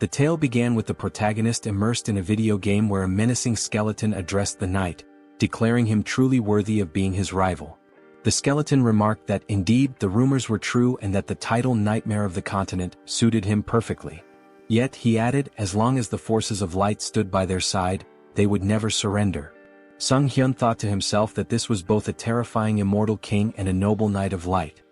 The tale began with the protagonist immersed in a video game where a menacing skeleton addressed the knight, declaring him truly worthy of being his rival. The skeleton remarked that indeed the rumors were true and that the title Nightmare of the Continent suited him perfectly. Yet, he added, as long as the forces of light stood by their side, they would never surrender. Sunghyun thought to himself that this was both a terrifying immortal king and a noble knight of light.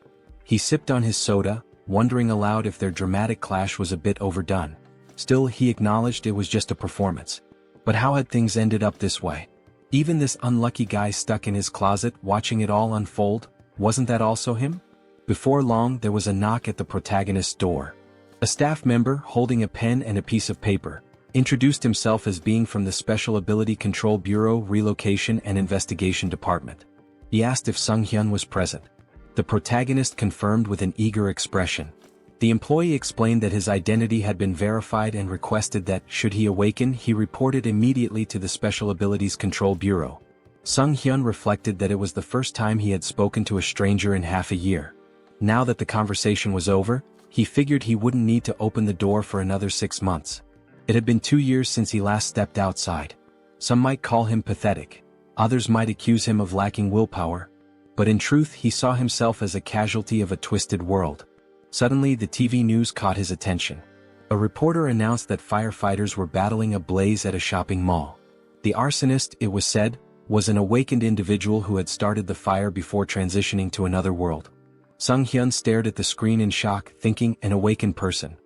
He sipped on his soda, wondering aloud if their dramatic clash was a bit overdone. Still, he acknowledged it was just a performance. But how had things ended up this way? Even this unlucky guy stuck in his closet watching it all unfold, wasn't that also him? Before long there was a knock at the protagonist's door. A staff member, holding a pen and a piece of paper, introduced himself as being from the Special Ability Control Bureau Relocation and Investigation Department. He asked if Sunghyun was present. The protagonist confirmed with an eager expression. The employee explained that his identity had been verified and requested that, should he awaken, he report it immediately to the Special Abilities Control Bureau. Sunghyun reflected that it was the first time he had spoken to a stranger in half a year. Now that the conversation was over, he figured he wouldn't need to open the door for another 6 months. It had been 2 years since he last stepped outside. Some might call him pathetic. Others might accuse him of lacking willpower. But in truth he saw himself as a casualty of a twisted world. Suddenly the TV news caught his attention. A reporter announced that firefighters were battling a blaze at a shopping mall. The arsonist, it was said, was an awakened individual who had started the fire before transitioning to another world. Sunghyun stared at the screen in shock, thinking, an awakened person.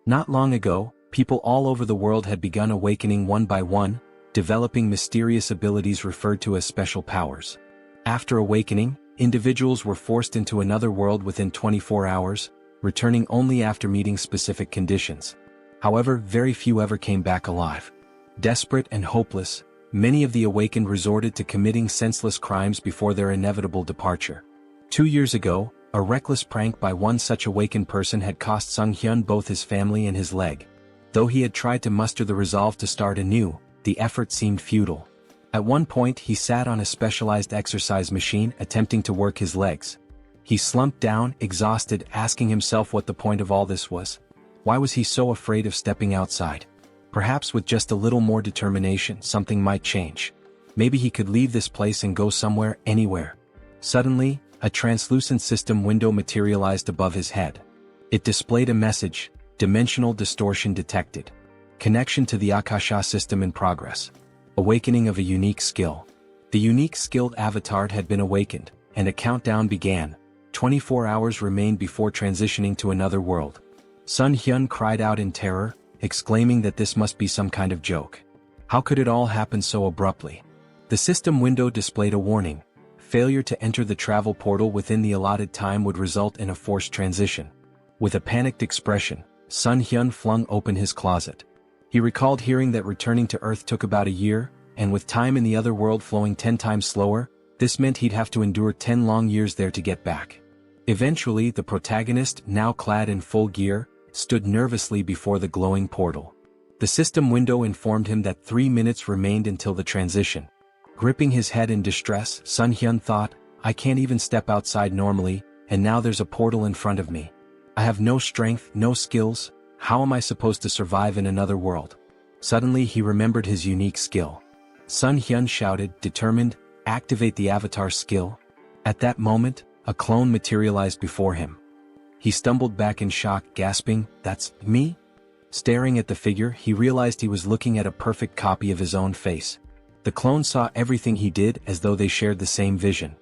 Not long ago, people all over the world had begun awakening one by one, developing mysterious abilities referred to as special powers. After awakening, individuals were forced into another world within 24 hours, returning only after meeting specific conditions. However, very few ever came back alive. Desperate and hopeless, many of the awakened resorted to committing senseless crimes before their inevitable departure. 2 years ago, a reckless prank by one such awakened person had cost Sunghyun both his family and his leg. Though he had tried to muster the resolve to start anew, the effort seemed futile. At one point he sat on a specialized exercise machine attempting to work his legs. He slumped down, exhausted, asking himself what the point of all this was. Why was he so afraid of stepping outside? Perhaps with just a little more determination something might change. Maybe he could leave this place and go somewhere, anywhere. Suddenly, a translucent system window materialized above his head. It displayed a message, dimensional distortion detected. Connection to the Akasha system in progress. Awakening of a unique skill. The unique skilled avatar had been awakened, and a countdown began. 24 hours remained before transitioning to another world. Sunghyun cried out in terror, exclaiming that this must be some kind of joke. How could it all happen so abruptly? The system window displayed a warning. Failure to enter the travel portal within the allotted time would result in a forced transition. With a panicked expression, Sunghyun flung open his closet. He recalled hearing that returning to Earth took about a year, and with time in the other world flowing 10 times slower, this meant he'd have to endure 10 long years there to get back. Eventually, the protagonist, now clad in full gear, stood nervously before the glowing portal. The system window informed him that 3 minutes remained until the transition. Gripping his head in distress, Sunghyun thought, I can't even step outside normally, and now there's a portal in front of me. I have no strength, no skills. How am I supposed to survive in another world? Suddenly he remembered his unique skill. Sunghyun shouted, determined, activate the avatar skill. At that moment, a clone materialized before him. He stumbled back in shock, gasping, that's me? Staring at the figure, he realized he was looking at a perfect copy of his own face. The clone saw everything he did as though they shared the same vision.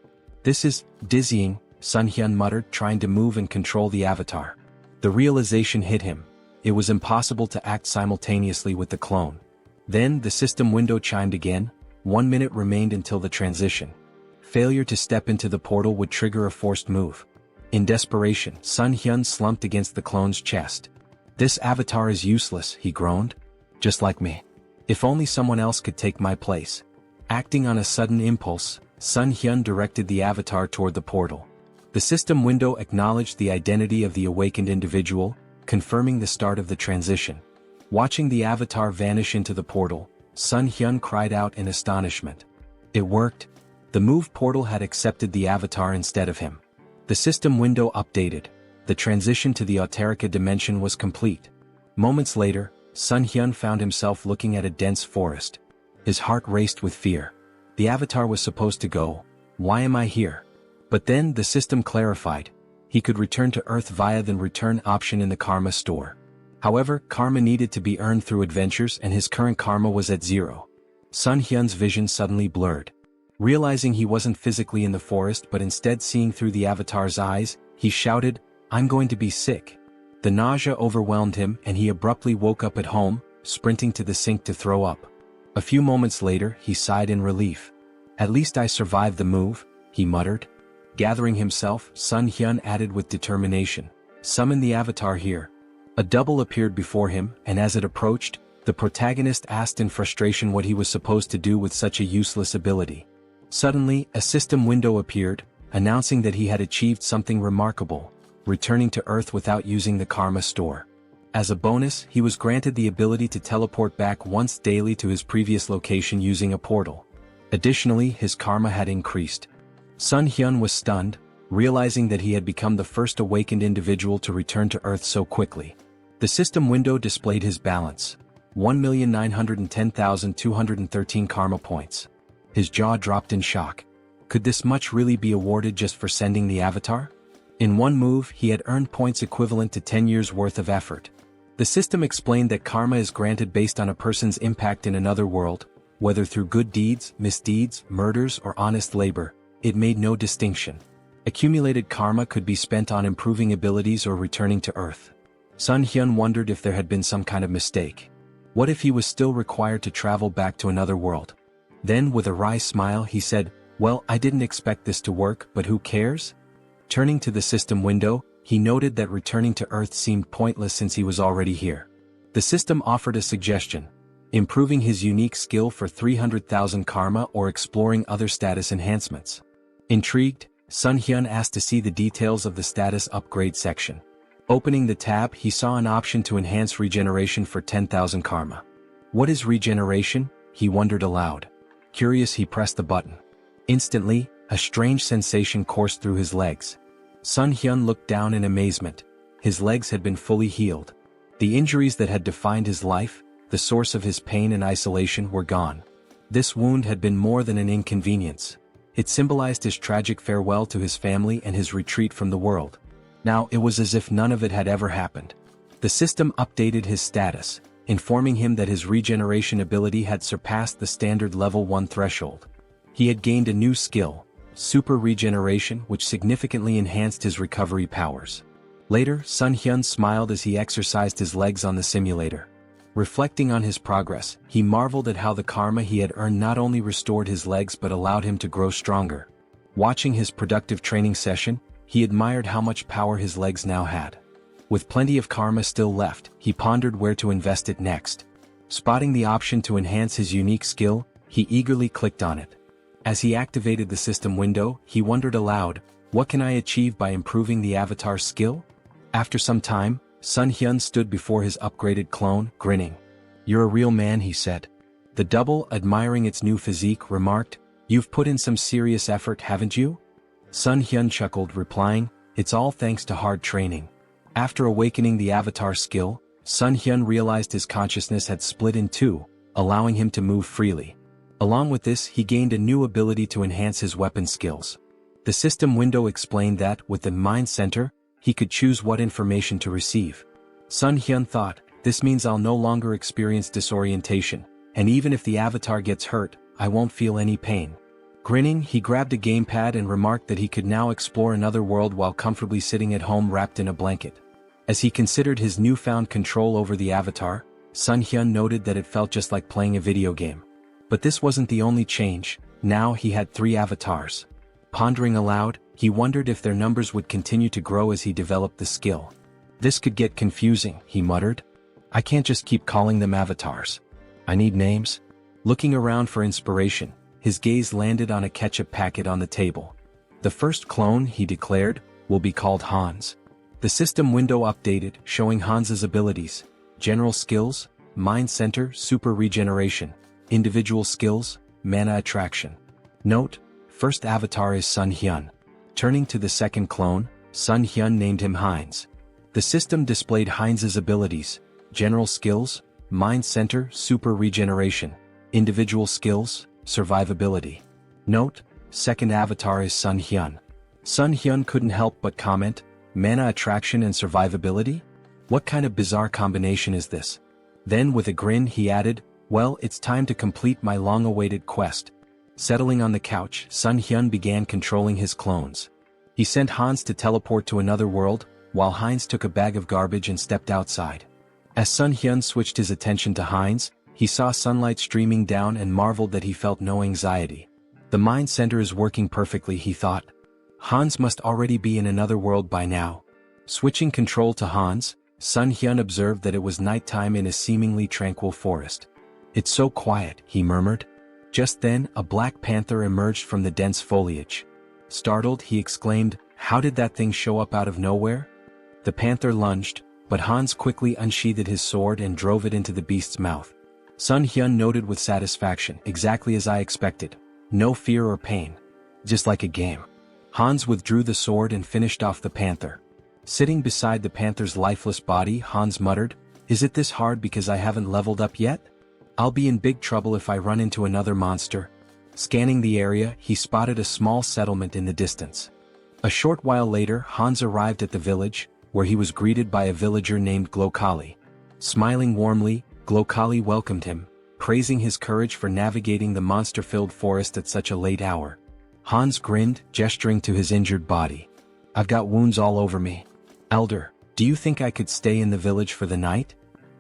This is dizzying, Sunghyun muttered, trying to move and control the avatar. The realization hit him. It was impossible to act simultaneously with the clone. Then the system window chimed again. 1 minute remained until the transition. Failure to step into the portal would trigger a forced move. In desperation, Sunghyun slumped against the clone's chest. This avatar is useless, he groaned. Just like me. If only someone else could take my place. Acting on a sudden impulse, Sunghyun directed the avatar toward the portal. The system window acknowledged the identity of the awakened individual, confirming the start of the transition. Watching the avatar vanish into the portal, Sunghyun cried out in astonishment. It worked. The move portal had accepted the avatar instead of him. The system window updated. The transition to the Auterica dimension was complete. Moments later, Sunghyun found himself looking at a dense forest. His heart raced with fear. The avatar was supposed to go. Why am I here? But then the system clarified. He could return to Earth via the return option in the karma store. However, karma needed to be earned through adventures and his current karma was at 0. Sunghyun's vision suddenly blurred. Realizing he wasn't physically in the forest but instead seeing through the avatar's eyes, he shouted, "I'm going to be sick." The nausea overwhelmed him and he abruptly woke up at home, sprinting to the sink to throw up. A few moments later, he sighed in relief. "At least I survived the move," he muttered. Gathering himself, Sunghyun added with determination, "Summon the avatar here." A double appeared before him, and as it approached, the protagonist asked in frustration what he was supposed to do with such a useless ability. Suddenly, a system window appeared, announcing that he had achieved something remarkable, returning to Earth without using the karma store. As a bonus, he was granted the ability to teleport back once daily to his previous location using a portal. Additionally, his karma had increased. Sunghyun was stunned, realizing that he had become the first awakened individual to return to Earth so quickly. The system window displayed his balance: 1,910,213 karma points. His jaw dropped in shock. Could this much really be awarded just for sending the avatar? In one move, he had earned points equivalent to 10 years' worth of effort. The system explained that karma is granted based on a person's impact in another world, whether through good deeds, misdeeds, murders, or honest labor. It made no distinction. Accumulated karma could be spent on improving abilities or returning to Earth. Sunghyun wondered if there had been some kind of mistake. What if he was still required to travel back to another world? Then, with a wry smile, he said, "Well, I didn't expect this to work, but who cares?" Turning to the system window, he noted that returning to Earth seemed pointless since he was already here. The system offered a suggestion: improving his unique skill for 300,000 karma or exploring other status enhancements. Intrigued, Sunghyun asked to see the details of the status upgrade section. Opening the tab, he saw an option to enhance regeneration for 10,000 karma. What is regeneration? He wondered aloud. Curious, he pressed the button. Instantly, a strange sensation coursed through his legs. Sunghyun looked down in amazement. His legs had been fully healed. The injuries that had defined his life, the source of his pain and isolation, were gone. This wound had been more than an inconvenience. It symbolized his tragic farewell to his family and his retreat from the world. Now it was as if none of it had ever happened. The system updated his status, informing him that his regeneration ability had surpassed the standard level 1 threshold. He had gained a new skill, super regeneration, which significantly enhanced his recovery powers. Later, Sunghyun smiled as he exercised his legs on the simulator. Reflecting on his progress, he marveled at how the karma he had earned not only restored his legs but allowed him to grow stronger. Watching his productive training session, he admired how much power his legs now had. With plenty of karma still left, he pondered where to invest it next. Spotting the option to enhance his unique skill, he eagerly clicked on it. As he activated the system window, he wondered aloud, what can I achieve by improving the avatar's skill? After some time, Sunghyun stood before his upgraded clone, grinning. "You're a real man," he said. The double, admiring its new physique, remarked, "You've put in some serious effort, haven't you?" Sunghyun chuckled, replying, "It's all thanks to hard training." After awakening the avatar skill, Sunghyun realized his consciousness had split in two, allowing him to move freely. Along with this, he gained a new ability to enhance his weapon skills. The system window explained that, with the mind center, he could choose what information to receive. Sunghyun thought, this means I'll no longer experience disorientation, and even if the avatar gets hurt, I won't feel any pain. Grinning, he grabbed a gamepad and remarked that he could now explore another world while comfortably sitting at home wrapped in a blanket. As he considered his newfound control over the avatar, Sunghyun noted that it felt just like playing a video game. But this wasn't the only change. Now he had 3 avatars. Pondering aloud, he wondered if their numbers would continue to grow as he developed the skill. This could get confusing, he muttered. I can't just keep calling them avatars. I need names. Looking around for inspiration, his gaze landed on a ketchup packet on the table. The first clone, he declared, will be called Hans. The system window updated, showing Hans's abilities: general skills, mind center, super regeneration, individual skills, mana attraction. Note: first avatar is Sunghyun. Turning to the second clone, Sunghyun named him Heinz. The system displayed Heinz's abilities: general skills, Mind Center, Super Regeneration. Individual Skills, Survivability. Note, second avatar is Sunghyun. Sunghyun couldn't help but comment, mana attraction and survivability? What kind of bizarre combination is this? Then with a grin he added, well, it's time to complete my long-awaited quest. Settling on the couch, Sunghyun began controlling his clones. He sent Hans to teleport to another world, while Heinz took a bag of garbage and stepped outside. As Sunghyun switched his attention to Heinz, he saw sunlight streaming down and marveled that he felt no anxiety. The mind center is working perfectly, he thought. Hans must already be in another world by now. Switching control to Hans, Sunghyun observed that it was nighttime in a seemingly tranquil forest. It's so quiet, he murmured. Just then, a black panther emerged from the dense foliage. Startled, he exclaimed, how did that thing show up out of nowhere? The panther lunged, but Hans quickly unsheathed his sword and drove it into the beast's mouth. Sunghyun noted with satisfaction, exactly as I expected. No fear or pain. Just like a game. Hans withdrew the sword and finished off the panther. Sitting beside the panther's lifeless body, Hans muttered, is it this hard because I haven't leveled up yet? I'll be in big trouble if I run into another monster. Scanning the area, he spotted a small settlement in the distance. A short while later, Hans arrived at the village, where he was greeted by a villager named Glokali. Smiling warmly, Glokali welcomed him, praising his courage for navigating the monster-filled forest at such a late hour. Hans grinned, gesturing to his injured body. I've got wounds all over me. Elder, do you think I could stay in the village for the night?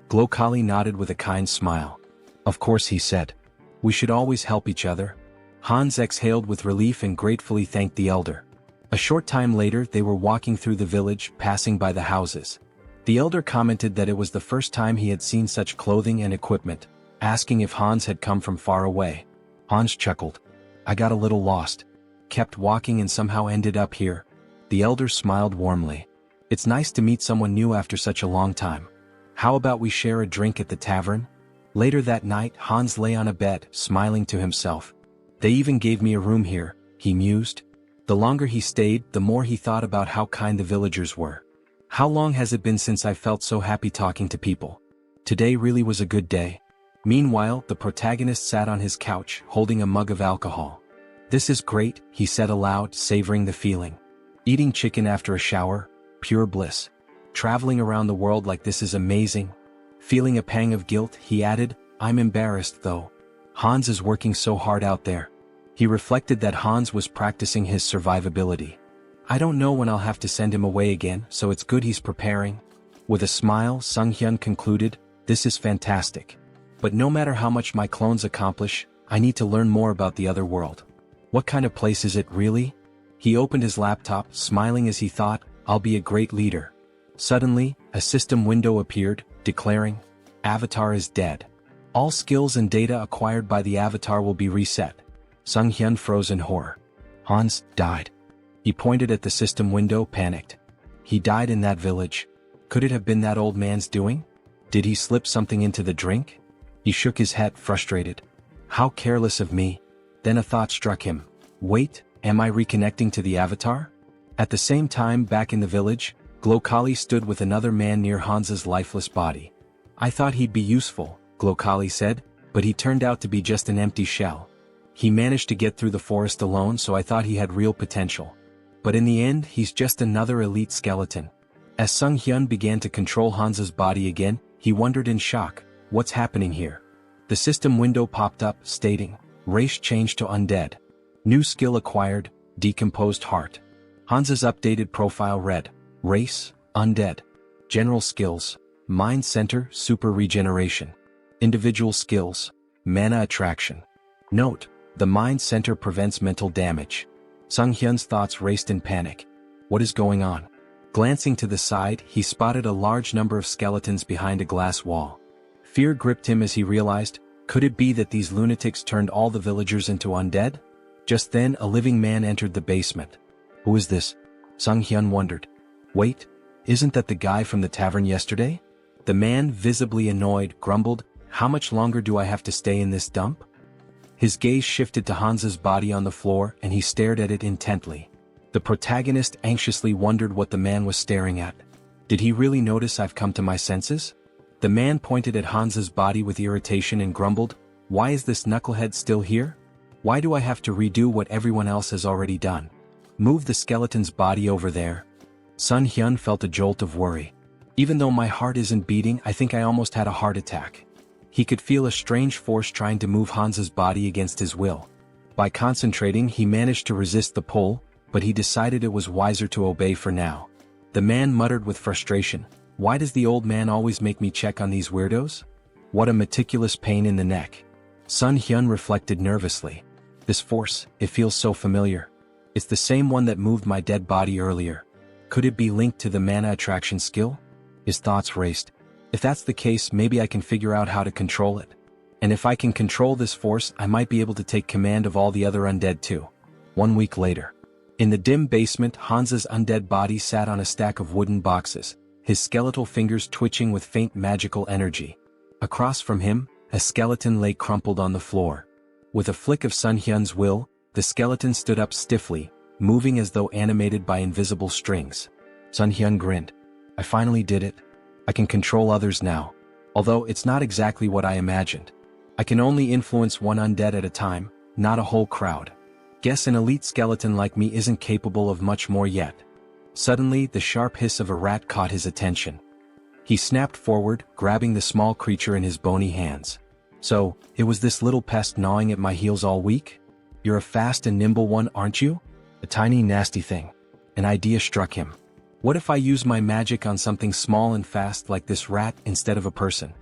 Glokali nodded with a kind smile. Of course, he said. We should always help each other. Hans exhaled with relief and gratefully thanked the elder. A short time later they were walking through the village, passing by the houses. The elder commented that it was the first time he had seen such clothing and equipment, asking if Hans had come from far away. Hans chuckled. I got a little lost. Kept walking and somehow ended up here. The elder smiled warmly. It's nice to meet someone new after such a long time. How about we share a drink at the tavern? Later that night, Hans lay on a bed, smiling to himself. They even gave me a room here, he mused. The longer he stayed, the more he thought about how kind the villagers were. How long has it been since I felt so happy talking to people? Today really was a good day. Meanwhile, the protagonist sat on his couch, holding a mug of alcohol. This is great, he said aloud, savoring the feeling. Eating chicken after a shower, pure bliss. Traveling around the world like this is amazing. Feeling a pang of guilt, he added, I'm embarrassed though. Hans is working so hard out there. He reflected that Hans was practicing his survivability. I don't know when I'll have to send him away again, so it's good he's preparing. With a smile, Sunghyun concluded, this is fantastic. But no matter how much my clones accomplish, I need to learn more about the other world. What kind of place is it really? He opened his laptop, smiling as he thought, I'll be a great leader. Suddenly, a system window appeared, declaring, Avatar is dead. All skills and data acquired by the avatar will be reset. Sunghyun froze in horror. Hans died. He pointed at the system window, panicked. He died in that village. Could it have been that old man's doing? Did he slip something into the drink? He shook his head, frustrated. How careless of me. Then a thought struck him. Wait, am I reconnecting to the avatar? At the same time, back in the village, Glokali stood with another man near Hans's lifeless body. I thought he'd be useful, Glokali said, but he turned out to be just an empty shell. He managed to get through the forest alone, so I thought he had real potential. But in the end, he's just another elite skeleton. As Sunghyun began to control Hans's body again, he wondered in shock, what's happening here? The system window popped up, stating, race changed to undead. New skill acquired, decomposed heart. Hans's updated profile read, race, undead. General skills, mind center, super regeneration. Individual skills, mana attraction. Note, the mind center prevents mental damage. Sunghyun's thoughts raced in panic. What is going on? Glancing to the side, he spotted a large number of skeletons behind a glass wall. Fear gripped him as he realized, could it be that these lunatics turned all the villagers into undead? Just then, a living man entered the basement. Who is this? Sunghyun wondered. Wait, isn't that the guy from the tavern yesterday? The man, visibly annoyed, grumbled, how much longer do I have to stay in this dump? His gaze shifted to Hans's body on the floor and he stared at it intently. The protagonist anxiously wondered what the man was staring at. Did he really notice I've come to my senses? The man pointed at Hans's body with irritation and grumbled, "Why is this knucklehead still here? Why do I have to redo what everyone else has already done? Move the skeleton's body over there." Sunghyun felt a jolt of worry. "Even though my heart isn't beating, I think I almost had a heart attack." He could feel a strange force trying to move Hans's body against his will. By concentrating, he managed to resist the pull, but he decided it was wiser to obey for now. The man muttered with frustration, "Why does the old man always make me check on these weirdos? What a meticulous pain in the neck." Sunghyun reflected nervously. "This force, it feels so familiar. It's the same one that moved my dead body earlier. Could it be linked to the mana attraction skill?" His thoughts raced. "If that's the case, maybe I can figure out how to control it. And if I can control this force, I might be able to take command of all the other undead too." 1 week later. In the dim basement, Hans's undead body sat on a stack of wooden boxes, his skeletal fingers twitching with faint magical energy. Across from him, a skeleton lay crumpled on the floor. With a flick of Sunghyun's will, the skeleton stood up stiffly, moving as though animated by invisible strings. Sunghyun grinned. "I finally did it. I can control others now. Although it's not exactly what I imagined. I can only influence one undead at a time, not a whole crowd. Guess an elite skeleton like me isn't capable of much more yet." Suddenly, the sharp hiss of a rat caught his attention. He snapped forward, grabbing the small creature in his bony hands. "So, it was this little pest gnawing at my heels all week? You're a fast and nimble one, aren't you?" A tiny nasty thing. An idea struck him. "What if I use my magic on something small and fast like this rat instead of a person?"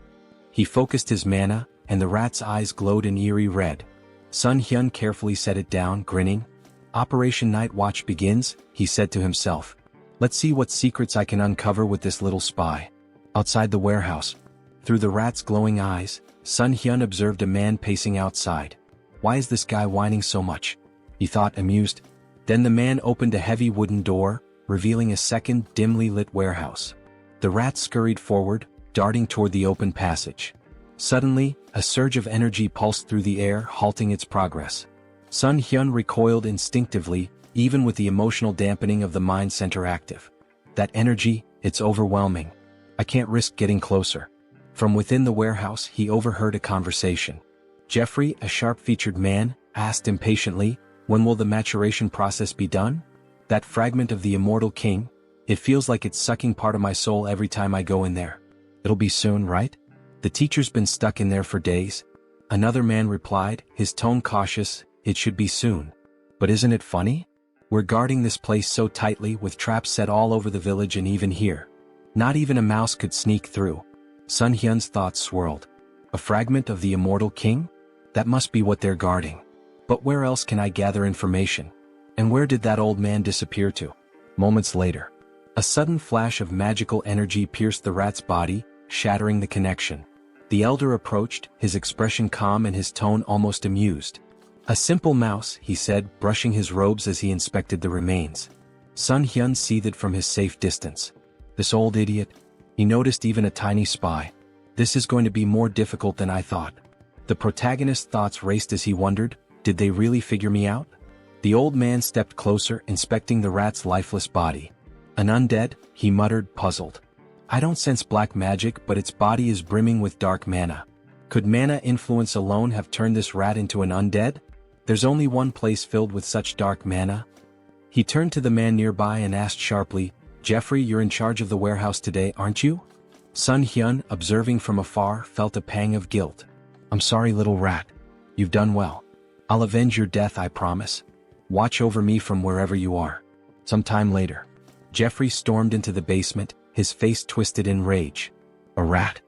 He focused his mana, and the rat's eyes glowed an eerie red. Sunghyun carefully set it down, grinning. "Operation Night Watch begins," he said to himself. "Let's see what secrets I can uncover with this little spy." Outside the warehouse, through the rat's glowing eyes, Sunghyun observed a man pacing outside. "Why is this guy whining so much?" he thought, amused. Then the man opened a heavy wooden door, revealing a second, dimly lit warehouse. The rat scurried forward, darting toward the open passage. Suddenly, a surge of energy pulsed through the air, halting its progress. Sunghyun recoiled instinctively, even with the emotional dampening of the mind center active. "That energy, it's overwhelming. I can't risk getting closer." From within the warehouse, he overheard a conversation. Jeffrey, a sharp-featured man, asked impatiently, "When will the maturation process be done? That fragment of the immortal king, it feels like it's sucking part of my soul every time I go in there." "It'll be soon, right? The teacher's been stuck in there for days." Another man replied, his tone cautious, "It should be soon. But isn't it funny? We're guarding this place so tightly with traps set all over the village and even here. Not even a mouse could sneak through." Sunghyun's thoughts swirled. A fragment of the immortal king? That must be what they're guarding. But where else can I gather information? And where did that old man disappear to? Moments later, a sudden flash of magical energy pierced the rat's body, shattering the connection. The elder approached, his expression calm and his tone almost amused. "A simple mouse," he said, brushing his robes as he inspected the remains. Sunghyun seethed from his safe distance. This old idiot. He noticed even a tiny spy. This is going to be more difficult than I thought. The protagonist's thoughts raced as he wondered, did they really figure me out? The old man stepped closer, inspecting the rat's lifeless body. "An undead?" he muttered, puzzled. "I don't sense black magic, but its body is brimming with dark mana. Could mana influence alone have turned this rat into an undead? There's only one place filled with such dark mana." He turned to the man nearby and asked sharply, "Jeffrey, you're in charge of the warehouse today, aren't you?" Sunghyun, observing from afar, felt a pang of guilt. "I'm sorry, little rat. You've done well. I'll avenge your death, I promise. Watch over me from wherever you are." Some time later, Jeffrey stormed into the basement, his face twisted in rage. "A rat?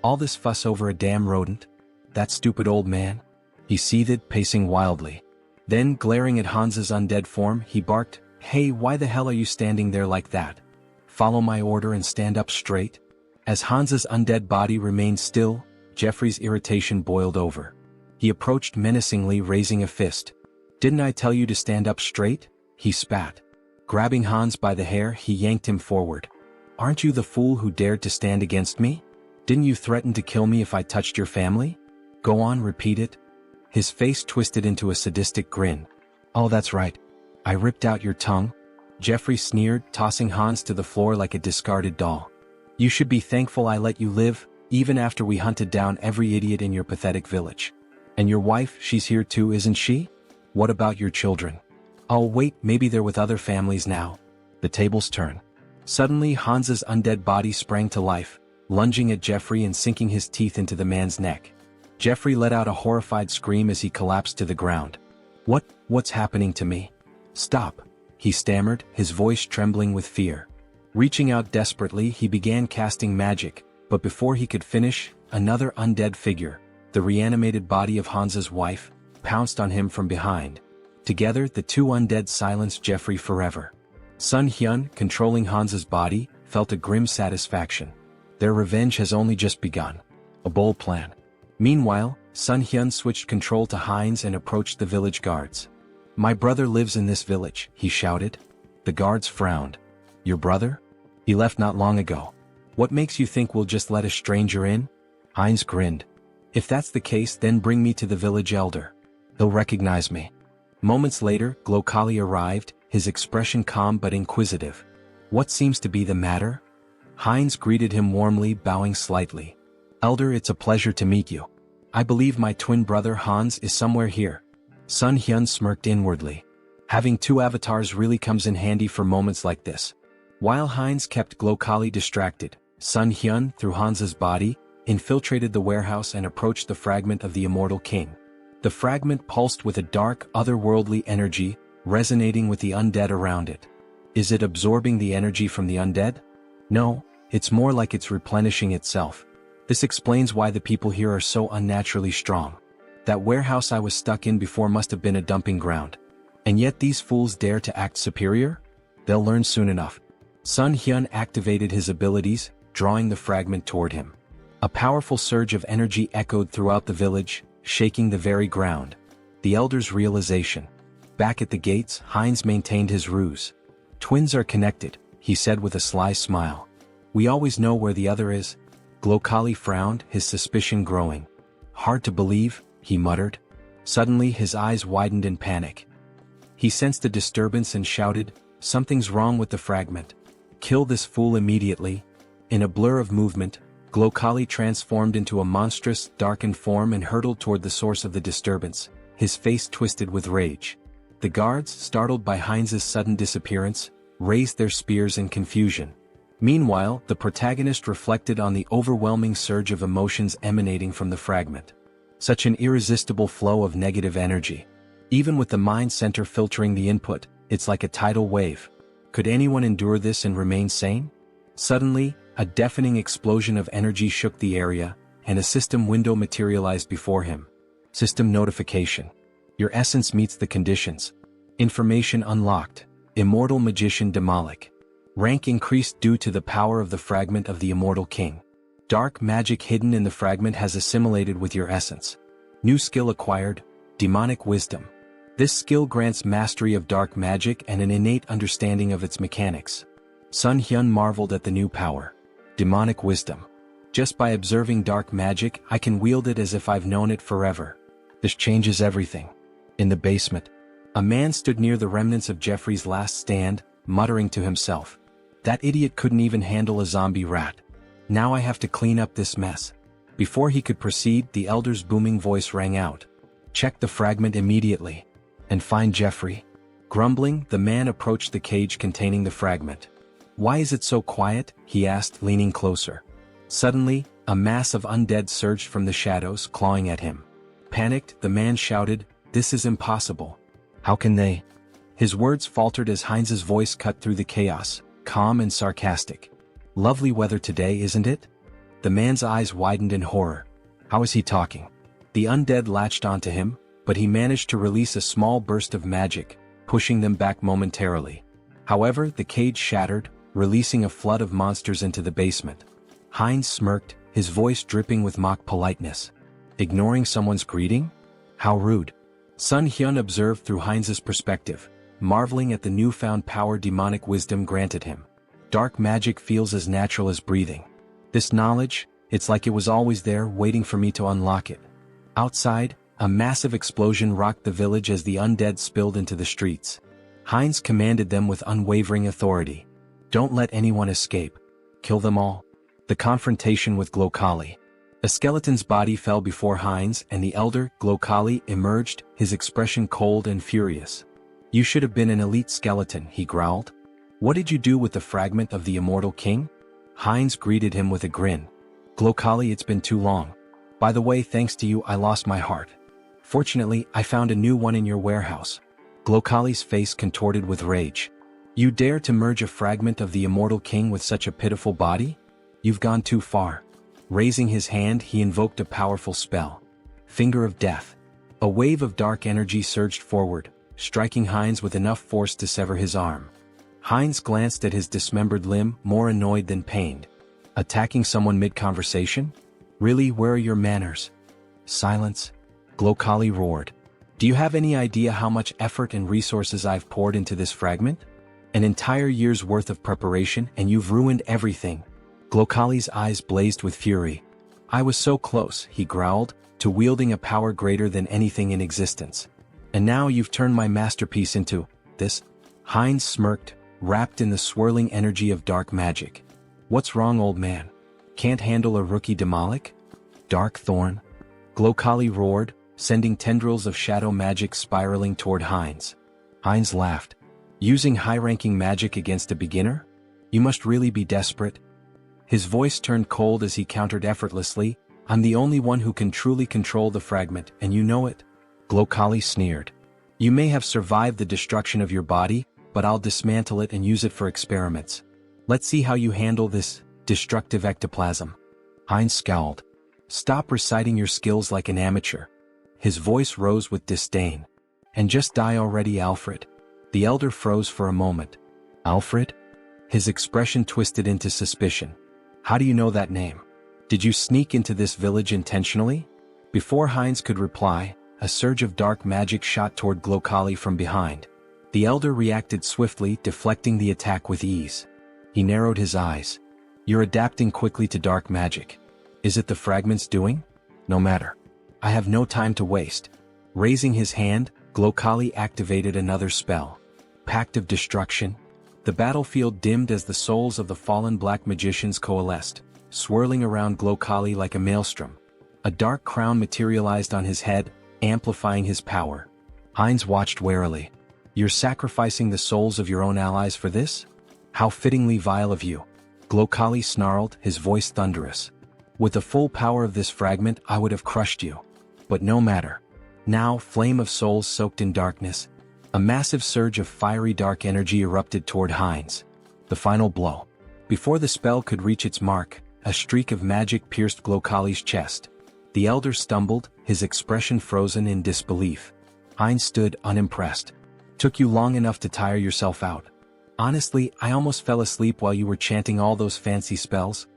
All this fuss over a damn rodent? That stupid old man?" He seethed, pacing wildly. Then, glaring at Hans's undead form, he barked, "Hey, why the hell are you standing there like that? Follow my order and stand up straight." As Hans's undead body remained still, Jeffrey's irritation boiled over. He approached menacingly, raising a fist. "Didn't I tell you to stand up straight?" he spat. Grabbing Hans by the hair, he yanked him forward. "Aren't you the fool who dared to stand against me? Didn't you threaten to kill me if I touched your family? Go on, repeat it." His face twisted into a sadistic grin. "Oh, that's right. I ripped out your tongue." Jeffrey sneered, tossing Hans to the floor like a discarded doll. "You should be thankful I let you live, even after we hunted down every idiot in your pathetic village. And your wife, she's here too, isn't she? What about your children? Oh wait, maybe they're with other families now. The tables turn. Suddenly Hansa's undead body sprang to life, lunging at Jeffrey and sinking his teeth into the man's neck. Jeffrey let out a horrified scream as he collapsed to the ground. What's happening to me? Stop, he stammered, his voice trembling with fear. Reaching out desperately, he began casting magic, but before he could finish, another undead figure, the reanimated body of Hansa's wife, pounced on him from behind. Together, the two undead silenced Jeffrey forever. Sunghyun, controlling Hansa's body, felt a grim satisfaction. Their revenge has only just begun. A bold plan. Meanwhile, Sunghyun switched control to Heinz and approached the village guards. My brother lives in this village, he shouted. The guards frowned. Your brother? He left not long ago. What makes you think we'll just let a stranger in? Heinz grinned. If that's the case, then bring me to the village elder. He'll recognize me. Moments later, Glokali arrived, his expression calm but inquisitive. What seems to be the matter? Heinz greeted him warmly, bowing slightly. Elder, it's a pleasure to meet you. I believe my twin brother Hans is somewhere here. Sunghyun smirked inwardly. Having two avatars really comes in handy for moments like this. While Heinz kept Glokali distracted, Sunghyun, through Hansa's body, infiltrated the warehouse and approached the fragment of the immortal king. The fragment pulsed with a dark, otherworldly energy, resonating with the undead around it. Is it absorbing the energy from the undead? No, it's more like it's replenishing itself. This explains why the people here are so unnaturally strong. That warehouse I was stuck in before must have been a dumping ground. And yet these fools dare to act superior? They'll learn soon enough. Sunghyun activated his abilities, drawing the fragment toward him. A powerful surge of energy echoed throughout the village, shaking the very ground. The elder's realization. Back at the gates, Heinz maintained his ruse. Twins are connected, he said with a sly smile. We always know where the other is. Glokali frowned, his suspicion growing. Hard to believe, he muttered. Suddenly his eyes widened in panic. He sensed a disturbance and shouted, something's wrong with the fragment. Kill this fool immediately. In a blur of movement, Glokali transformed into a monstrous, darkened form and hurtled toward the source of the disturbance, his face twisted with rage. The guards, startled by Heinz's sudden disappearance, raised their spears in confusion. Meanwhile, the protagonist reflected on the overwhelming surge of emotions emanating from the fragment. Such an irresistible flow of negative energy. Even with the mind center filtering the input, it's like a tidal wave. Could anyone endure this and remain sane? Suddenly, a deafening explosion of energy shook the area, and a system window materialized before him. System notification. Your essence meets the conditions. Information unlocked. Immortal magician Demolic. Rank increased due to the power of the fragment of the immortal king. Dark magic hidden in the fragment has assimilated with your essence. New skill acquired, demonic wisdom. This skill grants mastery of dark magic and an innate understanding of its mechanics. Sunghyun marveled at the new power. Demonic wisdom. Just by observing dark magic, I can wield it as if I've known it forever. This changes everything. In the basement, a man stood near the remnants of Jeffrey's last stand, muttering to himself. That idiot couldn't even handle a zombie rat. Now I have to clean up this mess. Before he could proceed, the elder's booming voice rang out. Check the fragment immediately. And find Jeffrey. Grumbling, the man approached the cage containing the fragment. Why is it so quiet? He asked, leaning closer. Suddenly, a mass of undead surged from the shadows, clawing at him. Panicked, the man shouted, This is impossible. How can they? His words faltered as Heinz's voice cut through the chaos, calm and sarcastic. Lovely weather today, isn't it? The man's eyes widened in horror. How is he talking? The undead latched onto him, but he managed to release a small burst of magic, pushing them back momentarily. However, the cage shattered, releasing a flood of monsters into the basement. Heinz smirked, his voice dripping with mock politeness. Ignoring someone's greeting? How rude. Sunghyun observed through Heinz's perspective, marveling at the newfound power demonic wisdom granted him. Dark magic feels as natural as breathing. This knowledge, it's like it was always there waiting for me to unlock it. Outside, a massive explosion rocked the village as the undead spilled into the streets. Heinz commanded them with unwavering authority. Don't let anyone escape. Kill them all. The confrontation with Glokali. A skeleton's body fell before Heinz and the elder, Glokali, emerged, his expression cold and furious. "You should have been an elite skeleton," he growled. "What did you do with the fragment of the immortal king?" Heinz greeted him with a grin. "Glokali, it's been too long. By the way, thanks to you I lost my heart. Fortunately, I found a new one in your warehouse." Glokali's face contorted with rage. "You dare to merge a fragment of the immortal king with such a pitiful body? You've gone too far." Raising his hand, he invoked a powerful spell. Finger of Death. A wave of dark energy surged forward, striking Heinz with enough force to sever his arm. Heinz glanced at his dismembered limb, more annoyed than pained. Attacking someone mid-conversation? Really, where are your manners? Silence. Glokali roared. "Do you have any idea how much effort and resources I've poured into this fragment? An entire year's worth of preparation, and you've ruined everything." Glokali's eyes blazed with fury. "I was so close," he growled, "to wielding a power greater than anything in existence. And now you've turned my masterpiece into this?" Heinz smirked, wrapped in the swirling energy of dark magic. "What's wrong, old man? Can't handle a rookie demolic? Dark thorn?" Glokali roared, sending tendrils of shadow magic spiraling toward Heinz. Heinz laughed. "Using high-ranking magic against a beginner? You must really be desperate." His voice turned cold as he countered effortlessly, "I'm the only one who can truly control the fragment, and you know it." Glokali sneered. "You may have survived the destruction of your body, but I'll dismantle it and use it for experiments. Let's see how you handle this destructive ectoplasm." Heinz scowled. "Stop reciting your skills like an amateur." His voice rose with disdain. "And just die already, Alfred." The elder froze for a moment. "Alfred?" His expression twisted into suspicion. "How do you know that name? Did you sneak into this village intentionally?" Before Heinz could reply, a surge of dark magic shot toward Glokali from behind. The elder reacted swiftly, deflecting the attack with ease. He narrowed his eyes. "You're adapting quickly to dark magic. Is it the fragment's doing? No matter. I have no time to waste." Raising his hand, Glokali activated another spell. Pact of Destruction. The battlefield dimmed as the souls of the fallen black magicians coalesced, swirling around Glokali like a maelstrom. A dark crown materialized on his head, amplifying his power. Heinz watched warily. "You're sacrificing the souls of your own allies for this? How fittingly vile of you." Glokali snarled, his voice thunderous. "With the full power of this fragment, I would have crushed you. But no matter." Now, flame of souls soaked in darkness. A massive surge of fiery dark energy erupted toward Heinz. The final blow. Before the spell could reach its mark, a streak of magic pierced Glokali's chest. The elder stumbled, his expression frozen in disbelief. Heinz stood unimpressed. "Took you long enough to tire yourself out. Honestly, I almost fell asleep while you were chanting all those fancy spells."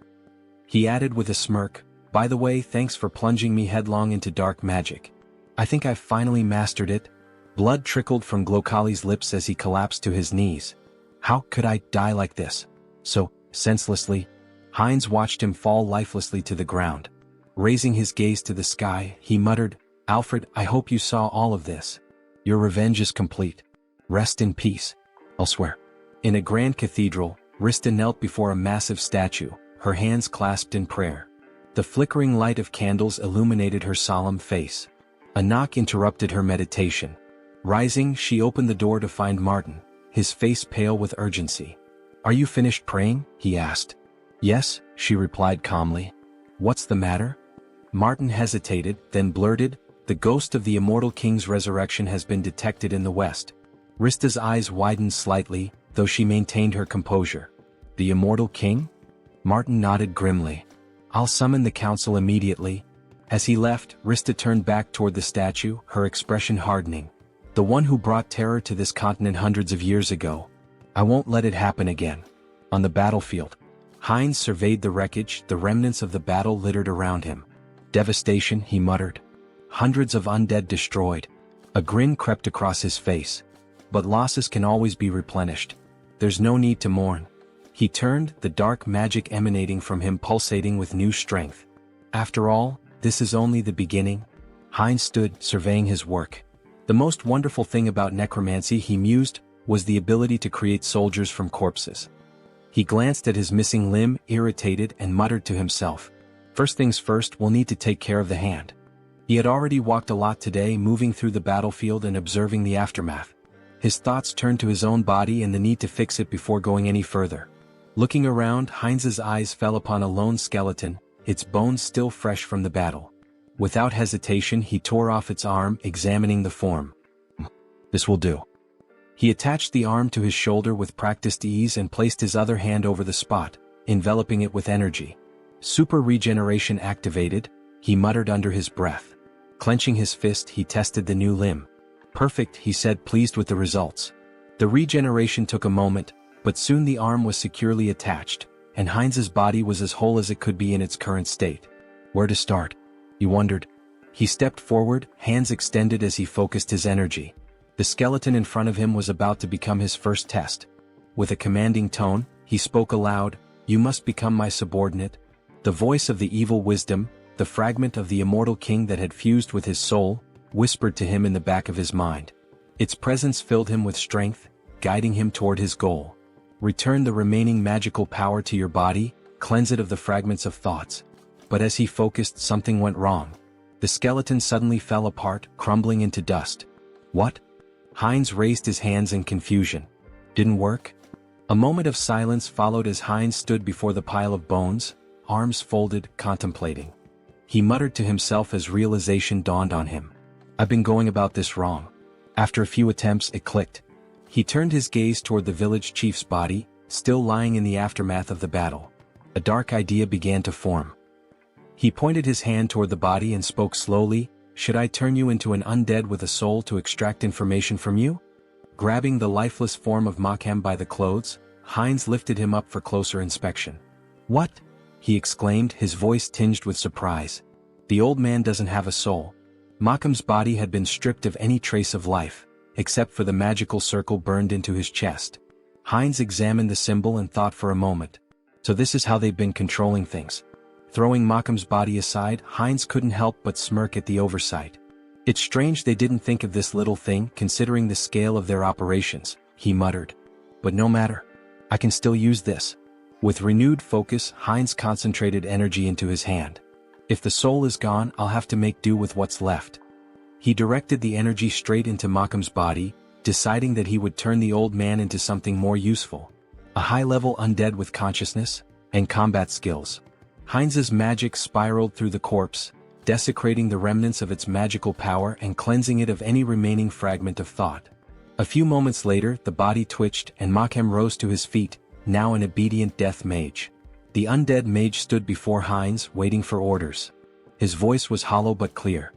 He added with a smirk, "By the way, thanks for plunging me headlong into dark magic. I think I've finally mastered it." Blood trickled from Glokali's lips as he collapsed to his knees. "How could I die like this? So senselessly?" Heinz watched him fall lifelessly to the ground. Raising his gaze to the sky, he muttered, "Alfred, I hope you saw all of this. Your revenge is complete. Rest in peace." Elsewhere. In a grand cathedral, Rista knelt before a massive statue, her hands clasped in prayer. The flickering light of candles illuminated her solemn face. A knock interrupted her meditation. Rising, she opened the door to find Martin, his face pale with urgency. "Are you finished praying?" he asked. "Yes," she replied calmly. "What's the matter?" Martin hesitated, then blurted, "The ghost of the immortal king's resurrection has been detected in the west." Rista's eyes widened slightly, though she maintained her composure. "The immortal king?" Martin nodded grimly. "I'll summon the council immediately." As he left, Rista turned back toward the statue, her expression hardening. "The one who brought terror to this continent hundreds of years ago. I won't let it happen again." On the battlefield, Heinz surveyed the wreckage, the remnants of the battle littered around him. "Devastation," he muttered. "Hundreds of undead destroyed." A grin crept across his face. "But losses can always be replenished. There's no need to mourn." He turned, the dark magic emanating from him pulsating with new strength. "After all, this is only the beginning." Heinz stood, surveying his work. The most wonderful thing about necromancy, he mused, was the ability to create soldiers from corpses. He glanced at his missing limb, irritated, and muttered to himself, First things first, we'll need to take care of the hand. He had already walked a lot today, moving through the battlefield and observing the aftermath. His thoughts turned to his own body and the need to fix it before going any further. Looking around, Heinz's eyes fell upon a lone skeleton, its bones still fresh from the battle. Without hesitation, he tore off its arm, examining the form. This will do. He attached the arm to his shoulder with practiced ease and placed his other hand over the spot, enveloping it with energy. Super regeneration activated, he muttered under his breath. Clenching his fist, he tested the new limb. Perfect, he said, pleased with the results. The regeneration took a moment, but soon the arm was securely attached, and Heinz's body was as whole as it could be in its current state. Where to start? He wondered. He stepped forward, hands extended as he focused his energy. The skeleton in front of him was about to become his first test. With a commanding tone, he spoke aloud, "You must become my subordinate." The voice of the evil wisdom, the fragment of the immortal king that had fused with his soul, whispered to him in the back of his mind. Its presence filled him with strength, guiding him toward his goal. Return the remaining magical power to your body, cleanse it of the fragments of thoughts. But as he focused, something went wrong. The skeleton suddenly fell apart, crumbling into dust. What? Heinz raised his hands in confusion. Didn't work? A moment of silence followed as Heinz stood before the pile of bones, arms folded, contemplating. He muttered to himself as realization dawned on him. I've been going about this wrong. After a few attempts, it clicked. He turned his gaze toward the village chief's body, still lying in the aftermath of the battle. A dark idea began to form. He pointed his hand toward the body and spoke slowly, "Should I turn you into an undead with a soul to extract information from you?" Grabbing the lifeless form of Makhem by the clothes, Heinz lifted him up for closer inspection. "What?" he exclaimed, his voice tinged with surprise. "The old man doesn't have a soul." Makhem's body had been stripped of any trace of life, except for the magical circle burned into his chest. Heinz examined the symbol and thought for a moment. So this is how they've been controlling things. Throwing Makhem's body aside, Heinz couldn't help but smirk at the oversight. It's strange they didn't think of this little thing, considering the scale of their operations, he muttered. But no matter. I can still use this. With renewed focus, Heinz concentrated energy into his hand. If the soul is gone, I'll have to make do with what's left. He directed the energy straight into Makhem's body, deciding that he would turn the old man into something more useful. A high-level undead with consciousness and combat skills. Heinz's magic spiraled through the corpse, desecrating the remnants of its magical power and cleansing it of any remaining fragment of thought. A few moments later, the body twitched and Makhem rose to his feet, now an obedient death mage. The undead mage stood before Heinz, waiting for orders. His voice was hollow but clear.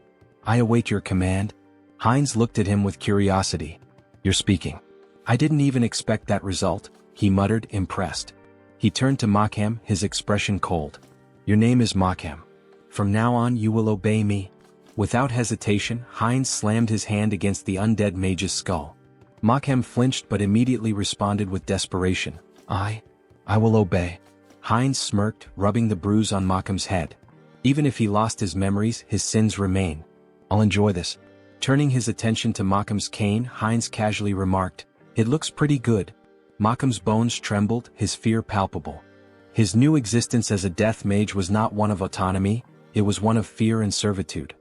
"I await your command." Heinz looked at him with curiosity. "You're speaking." "I didn't even expect that result," he muttered, impressed. He turned to Makhem, his expression cold. "Your name is Makhem. From now on you will obey me." Without hesitation, Heinz slammed his hand against the undead mage's skull. Makhem flinched but immediately responded with desperation. I will obey." Heinz smirked, rubbing the bruise on Makhem's head. "Even if he lost his memories, his sins remain. I'll enjoy this." Turning his attention to Makhem's cane, Heinz casually remarked, "It looks pretty good." Makhem's bones trembled, his fear palpable. His new existence as a death mage was not one of autonomy, it was one of fear and servitude.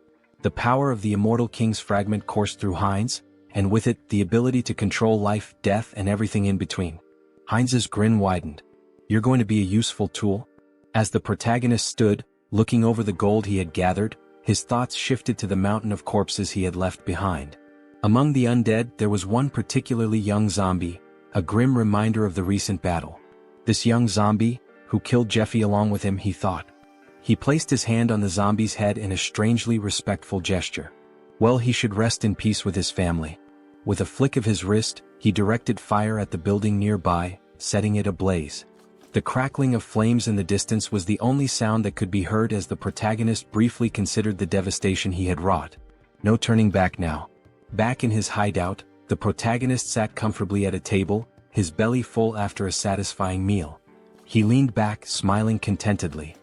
The power of the immortal king's fragment coursed through Heinz, and with it, the ability to control life, death, and everything in between. Heinz's grin widened. "You're going to be a useful tool?" As the protagonist stood, looking over the gold he had gathered, his thoughts shifted to the mountain of corpses he had left behind. Among the undead, there was one particularly young zombie, a grim reminder of the recent battle. This young zombie, who killed Jeffy along with him, he thought. He placed his hand on the zombie's head in a strangely respectful gesture. Well, he should rest in peace with his family. With a flick of his wrist, he directed fire at the building nearby, setting it ablaze. The crackling of flames in the distance was the only sound that could be heard as the protagonist briefly considered the devastation he had wrought. No turning back now. Back in his hideout, the protagonist sat comfortably at a table, his belly full after a satisfying meal. He leaned back, smiling contentedly.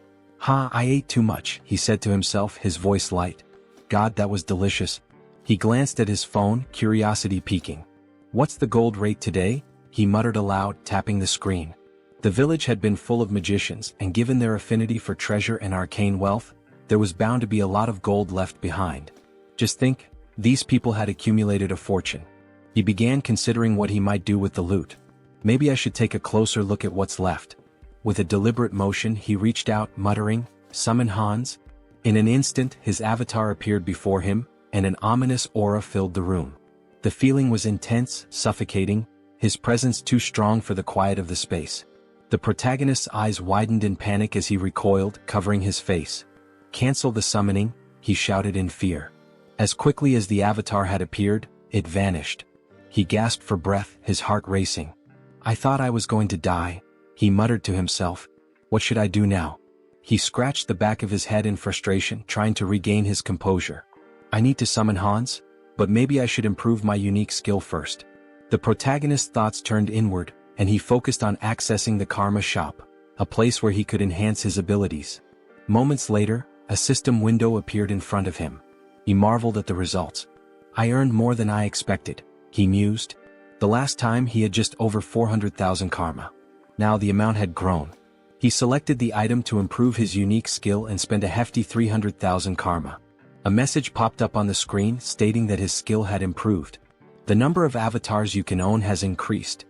I ate too much," he said to himself, his voice light. "God, that was delicious." He glanced at his phone, curiosity piquing. "What's the gold rate today?" he muttered aloud, tapping the screen. The village had been full of magicians, and given their affinity for treasure and arcane wealth, there was bound to be a lot of gold left behind. Just think, these people had accumulated a fortune. He began considering what he might do with the loot. Maybe I should take a closer look at what's left. With a deliberate motion he reached out, muttering, "Summon Hans." In an instant his avatar appeared before him, and an ominous aura filled the room. The feeling was intense, suffocating, his presence too strong for the quiet of the space. The protagonist's eyes widened in panic as he recoiled, covering his face. "Cancel the summoning," he shouted in fear. As quickly as the avatar had appeared, it vanished. He gasped for breath, his heart racing. "I thought I was going to die," he muttered to himself. "What should I do now?" He scratched the back of his head in frustration, trying to regain his composure. "I need to summon Hans, but maybe I should improve my unique skill first." The protagonist's thoughts turned inward, and he focused on accessing the Karma Shop, a place where he could enhance his abilities. Moments later, a system window appeared in front of him. He marveled at the results. "I earned more than I expected," he mused. The last time he had just over 400,000 karma. Now the amount had grown. He selected the item to improve his unique skill and spent a hefty 300,000 karma. A message popped up on the screen stating that his skill had improved. The number of avatars you can own has increased.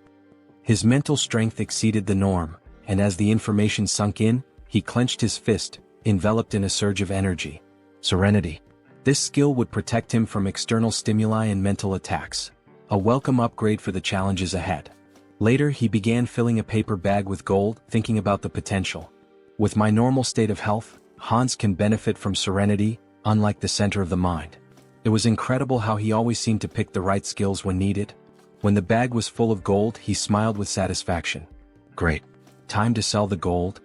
His mental strength exceeded the norm, and as the information sunk in, he clenched his fist, enveloped in a surge of energy. Serenity. This skill would protect him from external stimuli and mental attacks. A welcome upgrade for the challenges ahead. Later he began filling a paper bag with gold, thinking about the potential. With my normal state of health, Hans can benefit from serenity, unlike the center of the mind. It was incredible how he always seemed to pick the right skills when needed. When the bag was full of gold, he smiled with satisfaction. Great. Time to sell the gold.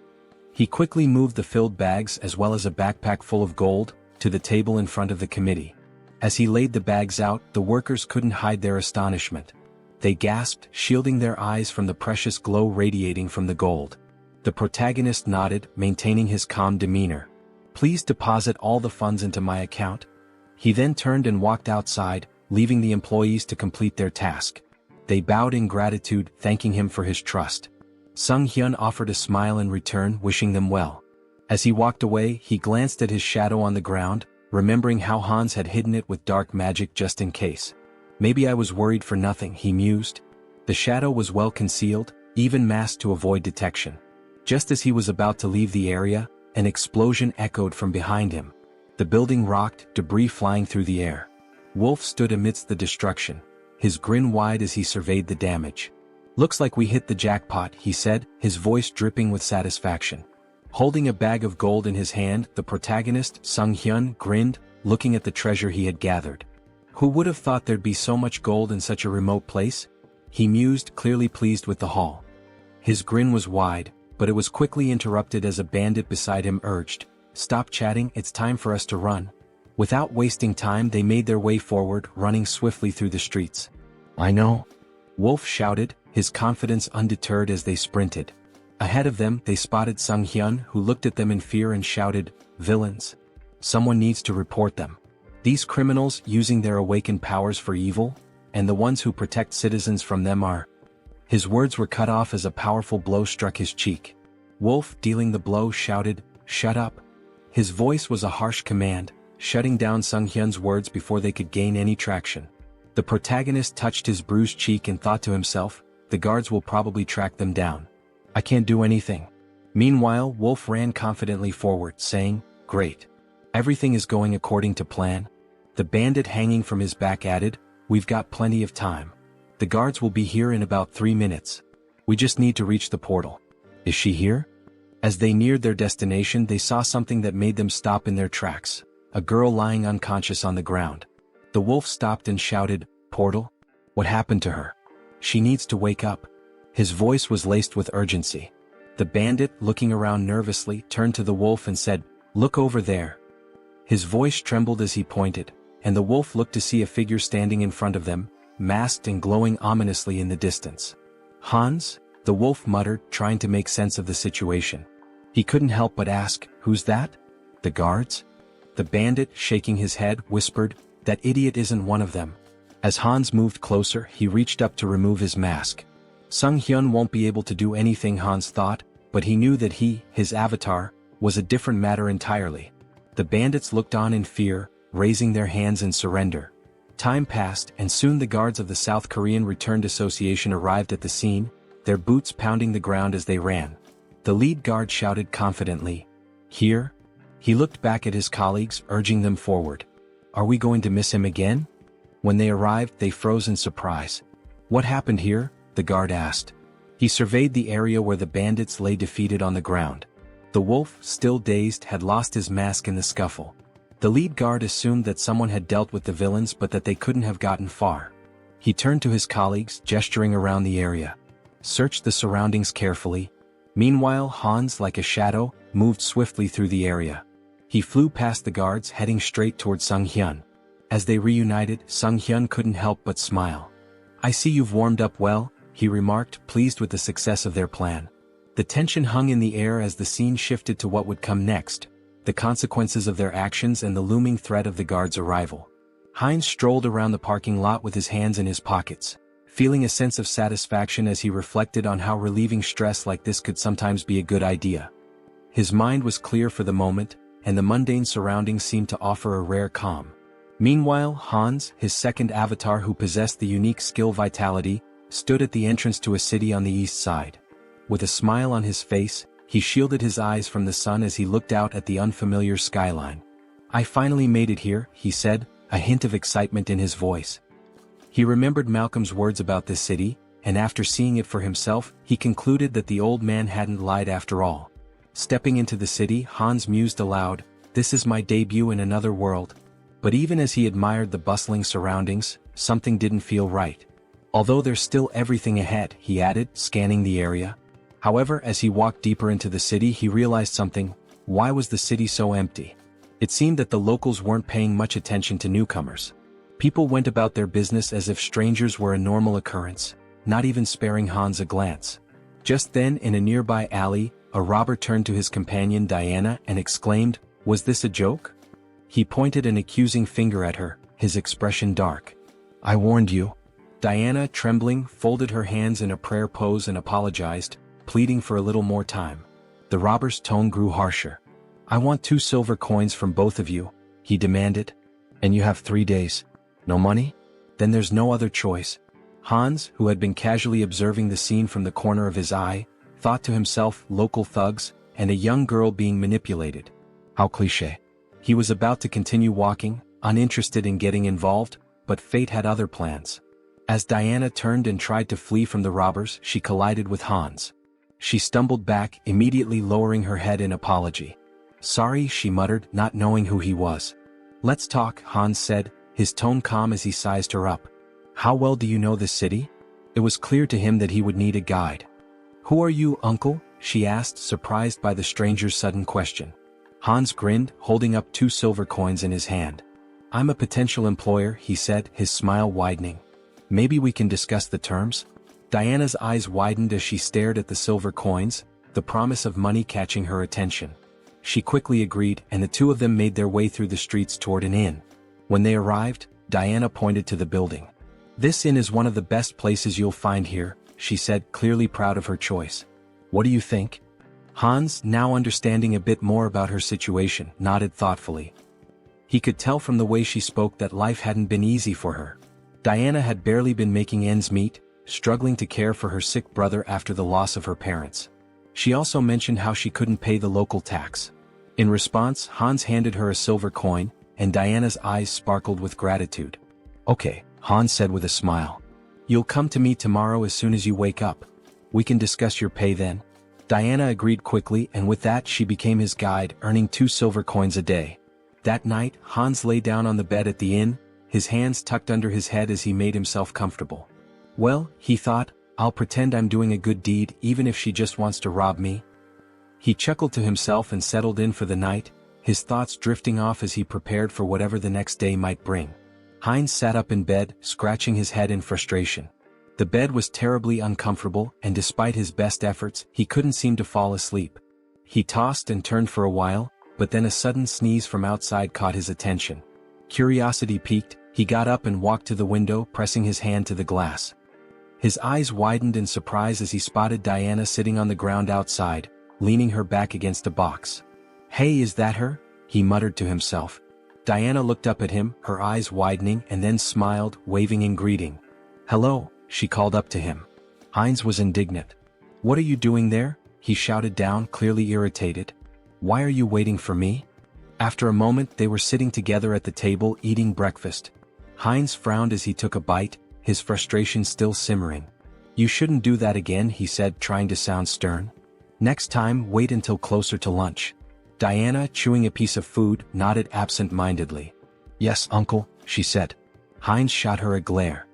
He quickly moved the filled bags as well as a backpack full of gold to the table in front of the committee. As he laid the bags out, the workers couldn't hide their astonishment. They gasped, shielding their eyes from the precious glow radiating from the gold. The protagonist nodded, maintaining his calm demeanor. "Please deposit all the funds into my account." He then turned and walked outside, leaving the employees to complete their task. They bowed in gratitude, thanking him for his trust. Sunghyun offered a smile in return, wishing them well. As he walked away, he glanced at his shadow on the ground, remembering how Hans had hidden it with dark magic just in case. "Maybe I was worried for nothing," he mused. The shadow was well concealed, even masked to avoid detection. Just as he was about to leave the area, an explosion echoed from behind him. The building rocked, debris flying through the air. Wolf stood amidst the destruction, his grin wide as he surveyed the damage. "Looks like we hit the jackpot," he said, his voice dripping with satisfaction. Holding a bag of gold in his hand, the protagonist, Sunghyun, grinned, looking at the treasure he had gathered. Who would have thought there'd be so much gold in such a remote place? He mused, clearly pleased with the haul. His grin was wide, but it was quickly interrupted as a bandit beside him urged, "Stop chatting, it's time for us to run." Without wasting time they made their way forward, running swiftly through the streets. "I know," Wolf shouted, his confidence undeterred as they sprinted. Ahead of them they spotted Sunghyun, who looked at them in fear and shouted, "Villains! Someone needs to report them. These criminals using their awakened powers for evil, and the ones who protect citizens from them are..." His words were cut off as a powerful blow struck his cheek. Wolf, dealing the blow, shouted, "Shut up." His voice was a harsh command, shutting down Sunghyun's words before they could gain any traction. The protagonist touched his bruised cheek and thought to himself, "The guards will probably track them down. I can't do anything." Meanwhile, Wolf ran confidently forward, saying, "Great. Everything is going according to plan." The bandit hanging from his back added, "We've got plenty of time. The guards will be here in about 3 minutes. We just need to reach the portal." "Is she here?" As they neared their destination they saw something that made them stop in their tracks. A girl lying unconscious on the ground. The wolf stopped and shouted, "Portal? What happened to her? She needs to wake up." His voice was laced with urgency. The bandit, looking around nervously, turned to the wolf and said, "Look over there." His voice trembled as he pointed, and the wolf looked to see a figure standing in front of them, masked and glowing ominously in the distance. "Hans?" the wolf muttered, trying to make sense of the situation. He couldn't help but ask, "Who's that?" "The guards?" The bandit, shaking his head, whispered, "That idiot isn't one of them." As Hans moved closer, he reached up to remove his mask. Sunghyun won't be able to do anything, Hans thought, but he knew that his avatar, was a different matter entirely. The bandits looked on in fear, raising their hands in surrender. Time passed and soon the guards of the South Korean Returned Association arrived at the scene, their boots pounding the ground as they ran. The lead guard shouted confidently, "Here?" He looked back at his colleagues, urging them forward. "Are we going to miss him again?" When they arrived, they froze in surprise. "What happened here?" the guard asked. He surveyed the area where the bandits lay defeated on the ground. The wolf, still dazed, had lost his mask in the scuffle. The lead guard assumed that someone had dealt with the villains but that they couldn't have gotten far. He turned to his colleagues, gesturing around the area. Searched the surroundings carefully. Meanwhile, Hans, like a shadow, moved swiftly through the area. He flew past the guards, heading straight toward Sunghyun. As they reunited, Sunghyun couldn't help but smile. "I see you've warmed up well," he remarked, pleased with the success of their plan. The tension hung in the air as the scene shifted to what would come next, the consequences of their actions and the looming threat of the guards' arrival. Heinz strolled around the parking lot with his hands in his pockets, feeling a sense of satisfaction as he reflected on how relieving stress like this could sometimes be a good idea. His mind was clear for the moment, and the mundane surroundings seemed to offer a rare calm. Meanwhile, Hans, his second avatar who possessed the unique skill Vitality, stood at the entrance to a city on the east side. With a smile on his face, he shielded his eyes from the sun as he looked out at the unfamiliar skyline. "I finally made it here," he said, a hint of excitement in his voice. He remembered Malcolm's words about this city, and after seeing it for himself, he concluded that the old man hadn't lied after all. Stepping into the city, Hans mused aloud, "This is my debut in another world." But even as he admired the bustling surroundings, something didn't feel right. "Although there's still everything ahead," he added, scanning the area. However, as he walked deeper into the city, he realized something. Why was the city so empty? It seemed that the locals weren't paying much attention to newcomers. People went about their business as if strangers were a normal occurrence, not even sparing Hans a glance. Just then, in a nearby alley, a robber turned to his companion Diana and exclaimed, "Was this a joke?" He pointed an accusing finger at her, his expression dark. "I warned you." Diana, trembling, folded her hands in a prayer pose and apologized, pleading for a little more time. The robber's tone grew harsher. "I want 2 silver coins from both of you," he demanded. "And you have 3 days. No money? Then there's no other choice." Hans, who had been casually observing the scene from the corner of his eye, thought to himself, local thugs, and a young girl being manipulated. How cliché. He was about to continue walking, uninterested in getting involved, but fate had other plans. As Diana turned and tried to flee from the robbers, she collided with Hans. She stumbled back, immediately lowering her head in apology. "Sorry," she muttered, not knowing who he was. "Let's talk," Hans said, his tone calm as he sized her up. "How well do you know this city?" It was clear to him that he would need a guide. "Who are you, uncle?" she asked, surprised by the stranger's sudden question. Hans grinned, holding up 2 silver coins in his hand. "I'm a potential employer," he said, his smile widening. "Maybe we can discuss the terms?" Diana's eyes widened as she stared at the silver coins, the promise of money catching her attention. She quickly agreed, and the two of them made their way through the streets toward an inn. When they arrived, Diana pointed to the building. "This inn is one of the best places you'll find here," she said, clearly proud of her choice. "What do you think?" Hans, now understanding a bit more about her situation, nodded thoughtfully. He could tell from the way she spoke that life hadn't been easy for her. Diana had barely been making ends meet, struggling to care for her sick brother after the loss of her parents. She also mentioned how she couldn't pay the local tax. In response, Hans handed her a silver coin, and Diana's eyes sparkled with gratitude. "Okay," Hans said with a smile. "You'll come to me tomorrow as soon as you wake up. We can discuss your pay then." Diana agreed quickly, and with that she became his guide, earning 2 silver coins a day. That night, Hans lay down on the bed at the inn, his hands tucked under his head as he made himself comfortable. "Well," he thought, "I'll pretend I'm doing a good deed even if she just wants to rob me." He chuckled to himself and settled in for the night, his thoughts drifting off as he prepared for whatever the next day might bring. Heinz sat up in bed, scratching his head in frustration. The bed was terribly uncomfortable, and despite his best efforts, he couldn't seem to fall asleep. He tossed and turned for a while, but then a sudden sneeze from outside caught his attention. Curiosity piqued, he got up and walked to the window, pressing his hand to the glass. His eyes widened in surprise as he spotted Diana sitting on the ground outside, leaning her back against a box. "Hey, is that her?" he muttered to himself. Diana looked up at him, her eyes widening, and then smiled, waving in greeting. "Hello," she called up to him. Heinz was indignant. "What are you doing there?" he shouted down, clearly irritated. "Why are you waiting for me?" After a moment they were sitting together at the table eating breakfast. Heinz frowned as he took a bite, his frustration still simmering. "You shouldn't do that again," he said, trying to sound stern. "Next time, wait until closer to lunch." Diana, chewing a piece of food, nodded absent-mindedly. "Yes, uncle," she said. Heinz shot her a glare.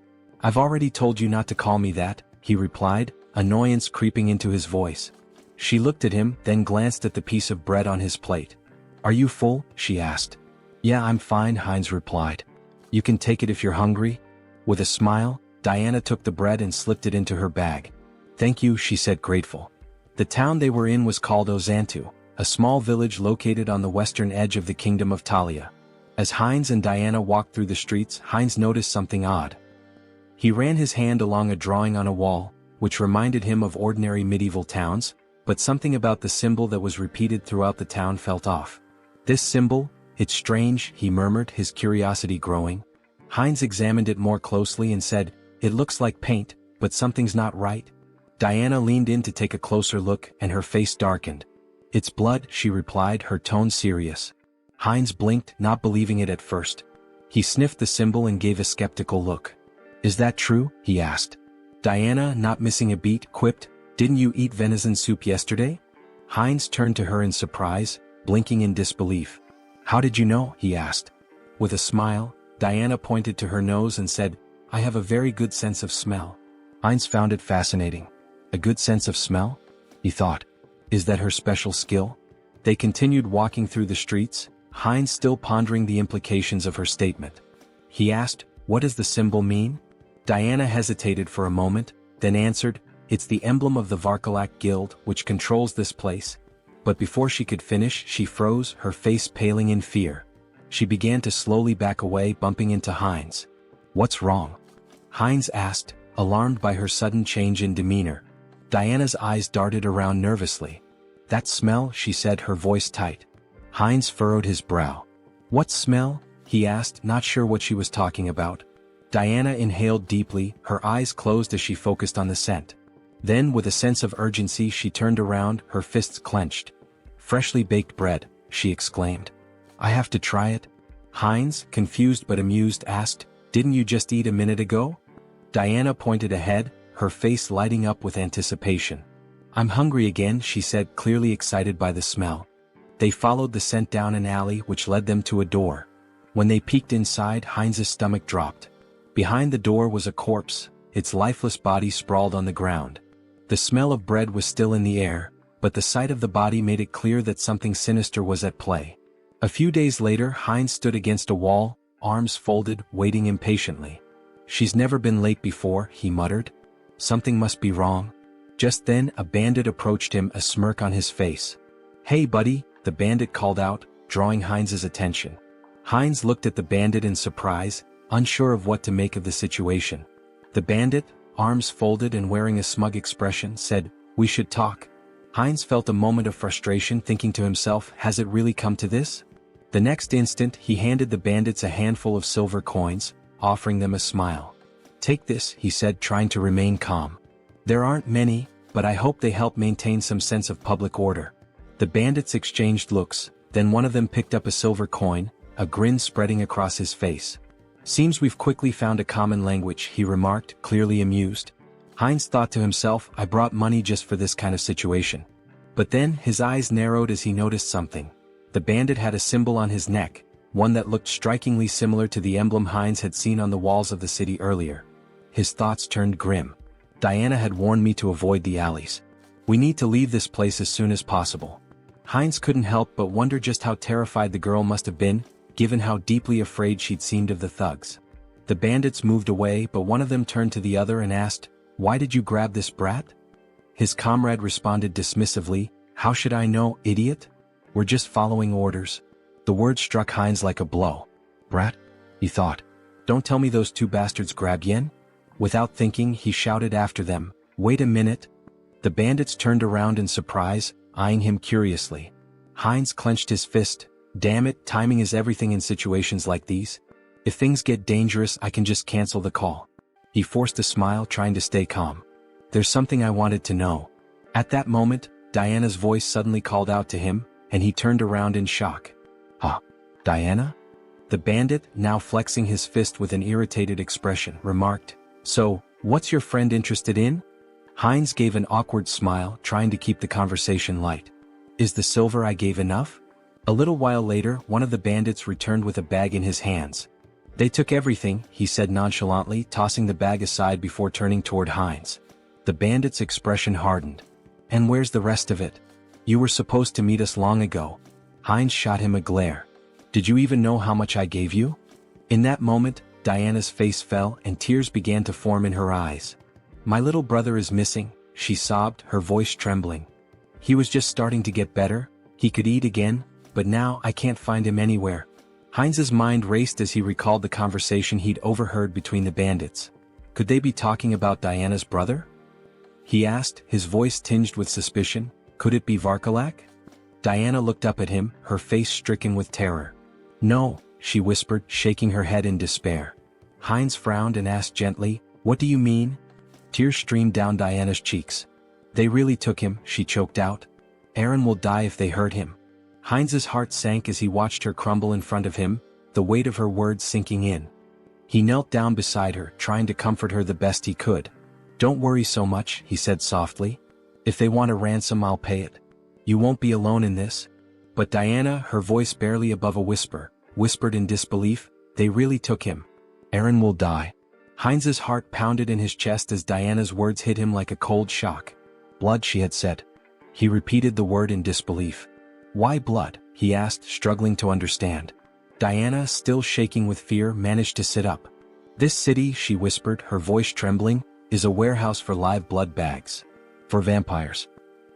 "I've already told you not to call me that," he replied, annoyance creeping into his voice. She looked at him, then glanced at the piece of bread on his plate. "Are you full?" she asked. "Yeah, I'm fine," Heinz replied. "You can take it if you're hungry." With a smile, Diana took the bread and slipped it into her bag. "Thank you," she said, grateful. The town they were in was called Ozantu, a small village located on the western edge of the kingdom of Talia. As Heinz and Diana walked through the streets, Heinz noticed something odd. He ran his hand along a drawing on a wall, which reminded him of ordinary medieval towns, but something about the symbol that was repeated throughout the town felt off. "This symbol? It's strange," he murmured, his curiosity growing. Heinz examined it more closely and said, "It looks like paint, but something's not right." Diana leaned in to take a closer look, and her face darkened. "It's blood," she replied, her tone serious. Heinz blinked, not believing it at first. He sniffed the symbol and gave a skeptical look. "Is that true?" he asked. Diana, not missing a beat, quipped, "Didn't you eat venison soup yesterday?" Heinz turned to her in surprise, blinking in disbelief. "How did you know?" he asked. With a smile, Diana pointed to her nose and said, "I have a very good sense of smell." Heinz found it fascinating. A good sense of smell? He thought. Is that her special skill? They continued walking through the streets, Heinz still pondering the implications of her statement. He asked, "What does the symbol mean?" Diana hesitated for a moment, then answered, "It's the emblem of the Varkalak Guild, which controls this place." But before she could finish, she froze, her face paling in fear. She began to slowly back away, bumping into Heinz. "What's wrong?" Heinz asked, alarmed by her sudden change in demeanor. Diana's eyes darted around nervously. "That smell," she said, her voice tight. Heinz furrowed his brow. "What smell?" he asked, not sure what she was talking about. Diana inhaled deeply, her eyes closed as she focused on the scent. Then, with a sense of urgency, she turned around, her fists clenched. "Freshly baked bread," she exclaimed. "I have to try it?" Heinz, confused but amused, asked, "Didn't you just eat a minute ago?" Diana pointed ahead, her face lighting up with anticipation. "I'm hungry again," she said, clearly excited by the smell. They followed the scent down an alley which led them to a door. When they peeked inside, Heinz's stomach dropped. Behind the door was a corpse, its lifeless body sprawled on the ground. The smell of bread was still in the air, but the sight of the body made it clear that something sinister was at play. A few days later, Heinz stood against a wall, arms folded, waiting impatiently. "She's never been late before," he muttered. "Something must be wrong." Just then, a bandit approached him, a smirk on his face. "Hey buddy," the bandit called out, drawing Heinz's attention. Heinz looked at the bandit in surprise, unsure of what to make of the situation. The bandit, arms folded and wearing a smug expression, said, "We should talk." Heinz felt a moment of frustration, thinking to himself, has it really come to this? The next instant, he handed the bandits a handful of silver coins, offering them a smile. "Take this," he said, trying to remain calm. "There aren't many, but I hope they help maintain some sense of public order." The bandits exchanged looks, then one of them picked up a silver coin, a grin spreading across his face. "Seems we've quickly found a common language," he remarked, clearly amused. Heinz thought to himself, I brought money just for this kind of situation. But then, his eyes narrowed as he noticed something. The bandit had a symbol on his neck, one that looked strikingly similar to the emblem Heinz had seen on the walls of the city earlier. His thoughts turned grim. Diana had warned me to avoid the alleys. We need to leave this place as soon as possible. Heinz couldn't help but wonder just how terrified the girl must have been, given how deeply afraid she'd seemed of the thugs. The bandits moved away, but one of them turned to the other and asked, "Why did you grab this brat?" His comrade responded dismissively, "How should I know, idiot? We're just following orders." The word struck Heinz like a blow. "Brat?" he thought. "Don't tell me those two bastards grabbed Yen?" Without thinking, he shouted after them, "Wait a minute!" The bandits turned around in surprise, eyeing him curiously. Heinz clenched his fist. Damn it, timing is everything in situations like these. If things get dangerous, I can just cancel the call. He forced a smile, trying to stay calm. There's something I wanted to know. At that moment, Diana's voice suddenly called out to him, and he turned around in shock. "Huh? Diana?" The bandit, now flexing his fist with an irritated expression, remarked, "So, what's your friend interested in?" Heinz gave an awkward smile, trying to keep the conversation light. "Is the silver I gave enough?" A little while later, one of the bandits returned with a bag in his hands. "They took everything," he said nonchalantly, tossing the bag aside before turning toward Heinz. The bandit's expression hardened. "And where's the rest of it? You were supposed to meet us long ago." Heinz shot him a glare. "Did you even know how much I gave you?" In that moment, Diana's face fell and tears began to form in her eyes. "My little brother is missing," she sobbed, her voice trembling. "He was just starting to get better, he could eat again, but now I can't find him anywhere." Heinz's mind raced as he recalled the conversation he'd overheard between the bandits. Could they be talking about Diana's brother? He asked, his voice tinged with suspicion. Could it be Varkalak? Diana looked up at him, her face stricken with terror. "No," she whispered, shaking her head in despair. Heinz frowned and asked gently, "What do you mean?" Tears streamed down Diana's cheeks. "They really took him," she choked out. "Aaron will die if they hurt him." Heinz's heart sank as he watched her crumble in front of him, the weight of her words sinking in. He knelt down beside her, trying to comfort her the best he could. "Don't worry so much," he said softly. "If they want a ransom, I'll pay it. You won't be alone in this." But Diana, her voice barely above a whisper, whispered in disbelief, "They really took him. Aaron will die." Heinz's heart pounded in his chest as Diana's words hit him like a cold shock. "Blood," she had said. He repeated the word in disbelief. "Why blood?" he asked, struggling to understand. Diana, still shaking with fear, managed to sit up. "This city," she whispered, her voice trembling, "is a warehouse for live blood bags. For vampires."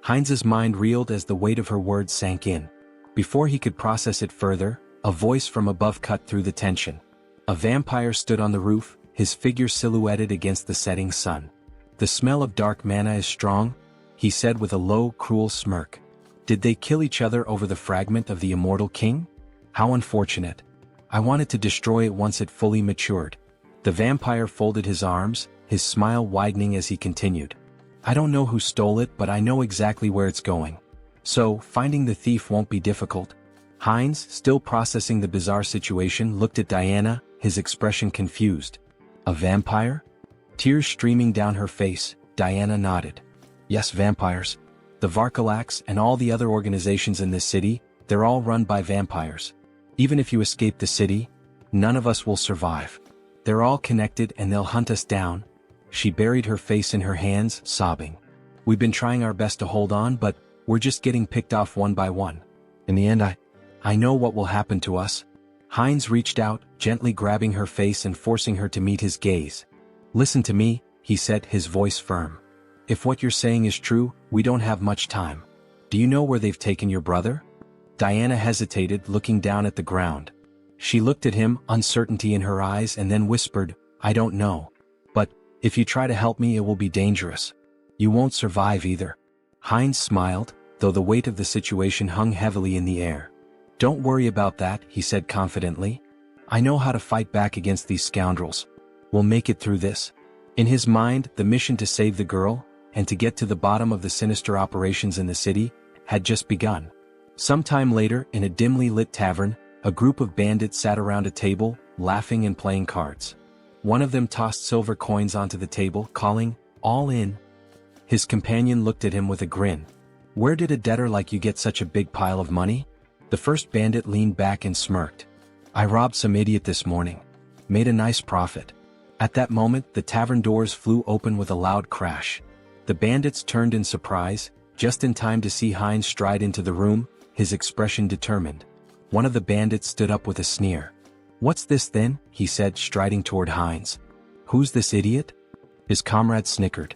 Heinz's mind reeled as the weight of her words sank in. Before he could process it further, a voice from above cut through the tension. A vampire stood on the roof, his figure silhouetted against the setting sun. "The smell of dark mana is strong," he said with a low, cruel smirk. "Did they kill each other over the fragment of the immortal king? How unfortunate. I wanted to destroy it once it fully matured." The vampire folded his arms, his smile widening as he continued. "I don't know who stole it, but I know exactly where it's going. So, finding the thief won't be difficult." Heinz, still processing the bizarre situation, looked at Diana, his expression confused. "A vampire?" Tears streaming down her face, Diana nodded. "Yes, vampires. The Varkalaks and all the other organizations in this city, they're all run by vampires. Even if you escape the city, none of us will survive. They're all connected and they'll hunt us down." She buried her face in her hands, sobbing. "We've been trying our best to hold on, but we're just getting picked off one by one. In the end, I know what will happen to us." Heinz reached out, gently grabbing her face and forcing her to meet his gaze. "Listen to me," he said, his voice firm. "If what you're saying is true, we don't have much time. Do you know where they've taken your brother?" Diana hesitated, looking down at the ground. She looked at him, uncertainty in her eyes, and then whispered, "I don't know. But, if you try to help me, it will be dangerous. You won't survive either." Heinz smiled, though the weight of the situation hung heavily in the air. "Don't worry about that," he said confidently. "I know how to fight back against these scoundrels. We'll make it through this." In his mind, the mission to save the girl, and to get to the bottom of the sinister operations in the city, had just begun. Sometime later, in a dimly lit tavern, a group of bandits sat around a table, laughing and playing cards. One of them tossed silver coins onto the table, calling, "All in." His companion looked at him with a grin. "Where did a debtor like you get such a big pile of money?" The first bandit leaned back and smirked. "I robbed some idiot this morning. Made a nice profit." At that moment, the tavern doors flew open with a loud crash. The bandits turned in surprise, just in time to see Heinz stride into the room, his expression determined. One of the bandits stood up with a sneer. "What's this then?" he said, striding toward Heinz. "Who's this idiot?" His comrade snickered.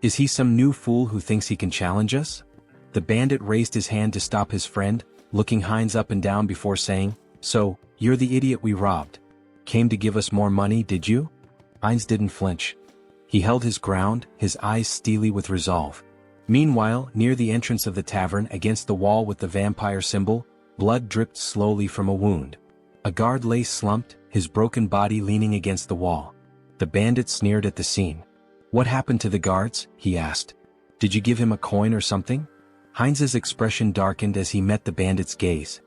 "Is he some new fool who thinks he can challenge us?" The bandit raised his hand to stop his friend, looking Heinz up and down before saying, "So, you're the idiot we robbed. Came to give us more money, did you?" Heinz didn't flinch. He held his ground, his eyes steely with resolve. Meanwhile, near the entrance of the tavern against the wall with the vampire symbol, blood dripped slowly from a wound. A guard lay slumped, his broken body leaning against the wall. The bandit sneered at the scene. "What happened to the guards?" he asked. "Did you give him a coin or something?" Heinz's expression darkened as he met the bandit's gaze.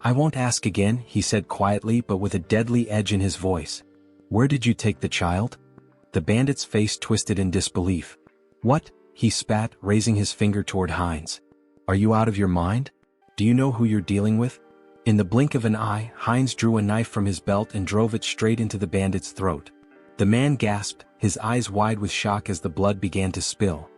"I won't ask again," he said quietly but with a deadly edge in his voice. "Where did you take the child?" The bandit's face twisted in disbelief. "What?" he spat, raising his finger toward Heinz. "Are you out of your mind? Do you know who you're dealing with?" In the blink of an eye, Heinz drew a knife from his belt and drove it straight into the bandit's throat. The man gasped, his eyes wide with shock as the blood began to spill.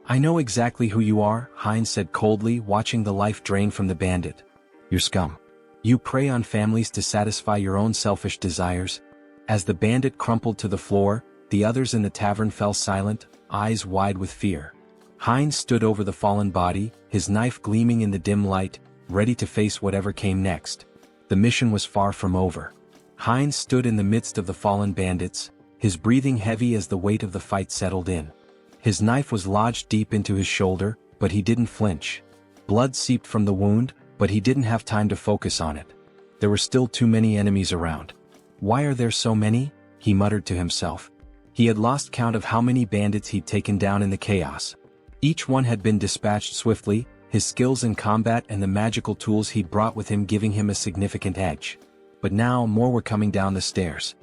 "I know exactly who you are," Heinz said coldly, watching the life drain from the bandit. "You're scum. You prey on families to satisfy your own selfish desires." As the bandit crumpled to the floor, the others in the tavern fell silent, eyes wide with fear. Heinz stood over the fallen body, his knife gleaming in the dim light, ready to face whatever came next. The mission was far from over. Heinz stood in the midst of the fallen bandits, his breathing heavy as the weight of the fight settled in. His knife was lodged deep into his shoulder, but he didn't flinch. Blood seeped from the wound, but he didn't have time to focus on it. There were still too many enemies around. "Why are there so many?" he muttered to himself. He had lost count of how many bandits he'd taken down in the chaos. Each one had been dispatched swiftly, his skills in combat and the magical tools he'd brought with him giving him a significant edge. But now more were coming down the stairs.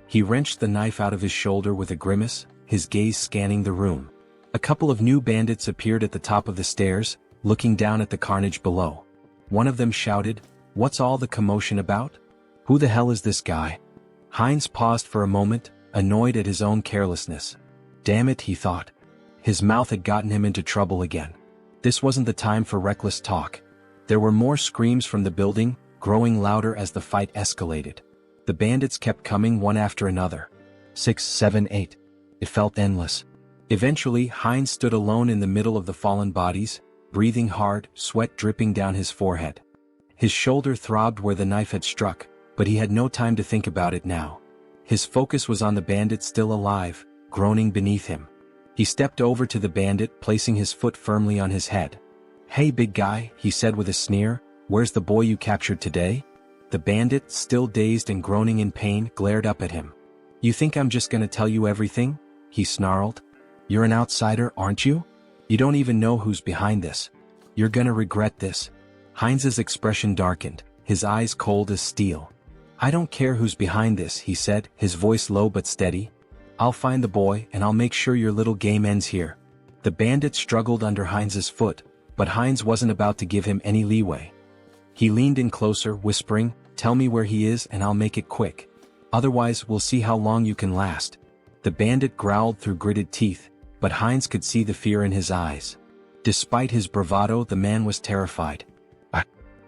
He wrenched the knife out of his shoulder with a grimace, his gaze scanning the room. A couple of new bandits appeared at the top of the stairs, looking down at the carnage below. One of them shouted, "What's all the commotion about? Who the hell is this guy?" Heinz paused for a moment, annoyed at his own carelessness. Damn it, he thought. His mouth had gotten him into trouble again. This wasn't the time for reckless talk. There were more screams from the building, growing louder as the fight escalated. The bandits kept coming one after another. 6, 7, 8. It felt endless. Eventually, Heinz stood alone in the middle of the fallen bodies, breathing hard, sweat dripping down his forehead. His shoulder throbbed where the knife had struck, but he had no time to think about it now. His focus was on the bandit still alive, groaning beneath him. He stepped over to the bandit, placing his foot firmly on his head. "Hey big guy," he said with a sneer, "where's the boy you captured today?" The bandit, still dazed and groaning in pain, glared up at him. "You think I'm just gonna tell you everything?" he snarled. "You're an outsider, aren't you? You don't even know who's behind this. You're gonna regret this." Heinz's expression darkened, his eyes cold as steel. "I don't care who's behind this," he said, his voice low but steady. "I'll find the boy and I'll make sure your little game ends here." The bandit struggled under Heinz's foot, but Heinz wasn't about to give him any leeway. He leaned in closer, whispering, "Tell me where he is and I'll make it quick. Otherwise, we'll see how long you can last." The bandit growled through gritted teeth, but Heinz could see the fear in his eyes. Despite his bravado, the man was terrified.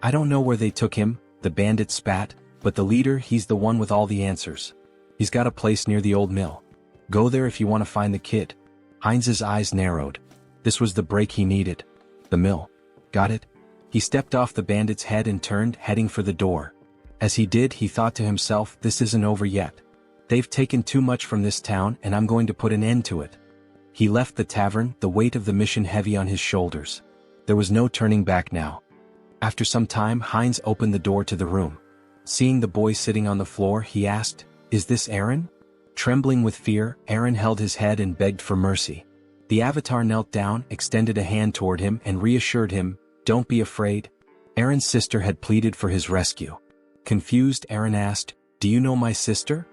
I don't know where they took him," the bandit spat, "but the leader, he's the one with all the answers. He's got a place near the old mill. Go there if you want to find the kid." Heinz's eyes narrowed. This was the break he needed. The mill. Got it? He stepped off the bandit's head and turned, heading for the door. As he did, he thought to himself, this isn't over yet. They've taken too much from this town and I'm going to put an end to it. He left the tavern, the weight of the mission heavy on his shoulders. There was no turning back now. After some time, Heinz opened the door to the room. Seeing the boy sitting on the floor, he asked, "Is this Aaron?" Trembling with fear, Aaron held his head and begged for mercy. The avatar knelt down, extended a hand toward him and reassured him, "Don't be afraid." Aaron's sister had pleaded for his rescue. Confused, Aaron asked, "Do you know my sister?"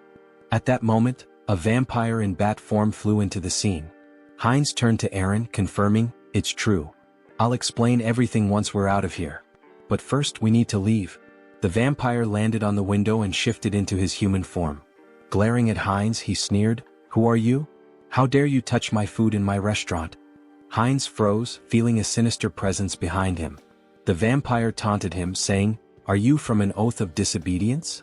At that moment, a vampire in bat form flew into the scene. Heinz turned to Aaron, confirming, "It's true. I'll explain everything once we're out of here. But first we need to leave." The vampire landed on the window and shifted into his human form. Glaring at Heinz, he sneered, "Who are you? How dare you touch my food in my restaurant?" Heinz froze, feeling a sinister presence behind him. The vampire taunted him, saying, "Are you from an oath of disobedience?"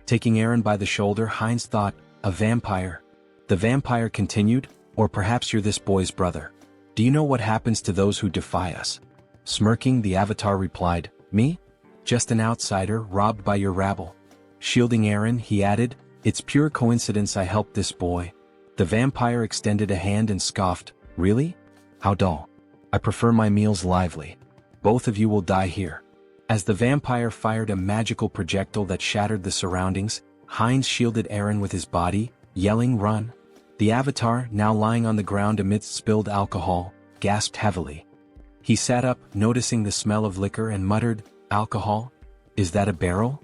Taking Aaron by the shoulder, Heinz thought, "A vampire." The vampire continued, "Or perhaps you're this boy's brother. Do you know what happens to those who defy us?" Smirking, the avatar replied, "Me? Just an outsider, robbed by your rabble." Shielding Aaron, he added, "It's pure coincidence I helped this boy. The vampire extended a hand and scoffed, "Really? How dull. I prefer my meals lively. Both of you will die here." As the vampire fired a magical projectile that shattered the surroundings, Heinz shielded Eren with his body, yelling, "Run!" The avatar, now lying on the ground amidst spilled alcohol, gasped heavily. He sat up, noticing the smell of liquor, and muttered, "Alcohol? Is that a barrel?"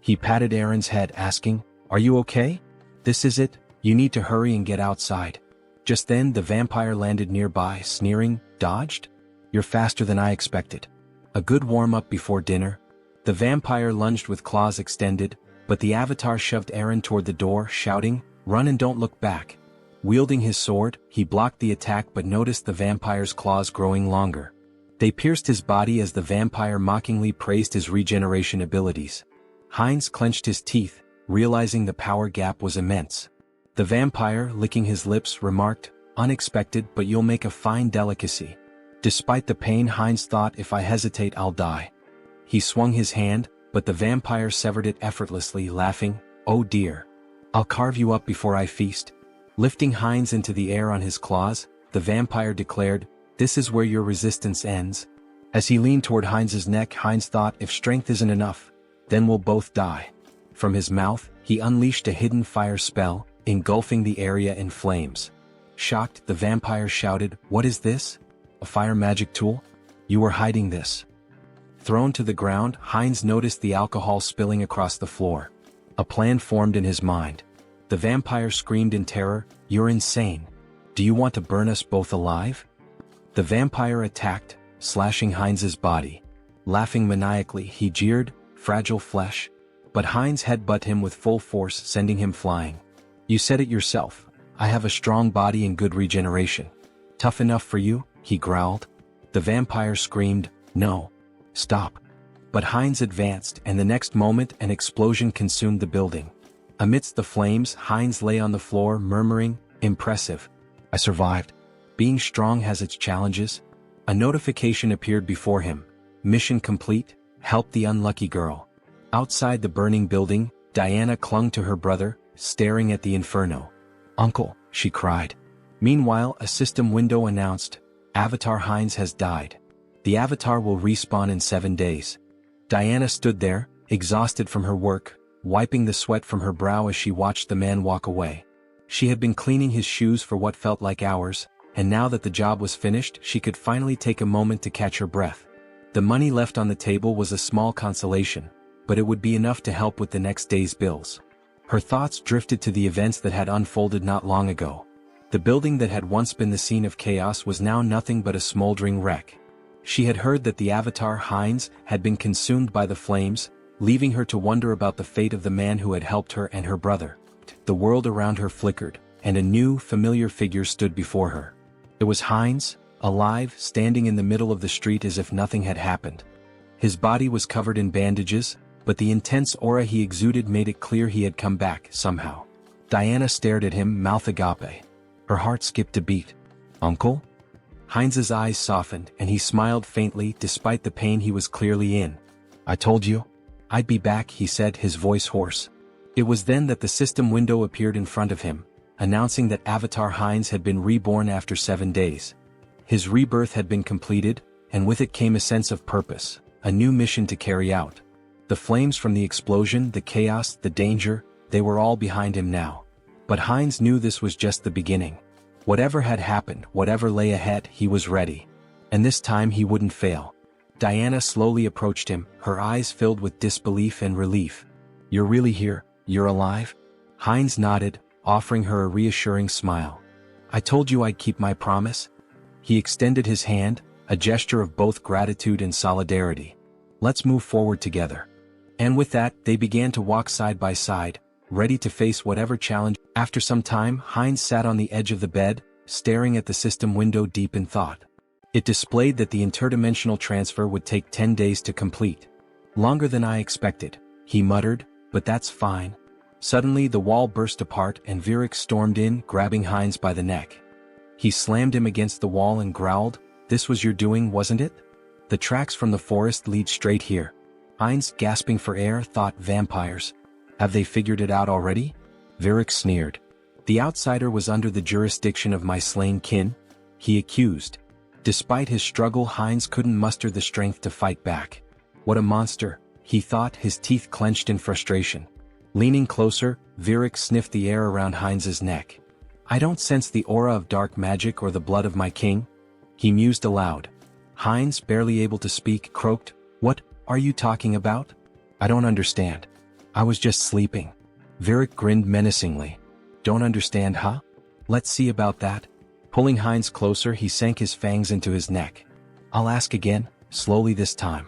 He patted Eren's head, asking, "Are you okay? This is it, you need to hurry and get outside." Just then the vampire landed nearby, sneering, "Dodged? You're faster than I expected. A good warm-up before dinner." The vampire lunged with claws extended, but the avatar shoved Eren toward the door, shouting, "Run and don't look back." Wielding his sword, he blocked the attack but noticed the vampire's claws growing longer. They pierced his body as the vampire mockingly praised his regeneration abilities. Heinz clenched his teeth, realizing the power gap was immense. The vampire, licking his lips, remarked, "Unexpected, but you'll make a fine delicacy." Despite the pain, Heinz thought, "If I hesitate, I'll die." He swung his hand, but the vampire severed it effortlessly, laughing, "Oh dear. I'll carve you up before I feast." Lifting Heinz into the air on his claws, the vampire declared, "This is where your resistance ends." As he leaned toward Heinz's neck, Heinz thought, "If strength isn't enough, then we'll both die." From his mouth, he unleashed a hidden fire spell, engulfing the area in flames. Shocked, the vampire shouted, "What is this? A fire magic tool? You were hiding this." Thrown to the ground, Heinz noticed the alcohol spilling across the floor. A plan formed in his mind. The vampire screamed in terror, "You're insane. Do you want to burn us both alive?" The vampire attacked, slashing Heinz's body. Laughing maniacally, he jeered, "Fragile flesh." But Heinz headbutted him with full force, sending him flying. "You said it yourself. I have a strong body and good regeneration. Tough enough for you?" he growled. The vampire screamed, "No. Stop." But Heinz advanced, and the next moment an explosion consumed the building. Amidst the flames, Heinz lay on the floor, murmuring, "Impressive. I survived. Being strong has its challenges." A notification appeared before him. "Mission complete. Help the unlucky girl." Outside the burning building, Diana clung to her brother, staring at the inferno. "Uncle," she cried. Meanwhile, a system window announced, "Avatar Heinz has died. The avatar will respawn in 7 days." Diana stood there, exhausted from her work, wiping the sweat from her brow as she watched the man walk away. She had been cleaning his shoes for what felt like hours, and now that the job was finished, she could finally take a moment to catch her breath. The money left on the table was a small consolation, but it would be enough to help with the next day's bills. Her thoughts drifted to the events that had unfolded not long ago. The building that had once been the scene of chaos was now nothing but a smoldering wreck. She had heard that the avatar Heinz had been consumed by the flames, leaving her to wonder about the fate of the man who had helped her and her brother. The world around her flickered, and a new, familiar figure stood before her. It was Heinz, alive, standing in the middle of the street as if nothing had happened. His body was covered in bandages, but the intense aura he exuded made it clear he had come back, somehow. Diana stared at him, mouth agape. Her heart skipped a beat. "Uncle?" Heinz's eyes softened, and he smiled faintly despite the pain he was clearly in. "I told you I'd be back," he said, his voice hoarse. It was then that the system window appeared in front of him, announcing that Avatar Heinz had been reborn after 7 days. His rebirth had been completed, and with it came a sense of purpose, a new mission to carry out. The flames from the explosion, the chaos, the danger, they were all behind him now. But Heinz knew this was just the beginning. Whatever had happened, whatever lay ahead, he was ready. And this time he wouldn't fail. Diana slowly approached him, her eyes filled with disbelief and relief. "You're really here? You're alive?" Heinz nodded, offering her a reassuring smile. "I told you I'd keep my promise." He extended his hand, a gesture of both gratitude and solidarity. "Let's move forward together." And with that, they began to walk side by side, ready to face whatever challenge. After some time, Heinz sat on the edge of the bed, staring at the system window deep in thought. It displayed that the interdimensional transfer would take 10 days to complete. "Longer than I expected," he muttered, "but that's fine." Suddenly the wall burst apart and Virik stormed in, grabbing Heinz by the neck. He slammed him against the wall and growled, "This was your doing, wasn't it? The tracks from the forest lead straight here." Heinz, gasping for air, thought, "Vampires. Have they figured it out already?" Virik sneered. The outsider was under the jurisdiction of my slain kin? He accused. Despite his struggle, Heinz couldn't muster the strength to fight back. What a monster, he thought, his teeth clenched in frustration. Leaning closer, Virik sniffed the air around Heinz's neck. I don't sense the aura of dark magic or the blood of my king, he mused aloud. Heinz, barely able to speak, croaked, What are you talking about? I don't understand. I was just sleeping. Virik grinned menacingly. Don't understand, huh? Let's see about that. Pulling Heinz closer, he sank his fangs into his neck. I'll ask again, slowly this time.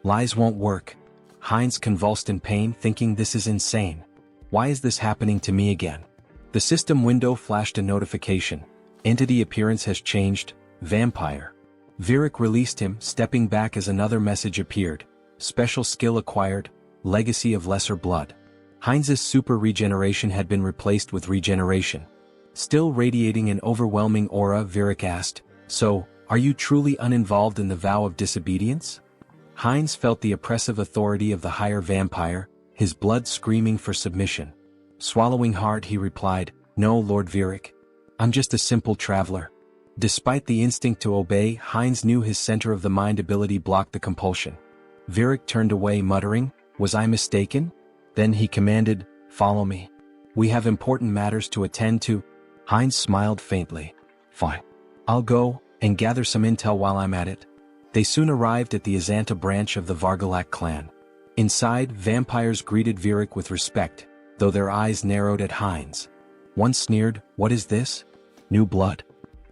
Lies won't work. Heinz convulsed in pain, thinking this is insane. Why is this happening to me again? The system window flashed a notification. Entity appearance has changed, vampire. Virik released him, stepping back as another message appeared. Special skill acquired, legacy of lesser blood. Heinz's super regeneration had been replaced with regeneration. Still radiating an overwhelming aura, Virik asked, So, are you truly uninvolved in the vow of disobedience? Heinz felt the oppressive authority of the higher vampire, his blood screaming for submission. Swallowing hard, he replied, No, Lord Virik. I'm just a simple traveler. Despite the instinct to obey, Heinz knew his center of the mind ability blocked the compulsion. Virik turned away, muttering, Was I mistaken? Then he commanded, Follow me. We have important matters to attend to. Heinz smiled faintly. Fine. I'll go, and gather some intel while I'm at it. They soon arrived at the Azanta branch of the Vargalak clan. Inside, vampires greeted Virik with respect, though their eyes narrowed at Heinz. One sneered, What is this? New blood.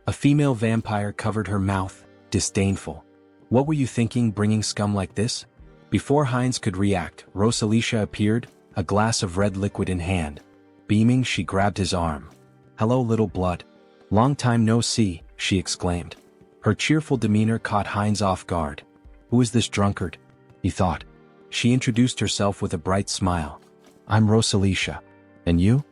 A female vampire covered her mouth, disdainful. What were you thinking bringing scum like this? Before Heinz could react, Rosalicia appeared, a glass of red liquid in hand. Beaming, she grabbed his arm. Hello, little blood. Long time no see, she exclaimed. Her cheerful demeanor caught Heinz off guard. Who is this drunkard? He thought. She introduced herself with a bright smile. I'm Rosalicia. And you?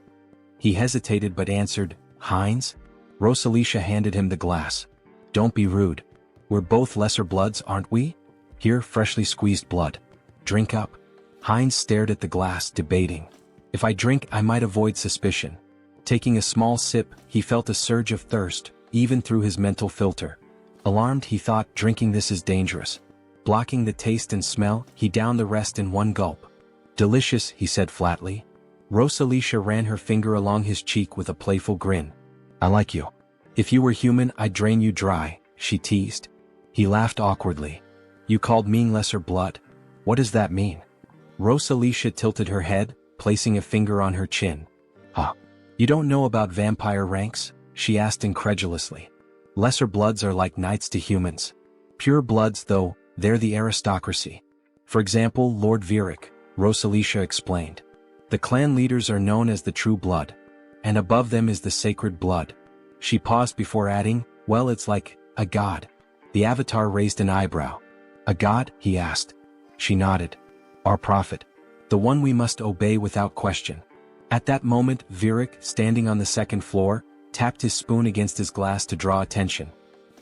He hesitated but answered, Heinz? Rosalicia handed him the glass. Don't be rude. We're both lesser bloods, aren't we? Here, freshly squeezed blood. Drink up. Heinz stared at the glass, debating. If I drink, I might avoid suspicion. Taking a small sip, he felt a surge of thirst, even through his mental filter. Alarmed, he thought, drinking this is dangerous. Blocking the taste and smell, he downed the rest in one gulp. Delicious, he said flatly. Rosalicia ran her finger along his cheek with a playful grin. I like you. If you were human, I'd drain you dry, she teased. He laughed awkwardly. You called me lesser blood? What does that mean? Rosalicia tilted her head, placing a finger on her chin. Huh. You don't know about vampire ranks? She asked incredulously. Lesser bloods are like knights to humans. Pure bloods, though, they're the aristocracy. For example, Lord Virik, Rosalicia explained. The clan leaders are known as the true blood. And above them is the sacred blood. She paused before adding, Well, it's like a god. The avatar raised an eyebrow. A god? He asked. She nodded. Our prophet. The one we must obey without question. At that moment, Virik, standing on the second floor, tapped his spoon against his glass to draw attention.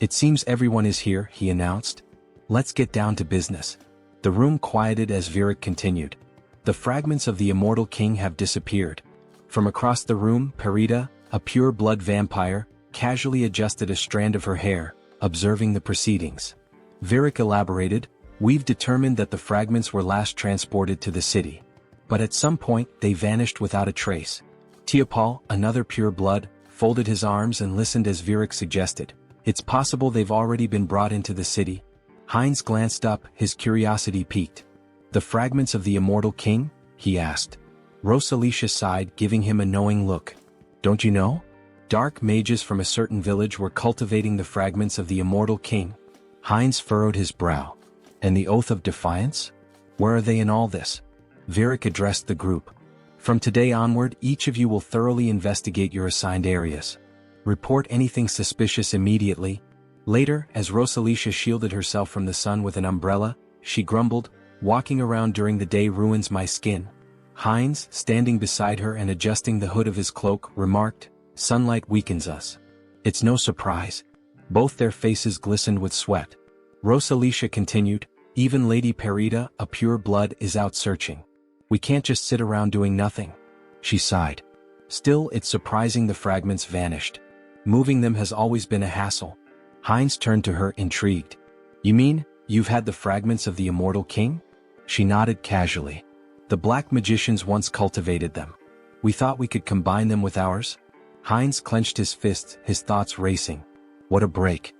It seems everyone is here, he announced. Let's get down to business. The room quieted as Virik continued. The fragments of the immortal king have disappeared. From across the room, Perita, a pure-blood vampire, casually adjusted a strand of her hair, observing the proceedings. Virik elaborated, We've determined that the fragments were last transported to the city. But at some point, they vanished without a trace. Teopal, another pure-blood, folded his arms and listened as Virik suggested. It's possible they've already been brought into the city. Heinz glanced up, his curiosity piqued. The fragments of the immortal king? He asked. Rosalicia sighed, giving him a knowing look. Don't you know? Dark mages from a certain village were cultivating the fragments of the immortal king. Heinz furrowed his brow. And the oath of defiance? Where are they in all this? Virik addressed the group. From today onward, each of you will thoroughly investigate your assigned areas. Report anything suspicious immediately. Later, as Rosalicia shielded herself from the sun with an umbrella, she grumbled, Walking around during the day ruins my skin. Heinz, standing beside her and adjusting the hood of his cloak, remarked, Sunlight weakens us. It's no surprise. Both their faces glistened with sweat. Rosalicia continued, Even Lady Perita, a pure blood, is out searching. We can't just sit around doing nothing. She sighed. Still, it's surprising the fragments vanished. Moving them has always been a hassle. Heinz turned to her, intrigued. You mean, you've had the fragments of the immortal king? She nodded casually. The black magicians once cultivated them. We thought we could combine them with ours. Heinz clenched his fists, his thoughts racing. What a break.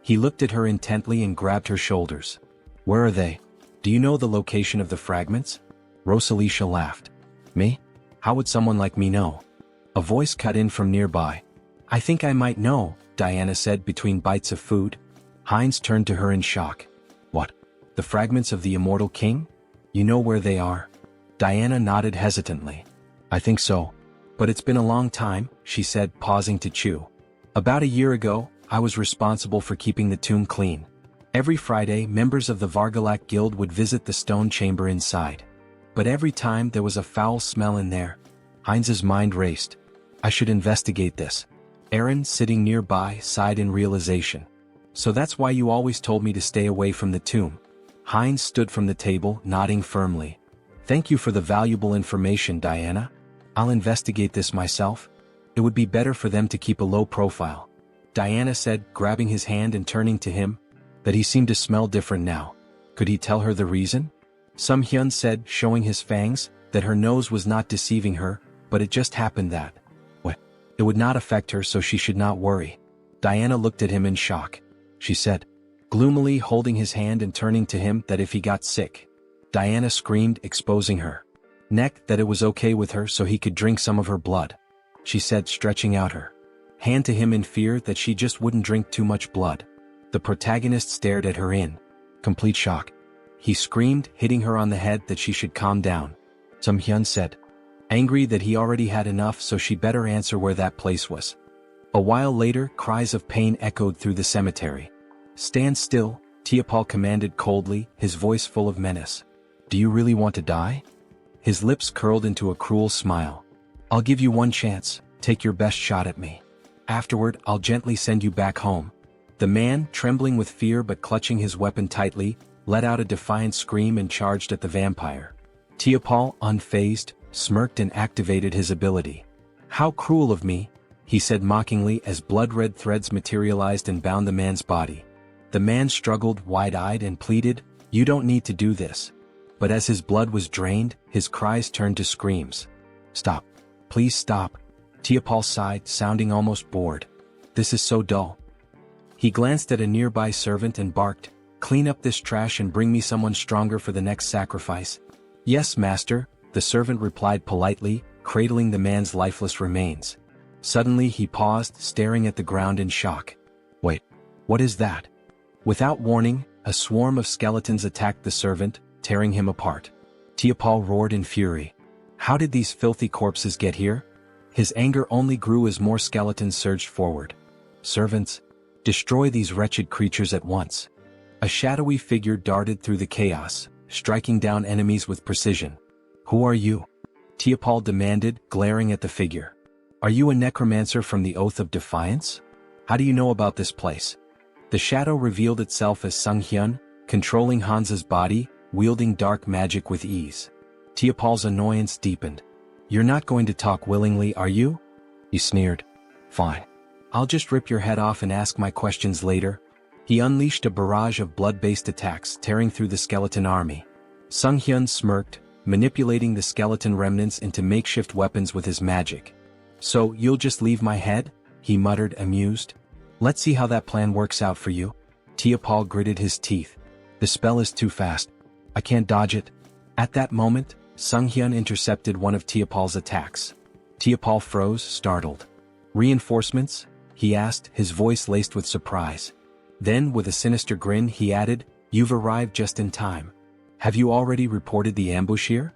He looked at her intently and grabbed her shoulders. Where are they? Do you know the location of the fragments? Rosalicia laughed. Me? How would someone like me know? A voice cut in from nearby. I think I might know, Diana said between bites of food. Heinz turned to her in shock. What? The fragments of the immortal king? You know where they are? Diana nodded hesitantly. I think so. But it's been a long time, she said, pausing to chew. About a year ago, I was responsible for keeping the tomb clean. Every Friday, members of the Vargalak Guild would visit the stone chamber inside. But every time there was a foul smell in there. Heinz's mind raced. I should investigate this. Aaron, sitting nearby, sighed in realization. So that's why you always told me to stay away from the tomb. Heinz stood from the table, nodding firmly. Thank you for the valuable information, Diana. I'll investigate this myself. It would be better for them to keep a low profile. Diana said, grabbing his hand and turning to him, that he seemed to smell different now. Could he tell her the reason? Sunghyun said, showing his fangs, that her nose was not deceiving her, but it just happened that. What? It would not affect her, so she should not worry. Diana looked at him in shock. She said, gloomily holding his hand and turning to him, that if he got sick. Diana screamed, exposing her neck, that it was okay with her so he could drink some of her blood. She said, stretching out her hand to him in fear that she just wouldn't drink too much blood. The protagonist stared at her in complete shock. He screamed, hitting her on the head, that she should calm down. Sunghyun said, angry that he already had enough, so she better answer where that place was. A while later, cries of pain echoed through the cemetery. Stand still, Tiapal commanded coldly, his voice full of menace. Do you really want to die? His lips curled into a cruel smile. I'll give you one chance, take your best shot at me. Afterward, I'll gently send you back home. The man, trembling with fear but clutching his weapon tightly, let out a defiant scream and charged at the vampire. Tiapal, unfazed, smirked and activated his ability. How cruel of me, he said mockingly as blood-red threads materialized and bound the man's body. The man struggled, wide-eyed, and pleaded, you don't need to do this. But as his blood was drained, his cries turned to screams. Stop. Please stop. Tiapal sighed, sounding almost bored. This is so dull. He glanced at a nearby servant and barked, clean up this trash and bring me someone stronger for the next sacrifice. Yes, master, the servant replied politely, cradling the man's lifeless remains. Suddenly he paused, staring at the ground in shock. Wait, what is that? Without warning, a swarm of skeletons attacked the servant, tearing him apart. Tiapal roared in fury. How did these filthy corpses get here? His anger only grew as more skeletons surged forward. Servants, destroy these wretched creatures at once. A shadowy figure darted through the chaos, striking down enemies with precision. Who are you? Tiapal demanded, glaring at the figure. Are you a necromancer from the Oath of Defiance? How do you know about this place? The shadow revealed itself as Sunghyun, controlling Hansa's body, wielding dark magic with ease. Tiapal's annoyance deepened. You're not going to talk willingly, are you? He sneered. Fine. I'll just rip your head off and ask my questions later. He unleashed a barrage of blood-based attacks, tearing through the skeleton army. Sunghyun smirked, manipulating the skeleton remnants into makeshift weapons with his magic. So, you'll just leave my head? He muttered, amused. Let's see how that plan works out for you. Tiapal gritted his teeth. The spell is too fast. I can't dodge it. At that moment, Sunghyun intercepted one of Tiapal's attacks. Tiapal froze, startled. Reinforcements? He asked, his voice laced with surprise. Then, with a sinister grin, he added, You've arrived just in time. Have you already reported the ambush here?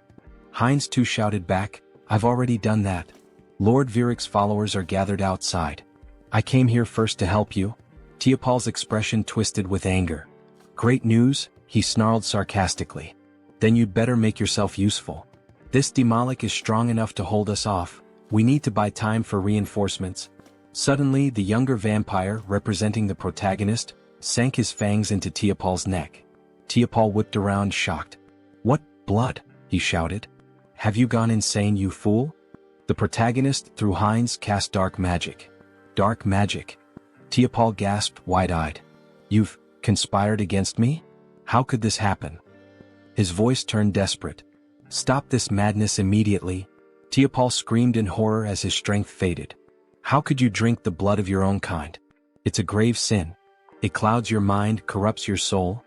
Heinz too shouted back, I've already done that. Lord Viric's followers are gathered outside. I came here first to help you. Tiapal's expression twisted with anger. Great news, he snarled sarcastically. Then you'd better make yourself useful. This Demolic is strong enough to hold us off. We need to buy time for reinforcements. Suddenly, the younger vampire, representing the protagonist, sank his fangs into Tiapal's neck. Tiapal whipped around, shocked. What blood? He shouted. Have you gone insane, you fool? The protagonist, through Heinz, cast dark magic. Dark magic. Teopal gasped, wide-eyed. You've conspired against me? How could this happen? His voice turned desperate. Stop this madness immediately. Teopal screamed in horror as his strength faded. How could you drink the blood of your own kind? It's a grave sin. It clouds your mind, corrupts your soul.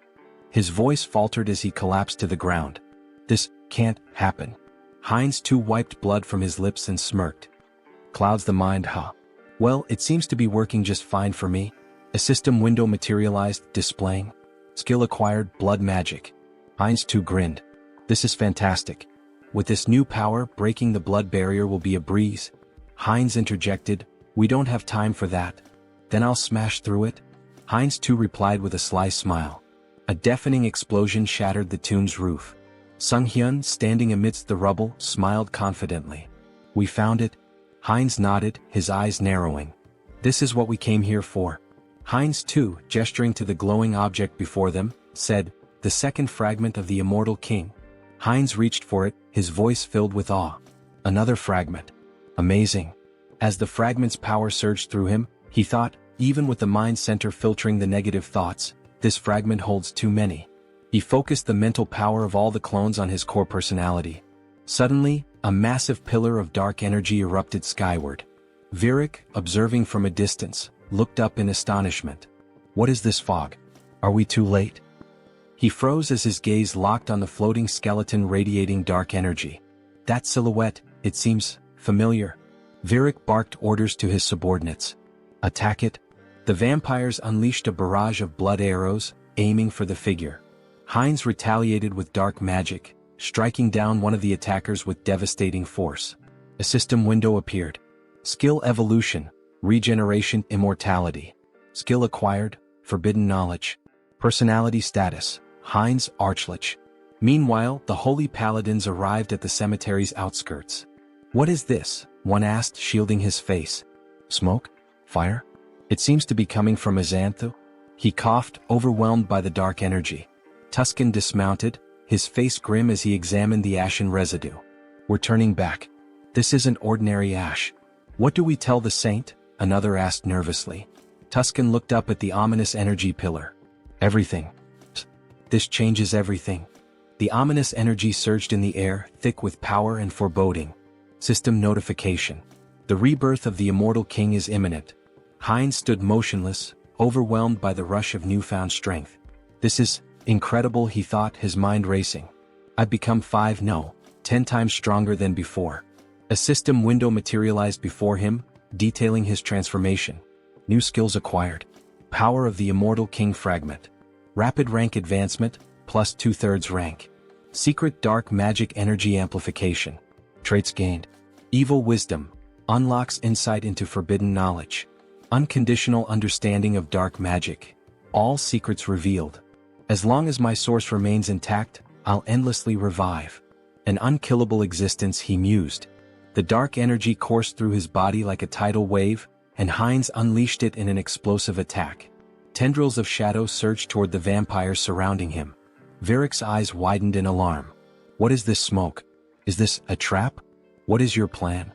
His voice faltered as he collapsed to the ground. This can't happen. Heinz too wiped blood from his lips and smirked. Clouds the mind, huh? Well, it seems to be working just fine for me. A system window materialized, displaying skill acquired, blood magic. Heinz too grinned. This is fantastic. With this new power, breaking the blood barrier will be a breeze. Heinz interjected, we don't have time for that. Then I'll smash through it. Heinz too replied with a sly smile. A deafening explosion shattered the tomb's roof. Sunghyun, standing amidst the rubble, smiled confidently. We found it. Heinz nodded, his eyes narrowing. This is what we came here for. Heinz too, gesturing to the glowing object before them, said, the second fragment of the immortal king. Heinz reached for it, his voice filled with awe. Another fragment. Amazing. As the fragment's power surged through him, he thought, even with the mind center filtering the negative thoughts, this fragment holds too many. He focused the mental power of all the clones on his core personality. Suddenly, a massive pillar of dark energy erupted skyward. Virik, observing from a distance, looked up in astonishment. What is this fog? Are we too late? He froze as his gaze locked on the floating skeleton radiating dark energy. That silhouette, it seems familiar. Virik barked orders to his subordinates. Attack it. The vampires unleashed a barrage of blood arrows, aiming for the figure. Heinz retaliated with dark magic, striking down one of the attackers with devastating force. A system window appeared. Skill evolution, regeneration, immortality. Skill acquired, forbidden knowledge. Personality status, Heinz Archlich. Meanwhile, the holy paladins arrived at the cemetery's outskirts. What is this? One asked, shielding his face. Smoke? Fire? It seems to be coming from Azanthu. He coughed, overwhelmed by the dark energy. Tuscan dismounted, his face grim as he examined the ashen residue. We're turning back. This isn't ordinary ash. What do we tell the saint? Another asked nervously. Tuscan looked up at the ominous energy pillar. Everything. This changes everything. The ominous energy surged in the air, thick with power and foreboding. System notification. The rebirth of the immortal king is imminent. Heinz stood motionless, overwhelmed by the rush of newfound strength. This is incredible, he thought, his mind racing. I've become 10 times stronger than before. A system window materialized before him, detailing his transformation. New skills acquired. Power of the immortal king fragment. Rapid rank advancement, plus 2/3 rank. Secret dark magic energy amplification. Traits gained. Evil wisdom. Unlocks insight into forbidden knowledge. Unconditional understanding of dark magic. All secrets revealed. As long as my source remains intact, I'll endlessly revive. An unkillable existence, he mused. The dark energy coursed through his body like a tidal wave, and Heinz unleashed it in an explosive attack. Tendrils of shadow surged toward the vampires surrounding him. Virik's eyes widened in alarm. What is this smoke? Is this a trap? What is your plan?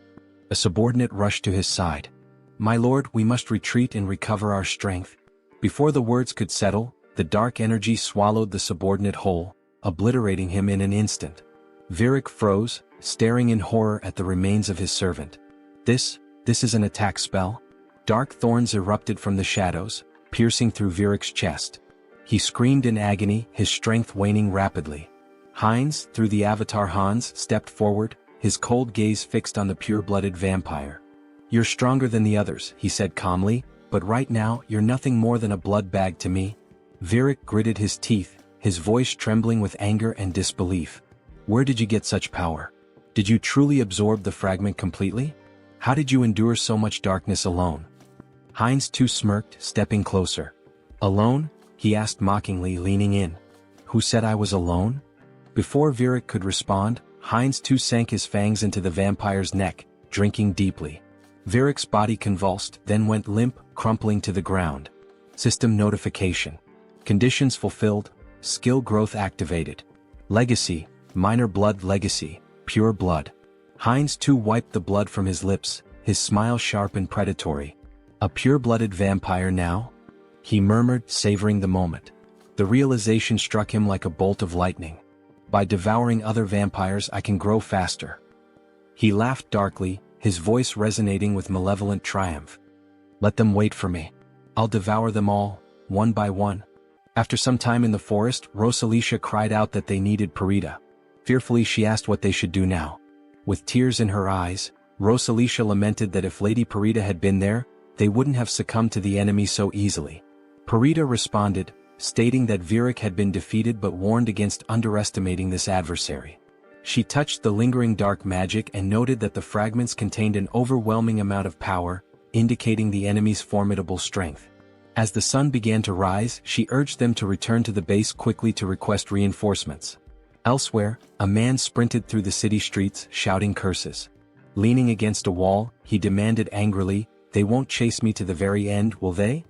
A subordinate rushed to his side. My lord, we must retreat and recover our strength. Before the words could settle, the dark energy swallowed the subordinate whole, obliterating him in an instant. Virik froze, staring in horror at the remains of his servant. This is an attack spell? Dark thorns erupted from the shadows, piercing through Virik's chest. He screamed in agony, his strength waning rapidly. Heinz, through the avatar Hans, stepped forward, his cold gaze fixed on the pure-blooded vampire. You're stronger than the others, he said calmly, but right now you're nothing more than a blood bag to me. Virik gritted his teeth, his voice trembling with anger and disbelief. Where did you get such power? Did you truly absorb the fragment completely? How did you endure so much darkness alone? Heinz too smirked, stepping closer. Alone? He asked mockingly, leaning in. Who said I was alone? Before Virik could respond, Heinz too sank his fangs into the vampire's neck, drinking deeply. Virik's body convulsed, then went limp, crumpling to the ground. System notification. Conditions fulfilled, skill growth activated. Legacy, minor blood legacy, pure blood. Heinz too wiped the blood from his lips, his smile sharp and predatory. A pure-blooded vampire now? He murmured, savoring the moment. The realization struck him like a bolt of lightning. By devouring other vampires I can grow faster. He laughed darkly, his voice resonating with malevolent triumph. Let them wait for me. I'll devour them all, one by one. After some time in the forest, Rosalicia cried out that they needed Parita. Fearfully she asked what they should do now. With tears in her eyes, Rosalicia lamented that if Lady Parita had been there, they wouldn't have succumbed to the enemy so easily. Parita responded, stating that Virik had been defeated but warned against underestimating this adversary. She touched the lingering dark magic and noted that the fragments contained an overwhelming amount of power, indicating the enemy's formidable strength. As the sun began to rise, she urged them to return to the base quickly to request reinforcements. Elsewhere, a man sprinted through the city streets, shouting curses. Leaning against a wall, he demanded angrily, "They won't chase me to the very end, will they?"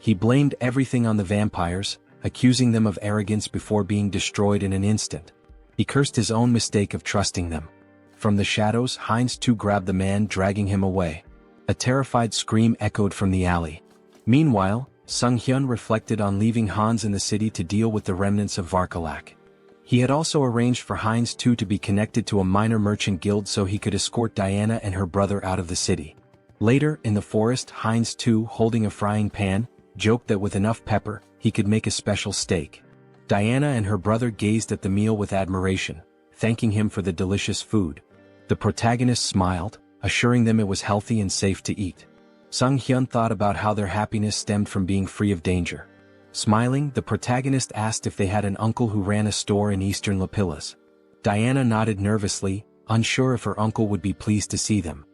He blamed everything on the vampires, accusing them of arrogance before being destroyed in an instant. He cursed his own mistake of trusting them. From the shadows, Heinz too grabbed the man, dragging him away. A terrified scream echoed from the alley. Meanwhile, Sunghyun reflected on leaving Hans in the city to deal with the remnants of Varkalak. He had also arranged for Heinz too to be connected to a minor merchant guild so he could escort Diana and her brother out of the city. Later, in the forest, Heinz too, holding a frying pan, joked that with enough pepper, he could make a special steak. Diana and her brother gazed at the meal with admiration, thanking him for the delicious food. The protagonist smiled, assuring them it was healthy and safe to eat. Sunghyun thought about how their happiness stemmed from being free of danger. Smiling, the protagonist asked if they had an uncle who ran a store in eastern Lapillas. Diana nodded nervously, unsure if her uncle would be pleased to see them.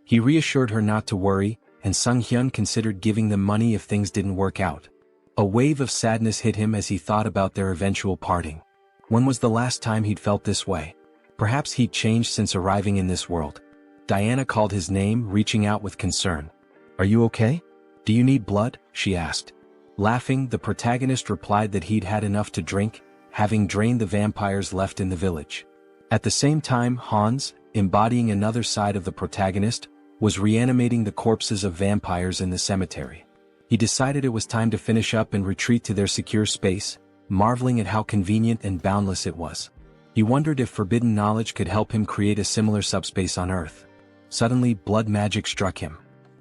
He reassured her not to worry, and Sunghyun considered giving them money if things didn't work out. A wave of sadness hit him as he thought about their eventual parting. When was the last time he'd felt this way? Perhaps he'd changed since arriving in this world. Diana called his name, reaching out with concern. "Are you okay? Do you need blood?" she asked. Laughing, the protagonist replied that he'd had enough to drink, having drained the vampires left in the village. At the same time, Hans, embodying another side of the protagonist, was reanimating the corpses of vampires in the cemetery. He decided it was time to finish up and retreat to their secure space, marveling at how convenient and boundless it was. He wondered if forbidden knowledge could help him create a similar subspace on Earth. Suddenly, blood magic struck him.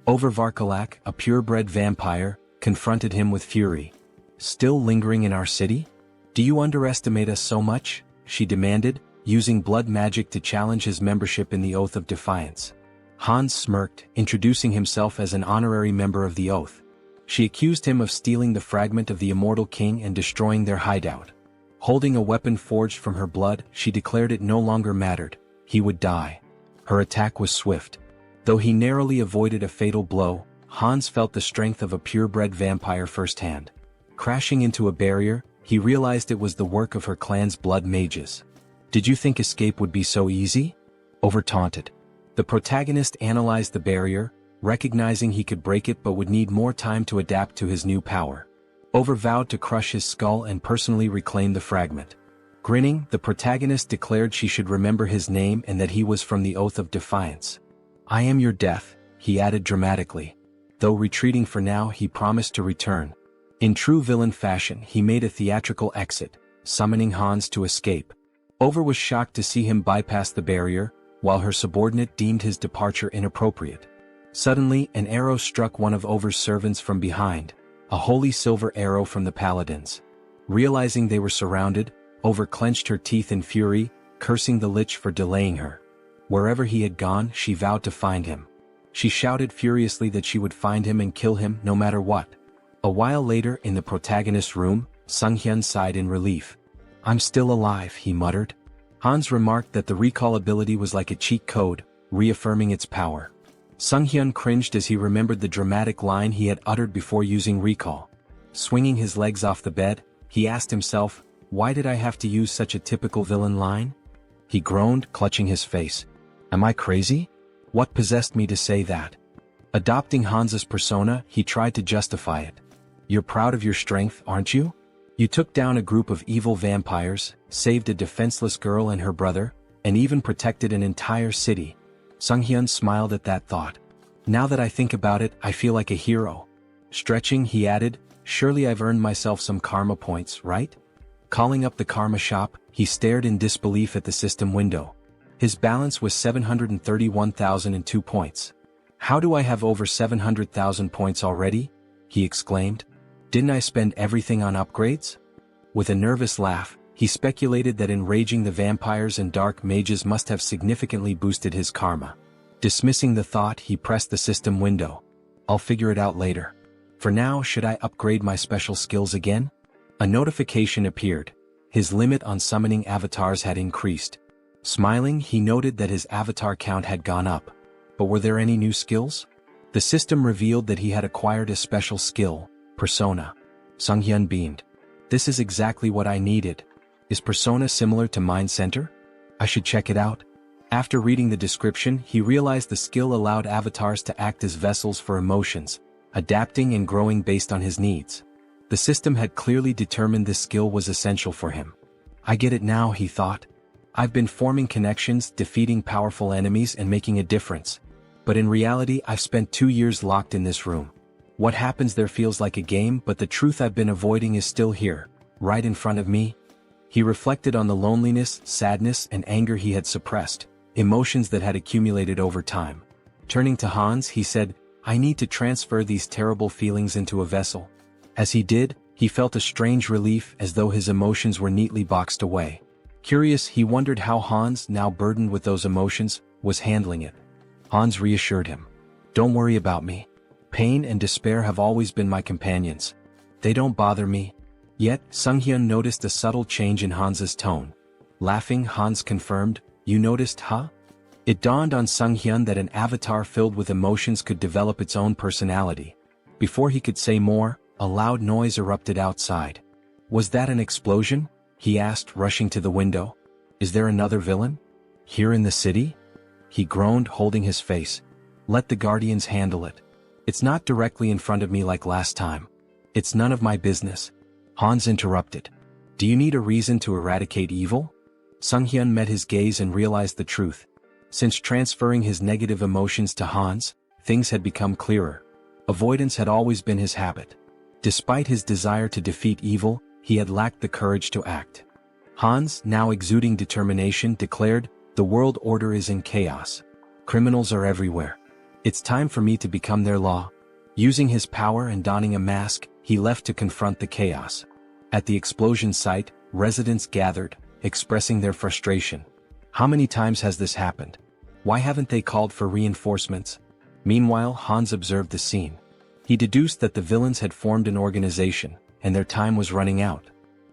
Varkalak, a purebred vampire, confronted him with fury. "Still lingering in our city? Do you underestimate us so much?" she demanded, using blood magic to challenge his membership in the Oath of Defiance. Hans smirked, introducing himself as an honorary member of the Oath. She accused him of stealing the fragment of the immortal king and destroying their hideout. Holding a weapon forged from her blood, she declared it no longer mattered. He would die. Her attack was swift. Though he narrowly avoided a fatal blow, Hans felt the strength of a purebred vampire firsthand. Crashing into a barrier, he realized it was the work of her clan's blood mages. "Did you think escape would be so easy?" Over taunted. The protagonist analyzed the barrier, recognizing he could break it but would need more time to adapt to his new power. Over vowed to crush his skull and personally reclaim the fragment. Grinning, the protagonist declared she should remember his name and that he was from the Oath of Defiance. "I am your death," he added dramatically. Though retreating for now, he promised to return. In true villain fashion, he made a theatrical exit, summoning Hans to escape. Over was shocked to see him bypass the barrier, while her subordinate deemed his departure inappropriate. Suddenly, an arrow struck one of Over's servants from behind, a holy silver arrow from the paladins. Realizing they were surrounded, Over clenched her teeth in fury, cursing the Lich for delaying her. Wherever he had gone, she vowed to find him. She shouted furiously that she would find him and kill him no matter what. A while later, in the protagonist's room, Sunghyun sighed in relief. "I'm still alive," he muttered. Hans remarked that the recall ability was like a cheat code, reaffirming its power. Sunghyun cringed as he remembered the dramatic line he had uttered before using recall. Swinging his legs off the bed, he asked himself, "Why did I have to use such a typical villain line?" He groaned, clutching his face. "Am I crazy? What possessed me to say that?" Adopting Hans's persona, he tried to justify it. "You're proud of your strength, aren't you? You took down a group of evil vampires, saved a defenseless girl and her brother, and even protected an entire city. Sunghyun smiled at that thought. Now that I think about it, I feel like a hero. Stretching, he added, surely I've earned myself some karma points, right? Calling up the karma shop, he stared in disbelief at the system window. His balance was 731,002 points. How do I have over 700,000 points already? He exclaimed. Didn't I spend everything on upgrades? With a nervous laugh, he speculated that enraging the vampires and dark mages must have significantly boosted his karma. Dismissing the thought, he pressed the system window. I'll figure it out later. For now, should I upgrade my special skills again? A notification appeared. His limit on summoning avatars had increased. Smiling, he noted that his avatar count had gone up. But were there any new skills? The system revealed that he had acquired a special skill, Persona. Sunghyun beamed. This is exactly what I needed. Is Persona similar to Mind Center? I should check it out. After reading the description, he realized the skill allowed avatars to act as vessels for emotions, adapting and growing based on his needs. The system had clearly determined this skill was essential for him. I get it now, he thought. I've been forming connections, defeating powerful enemies and making a difference. But in reality, I've spent 2 years locked in this room. What happens there feels like a game, but the truth I've been avoiding is still here, right in front of me. He reflected on the loneliness, sadness, and anger he had suppressed, emotions that had accumulated over time. Turning to Hans, he said, I need to transfer these terrible feelings into a vessel. As he did, he felt a strange relief as though his emotions were neatly boxed away. Curious, he wondered how Hans, now burdened with those emotions, was handling it. Hans reassured him. Don't worry about me. Pain and despair have always been my companions. They don't bother me. Yet, Sunghyun noticed a subtle change in Hans's tone. Laughing, Hans confirmed, You noticed, huh? It dawned on Sunghyun that an avatar filled with emotions could develop its own personality. Before he could say more, a loud noise erupted outside. Was that an explosion? He asked, rushing to the window. Is there another villain? Here in the city? He groaned, holding his face. Let the guardians handle it. It's not directly in front of me like last time. It's none of my business. Hans interrupted. Do you need a reason to eradicate evil? Sunghyun met his gaze and realized the truth. Since transferring his negative emotions to Hans, things had become clearer. Avoidance had always been his habit. Despite his desire to defeat evil, he had lacked the courage to act. Hans, now exuding determination, declared, The world order is in chaos. Criminals are everywhere. It's time for me to become their law. Using his power and donning a mask, he left to confront the chaos. At the explosion site, residents gathered, expressing their frustration. How many times has this happened? Why haven't they called for reinforcements? Meanwhile, Hans observed the scene. He deduced that the villains had formed an organization, and their time was running out.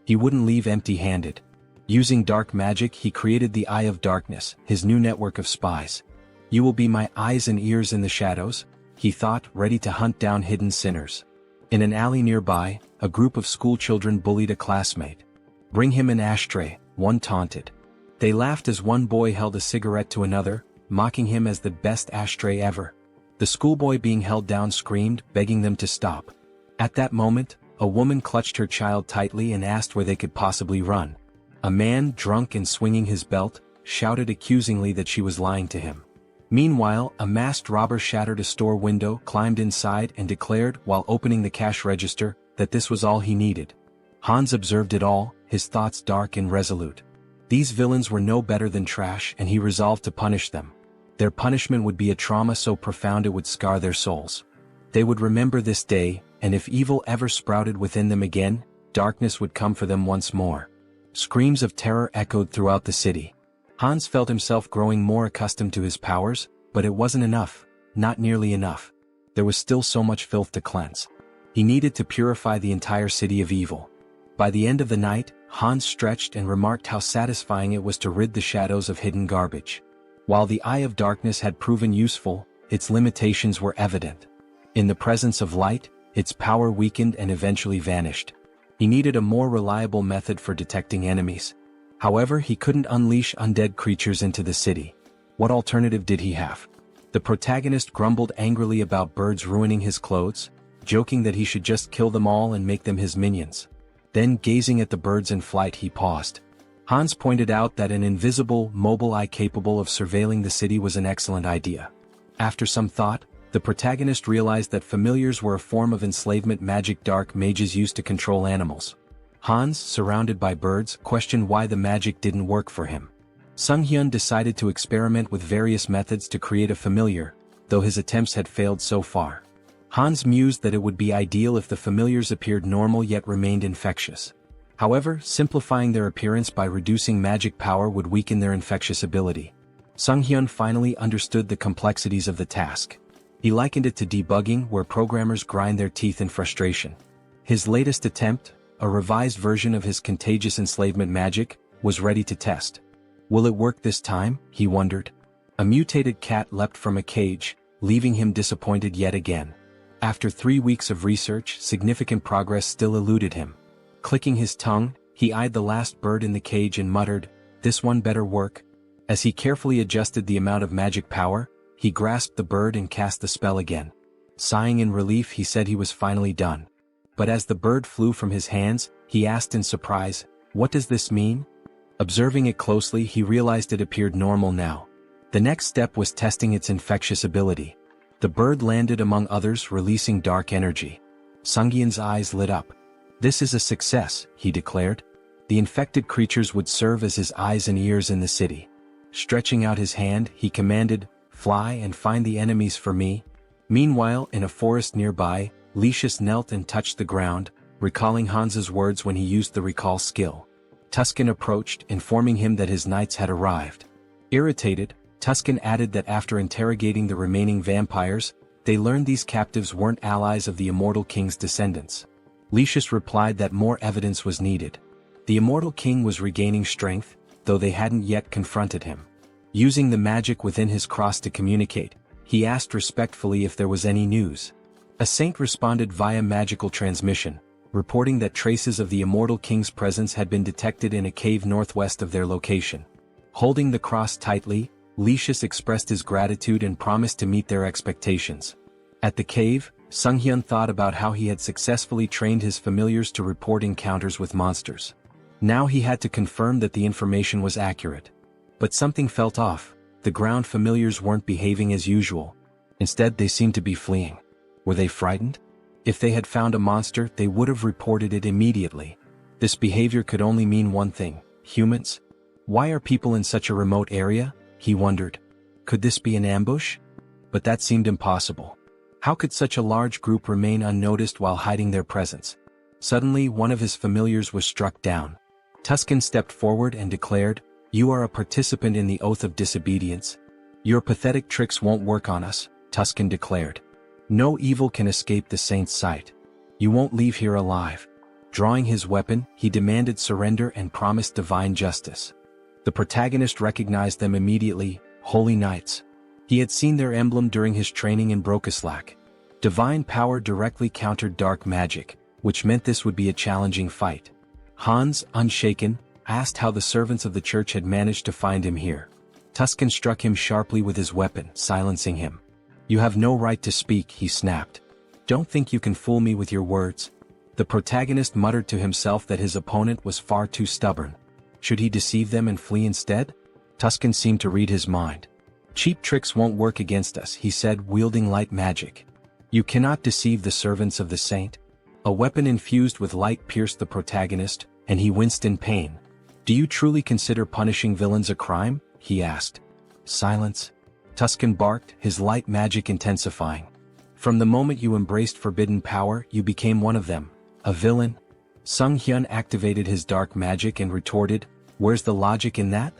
He wouldn't leave empty-handed. Using dark magic, he created the Eye of Darkness, his new network of spies. You will be my eyes and ears in the shadows, he thought, ready to hunt down hidden sinners. In an alley nearby, a group of schoolchildren bullied a classmate. Bring him an ashtray, one taunted. They laughed as one boy held a cigarette to another, mocking him as the best ashtray ever. The schoolboy being held down screamed, begging them to stop. At that moment, a woman clutched her child tightly and asked where they could possibly run. A man, drunk and swinging his belt, shouted accusingly that she was lying to him. Meanwhile, a masked robber shattered a store window, climbed inside and declared, while opening the cash register, that this was all he needed. Hans observed it all, his thoughts dark and resolute. These villains were no better than trash, and he resolved to punish them. Their punishment would be a trauma so profound it would scar their souls. They would remember this day, and if evil ever sprouted within them again, darkness would come for them once more. Screams of terror echoed throughout the city. Hans felt himself growing more accustomed to his powers, but it wasn't enough, not nearly enough. There was still so much filth to cleanse. He needed to purify the entire city of evil. By the end of the night, Hans stretched and remarked how satisfying it was to rid the shadows of hidden garbage. While the Eye of Darkness had proven useful, its limitations were evident. In the presence of light, its power weakened and eventually vanished. He needed a more reliable method for detecting enemies. However, he couldn't unleash undead creatures into the city. What alternative did he have? The protagonist grumbled angrily about birds ruining his clothes, joking that he should just kill them all and make them his minions. Then, gazing at the birds in flight, he paused. Hans pointed out that an invisible, mobile eye capable of surveilling the city was an excellent idea. After some thought, the protagonist realized that familiars were a form of enslavement magic dark mages used to control animals. Hans, surrounded by birds, questioned why the magic didn't work for him. Sunghyun decided to experiment with various methods to create a familiar, though his attempts had failed so far. Hans mused that it would be ideal if the familiars appeared normal yet remained infectious. However, simplifying their appearance by reducing magic power would weaken their infectious ability. Sunghyun finally understood the complexities of the task. He likened it to debugging, where programmers grind their teeth in frustration. His latest attempt, a revised version of his contagious enslavement magic, was ready to test. Will it work this time? He wondered. A mutated cat leapt from a cage, leaving him disappointed yet again. After 3 weeks of research, significant progress still eluded him. Clicking his tongue, he eyed the last bird in the cage and muttered, "This one better work." As he carefully adjusted the amount of magic power, he grasped the bird and cast the spell again. Sighing in relief, he said he was finally done. But as the bird flew from his hands, he asked in surprise, "What does this mean?" Observing it closely, he realized it appeared normal now. The next step was testing its infectious ability. The bird landed among others, releasing dark energy. Sunghyun's eyes lit up. "This is a success," he declared. The infected creatures would serve as his eyes and ears in the city. Stretching out his hand, he commanded, "Fly and find the enemies for me." Meanwhile, in a forest nearby, Lucius knelt and touched the ground, recalling Hans's words when he used the recall skill. Tuscan approached, informing him that his knights had arrived. Irritated, Tuscan added that after interrogating the remaining vampires, they learned these captives weren't allies of the Immortal King's descendants. Lucius replied that more evidence was needed. The Immortal King was regaining strength, though they hadn't yet confronted him. Using the magic within his cross to communicate, he asked respectfully if there was any news. A saint responded via magical transmission, reporting that traces of the Immortal King's presence had been detected in a cave northwest of their location. Holding the cross tightly, Lucius expressed his gratitude and promised to meet their expectations. At the cave, Sunghyun thought about how he had successfully trained his familiars to report encounters with monsters. Now he had to confirm that the information was accurate. But something felt off. The ground familiars weren't behaving as usual. Instead, they seemed to be fleeing. Were they frightened? If they had found a monster, they would have reported it immediately. This behavior could only mean one thing: humans? Why are people in such a remote area? He wondered. Could this be an ambush? But that seemed impossible. How could such a large group remain unnoticed while hiding their presence? Suddenly, one of his familiars was struck down. Tuscan stepped forward and declared, "You are a participant in the oath of disobedience. Your pathetic tricks won't work on us," Tuscan declared. "No evil can escape the saint's sight. You won't leave here alive." Drawing his weapon, he demanded surrender and promised divine justice. The protagonist recognized them immediately: Holy Knights. He had seen their emblem during his training in Brokislak. Divine power directly countered dark magic, which meant this would be a challenging fight. Hans, unshaken, asked how the servants of the church had managed to find him here. Tuscan struck him sharply with his weapon, silencing him. "You have no right to speak," he snapped. "Don't think you can fool me with your words." The protagonist muttered to himself that his opponent was far too stubborn. Should he deceive them and flee instead? Tuscan seemed to read his mind. "Cheap tricks won't work against us," he said, wielding light magic. "You cannot deceive the servants of the saint." A weapon infused with light pierced the protagonist, and he winced in pain. "Do you truly consider punishing villains a crime?" he asked. "Silence," Tuscan barked, his light magic intensifying. "From the moment you embraced forbidden power, you became one of them. A villain." Sunghyun activated his dark magic and retorted, "Where's the logic in that?"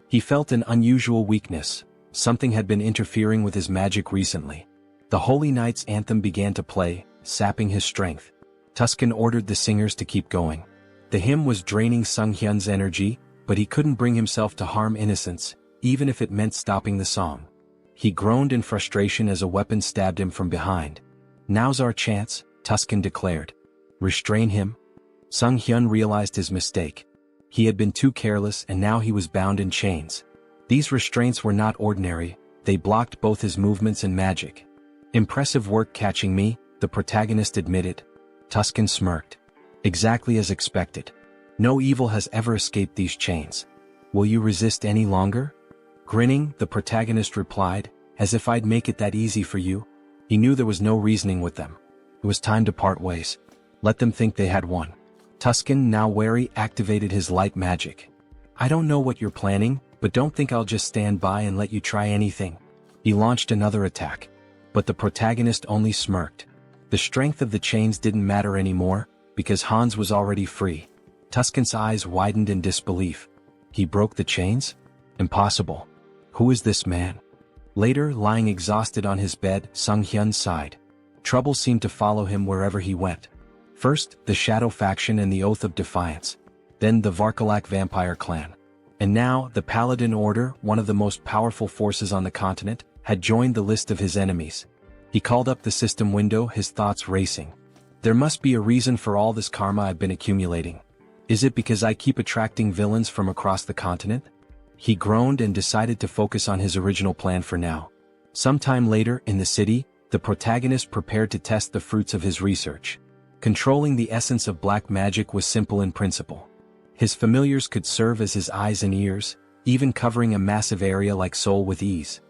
He felt an unusual weakness. Something had been interfering with his magic recently. The Holy Knight's anthem began to play, sapping his strength. Tuscan ordered the singers to keep going. The hymn was draining Sunghyun's energy, but he couldn't bring himself to harm innocents, even if it meant stopping the song. He groaned in frustration as a weapon stabbed him from behind. "Now's our chance," Tuscan declared. "Restrain him." Sunghyun realized his mistake. He had been too careless, and now he was bound in chains. These restraints were not ordinary, they blocked both his movements and magic. "Impressive work catching me," the protagonist admitted. Tuscan smirked. "Exactly as expected. No evil has ever escaped these chains. Will you resist any longer? Grinning, the protagonist replied, as if I'd make it that easy for you. He knew there was no reasoning with them. It was time to part ways. Let them think they had won. Tuscan, now wary, activated his light magic. I don't know what you're planning, but don't think I'll just stand by and let you try anything. He launched another attack. But the protagonist only smirked. The strength of the chains didn't matter anymore, because Hans was already free. Tuscan's eyes widened in disbelief. He broke the chains? Impossible. Who is this man? Later, lying exhausted on his bed, Sunghyun sighed. Trouble seemed to follow him wherever he went. First, the Shadow faction and the Oath of Defiance. Then the Varkalak vampire clan. And now, the Paladin Order, one of the most powerful forces on the continent, had joined the list of his enemies. He called up the system window, his thoughts racing. There must be a reason for all this karma I've been accumulating. Is it because I keep attracting villains from across the continent? He groaned and decided to focus on his original plan for now. Sometime later, in the city, the protagonist prepared to test the fruits of his research. Controlling the essence of black magic was simple in principle. His familiars could serve as his eyes and ears, even covering a massive area like Seoul with ease.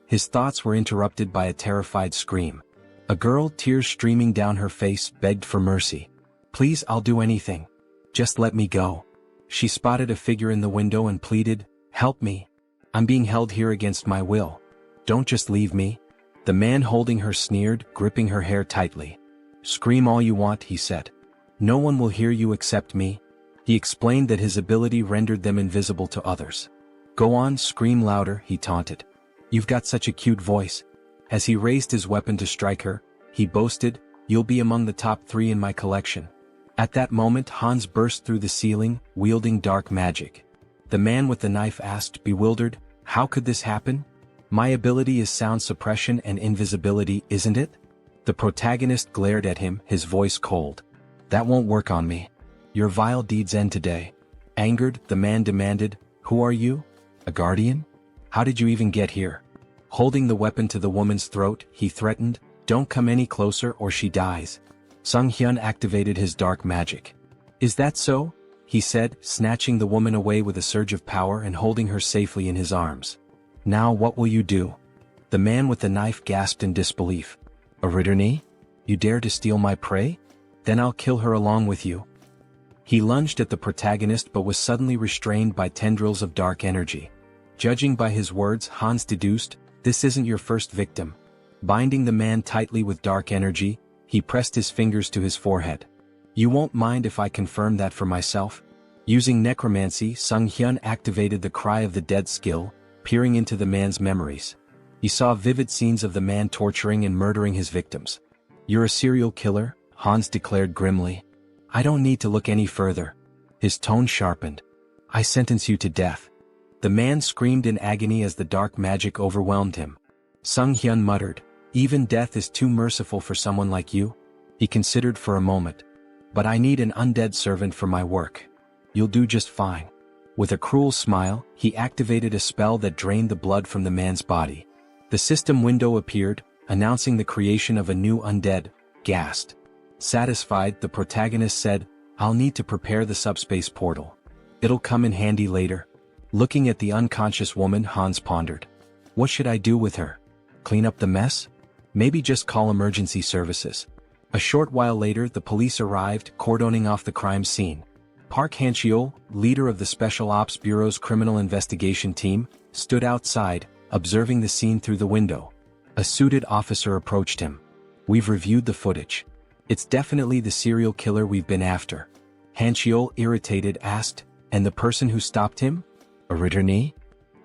His thoughts were interrupted by a terrified scream. A girl, tears streaming down her face, begged for mercy. Please, I'll do anything. Just let me go. She spotted a figure in the window and pleaded, help me. I'm being held here against my will. Don't just leave me. The man holding her sneered, gripping her hair tightly. Scream all you want, he said. No one will hear you except me. He explained that his ability rendered them invisible to others. Go on, scream louder, he taunted. You've got such a cute voice. As he raised his weapon to strike her, he boasted, you'll be among the top 3 in my collection. At that moment, Hans burst through the ceiling, wielding dark magic. The man with the knife asked, bewildered, how could this happen? My ability is sound suppression and invisibility, isn't it? The protagonist glared at him, his voice cold. That won't work on me. Your vile deeds end today. Angered, the man demanded, who are you? A guardian? How did you even get here? Holding the weapon to the woman's throat, he threatened, don't come any closer or she dies. Sunghyun activated his dark magic. Is that so? He said, snatching the woman away with a surge of power and holding her safely in his arms. Now what will you do? The man with the knife gasped in disbelief. A Ritterney? You dare to steal my prey? Then I'll kill her along with you. He lunged at the protagonist but was suddenly restrained by tendrils of dark energy. Judging by his words, Hans deduced, this isn't your first victim. Binding the man tightly with dark energy, he pressed his fingers to his forehead. You won't mind if I confirm that for myself? Using necromancy, Sunghyun activated the Cry of the Dead skill, peering into the man's memories. He saw vivid scenes of the man torturing and murdering his victims. You're a serial killer, Hans declared grimly. I don't need to look any further. His tone sharpened. I sentence you to death. The man screamed in agony as the dark magic overwhelmed him. Sunghyun muttered, even death is too merciful for someone like you. He considered for a moment. But I need an undead servant for my work. You'll do just fine. With a cruel smile, he activated a spell that drained the blood from the man's body. The system window appeared, announcing the creation of a new undead, Ghast. Satisfied, the protagonist said, I'll need to prepare the subspace portal. It'll come in handy later. Looking at the unconscious woman, Hans pondered. What should I do with her? Clean up the mess? Maybe just call emergency services. A short while later, the police arrived, cordoning off the crime scene. Park Han-cheol, leader of the Special Ops Bureau's criminal investigation team, stood outside, observing the scene through the window. A suited officer approached him. We've reviewed the footage. It's definitely the serial killer we've been after. Han-cheol, irritated, asked, and the person who stopped him? A Ritterney?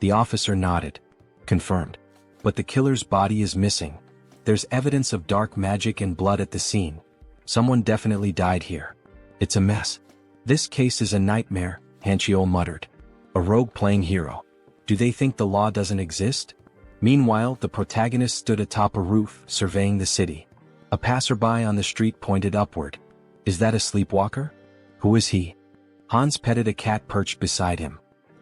The officer nodded. Confirmed. But the killer's body is missing. There's evidence of dark magic and blood at the scene. Someone definitely died here. It's a mess. This case is a nightmare, Han-cheol muttered. A rogue playing hero. Do they think the law doesn't exist? Meanwhile, the protagonist stood atop a roof, surveying the city. A passerby on the street pointed upward. Is that a sleepwalker? Who is he? Hans petted a cat perched beside him.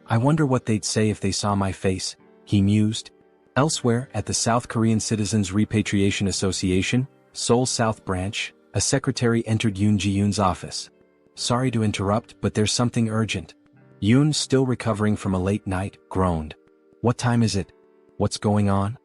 I wonder what they'd say if they saw my face, he mused. Elsewhere, at the South Korean Citizens Repatriation Association, Seoul South Branch, a secretary entered Yoon Ji-yoon's office. Sorry to interrupt, but there's something urgent. Yoon, still recovering from a late night, groaned. What time is it? What's going on?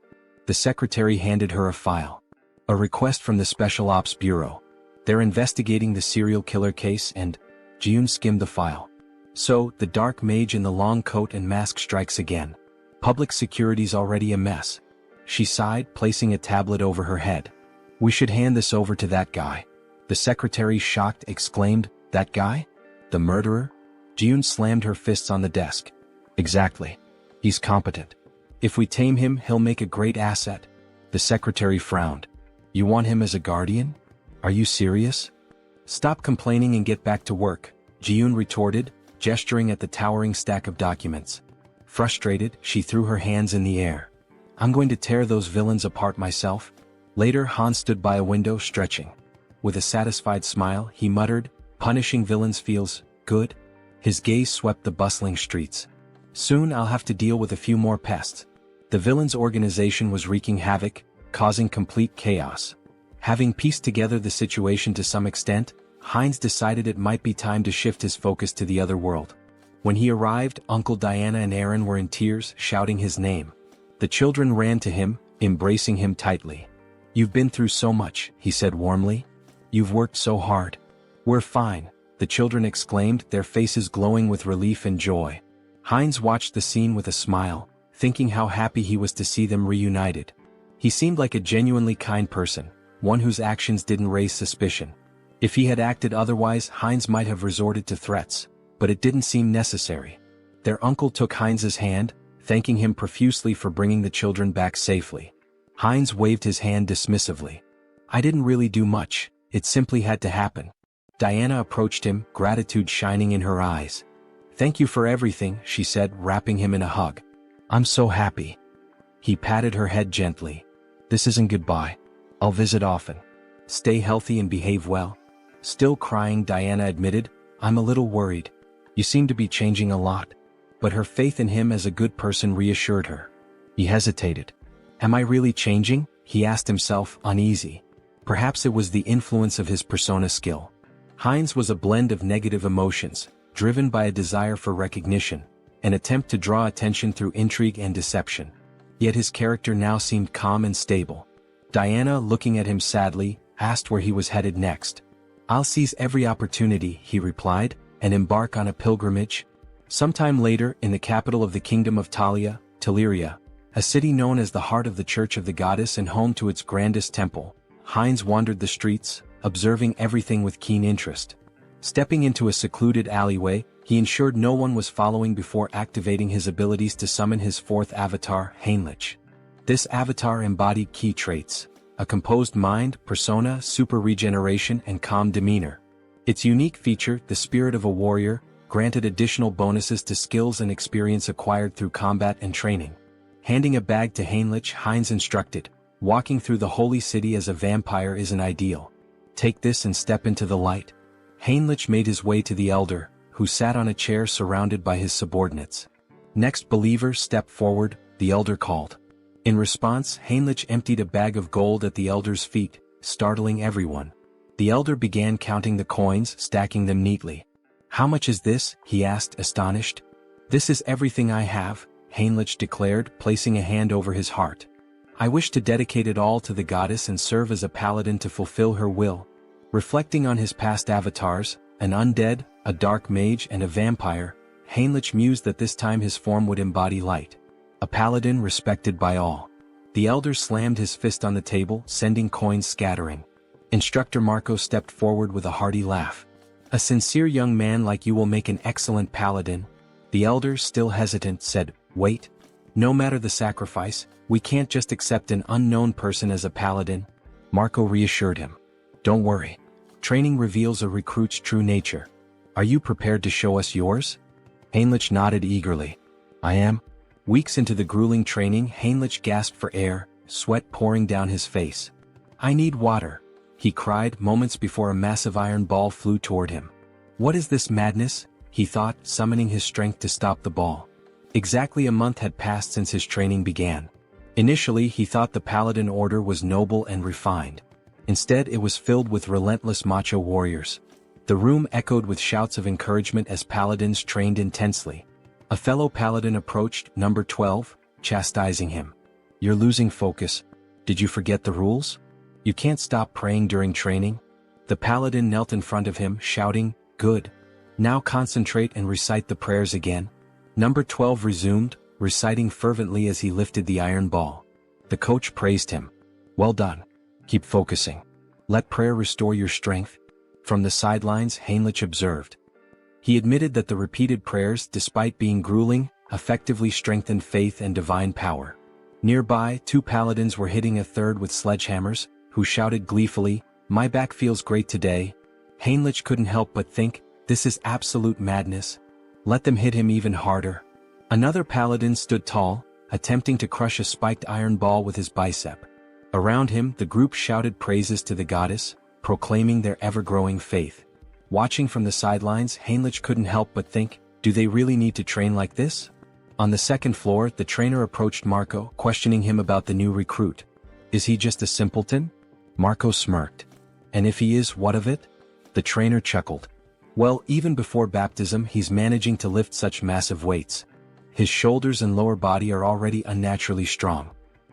The secretary handed her a file. A request from the Special Ops Bureau. They're investigating the serial killer case and... Yoon skimmed the file. So, the dark mage in the long coat and mask strikes again. Public security's already a mess. She sighed, placing a tablet over her head. We should hand this over to that guy. The secretary, shocked, exclaimed, That guy? The murderer? Yoon slammed her fists on the desk. Exactly. He's competent. If we tame him, he'll make a great asset. The secretary frowned. You want him as a guardian? Are you serious? Stop complaining and get back to work, Yoon retorted, gesturing at the towering stack of documents. Frustrated, she threw her hands in the air. I'm going to tear those villains apart myself. Later, Han stood by a window, stretching. With a satisfied smile, he muttered, Punishing villains feels good. His gaze swept the bustling streets. Soon I'll have to deal with a few more pests. The villains' organization was wreaking havoc, causing complete chaos. Having pieced together the situation to some extent, Heinz decided it might be time to shift his focus to the other world. When he arrived, Uncle Diana and Aaron were in tears, shouting his name. The children ran to him, embracing him tightly. You've been through so much, he said warmly. You've worked so hard. We're fine, the children exclaimed, their faces glowing with relief and joy. Heinz watched the scene with a smile, thinking how happy he was to see them reunited. He seemed like a genuinely kind person, one whose actions didn't raise suspicion. If he had acted otherwise, Heinz might have resorted to threats, but it didn't seem necessary. Their uncle took Heinz's hand, thanking him profusely for bringing the children back safely. Heinz waved his hand dismissively. I didn't really do much, it simply had to happen. Diana approached him, gratitude shining in her eyes. Thank you for everything, she said, wrapping him in a hug. I'm so happy. He patted her head gently. This isn't goodbye. I'll visit often. Stay healthy and behave well. Still crying, Diana admitted, I'm a little worried. You seem to be changing a lot. But her faith in him as a good person reassured her. He hesitated. Am I really changing? He asked himself, uneasy. Perhaps it was the influence of his persona skill. Heinz was a blend of negative emotions, driven by a desire for recognition, an attempt to draw attention through intrigue and deception. Yet his character now seemed calm and stable. Diana, looking at him sadly, asked where he was headed next. I'll seize every opportunity, he replied, and embark on a pilgrimage. Sometime later, in the capital of the kingdom of Talia, Teleria, a city known as the heart of the Church of the Goddess and home to its grandest temple, Heinz wandered the streets, observing everything with keen interest. Stepping into a secluded alleyway, he ensured no one was following before activating his abilities to summon his fourth avatar, Heinlich. This avatar embodied key traits: a composed mind, persona, super regeneration, and calm demeanor. Its unique feature, the spirit of a warrior, granted additional bonuses to skills and experience acquired through combat and training. Handing a bag to Heinlich, Heinz instructed, walking through the holy city as a vampire isn't ideal. Take this and step into the light. Heinlich made his way to the elder, who sat on a chair surrounded by his subordinates. Next, believer, step forward, the elder called. In response, Heinlich emptied a bag of gold at the elder's feet, startling everyone. The elder began counting the coins, stacking them neatly. How much is this? He asked, astonished. This is everything I have, Heinlich declared, placing a hand over his heart. I wish to dedicate it all to the goddess and serve as a paladin to fulfill her will. Reflecting on his past avatars, an undead, a dark mage, and a vampire, Heinlich mused that this time his form would embody light. A paladin respected by all. The elder slammed his fist on the table, sending coins scattering. Instructor Marco stepped forward with a hearty laugh. A sincere young man like you will make an excellent paladin. The elder, still hesitant, said, Wait. No matter the sacrifice, we can't just accept an unknown person as a paladin. Marco reassured him. Don't worry. Training reveals a recruit's true nature. Are you prepared to show us yours? Heinlich nodded eagerly. I am. Weeks into the grueling training, Heinlich gasped for air, sweat pouring down his face. I need water, he cried moments before a massive iron ball flew toward him. What is this madness? He thought, summoning his strength to stop the ball. Exactly a month had passed since his training began. Initially, he thought the Paladin Order was noble and refined. Instead, it was filled with relentless macho warriors. The room echoed with shouts of encouragement as paladins trained intensely. A fellow paladin approached number 12, chastising him. "You're losing focus. Did you forget the rules? You can't stop praying during training." The paladin knelt in front of him, shouting, "Good. Now concentrate and recite the prayers again." Number 12 resumed, reciting fervently as he lifted the iron ball. The coach praised him. "Well done. Keep focusing. Let prayer restore your strength." From the sidelines, Heinrich observed. He admitted that the repeated prayers, despite being grueling, effectively strengthened faith and divine power. Nearby, two paladins were hitting a third with sledgehammers, who shouted gleefully, "My back feels great today." Heinrich couldn't help but think, this is absolute madness. Let them hit him even harder. Another paladin stood tall, attempting to crush a spiked iron ball with his bicep. Around him, the group shouted praises to the goddess, proclaiming their ever-growing faith. Watching from the sidelines, Heinrich couldn't help but think, do they really need to train like this? On the second floor, the trainer approached Marco, questioning him about the new recruit. Is he just a simpleton? Marco smirked. And if he is, what of it? The trainer chuckled. Well, even before baptism, he's managing to lift such massive weights. His shoulders and lower body are already unnaturally strong.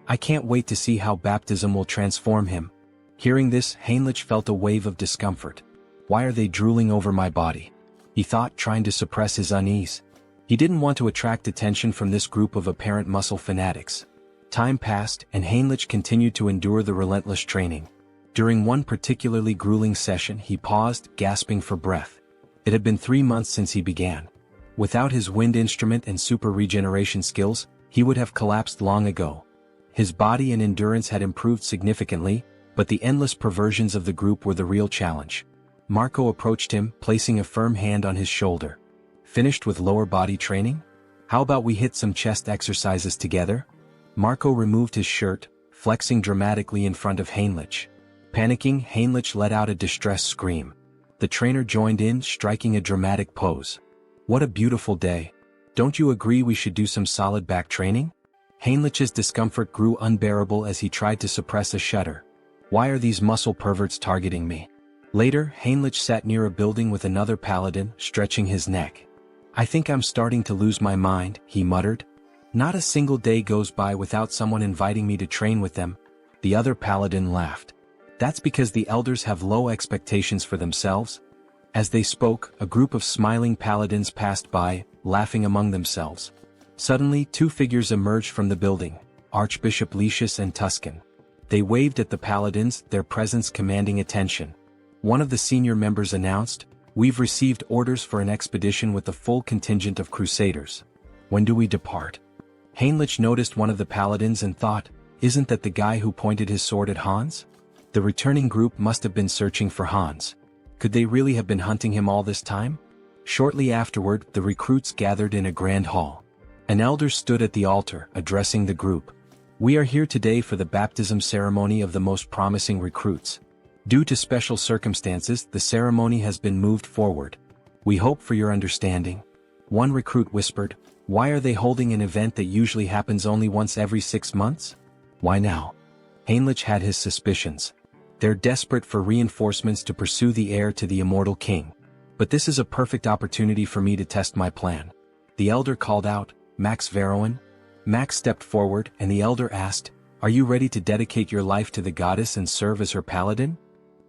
I can't wait to see how baptism will transform him. Hearing this, Heinrich felt a wave of discomfort. Why are they drooling over my body? He thought, trying to suppress his unease. He didn't want to attract attention from this group of apparent muscle fanatics. Time passed, and Heinrich continued to endure the relentless training. During one particularly grueling session, he paused, gasping for breath. It had been 3 months since he began. Without his wind instrument and super regeneration skills, he would have collapsed long ago. His body and endurance had improved significantly, but the endless perversions of the group were the real challenge. Marco approached him, placing a firm hand on his shoulder. Finished with lower body training? How about we hit some chest exercises together? Marco removed his shirt, flexing dramatically in front of Heinrich. Panicking, Heinrich let out a distressed scream. The trainer joined in, striking a dramatic pose. What a beautiful day. Don't you agree we should do some solid back training? Heinrich's discomfort grew unbearable as he tried to suppress a shudder. Why are these muscle perverts targeting me? Later, Heinrich sat near a building with another paladin, stretching his neck. I think I'm starting to lose my mind, he muttered. Not a single day goes by without someone inviting me to train with them. The other paladin laughed. That's because the elders have low expectations for themselves. As they spoke, a group of smiling paladins passed by, laughing among themselves. Suddenly, two figures emerged from the building, Archbishop Lucius and Tuscan. They waved at the paladins, their presence commanding attention. One of the senior members announced, "We've received orders for an expedition with a full contingent of crusaders. When do we depart?" Heinrich noticed one of the paladins and thought, isn't that the guy who pointed his sword at Hans? The returning group must have been searching for Hans. Could they really have been hunting him all this time? Shortly afterward, the recruits gathered in a grand hall. An elder stood at the altar, addressing the group. We are here today for the baptism ceremony of the most promising recruits. Due to special circumstances, the ceremony has been moved forward. We hope for your understanding. One recruit whispered, why are they holding an event that usually happens only once every 6 months? Why now? Heinrich had his suspicions. They're desperate for reinforcements to pursue the heir to the immortal king. But this is a perfect opportunity for me to test my plan. The elder called out, Max Veroin? Max stepped forward, and the elder asked, are you ready to dedicate your life to the goddess and serve as her paladin?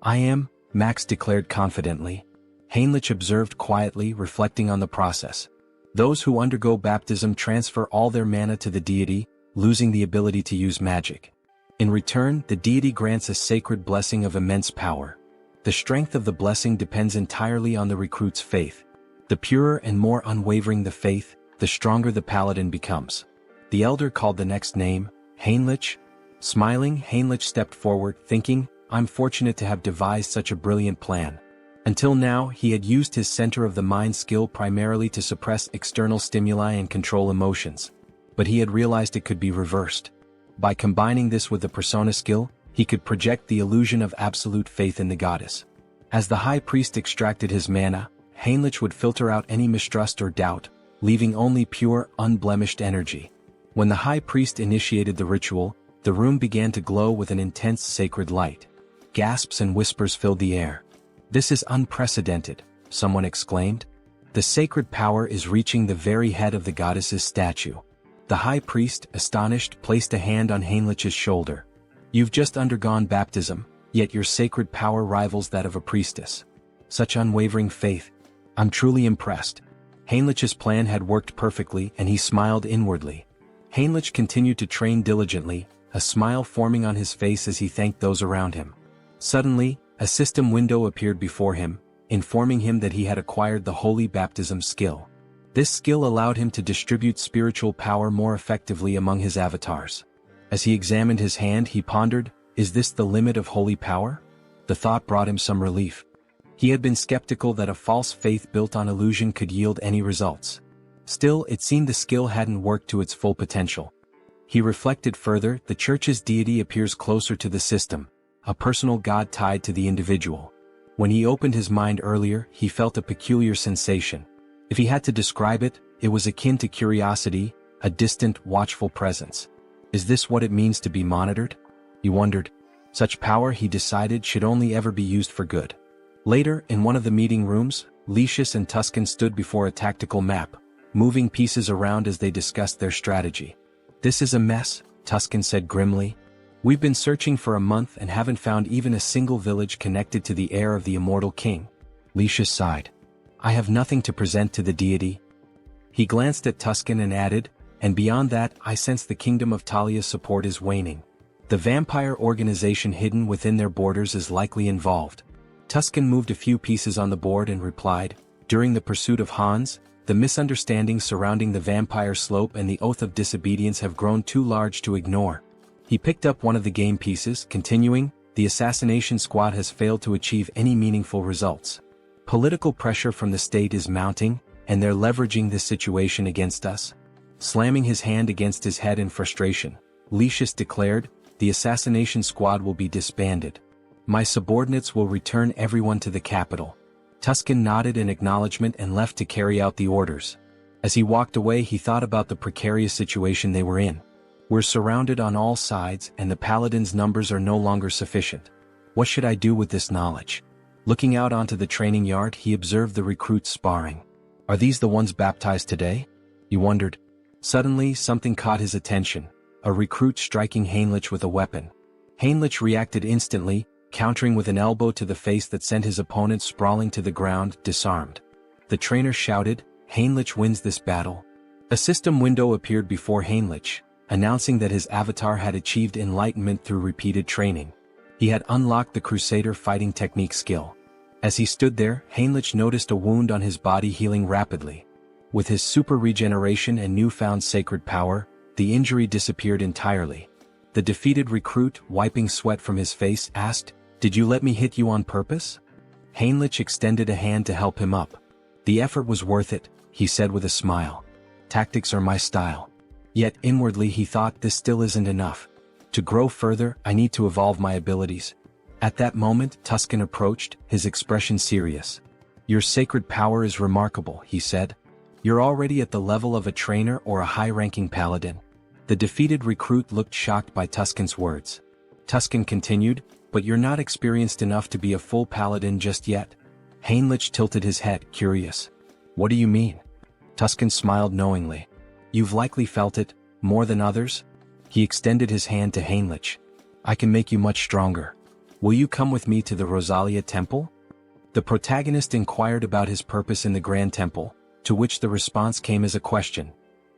I am, Max declared confidently. Heinrich observed quietly, reflecting on the process. Those who undergo baptism transfer all their mana to the deity, losing the ability to use magic. In return, the deity grants a sacred blessing of immense power. The strength of the blessing depends entirely on the recruit's faith. The purer and more unwavering the faith, the stronger the paladin becomes. The elder called the next name, Heinrich. Smiling, Heinrich stepped forward, thinking, I'm fortunate to have devised such a brilliant plan. Until now, he had used his center of the mind skill primarily to suppress external stimuli and control emotions. But he had realized it could be reversed. By combining this with the persona skill, he could project the illusion of absolute faith in the goddess. As the high priest extracted his mana, Heinrich would filter out any mistrust or doubt, leaving only pure, unblemished energy. When the high priest initiated the ritual, the room began to glow with an intense sacred light. Gasps and whispers filled the air. "This is unprecedented," someone exclaimed. "The sacred power is reaching the very head of the goddess's statue." The high priest, astonished, placed a hand on Heinrich's shoulder. "You've just undergone baptism, yet your sacred power rivals that of a priestess. Such unwavering faith. I'm truly impressed." Heinrich's plan had worked perfectly, and he smiled inwardly. Heinrich continued to train diligently, a smile forming on his face as he thanked those around him. Suddenly, a system window appeared before him, informing him that he had acquired the holy baptism skill. This skill allowed him to distribute spiritual power more effectively among his avatars. As he examined his hand, he pondered, "Is this the limit of holy power?" The thought brought him some relief. He had been skeptical that a false faith built on illusion could yield any results. Still, it seemed the skill hadn't worked to its full potential. He reflected further, the church's deity appears closer to the system, a personal god tied to the individual. When he opened his mind earlier, he felt a peculiar sensation. If he had to describe it, it was akin to curiosity, a distant, watchful presence. Is this what it means to be monitored? He wondered. Such power, he decided, should only ever be used for good. Later, in one of the meeting rooms, Lucius and Tuscan stood before a tactical map, moving pieces around as they discussed their strategy. "This is a mess," Tuscan said grimly. "We've been searching for a month and haven't found even a single village connected to the heir of the immortal king." Lucius sighed. "I have nothing to present to the deity." He glanced at Tuscan and added, "And beyond that, I sense the kingdom of Talia's support is waning. The vampire organization hidden within their borders is likely involved." Tuscan moved a few pieces on the board and replied, "During the pursuit of Hans, the misunderstandings surrounding the vampire slope and the oath of disobedience have grown too large to ignore." He picked up one of the game pieces, continuing, "The assassination squad has failed to achieve any meaningful results. Political pressure from the state is mounting, and they're leveraging this situation against us." Slamming his hand against his head in frustration, Lucius declared, "The assassination squad will be disbanded. My subordinates will return everyone to the capital." Tuscan nodded in acknowledgement and left to carry out the orders. As he walked away, he thought about the precarious situation they were in. "We're surrounded on all sides, and the paladins' numbers are no longer sufficient. What should I do with this knowledge?" Looking out onto the training yard, he observed the recruits sparring. "Are these the ones baptized today?" he wondered. Suddenly, something caught his attention, a recruit striking Heinrich with a weapon. Heinrich reacted instantly, countering with an elbow to the face that sent his opponent sprawling to the ground, disarmed. The trainer shouted, "Heinrich wins this battle." A system window appeared before Heinrich, announcing that his avatar had achieved enlightenment through repeated training. He had unlocked the Crusader fighting technique skill. As he stood there, Heinrich noticed a wound on his body healing rapidly. With his super regeneration and newfound sacred power, the injury disappeared entirely. The defeated recruit, wiping sweat from his face, asked, "Did you let me hit you on purpose?" Heinrich extended a hand to help him up. "The effort was worth it," he said with a smile. "Tactics are my style." Yet inwardly he thought, this still isn't enough. To grow further, I need to evolve my abilities. At that moment, Tuscan approached, his expression serious. "Your sacred power is remarkable," he said. "You're already at the level of a trainer or a high-ranking paladin." The defeated recruit looked shocked by Tuscan's words. Tuscan continued, "But you're not experienced enough to be a full paladin just yet." Heinrich tilted his head, curious. "What do you mean?" Tuscan smiled knowingly. "You've likely felt it, more than others." He extended his hand to Heinrich. "I can make you much stronger. Will you come with me to the Rosalia Temple?" The protagonist inquired about his purpose in the Grand Temple, to which the response came as a question.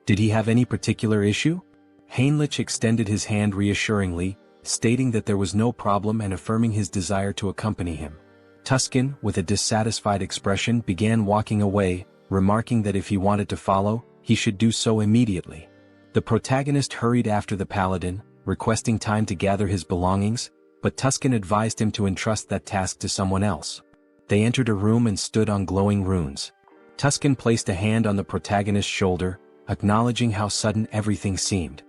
Did he have any particular issue? Heinrich extended his hand reassuringly, stating that there was no problem and affirming his desire to accompany him. Tuscan, with a dissatisfied expression, began walking away, remarking that if he wanted to follow, he should do so immediately. The protagonist hurried after the paladin, requesting time to gather his belongings, but Tuscan advised him to entrust that task to someone else. They entered a room and stood on glowing runes. Tuscan placed a hand on the protagonist's shoulder, acknowledging how sudden everything seemed.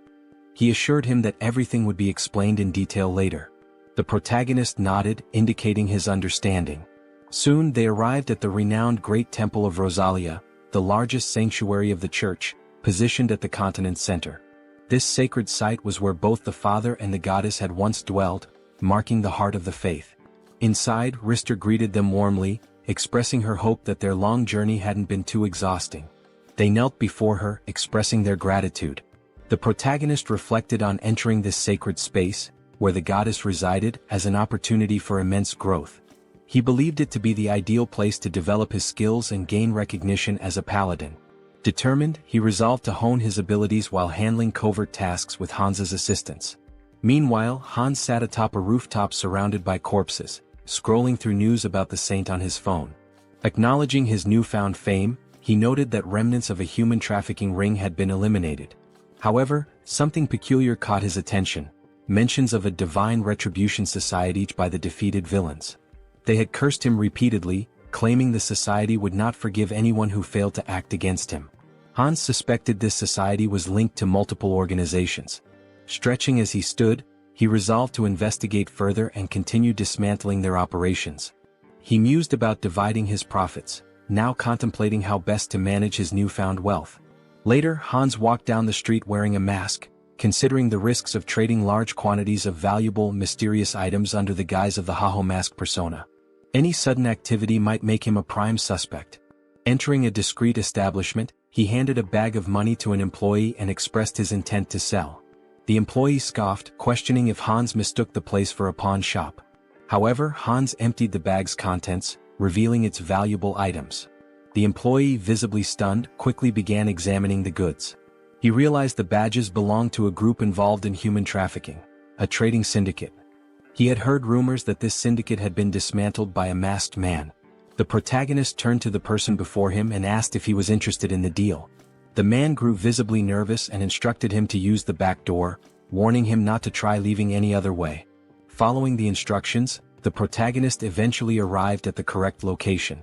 He assured him that everything would be explained in detail later. The protagonist nodded, indicating his understanding. Soon they arrived at the renowned Great Temple of Rosalia, the largest sanctuary of the church, positioned at the continent's center. This sacred site was where both the father and the goddess had once dwelled, marking the heart of the faith. Inside, Rister greeted them warmly, expressing her hope that their long journey hadn't been too exhausting. They knelt before her, expressing their gratitude. The protagonist reflected on entering this sacred space, where the goddess resided, as an opportunity for immense growth. He believed it to be the ideal place to develop his skills and gain recognition as a paladin. Determined, he resolved to hone his abilities while handling covert tasks with Hans's assistance. Meanwhile, Hans sat atop a rooftop surrounded by corpses, scrolling through news about the saint on his phone. Acknowledging his newfound fame, he noted that remnants of a human trafficking ring had been eliminated. However, something peculiar caught his attention: mentions of a divine retribution society by the defeated villains. They had cursed him repeatedly, claiming the society would not forgive anyone who failed to act against him. Hans suspected this society was linked to multiple organizations. Stretching as he stood, he resolved to investigate further and continue dismantling their operations. He mused about dividing his profits, now contemplating how best to manage his newfound wealth. Later, Hans walked down the street wearing a mask, considering the risks of trading large quantities of valuable, mysterious items under the guise of the Haho mask persona. Any sudden activity might make him a prime suspect. Entering a discreet establishment, he handed a bag of money to an employee and expressed his intent to sell. The employee scoffed, questioning if Hans mistook the place for a pawn shop. However, Hans emptied the bag's contents, revealing its valuable items. The employee, visibly stunned, quickly began examining the goods. He realized the badges belonged to a group involved in human trafficking, a trading syndicate. He had heard rumors that this syndicate had been dismantled by a masked man. The protagonist turned to the person before him and asked if he was interested in the deal. The man grew visibly nervous and instructed him to use the back door, warning him not to try leaving any other way. Following the instructions, the protagonist eventually arrived at the correct location.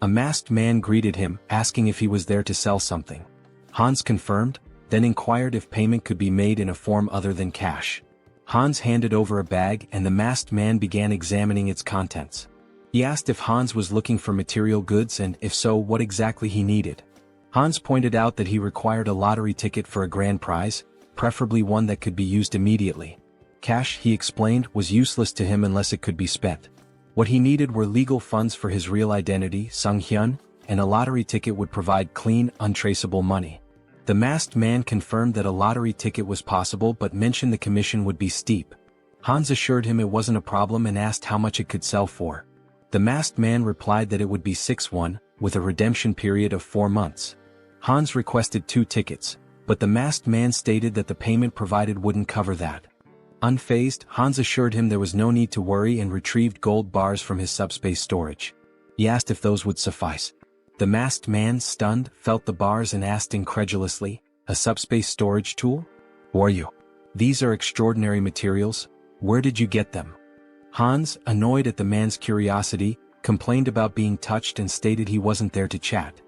A masked man greeted him, asking if he was there to sell something. Hans confirmed, then inquired if payment could be made in a form other than cash. Hans handed over a bag and the masked man began examining its contents. He asked if Hans was looking for material goods and, if so, what exactly he needed. Hans pointed out that he required a lottery ticket for a grand prize, preferably one that could be used immediately. Cash, he explained, was useless to him unless it could be spent. What he needed were legal funds for his real identity, Sunghyun, and a lottery ticket would provide clean, untraceable money. The masked man confirmed that a lottery ticket was possible but mentioned the commission would be steep. Hans assured him it wasn't a problem and asked how much it could sell for. The masked man replied that it would be 6-1, with a redemption period of 4 months. Hans requested 2 tickets, but the masked man stated that the payment provided wouldn't cover that. Unfazed, Hans assured him there was no need to worry and retrieved gold bars from his subspace storage. He asked if those would suffice. The masked man, stunned, felt the bars and asked incredulously, "A subspace storage tool? Who are you? These are extraordinary materials. Where did you get them?" Hans, annoyed at the man's curiosity, complained about being touched and stated he wasn't there to chat.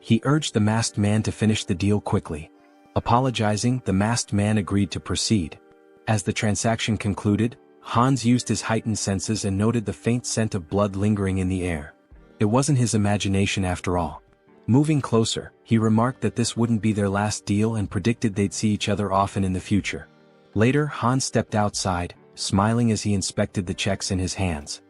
He urged the masked man to finish the deal quickly. Apologizing, the masked man agreed to proceed. As the transaction concluded, Hans used his heightened senses and noted the faint scent of blood lingering in the air. It wasn't his imagination after all. Moving closer, he remarked that this wouldn't be their last deal and predicted they'd see each other often in the future. Later, Hans stepped outside, smiling as he inspected the checks in his hands.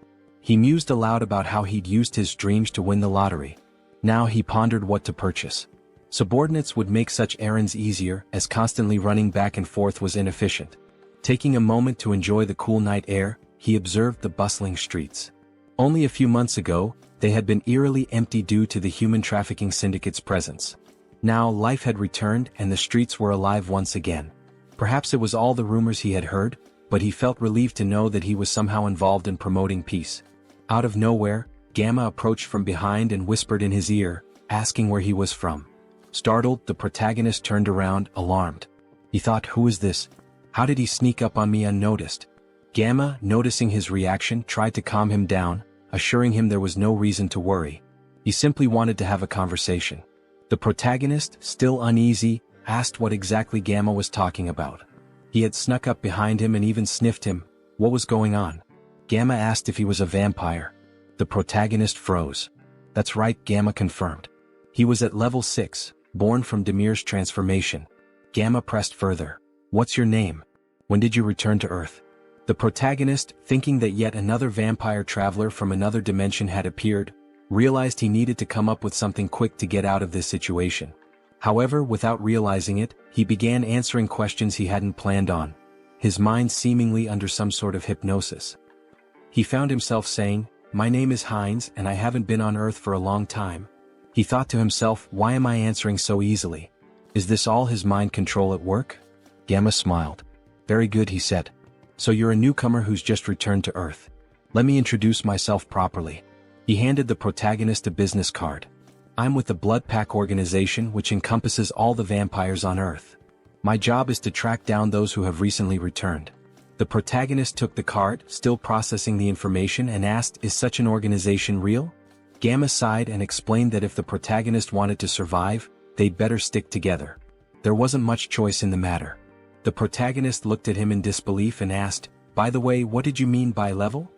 He mused aloud about how he'd used his dreams to win the lottery. Now he pondered what to purchase. Subordinates would make such errands easier, as constantly running back and forth was inefficient. Taking a moment to enjoy the cool night air, he observed the bustling streets. Only a few months ago, they had been eerily empty due to the human trafficking syndicate's presence. Now life had returned and the streets were alive once again. Perhaps it was all the rumors he had heard, but he felt relieved to know that he was somehow involved in promoting peace. Out of nowhere, Gamma approached from behind and whispered in his ear, asking where he was from. Startled, the protagonist turned around, alarmed. He thought, who is this? How did he sneak up on me unnoticed? Gamma, noticing his reaction, tried to calm him down, assuring him there was no reason to worry. He simply wanted to have a conversation. The protagonist, still uneasy, asked what exactly Gamma was talking about. He had snuck up behind him and even sniffed him. What was going on? Gamma asked if he was a vampire. The protagonist froze. That's right, Gamma confirmed. He was at level 6, born from Demir's transformation. Gamma pressed further. What's your name? When did you return to Earth? The protagonist, thinking that yet another vampire traveler from another dimension had appeared, realized he needed to come up with something quick to get out of this situation. However, without realizing it, he began answering questions he hadn't planned on, his mind seemingly under some sort of hypnosis. He found himself saying, "My name is Heinz and I haven't been on Earth for a long time." He thought to himself, why am I answering so easily? Is this all his mind control at work? Gamma smiled. Very good, he said. So you're a newcomer who's just returned to Earth. Let me introduce myself properly. He handed the protagonist a business card. I'm with the Blood Pack organization, which encompasses all the vampires on Earth. My job is to track down those who have recently returned. The protagonist took the card, still processing the information, and asked, is such an organization real? Gamma sighed and explained that if the protagonist wanted to survive, they'd better stick together. There wasn't much choice in the matter. The protagonist looked at him in disbelief and asked, by the way, what did you mean by level?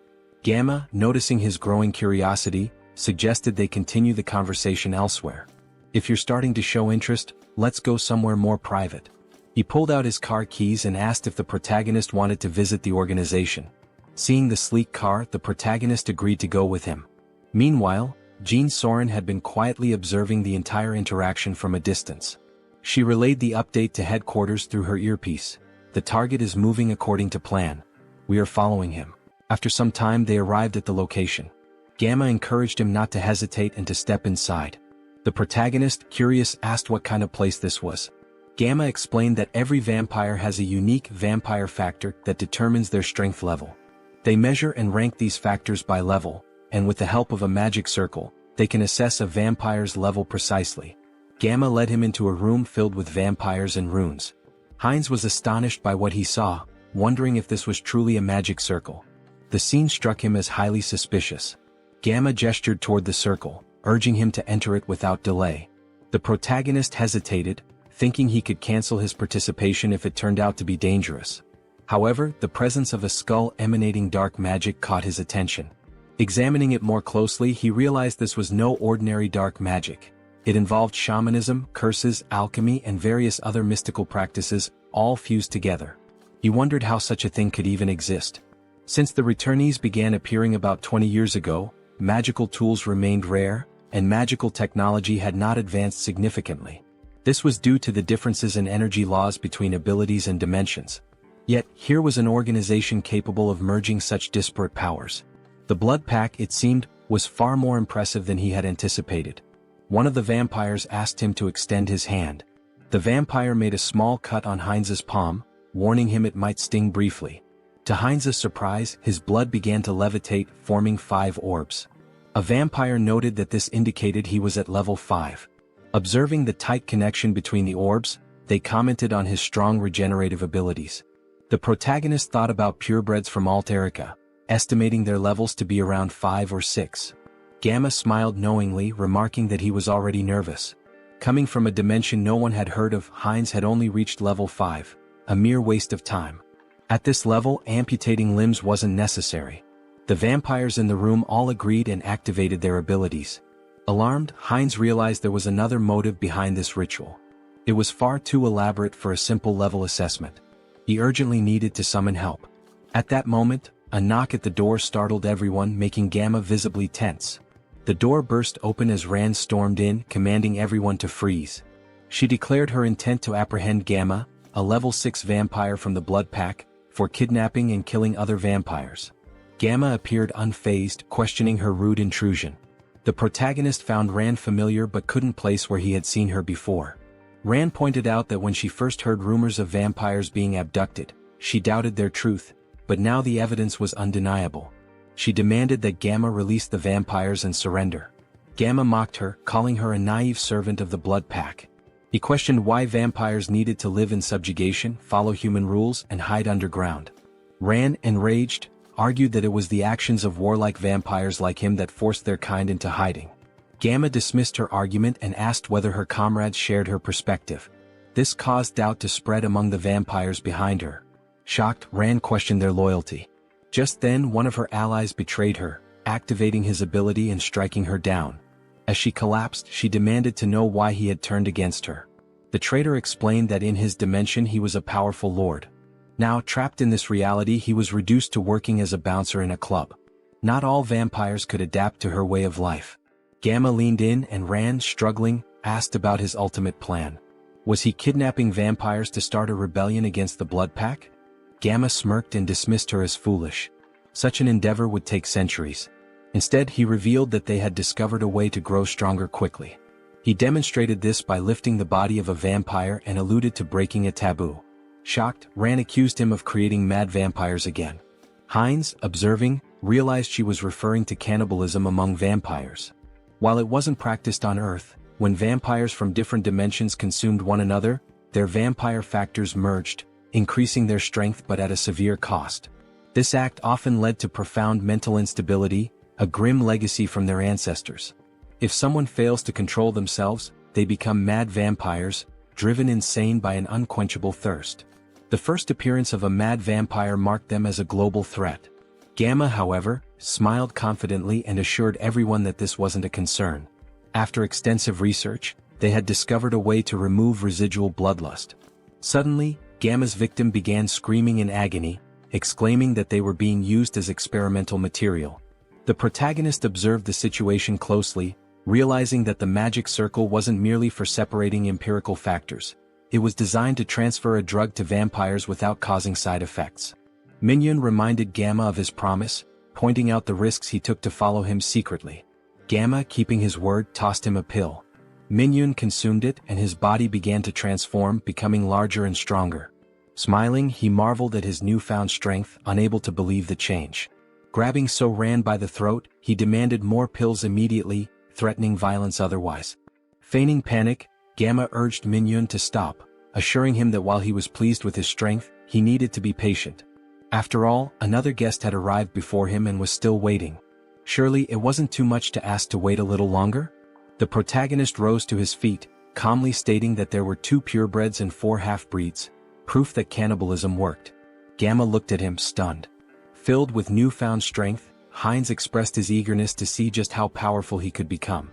Gamma, noticing his growing curiosity, suggested they continue the conversation elsewhere. If you're starting to show interest, let's go somewhere more private. He pulled out his car keys and asked if the protagonist wanted to visit the organization. Seeing the sleek car, the protagonist agreed to go with him. Meanwhile, Jean Soren had been quietly observing the entire interaction from a distance. She relayed the update to headquarters through her earpiece. The target is moving according to plan. We are following him. After some time they arrived at the location. Gamma encouraged him not to hesitate and to step inside. The protagonist, curious, asked what kind of place this was. Gamma explained that every vampire has a unique vampire factor that determines their strength level. They measure and rank these factors by level, and with the help of a magic circle, they can assess a vampire's level precisely. Gamma led him into a room filled with vampires and runes. Heinz was astonished by what he saw, wondering if this was truly a magic circle. The scene struck him as highly suspicious. Gamma gestured toward the circle, urging him to enter it without delay. The protagonist hesitated, thinking he could cancel his participation if it turned out to be dangerous. However, the presence of a skull emanating dark magic caught his attention. Examining it more closely, he realized this was no ordinary dark magic. It involved shamanism, curses, alchemy, and various other mystical practices, all fused together. He wondered how such a thing could even exist. Since the returnees began appearing about 20 years ago, magical tools remained rare, and magical technology had not advanced significantly. This was due to the differences in energy laws between abilities and dimensions. Yet, here was an organization capable of merging such disparate powers. The Blood Pack, it seemed, was far more impressive than he had anticipated. One of the vampires asked him to extend his hand. The vampire made a small cut on Heinz's palm, warning him it might sting briefly. To Heinz's surprise, his blood began to levitate, forming 5 orbs. A vampire noted that this indicated he was at level 5. Observing the tight connection between the orbs, they commented on his strong regenerative abilities. The protagonist thought about purebreds from Alterica, estimating their levels to be around 5 or 6. Gamma smiled knowingly, remarking that he was already nervous. Coming from a dimension no one had heard of, Heinz had only reached level 5, a mere waste of time. At this level, amputating limbs wasn't necessary. The vampires in the room all agreed and activated their abilities. Alarmed, Heinz realized there was another motive behind this ritual. It was far too elaborate for a simple level assessment. He urgently needed to summon help. At that moment, a knock at the door startled everyone, making Gamma visibly tense. The door burst open as Rand stormed in, commanding everyone to freeze. She declared her intent to apprehend Gamma, a level 6 vampire from the Blood Pack, for kidnapping and killing other vampires. Gamma appeared unfazed, questioning her rude intrusion. The protagonist found Rand familiar but couldn't place where he had seen her before. Rand pointed out that when she first heard rumors of vampires being abducted, she doubted their truth, but now the evidence was undeniable. She demanded that Gamma release the vampires and surrender. Gamma mocked her, calling her a naive servant of the Blood Pack. He questioned why vampires needed to live in subjugation, follow human rules, and hide underground. Rand, enraged, argued that it was the actions of warlike vampires like him that forced their kind into hiding. Gamma dismissed her argument and asked whether her comrades shared her perspective. This caused doubt to spread among the vampires behind her. Shocked, Rand questioned their loyalty. Just then one of her allies betrayed her, activating his ability and striking her down. As she collapsed, she demanded to know why he had turned against her. The traitor explained that in his dimension he was a powerful lord. Now, trapped in this reality, he was reduced to working as a bouncer in a club. Not all vampires could adapt to her way of life. Gamma leaned in and Rand, struggling, asked about his ultimate plan. Was he kidnapping vampires to start a rebellion against the Blood Pack? Gamma smirked and dismissed her as foolish. Such an endeavor would take centuries. Instead, he revealed that they had discovered a way to grow stronger quickly. He demonstrated this by lifting the body of a vampire and alluded to breaking a taboo. Shocked, Rand accused him of creating mad vampires again. Hines, observing, realized she was referring to cannibalism among vampires. While it wasn't practiced on Earth, when vampires from different dimensions consumed one another, their vampire factors merged, increasing their strength but at a severe cost. This act often led to profound mental instability, a grim legacy from their ancestors. If someone fails to control themselves, they become mad vampires, driven insane by an unquenchable thirst. The first appearance of a mad vampire marked them as a global threat. Gamma, however, smiled confidently and assured everyone that this wasn't a concern. After extensive research, they had discovered a way to remove residual bloodlust. Suddenly, Gamma's victim began screaming in agony, exclaiming that they were being used as experimental material. The protagonist observed the situation closely, realizing that the magic circle wasn't merely for separating empirical factors. It was designed to transfer a drug to vampires without causing side effects. Minhyun reminded Gamma of his promise, pointing out the risks he took to follow him secretly. Gamma, keeping his word, tossed him a pill. Minhyun consumed it and his body began to transform, becoming larger and stronger. Smiling, he marveled at his newfound strength, unable to believe the change. Grabbing Rand by the throat, he demanded more pills immediately, threatening violence otherwise. Feigning panic, Gamma urged Minhyun to stop, assuring him that while he was pleased with his strength, he needed to be patient. After all, another guest had arrived before him and was still waiting. Surely it wasn't too much to ask to wait a little longer? The protagonist rose to his feet, calmly stating that there were 2 purebreds and 4 half-breeds, proof that cannibalism worked. Gamma looked at him, stunned. Filled with newfound strength, Hines expressed his eagerness to see just how powerful he could become.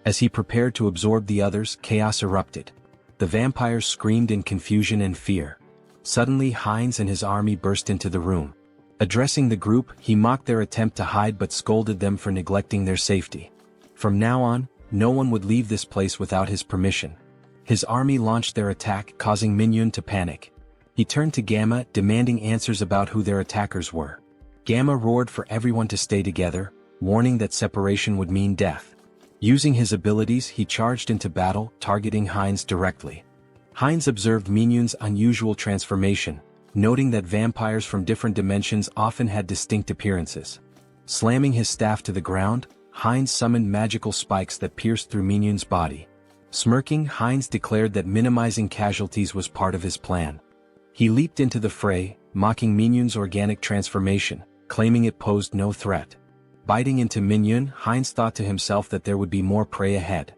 As he prepared to absorb the others, chaos erupted. The vampires screamed in confusion and fear. Suddenly, Hines and his army burst into the room. Addressing the group, he mocked their attempt to hide but scolded them for neglecting their safety. From now on, no one would leave this place without his permission. His army launched their attack, causing Minhyun to panic. He turned to Gamma, demanding answers about who their attackers were. Gamma roared for everyone to stay together, warning that separation would mean death. Using his abilities, he charged into battle, targeting Hines directly. Hines observed Minhyun's unusual transformation, noting that vampires from different dimensions often had distinct appearances. Slamming his staff to the ground, Hines summoned magical spikes that pierced through Minhyun's body. Smirking, Hines declared that minimizing casualties was part of his plan. He leaped into the fray, mocking Minhyun's organic transformation, claiming it posed no threat. Biting into Minhyun, Hines thought to himself that there would be more prey ahead.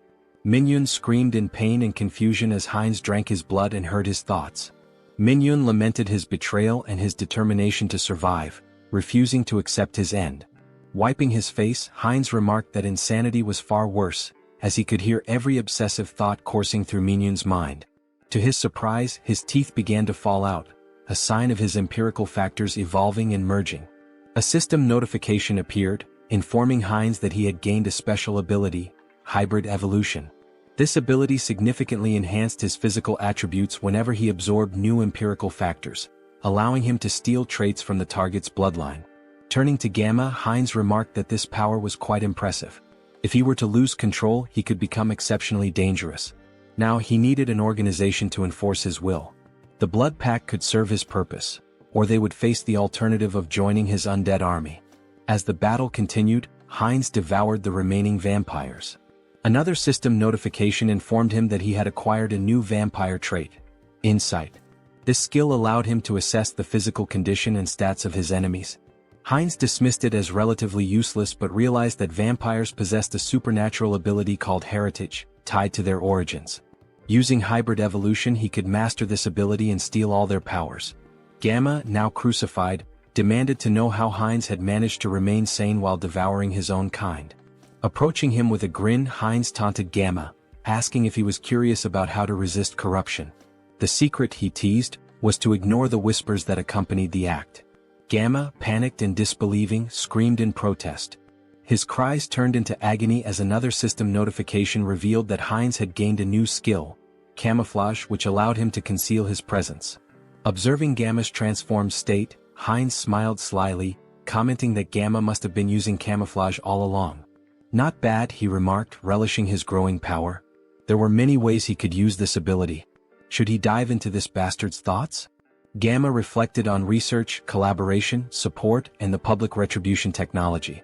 Minhyun screamed in pain and confusion as Hines drank his blood and heard his thoughts. Minhyun lamented his betrayal and his determination to survive, refusing to accept his end. Wiping his face, Hines remarked that insanity was far worse, as he could hear every obsessive thought coursing through Minhyun's mind. To his surprise, his teeth began to fall out, a sign of his empirical factors evolving and merging. A system notification appeared, informing Hines that he had gained a special ability, hybrid evolution. This ability significantly enhanced his physical attributes whenever he absorbed new empirical factors, allowing him to steal traits from the target's bloodline. Turning to Gamma, Hines remarked that this power was quite impressive. If he were to lose control, he could become exceptionally dangerous. Now he needed an organization to enforce his will. The Blood Pack could serve his purpose, or they would face the alternative of joining his undead army. As the battle continued, Hines devoured the remaining vampires. Another system notification informed him that he had acquired a new vampire trait, Insight. This skill allowed him to assess the physical condition and stats of his enemies. Hines dismissed it as relatively useless but realized that vampires possessed a supernatural ability called heritage, tied to their origins. Using hybrid evolution, he could master this ability and steal all their powers. Gamma, now crucified, demanded to know how Hines had managed to remain sane while devouring his own kind. Approaching him with a grin, Hines taunted Gamma, asking if he was curious about how to resist corruption. The secret, he teased, was to ignore the whispers that accompanied the act. Gamma, panicked and disbelieving, screamed in protest. His cries turned into agony as another system notification revealed that Heinz had gained a new skill, camouflage, which allowed him to conceal his presence. Observing Gamma's transformed state, Heinz smiled slyly, commenting that Gamma must have been using camouflage all along. Not bad, he remarked, relishing his growing power. There were many ways he could use this ability. Should he dive into this bastard's thoughts? Gamma reflected on research, collaboration, support, and the public retribution technology.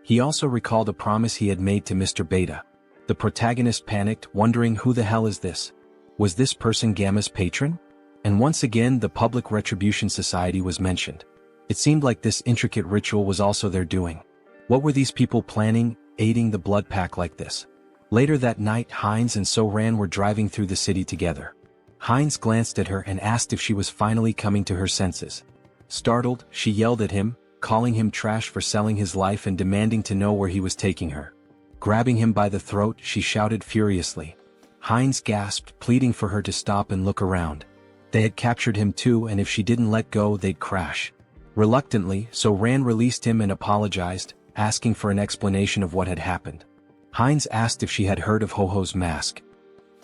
He also recalled a promise he had made to Mr. Beta. The protagonist panicked, wondering who the hell is this? Was this person Gamma's patron? And once again the Public Retribution Society was mentioned. It seemed like this intricate ritual was also their doing. What were these people planning, aiding the blood pack like this? Later that night, Heinz and So-Ran were driving through the city together. Heinz glanced at her and asked if she was finally coming to her senses. Startled, she yelled at him, calling him trash for selling his life and demanding to know where he was taking her. Grabbing him by the throat, she shouted furiously. Heinz gasped, pleading for her to stop and look around. They had captured him too, and if she didn't let go, they'd crash. Reluctantly, So-Ran released him and apologized, asking for an explanation of what had happened. Heinz asked if she had heard of Ho-Ho's mask.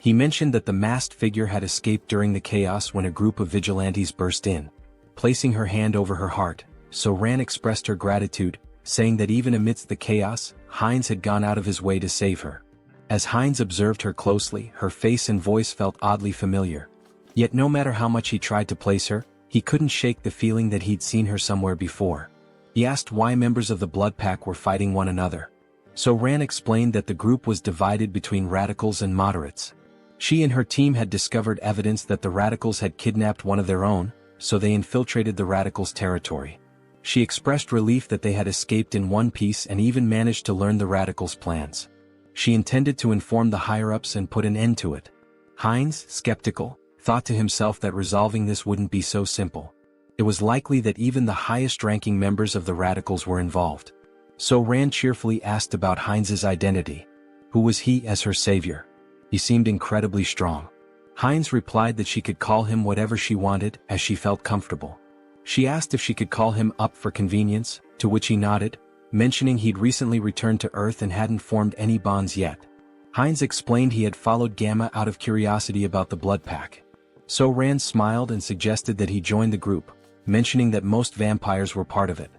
He mentioned that the masked figure had escaped during the chaos when a group of vigilantes burst in. Placing her hand over her heart, So-Ran expressed her gratitude, saying that even amidst the chaos, Heinz had gone out of his way to save her. As Heinz observed her closely, her face and voice felt oddly familiar. Yet no matter how much he tried to place her, he couldn't shake the feeling that he'd seen her somewhere before. He asked why members of the Blood Pack were fighting one another. So-Ran explained that the group was divided between radicals and moderates. She and her team had discovered evidence that the radicals had kidnapped one of their own, so they infiltrated the radicals' territory. She expressed relief that they had escaped in one piece and even managed to learn the radicals' plans. She intended to inform the higher-ups and put an end to it. Heinz, skeptical, thought to himself that resolving this wouldn't be so simple. It was likely that even the highest-ranking members of the radicals were involved. So-Ran cheerfully asked about Heinz's identity. Who was he as her savior? He seemed incredibly strong. Heinz replied that she could call him whatever she wanted, as she felt comfortable. She asked if she could call him up for convenience, to which he nodded, mentioning he'd recently returned to Earth and hadn't formed any bonds yet. Heinz explained he had followed Gamma out of curiosity about the Blood Pack. So-Ran smiled and suggested that he join the group, mentioning that most vampires were part of it.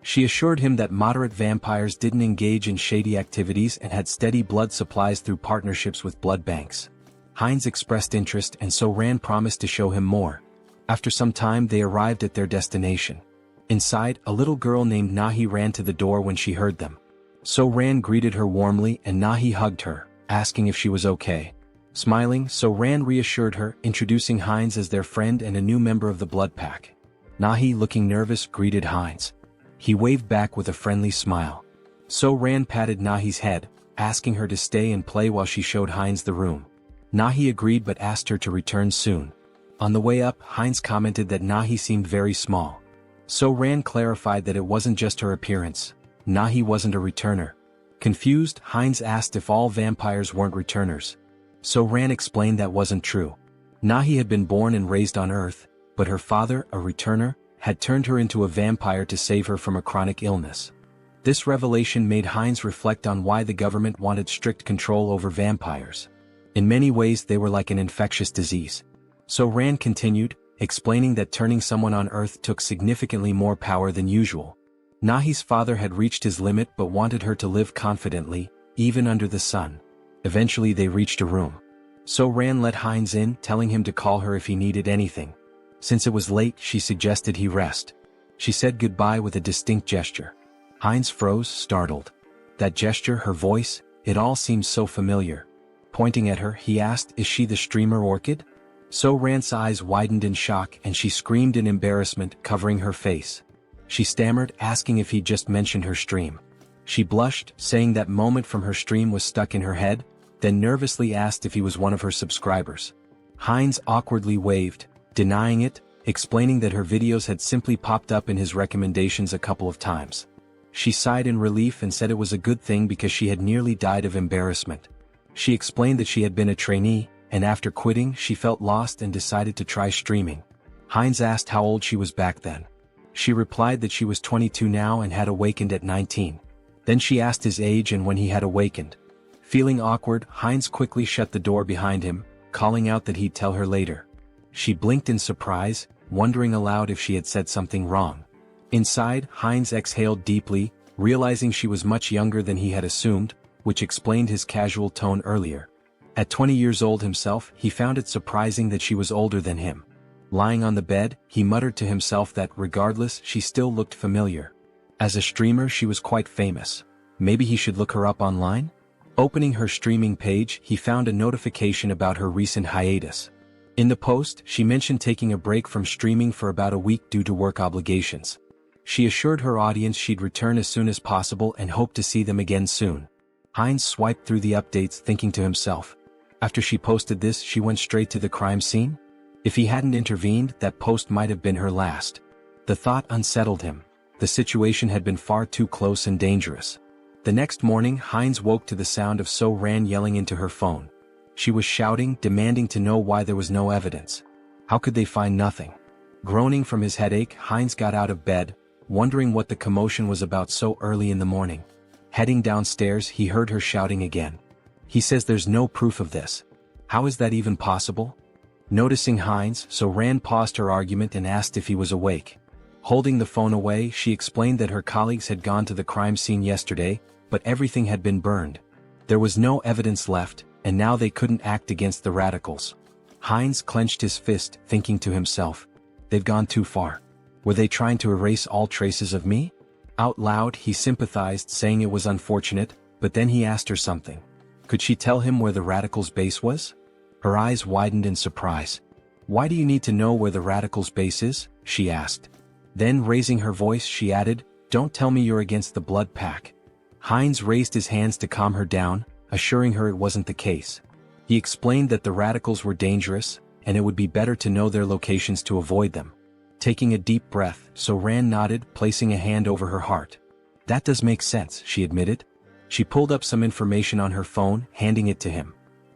She assured him that moderate vampires didn't engage in shady activities and had steady blood supplies through partnerships with blood banks. Heinz expressed interest and So-Ran promised to show him more. After some time they arrived at their destination. Inside, a little girl named Nahi ran to the door when she heard them. So-Ran greeted her warmly and Nahi hugged her, asking if she was okay. Smiling, So-Ran reassured her, introducing Heinz as their friend and a new member of the Blood Pack. Nahi, looking nervous, greeted Heinz. He waved back with a friendly smile. So-Ran patted Nahi's head, asking her to stay and play while she showed Heinz the room. Nahi agreed but asked her to return soon. On the way up, Heinz commented that Nahi seemed very small. So-Ran clarified that it wasn't just her appearance. Nahi wasn't a returner. Confused, Heinz asked if all vampires weren't returners. So-Ran explained that wasn't true. Nahi had been born and raised on Earth, but her father, a returner, had turned her into a vampire to save her from a chronic illness. This revelation made Heinz reflect on why the government wanted strict control over vampires. In many ways they were like an infectious disease. So-Ran continued, explaining that turning someone on Earth took significantly more power than usual. Nahi's father had reached his limit but wanted her to live confidently, even under the sun. Eventually they reached a room. So-Ran let Heinz in, telling him to call her if he needed anything. Since it was late, she suggested he rest. She said goodbye with a distinct gesture. Heinz froze, startled. That gesture, her voice, it all seemed so familiar. Pointing at her, he asked, "Is she the streamer Orchid?" So-Ran's eyes widened in shock and she screamed in embarrassment, covering her face. She stammered, asking if he'd just mentioned her stream. She blushed, saying that moment from her stream was stuck in her head, then nervously asked if he was one of her subscribers. Heinz awkwardly waved, denying it, explaining that her videos had simply popped up in his recommendations a couple of times. She sighed in relief and said it was a good thing because she had nearly died of embarrassment. She explained that she had been a trainee, and after quitting she felt lost and decided to try streaming. Heinz asked how old she was back then. She replied that she was 22 now and had awakened at 19. Then she asked his age and when he had awakened. Feeling awkward, Heinz quickly shut the door behind him, calling out that he'd tell her later. She blinked in surprise, wondering aloud if she had said something wrong. Inside, Heinz exhaled deeply, realizing she was much younger than he had assumed, which explained his casual tone earlier. At 20 years old himself, he found it surprising that she was older than him. Lying on the bed, he muttered to himself that regardless, she still looked familiar. As a streamer, she was quite famous. Maybe he should look her up online? Opening her streaming page, he found a notification about her recent hiatus. In the post, she mentioned taking a break from streaming for about a week due to work obligations. She assured her audience she'd return as soon as possible and hoped to see them again soon. Heinz swiped through the updates, thinking to himself. After she posted this, she went straight to the crime scene? If he hadn't intervened, that post might have been her last. The thought unsettled him. The situation had been far too close and dangerous. The next morning, Heinz woke to the sound of So-Ran yelling into her phone. She was shouting, demanding to know why there was no evidence. How could they find nothing? Groaning from his headache, Heinz got out of bed, wondering what the commotion was about so early in the morning. Heading downstairs, he heard her shouting again. He says there's no proof of this. How is that even possible? Noticing Heinz, So-Ran paused her argument and asked if he was awake. Holding the phone away, she explained that her colleagues had gone to the crime scene yesterday, but everything had been burned. There was no evidence left, and now they couldn't act against the radicals. Heinz clenched his fist, thinking to himself, they've gone too far. Were they trying to erase all traces of me? Out loud, he sympathized, saying it was unfortunate, but then he asked her something. Could she tell him where the radicals' base was? Her eyes widened in surprise. Why do you need to know where the radicals' base is? She asked. Then, raising her voice, she added, don't tell me you're against the blood pack. Heinz raised his hands to calm her down, assuring her it wasn't the case. He explained that the radicals were dangerous, and it would be better to know their locations to avoid them. Taking a deep breath, So-Ran nodded, placing a hand over her heart. That does make sense, she admitted. She pulled up some information on her phone, handing it to him.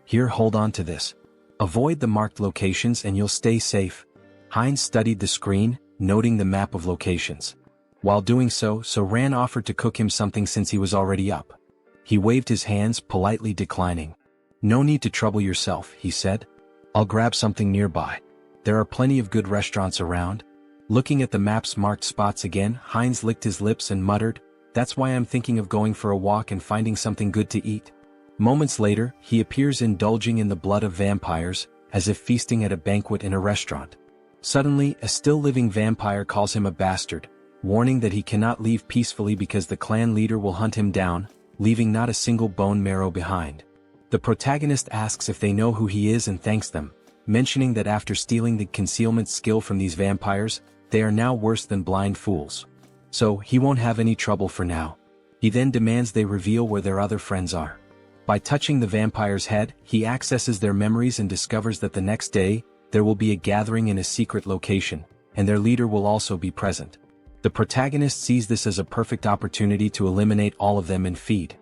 Here, hold on to this. Avoid the marked locations and you'll stay safe. Heinz studied the screen, noting the map of locations. While doing so, So-Ran offered to cook him something since he was already up. He waved his hands, politely declining. No need to trouble yourself, he said. I'll grab something nearby. There are plenty of good restaurants around. Looking at the map's marked spots again, Heinz licked his lips and muttered, that's why I'm thinking of going for a walk and finding something good to eat. Moments later, he appears indulging in the blood of vampires, as if feasting at a banquet in a restaurant. Suddenly, a still-living vampire calls him a bastard, warning that he cannot leave peacefully because the clan leader will hunt him down, leaving not a single bone marrow behind. The protagonist asks if they know who he is and thanks them, mentioning that after stealing the concealment skill from these vampires, they are now worse than blind fools. So, he won't have any trouble for now. He then demands they reveal where their other friends are. By touching the vampire's head, he accesses their memories and discovers that the next day, there will be a gathering in a secret location, and their leader will also be present. The protagonist sees this as a perfect opportunity to eliminate all of them and feed.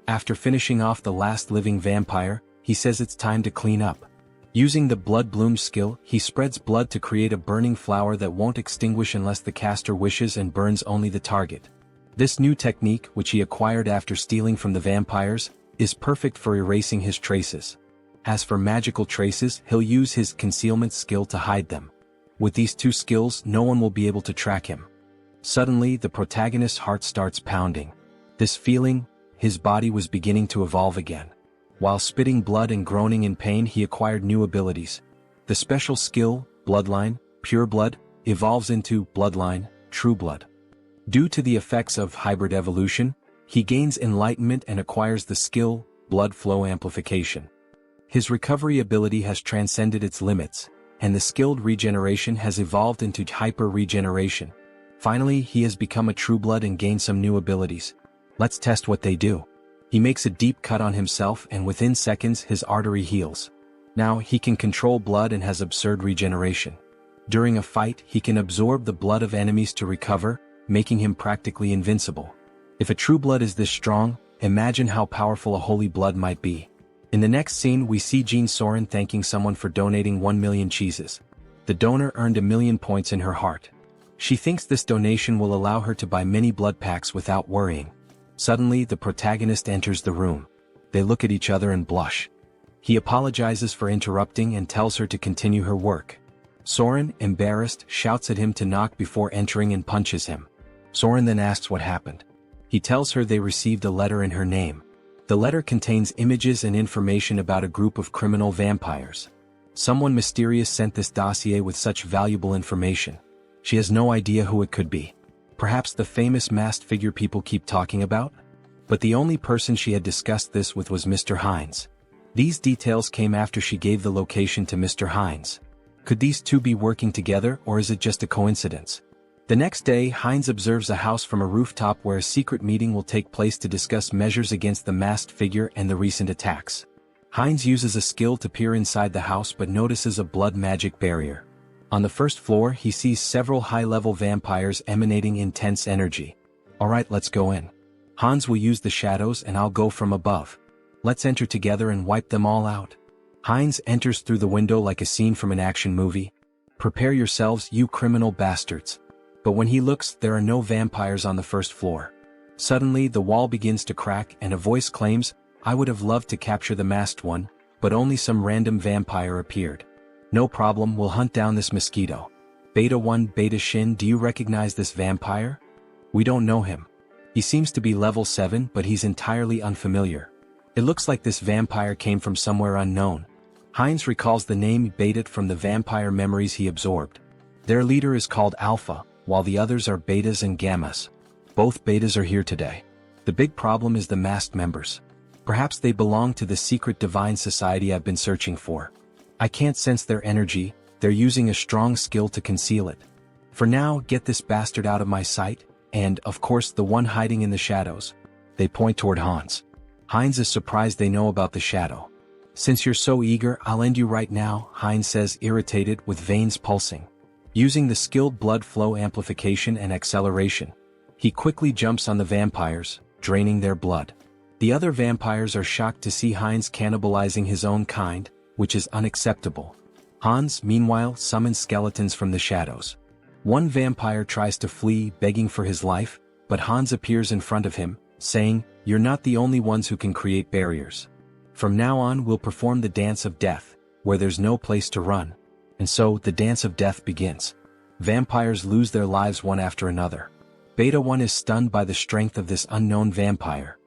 After finishing off the last living vampire, he says it's time to clean up. Using the Blood Bloom skill, he spreads blood to create a burning flower that won't extinguish unless the caster wishes and burns only the target. This new technique, which he acquired after stealing from the vampires, is perfect for erasing his traces. As for magical traces, he'll use his concealment skill to hide them. With these two skills, no one will be able to track him. Suddenly, the protagonist's heart starts pounding. This feeling, his body was beginning to evolve again. While spitting blood and groaning in pain, he acquired new abilities. The special skill, Bloodline, Pure Blood, evolves into Bloodline, True Blood. Due to the effects of hybrid evolution, he gains enlightenment and acquires the skill, Blood Flow Amplification. His recovery ability has transcended its limits, and the skilled regeneration has evolved into hyper-regeneration. Finally, he has become a True Blood and gained some new abilities. Let's test what they do. He makes a deep cut on himself and within seconds his artery heals. Now he can control blood and has absurd regeneration. During a fight, he can absorb the blood of enemies to recover, making him practically invincible. If a True Blood is this strong, imagine how powerful a Holy Blood might be. In the next scene, we see Jean Soren thanking someone for donating 1 million cheeses. The donor earned 1,000,000 points in her heart. She thinks this donation will allow her to buy many blood packs without worrying. Suddenly, the protagonist enters the room. They look at each other and blush. He apologizes for interrupting and tells her to continue her work. Soren, embarrassed, shouts at him to knock before entering and punches him. Soren then asks what happened. He tells her they received a letter in her name. The letter contains images and information about a group of criminal vampires. Someone mysterious sent this dossier with such valuable information. She has no idea who it could be. Perhaps the famous masked figure people keep talking about? But the only person she had discussed this with was Mr. Hines. These details came after she gave the location to Mr. Hines. Could these two be working together, or is it just a coincidence? The next day, Hines observes a house from a rooftop where a secret meeting will take place to discuss measures against the masked figure and the recent attacks. Hines uses a skill to peer inside the house but notices a blood magic barrier. On the first floor, he sees several high-level vampires emanating intense energy. Alright, let's go in. Hans will use the shadows and I'll go from above. Let's enter together and wipe them all out. Hines enters through the window like a scene from an action movie. Prepare yourselves, you criminal bastards. But when he looks, there are no vampires on the first floor. Suddenly, the wall begins to crack and a voice claims, I would have loved to capture the masked one, but only some random vampire appeared. No problem, we'll hunt down this mosquito. Beta 1 Beta Shin, do you recognize this vampire? We don't know him. He seems to be level 7 but he's entirely unfamiliar. It looks like this vampire came from somewhere unknown. Hines recalls the name Beta from the vampire memories he absorbed. Their leader is called Alpha, while the others are Betas and Gammas. Both Betas are here today. The big problem is the masked members. Perhaps they belong to the secret divine society I've been searching for. I can't sense their energy, they're using a strong skill to conceal it. For now, get this bastard out of my sight, and, of course, the one hiding in the shadows. They point toward Hans. Hines is surprised they know about the shadow. Since you're so eager, I'll end you right now, Hines says, irritated, with veins pulsing. Using the skilled blood flow amplification and acceleration, he quickly jumps on the vampires, draining their blood. The other vampires are shocked to see Hines cannibalizing his own kind, which is unacceptable. Hans, meanwhile, summons skeletons from the shadows. One vampire tries to flee, begging for his life, but Hans appears in front of him, saying, You're not the only ones who can create barriers. From now on we'll perform the dance of death, where there's no place to run. And so, the dance of death begins. Vampires lose their lives one after another. Beta 1 is stunned by the strength of this unknown vampire.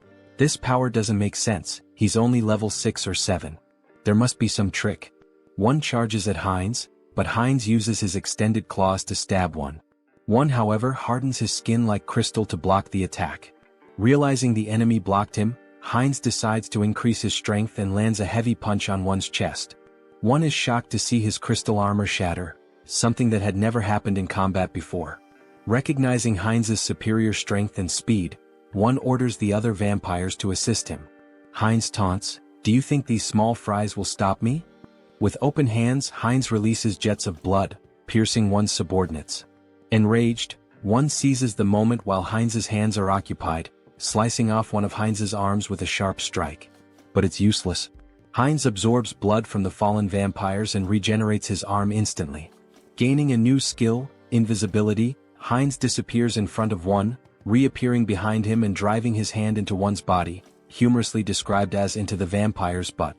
This power doesn't make sense, he's only level 6 or 7. There must be some trick. One charges at Hines, but Hines uses his extended claws to stab one. One, however, hardens his skin like crystal to block the attack. Realizing the enemy blocked him, Hines decides to increase his strength and lands a heavy punch on one's chest. One is shocked to see his crystal armor shatter, something that had never happened in combat before. Recognizing Hines's superior strength and speed, one orders the other vampires to assist him. Hines taunts, Do you think these small fries will stop me? With open hands, Hines releases jets of blood, piercing one's subordinates. Enraged, one seizes the moment while Hines's hands are occupied, slicing off one of Hines's arms with a sharp strike. But it's useless. Hines absorbs blood from the fallen vampires and regenerates his arm instantly. Gaining a new skill, invisibility, Hines disappears in front of one, reappearing behind him and driving his hand into one's body, humorously described as into the vampire's butt.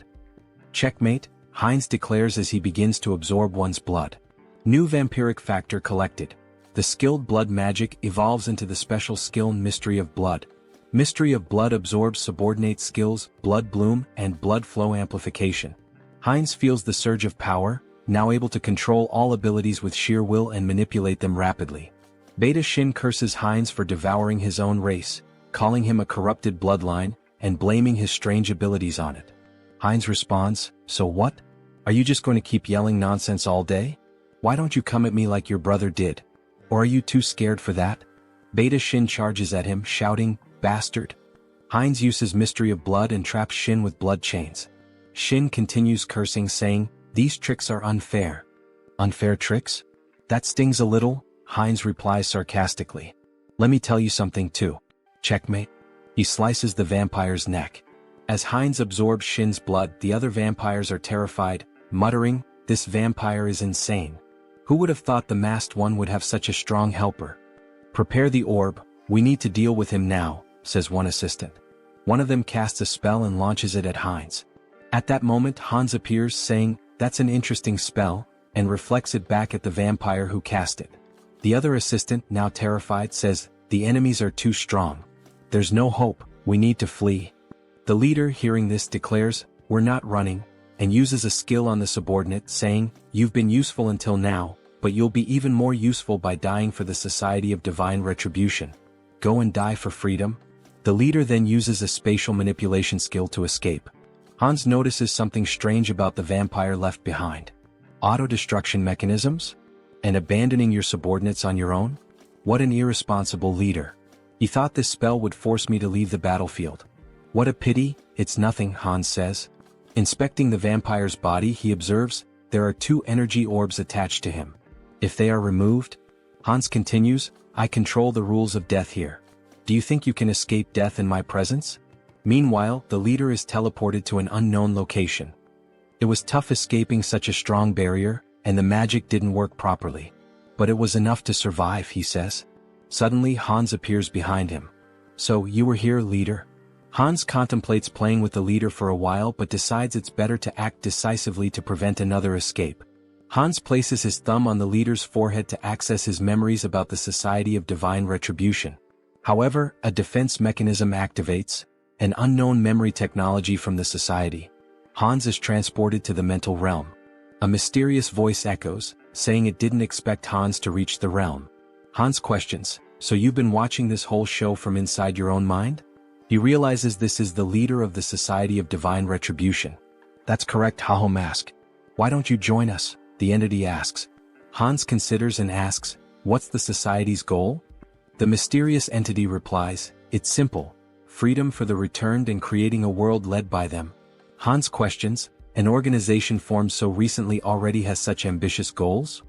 Checkmate, Hines declares as he begins to absorb one's blood. New vampiric factor collected. The skilled blood magic evolves into the special skill Mystery of Blood. Mystery of Blood absorbs subordinate skills, Blood Bloom, and Blood Flow Amplification. Hines feels the surge of power, now able to control all abilities with sheer will and manipulate them rapidly. Beta Shin curses Hines for devouring his own race, calling him a corrupted bloodline, and blaming his strange abilities on it. Hines responds, So what? Are you just going to keep yelling nonsense all day? Why don't you come at me like your brother did? Or are you too scared for that? Beta Shin charges at him, shouting, Bastard. Hines uses Mystery of Blood and traps Shin with blood chains. Shin continues cursing, saying, These tricks are unfair. Unfair tricks? That stings a little, Hines replies sarcastically. Let me tell you something too. Checkmate. He slices the vampire's neck. As Hines absorbs Shin's blood, the other vampires are terrified, muttering, This vampire is insane. Who would have thought the masked one would have such a strong helper? Prepare the orb, we need to deal with him now, says one assistant. One of them casts a spell and launches it at Hans. At that moment Hans appears saying, "That's an interesting spell," and reflects it back at the vampire who cast it. The other assistant, now terrified, says, "The enemies are too strong. There's no hope, we need to flee." The leader, hearing this, declares, "We're not running," and uses a skill on the subordinate, saying, "You've been useful until now, but you'll be even more useful by dying for the Society of Divine Retribution. Go and die for freedom." The leader then uses a spatial manipulation skill to escape. Hans notices something strange about the vampire left behind. Auto-destruction mechanisms? And abandoning your subordinates on your own? What an irresponsible leader. He thought this spell would force me to leave the battlefield. What a pity, it's nothing, Hans says. Inspecting the vampire's body, he observes, there are 2 energy orbs attached to him. If they are removed? Hans continues, I control the rules of death here. Do you think you can escape death in my presence? Meanwhile, the leader is teleported to an unknown location. It was tough escaping such a strong barrier, and the magic didn't work properly. But it was enough to survive, he says. Suddenly Hans appears behind him. So, you were here, leader? Hans contemplates playing with the leader for a while but decides it's better to act decisively to prevent another escape. Hans places his thumb on the leader's forehead to access his memories about the Society of Divine Retribution. However, a defense mechanism activates, an unknown memory technology from the society. Hans is transported to the mental realm. A mysterious voice echoes, saying it didn't expect Hans to reach the realm. Hans questions, so you've been watching this whole show from inside your own mind? He realizes this is the leader of the Society of Divine Retribution. That's correct, Haho Mask. Why don't you join us? The entity asks. Hans considers and asks, what's the society's goal? The mysterious entity replies, it's simple. Freedom for the returned and creating a world led by them. Hans questions, an organization formed so recently already has such ambitious goals?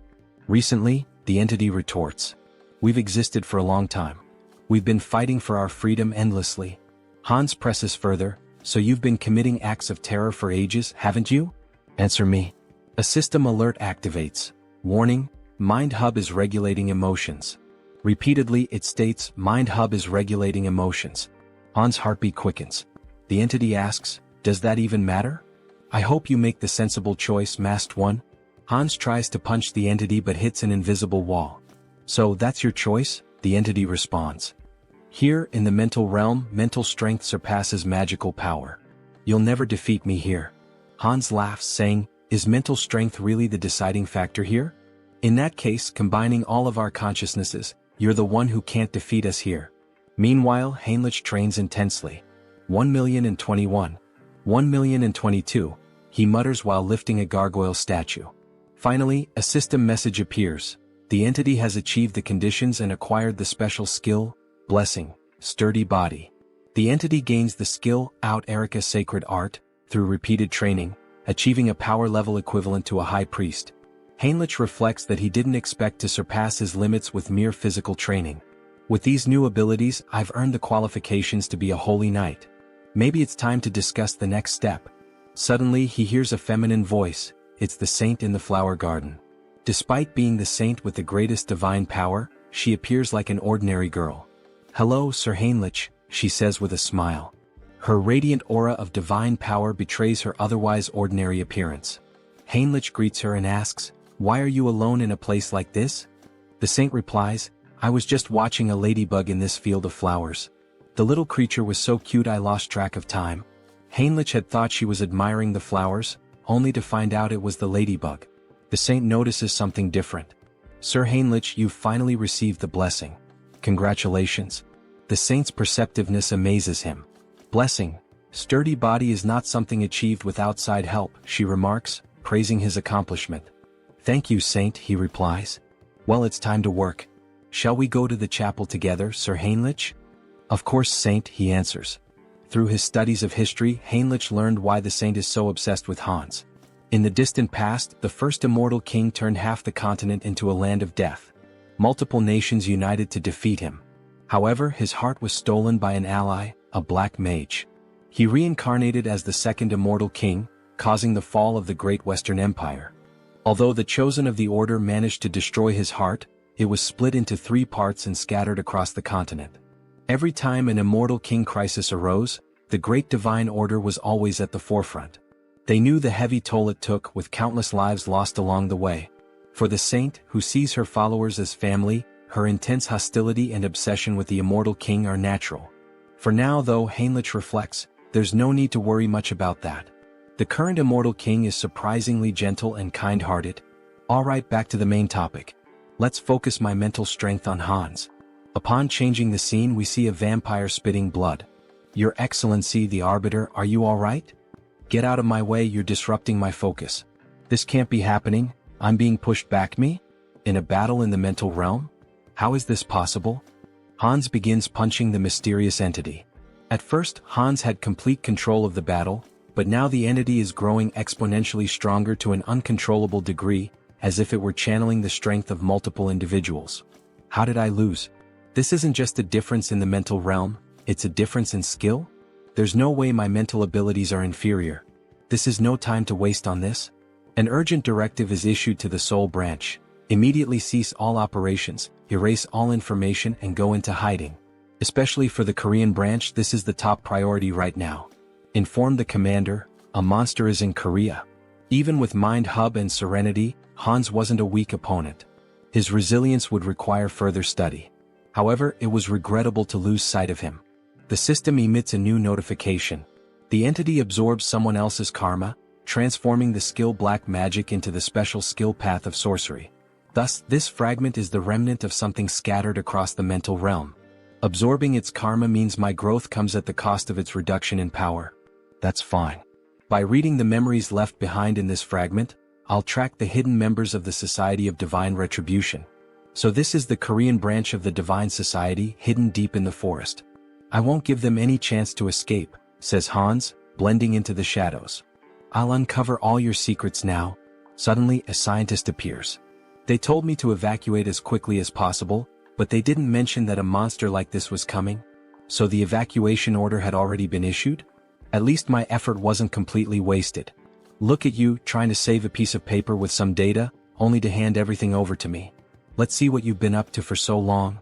Recently, the entity retorts. We've existed for a long time. We've been fighting for our freedom endlessly. Hans presses further, so you've been committing acts of terror for ages, haven't you? Answer me. A system alert activates. Warning, Mind Hub is regulating emotions. Repeatedly it states, Mind Hub is regulating emotions. Hans' heartbeat quickens. The entity asks, does that even matter? I hope you make the sensible choice, Masked One. Hans tries to punch the entity but hits an invisible wall. So that's your choice? The entity responds. Here, in the mental realm, mental strength surpasses magical power. You'll never defeat me here. Hans laughs, saying, is mental strength really the deciding factor here? In that case, combining all of our consciousnesses, you're the one who can't defeat us here. Meanwhile, Heinrich trains intensely. 1,021. 1,022, he mutters while lifting a gargoyle statue. Finally, a system message appears. The entity has achieved the conditions and acquired the special skill, Blessing, Sturdy Body. The entity gains the skill, Out Erica Sacred Art, through repeated training, achieving a power level equivalent to a high priest. Heinrich reflects that he didn't expect to surpass his limits with mere physical training. With these new abilities, I've earned the qualifications to be a holy knight. Maybe it's time to discuss the next step. Suddenly he hears a feminine voice, it's the saint in the flower garden. Despite being the saint with the greatest divine power, she appears like an ordinary girl. Hello, Sir Heinrich, she says with a smile. Her radiant aura of divine power betrays her otherwise ordinary appearance. Heinrich greets her and asks, why are you alone in a place like this? The saint replies, I was just watching a ladybug in this field of flowers. The little creature was so cute I lost track of time. Heinrich had thought she was admiring the flowers, only to find out it was the ladybug. The saint notices something different. Sir Heinrich, you've finally received the blessing. Congratulations. The saint's perceptiveness amazes him. Blessing, Sturdy Body is not something achieved with outside help, she remarks, praising his accomplishment. Thank you, saint, he replies. Well, it's time to work. Shall we go to the chapel together, Sir Heinrich? Of course, saint, he answers. Through his studies of history, Heinrich learned why the saint is so obsessed with Hans. In the distant past, the first immortal king turned half the continent into a land of death. Multiple nations united to defeat him. However, his heart was stolen by an ally, a black mage. He reincarnated as the second immortal king, causing the fall of the Great Western Empire. Although the chosen of the order managed to destroy his heart, it was split into 3 parts and scattered across the continent. Every time an immortal king crisis arose, the great divine order was always at the forefront. They knew the heavy toll it took, with countless lives lost along the way. For the saint, who sees her followers as family, her intense hostility and obsession with the immortal king are natural. For now, though, Heinrich reflects, there's no need to worry much about that. The current immortal king is surprisingly gentle and kind-hearted. Alright, back to the main topic. Let's focus my mental strength on Hans. Upon changing the scene, we see a vampire spitting blood. Your Excellency the Arbiter, are you alright? Get out of my way, you're disrupting my focus. This can't be happening, I'm being pushed back. Me? In a battle in the mental realm? How is this possible? Hans begins punching the mysterious entity. At first, Hans had complete control of the battle, but now the entity is growing exponentially stronger to an uncontrollable degree, as if it were channeling the strength of multiple individuals. How did I lose? This isn't just a difference in the mental realm, it's a difference in skill? There's no way my mental abilities are inferior. This is no time to waste on this. An urgent directive is issued to the Soul Branch. Immediately cease all operations, erase all information and go into hiding. Especially for the Korean branch, this is the top priority right now. Inform the commander, a monster is in Korea. Even with Mind Hub and Serenity, Hans wasn't a weak opponent. His resilience would require further study. However, it was regrettable to lose sight of him. The system emits a new notification. The entity absorbs someone else's karma, transforming the skill Black Magic into the special skill path of sorcery. Thus, this fragment is the remnant of something scattered across the mental realm. Absorbing its karma means my growth comes at the cost of its reduction in power. That's fine. By reading the memories left behind in this fragment, I'll track the hidden members of the Society of Divine Retribution. So this is the Korean branch of the Divine Society, hidden deep in the forest. I won't give them any chance to escape, says Hans, blending into the shadows. I'll uncover all your secrets now. Suddenly, a scientist appears. They told me to evacuate as quickly as possible, but they didn't mention that a monster like this was coming. So the evacuation order had already been issued? At least my effort wasn't completely wasted. Look at you, trying to save a piece of paper with some data, only to hand everything over to me. Let's see what you've been up to for so long.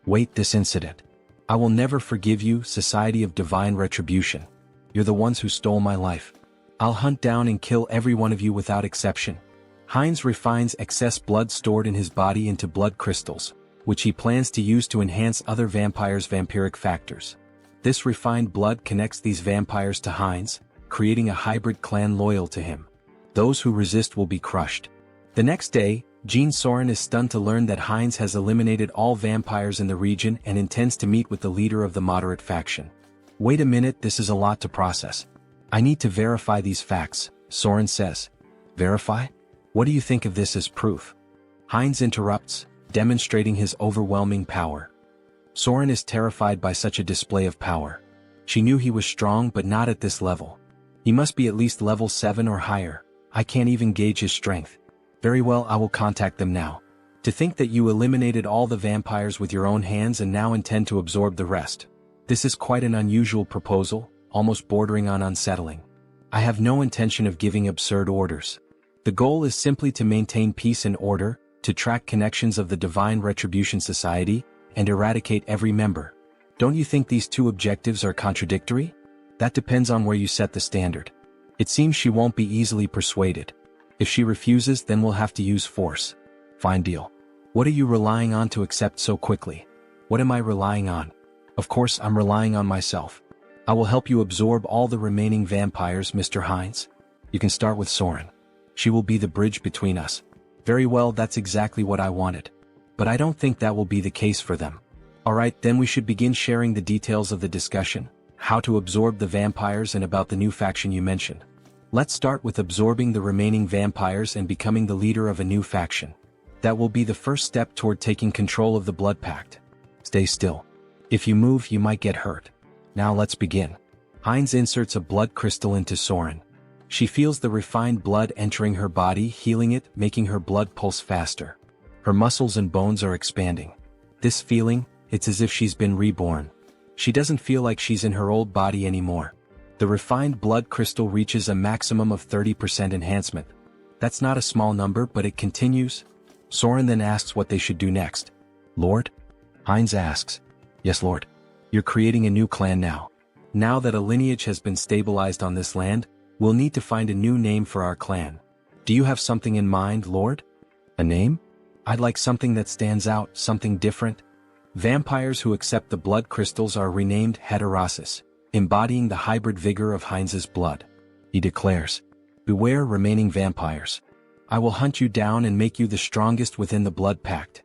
Wait, this incident. I will never forgive you, Society of Divine Retribution. You're the ones who stole my life. I'll hunt down and kill every one of you without exception. Heinz refines excess blood stored in his body into blood crystals, which he plans to use to enhance other vampires' vampiric factors. This refined blood connects these vampires to Heinz, creating a hybrid clan loyal to him. Those who resist will be crushed. The next day, Jean Soren is stunned to learn that Heinz has eliminated all vampires in the region and intends to meet with the leader of the moderate faction. Wait a minute, this is a lot to process. I need to verify these facts, Soren says. Verify? What do you think of this as proof? Heinz interrupts, demonstrating his overwhelming power. Soren is terrified by such a display of power. She knew he was strong, but not at this level. He must be at least level 7 or higher. I can't even gauge his strength. Very well, I will contact them now. To think that you eliminated all the vampires with your own hands and now intend to absorb the rest. This is quite an unusual proposal, almost bordering on unsettling. I have no intention of giving absurd orders. The goal is simply to maintain peace and order, to track connections of the Divine Retribution Society, and eradicate every member. Don't you think these two objectives are contradictory? That depends on where you set the standard. It seems she won't be easily persuaded. If she refuses, then we'll have to use force. Fine deal. What are you relying on to accept so quickly? What am I relying on? Of course, I'm relying on myself. I will help you absorb all the remaining vampires, Mr. Heinz. You can start with Soren. She will be the bridge between us. Very well, that's exactly what I wanted. But I don't think that will be the case for them. Alright, then we should begin sharing the details of the discussion, how to absorb the vampires and about the new faction you mentioned. Let's start with absorbing the remaining vampires and becoming the leader of a new faction. That will be the first step toward taking control of the Blood Pact. Stay still. If you move, you might get hurt. Now let's begin. Heinz inserts a blood crystal into Soren. She feels the refined blood entering her body, healing it, making her blood pulse faster. Her muscles and bones are expanding. This feeling, it's as if she's been reborn. She doesn't feel like she's in her old body anymore. The refined blood crystal reaches a maximum of 30% enhancement. That's not a small number, but it continues. Soren then asks what they should do next. Lord? Heinz asks. Yes, Lord. You're creating a new clan now. Now that a lineage has been stabilized on this land, we'll need to find a new name for our clan. Do you have something in mind, Lord? A name? I'd like something that stands out, something different. Vampires who accept the blood crystals are renamed Heterosis, embodying the hybrid vigor of Heinz's blood. He declares, beware remaining vampires. I will hunt you down and make you the strongest within the blood pact.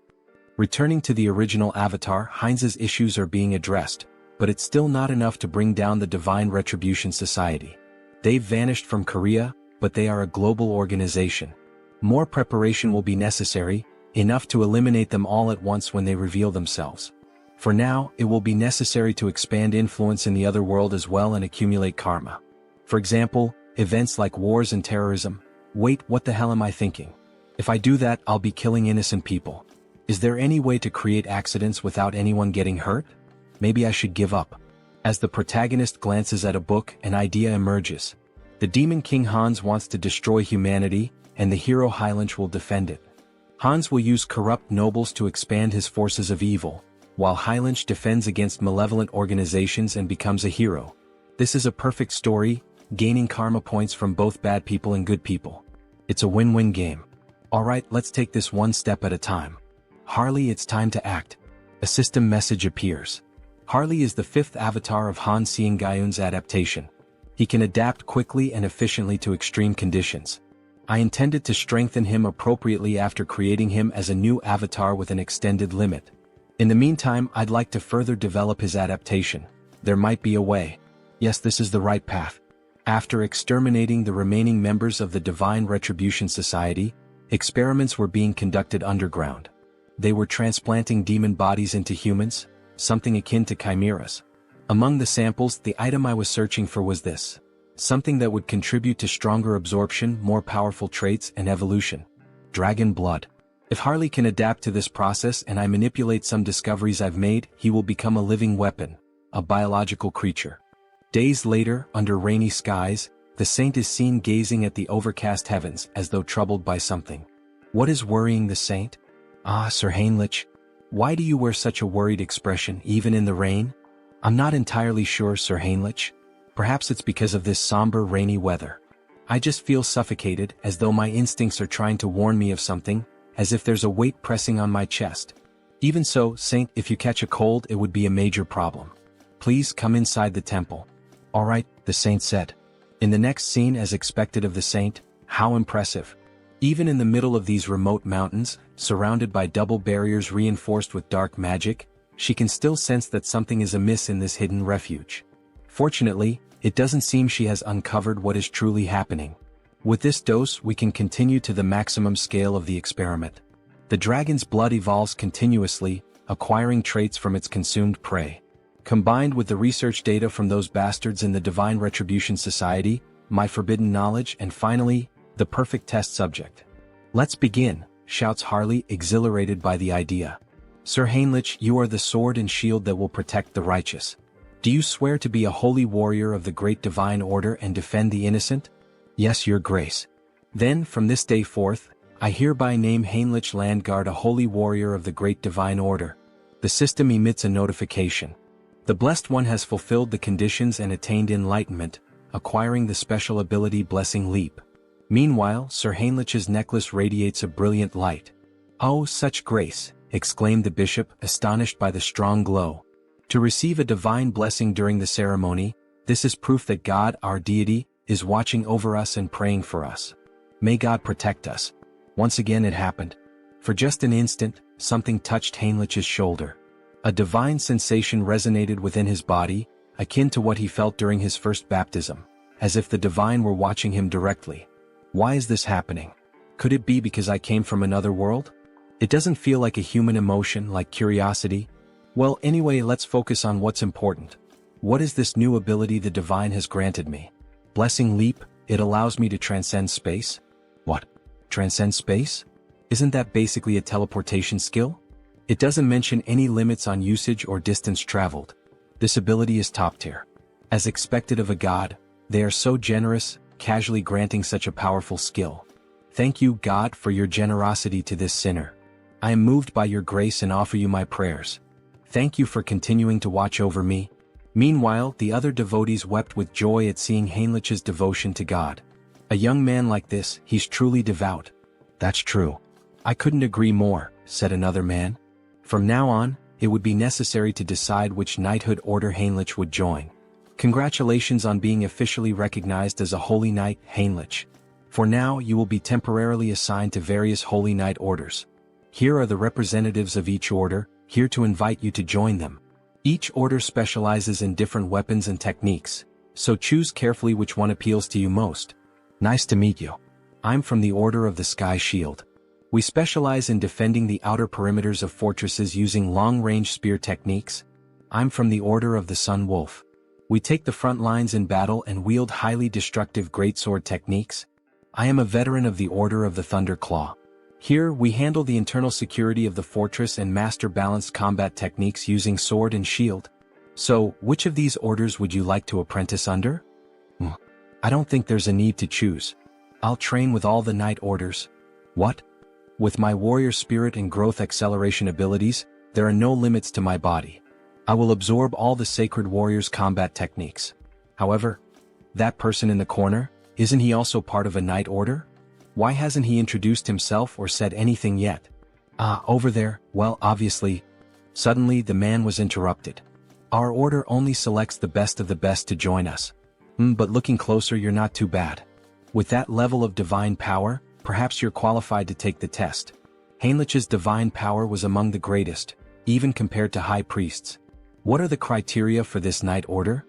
Returning to the original avatar, Heinz's issues are being addressed, but it's still not enough to bring down the Divine Retribution Society. They've vanished from Korea, but they are a global organization. More preparation will be necessary, enough to eliminate them all at once when they reveal themselves. For now, it will be necessary to expand influence in the other world as well and accumulate karma. For example, events like wars and terrorism. Wait, what the hell am I thinking? If I do that, I'll be killing innocent people. Is there any way to create accidents without anyone getting hurt? Maybe I should give up. As the protagonist glances at a book, an idea emerges. The Demon King Hans wants to destroy humanity, and the hero Heinrich will defend it. Hans will use corrupt nobles to expand his forces of evil, while Heinrich defends against malevolent organizations and becomes a hero. This is a perfect story, gaining karma points from both bad people and good people. It's a win-win game. Alright, let's take this one step at a time. Harley, it's time to act. A system message appears. Harley is the fifth avatar of Han Seong-gyeon's adaptation. He can adapt quickly and efficiently to extreme conditions. I intended to strengthen him appropriately after creating him as a new avatar with an extended limit. In the meantime, I'd like to further develop his adaptation. There might be a way. Yes, this is the right path. After exterminating the remaining members of the Divine Retribution Society, experiments were being conducted underground. They were transplanting demon bodies into humans, something akin to chimeras. Among the samples, the item I was searching for was this. Something that would contribute to stronger absorption, more powerful traits, and evolution. Dragon blood. If Harley can adapt to this process and I manipulate some discoveries I've made, he will become a living weapon, a biological creature. Days later, under rainy skies, the saint is seen gazing at the overcast heavens as though troubled by something. What is worrying the saint? Ah, Sir Heinrich. Why do you wear such a worried expression even in the rain? I'm not entirely sure, Sir Heinrich. Perhaps it's because of this somber rainy weather. I just feel suffocated, as though my instincts are trying to warn me of something, as if there's a weight pressing on my chest. Even so, Saint, if you catch a cold, it would be a major problem. Please come inside the temple. Alright, the saint said. In the next scene, as expected of the saint, how impressive. Even in the middle of these remote mountains, surrounded by double barriers reinforced with dark magic, she can still sense that something is amiss in this hidden refuge. Fortunately, it doesn't seem she has uncovered what is truly happening. With this dose, we can continue to the maximum scale of the experiment. The dragon's blood evolves continuously, acquiring traits from its consumed prey. Combined with the research data from those bastards in the Divine Retribution Society, my forbidden knowledge, and finally, the perfect test subject. Let's begin, shouts Harley, exhilarated by the idea. Sir Heinrich, you are the sword and shield that will protect the righteous. Do you swear to be a holy warrior of the great divine order and defend the innocent? Yes, your grace. Then, from this day forth, I hereby name Heinrich Landguard a holy warrior of the great divine order. The system emits a notification. The Blessed One has fulfilled the conditions and attained enlightenment, acquiring the special ability Blessing Leap. Meanwhile, Sir Heinrich's necklace radiates a brilliant light. Oh, such grace, exclaimed the bishop, astonished by the strong glow. To receive a divine blessing during the ceremony, this is proof that God, our deity, is watching over us and praying for us. May God protect us. Once again it happened. For just an instant, something touched Heinrich's shoulder. A divine sensation resonated within his body, akin to what he felt during his first baptism, as if the divine were watching him directly. Why is this happening? Could it be because I came from another world? It doesn't feel like a human emotion, like curiosity. Well, anyway, let's focus on what's important. What is this new ability the divine has granted me? Blessing Leap, it allows me to transcend space? What? Transcend space? Isn't that basically a teleportation skill? It doesn't mention any limits on usage or distance traveled. This ability is top tier. As expected of a god, they are so generous, casually granting such a powerful skill. Thank you, God, for your generosity to this sinner. I am moved by your grace and offer you my prayers. Thank you for continuing to watch over me. Meanwhile, the other devotees wept with joy at seeing Heinrich's devotion to God. A young man like this, he's truly devout. That's true. I couldn't agree more, said another man. From now on, it would be necessary to decide which knighthood order Heinrich would join. Congratulations on being officially recognized as a holy knight, Heinrich. For now, you will be temporarily assigned to various holy knight orders. Here are the representatives of each order, here to invite you to join them. Each order specializes in different weapons and techniques, so choose carefully which one appeals to you most. Nice to meet you. I'm from the Order of the Sky Shield. We specialize in defending the outer perimeters of fortresses using long-range spear techniques. I'm from the Order of the Sun Wolf. We take the front lines in battle and wield highly destructive greatsword techniques. I am a veteran of the Order of the Thunder Claw. Here, we handle the internal security of the fortress and master balanced combat techniques using sword and shield. So, which of these orders would you like to apprentice under? I don't think there's a need to choose. I'll train with all the knight orders. What? With my warrior spirit and growth acceleration abilities, there are no limits to my body. I will absorb all the sacred warrior's combat techniques. However, that person in the corner, isn't he also part of a knight order? Why hasn't he introduced himself or said anything yet? Over there, well, obviously. Suddenly the man was interrupted. Our order only selects the best of the best to join us. But looking closer, you're not too bad. With that level of divine power, perhaps you're qualified to take the test. Heinrich's divine power was among the greatest, even compared to high priests. What are the criteria for this knight order?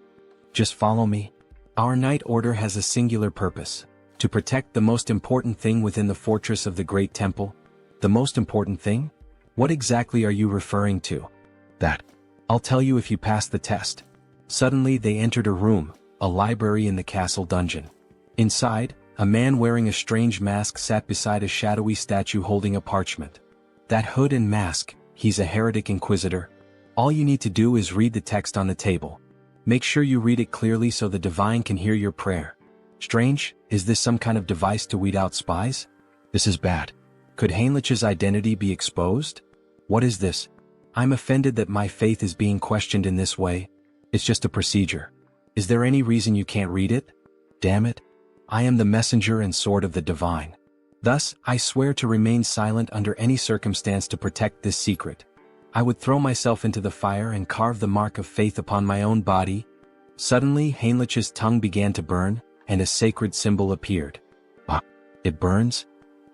Just follow me. Our knight order has a singular purpose: to protect the most important thing within the fortress of the Great Temple. The most important thing? What exactly are you referring to? That. I'll tell you if you pass the test. Suddenly they entered a room, a library in the castle dungeon. Inside, a man wearing a strange mask sat beside a shadowy statue holding a parchment. That hood and mask, he's a heretic inquisitor. All you need to do is read the text on the table. Make sure you read it clearly so the divine can hear your prayer. Strange, is this some kind of device to weed out spies? This is bad. Could Heinrich's identity be exposed? What is this? I'm offended that my faith is being questioned in this way. It's just a procedure. Is there any reason you can't read it? Damn it. I am the messenger and sword of the divine. Thus, I swear to remain silent under any circumstance to protect this secret. I would throw myself into the fire and carve the mark of faith upon my own body. Suddenly, Heinrich's tongue began to burn, and a sacred symbol appeared. It burns?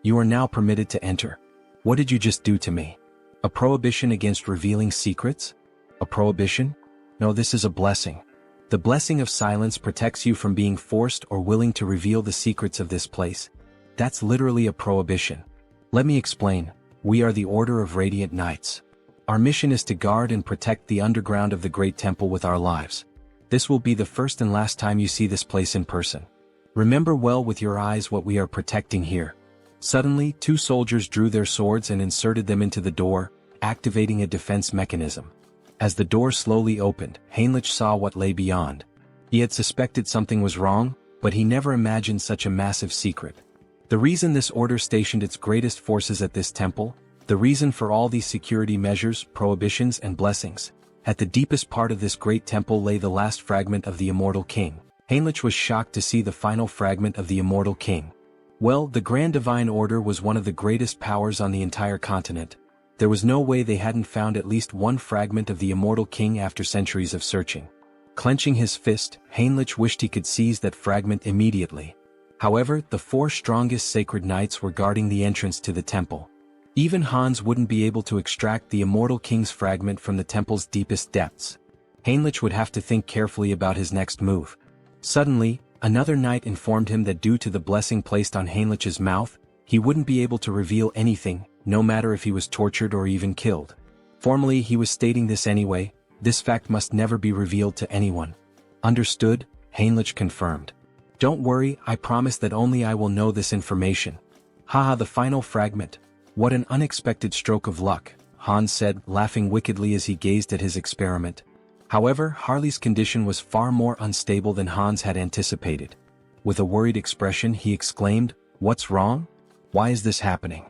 You are now permitted to enter. What did you just do to me? A prohibition against revealing secrets? A prohibition? No, this is a blessing. The blessing of silence protects you from being forced or willing to reveal the secrets of this place. That's literally a prohibition. Let me explain. We are the Order of Radiant Knights. Our mission is to guard and protect the underground of the Great Temple with our lives. This will be the first and last time you see this place in person. Remember well with your eyes what we are protecting here. Suddenly, two soldiers drew their swords and inserted them into the door, activating a defense mechanism. As the door slowly opened, Heinrich saw what lay beyond. He had suspected something was wrong, but he never imagined such a massive secret. The reason this order stationed its greatest forces at this temple, the reason for all these security measures, prohibitions and blessings. At the deepest part of this great temple lay the last fragment of the Immortal King. Heinrich was shocked to see the final fragment of the Immortal King. Well, the Grand Divine Order was one of the greatest powers on the entire continent. There was no way they hadn't found at least one fragment of the Immortal King after centuries of searching. Clenching his fist, Heinrich wished he could seize that fragment immediately. However, the four strongest sacred knights were guarding the entrance to the temple. Even Hans wouldn't be able to extract the Immortal King's fragment from the temple's deepest depths. Heinrich would have to think carefully about his next move. Suddenly, another knight informed him that due to the blessing placed on Heinrich's mouth, he wouldn't be able to reveal anything, no matter if he was tortured or even killed. Formally, he was stating this anyway. This fact must never be revealed to anyone. Understood? Heinrich confirmed. Don't worry, I promise that only I will know this information. Haha, the final fragment. What an unexpected stroke of luck, Hans said, laughing wickedly as he gazed at his experiment. However, Harley's condition was far more unstable than Hans had anticipated. With a worried expression, he exclaimed, "What's wrong?" Why is this happening?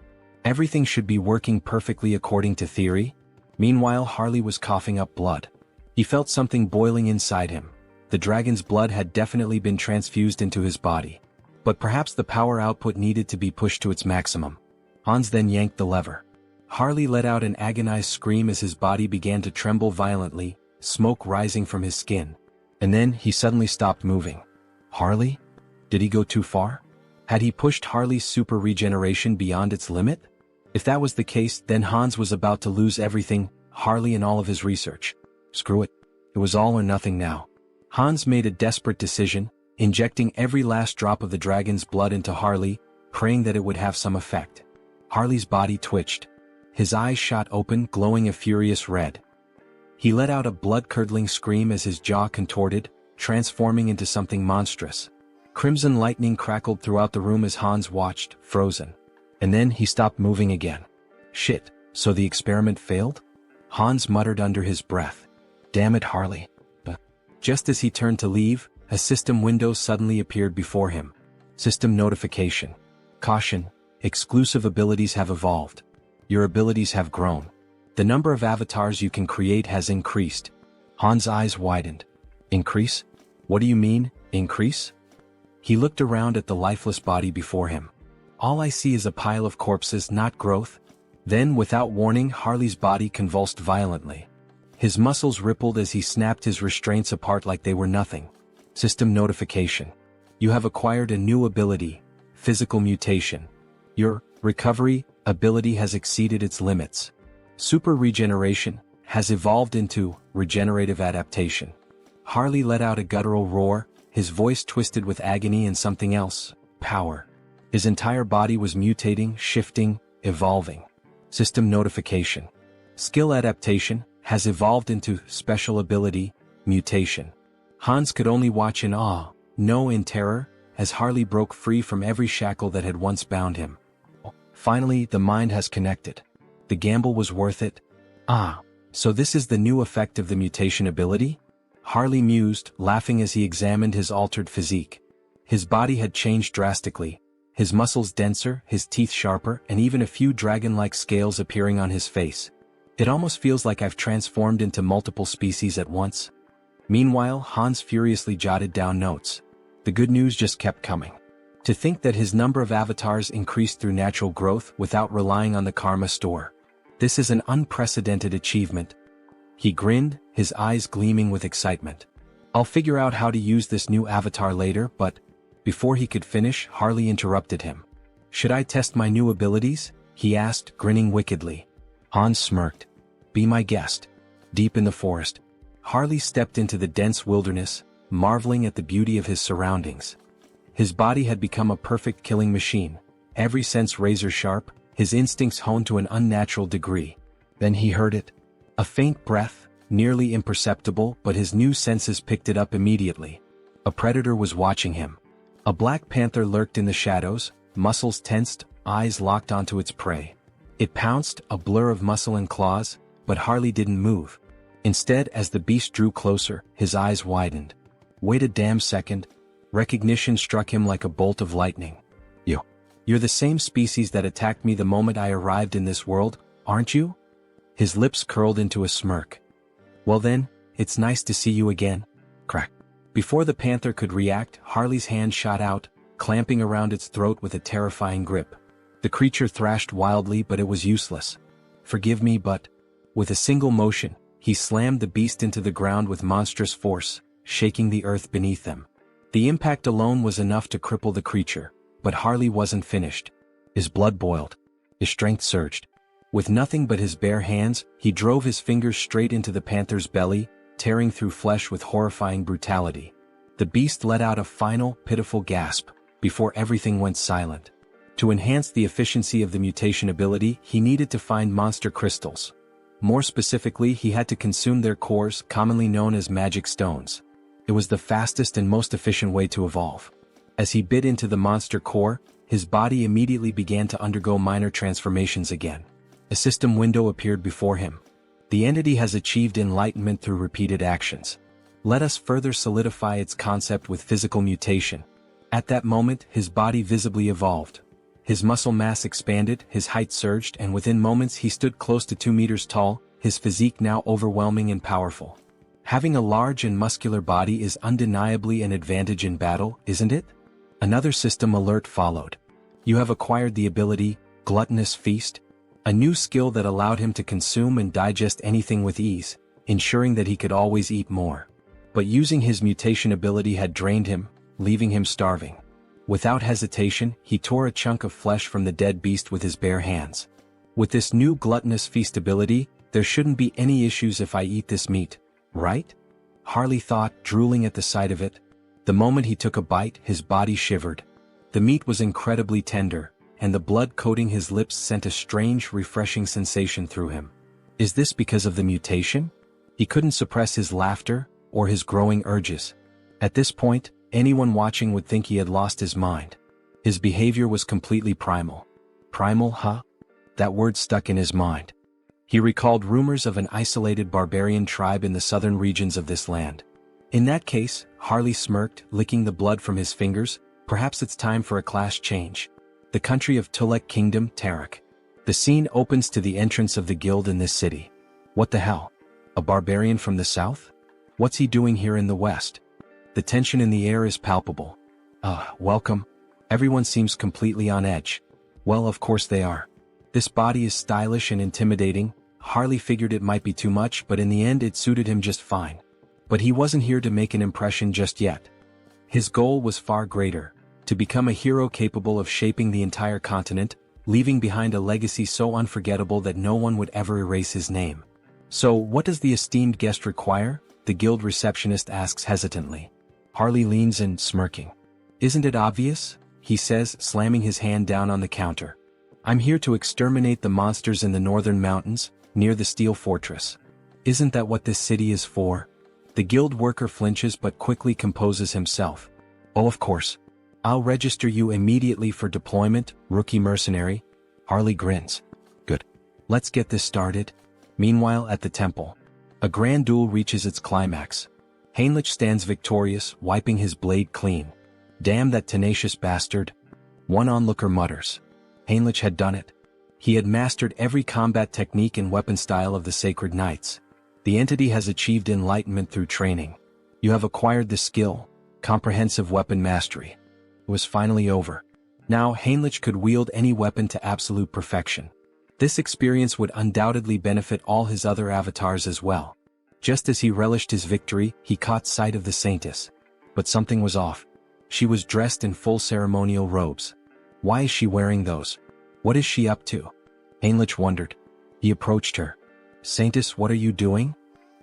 Everything should be working perfectly according to theory. Meanwhile, Harley was coughing up blood. He felt something boiling inside him. The dragon's blood had definitely been transfused into his body. But perhaps the power output needed to be pushed to its maximum. Hans then yanked the lever. Harley let out an agonized scream as his body began to tremble violently, smoke rising from his skin. And then he suddenly stopped moving. Harley? Did he go too far? Had he pushed Harley's super regeneration beyond its limit? If that was the case, then Hans was about to lose everything, Harley and all of his research. Screw it. It was all or nothing now. Hans made a desperate decision, injecting every last drop of the dragon's blood into Harley, praying that it would have some effect. Harley's body twitched. His eyes shot open, glowing a furious red. He let out a blood-curdling scream as his jaw contorted, transforming into something monstrous. Crimson lightning crackled throughout the room as Hans watched, frozen. And then he stopped moving again. Shit, so the experiment failed? Hans muttered under his breath. Damn it, Harley. Just as he turned to leave, a system window suddenly appeared before him. System notification. Caution, exclusive abilities have evolved. Your abilities have grown. The number of avatars you can create has increased. Hans' eyes widened. Increase? What do you mean, increase? He looked around at the lifeless body before him. All I see is a pile of corpses, not growth. Then, without warning, Harley's body convulsed violently. His muscles rippled as he snapped his restraints apart like they were nothing. System notification. You have acquired a new ability, physical mutation. Your recovery ability has exceeded its limits. Super regeneration has evolved into regenerative adaptation. Harley let out a guttural roar, his voice twisted with agony and something else, power. His entire body was mutating, shifting, evolving. System notification. Skill adaptation has evolved into special ability, mutation. Hans could only watch in awe, no in terror, as Harley broke free from every shackle that had once bound him. Finally, the mind has connected. The gamble was worth it. Ah, so this is the new effect of the mutation ability? Harley mused, laughing as he examined his altered physique. His body had changed drastically, his muscles denser, his teeth sharper, and even a few dragon-like scales appearing on his face. It almost feels like I've transformed into multiple species at once. Meanwhile, Hans furiously jotted down notes. The good news just kept coming. To think that his number of avatars increased through natural growth without relying on the karma store. This is an unprecedented achievement. He grinned, his eyes gleaming with excitement. I'll figure out how to use this new avatar later, but before he could finish, Harley interrupted him. Should I test my new abilities? He asked, grinning wickedly. Hans smirked. Be my guest. Deep in the forest, Harley stepped into the dense wilderness, marveling at the beauty of his surroundings. His body had become a perfect killing machine, every sense razor-sharp, his instincts honed to an unnatural degree. Then he heard it. A faint breath, nearly imperceptible, but his new senses picked it up immediately. A predator was watching him. A black panther lurked in the shadows, muscles tensed, eyes locked onto its prey. It pounced, a blur of muscle and claws, but Harley didn't move. Instead, as the beast drew closer, his eyes widened. Wait a damn second. Recognition struck him like a bolt of lightning. You're the same species that attacked me the moment I arrived in this world, aren't you? His lips curled into a smirk. Well then, it's nice to see you again. Crack. Before the panther could react, Harley's hand shot out, clamping around its throat with a terrifying grip. The creature thrashed wildly, but it was useless. Forgive me, but... With a single motion, he slammed the beast into the ground with monstrous force, shaking the earth beneath them. The impact alone was enough to cripple the creature, but Harley wasn't finished. His blood boiled. His strength surged. With nothing but his bare hands, he drove his fingers straight into the panther's belly, tearing through flesh with horrifying brutality. The beast let out a final, pitiful gasp, before everything went silent. To enhance the efficiency of the mutation ability, he needed to find monster crystals. More specifically, he had to consume their cores, commonly known as magic stones. It was the fastest and most efficient way to evolve. As he bit into the monster core, his body immediately began to undergo minor transformations again. A system window appeared before him. The entity has achieved enlightenment through repeated actions. Let us further solidify its concept with physical mutation. At that moment, his body visibly evolved. His muscle mass expanded, his height surged, and within moments he stood close to 2 meters tall, his physique now overwhelming and powerful. Having a large and muscular body is undeniably an advantage in battle, isn't it? Another system alert followed. You have acquired the ability, Gluttonous Feast, a new skill that allowed him to consume and digest anything with ease, ensuring that he could always eat more. But using his mutation ability had drained him, leaving him starving. Without hesitation, he tore a chunk of flesh from the dead beast with his bare hands. With this new Gluttonous Feast ability, there shouldn't be any issues if I eat this meat, right? Harley thought, drooling at the sight of it. The moment he took a bite, his body shivered. The meat was incredibly tender, and the blood coating his lips sent a strange, refreshing sensation through him. Is this because of the mutation? He couldn't suppress his laughter, or his growing urges. At this point, anyone watching would think he had lost his mind. His behavior was completely primal. Primal, huh? That word stuck in his mind. He recalled rumors of an isolated barbarian tribe in the southern regions of this land. In that case, Harley smirked, licking the blood from his fingers, perhaps it's time for a class change. The country of Tulek Kingdom, Tarak. The scene opens to the entrance of the guild in this city. What the hell? A barbarian from the south? What's he doing here in the west? The tension in the air is palpable. Welcome. Everyone seems completely on edge. Well, of course they are. This body is stylish and intimidating. Harley figured it might be too much, but in the end it suited him just fine. But he wasn't here to make an impression just yet. His goal was far greater, to become a hero capable of shaping the entire continent, leaving behind a legacy so unforgettable that no one would ever erase his name. So, what does the esteemed guest require? The guild receptionist asks hesitantly. Harley leans in, smirking. Isn't it obvious? He says, slamming his hand down on the counter. I'm here to exterminate the monsters in the northern mountains, near the steel fortress. Isn't that what this city is for? The guild worker flinches but quickly composes himself. Oh, of course. I'll register you immediately for deployment, rookie mercenary. Harley grins. Good. Let's get this started. Meanwhile, at the temple, a grand duel reaches its climax. Heinrich stands victorious, wiping his blade clean. Damn that tenacious bastard. One onlooker mutters. Heinrich had done it. He had mastered every combat technique and weapon style of the Sacred Knights. The entity has achieved enlightenment through training. You have acquired the skill, comprehensive weapon mastery. It was finally over. Now Heinrich could wield any weapon to absolute perfection. This experience would undoubtedly benefit all his other avatars as well. Just as he relished his victory, he caught sight of the Saintess. But something was off. She was dressed in full ceremonial robes. Why is she wearing those? What is she up to? Heinrich wondered. He approached her. Saintess, what are you doing?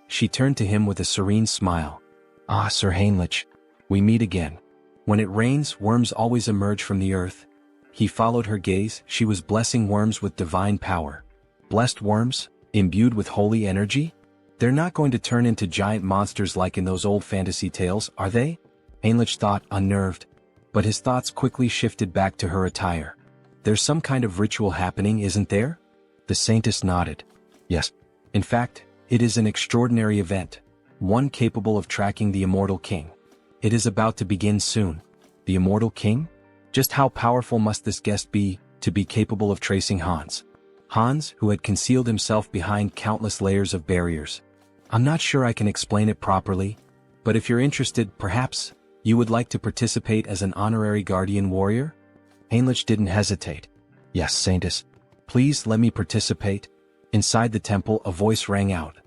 She turned to him with a serene smile. Ah, Sir Heinrich. We meet again. When it rains, worms always emerge from the earth. He followed her gaze. She was blessing worms with divine power. Blessed worms? Imbued with holy energy? They're not going to turn into giant monsters like in those old fantasy tales, are they? Heinrich thought, unnerved. But his thoughts quickly shifted back to her attire. There's some kind of ritual happening, isn't there? The Saintess nodded. Yes. In fact, it is an extraordinary event. One capable of tracking the Immortal King. It is about to begin soon. The Immortal King? Just how powerful must this guest be, to be capable of tracing Hans? Hans, who had concealed himself behind countless layers of barriers. I'm not sure I can explain it properly, but if you're interested, perhaps, you would like to participate as an honorary guardian warrior? Heinrich didn't hesitate. Yes, Saintess. Please let me participate. Inside the temple, a voice rang out.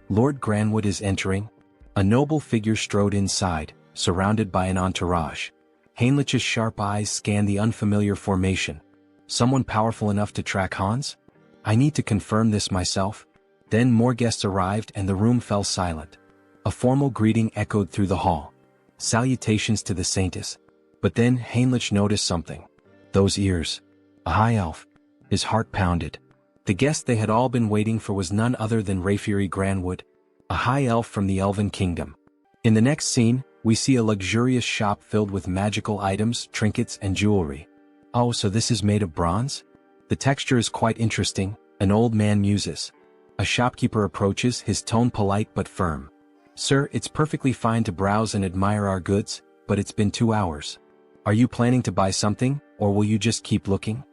Lord Granwood is entering. A noble figure strode inside, surrounded by an entourage. Heinrich's sharp eyes scanned the unfamiliar formation. Someone powerful enough to track Hans? I need to confirm this myself. Then more guests arrived and the room fell silent. A formal greeting echoed through the hall. Salutations to the Saintess. But then Heinrich noticed something. Those ears. A high elf. His heart pounded. The guest they had all been waiting for was none other than Rayfury Granwood, a high elf from the Elven Kingdom. In the next scene, we see a luxurious shop filled with magical items, trinkets, and jewelry. Oh, so this is made of bronze? The texture is quite interesting, an old man muses. A shopkeeper approaches, his tone polite but firm. Sir, it's perfectly fine to browse and admire our goods, but it's been 2 hours. Are you planning to buy something, or will you just keep looking?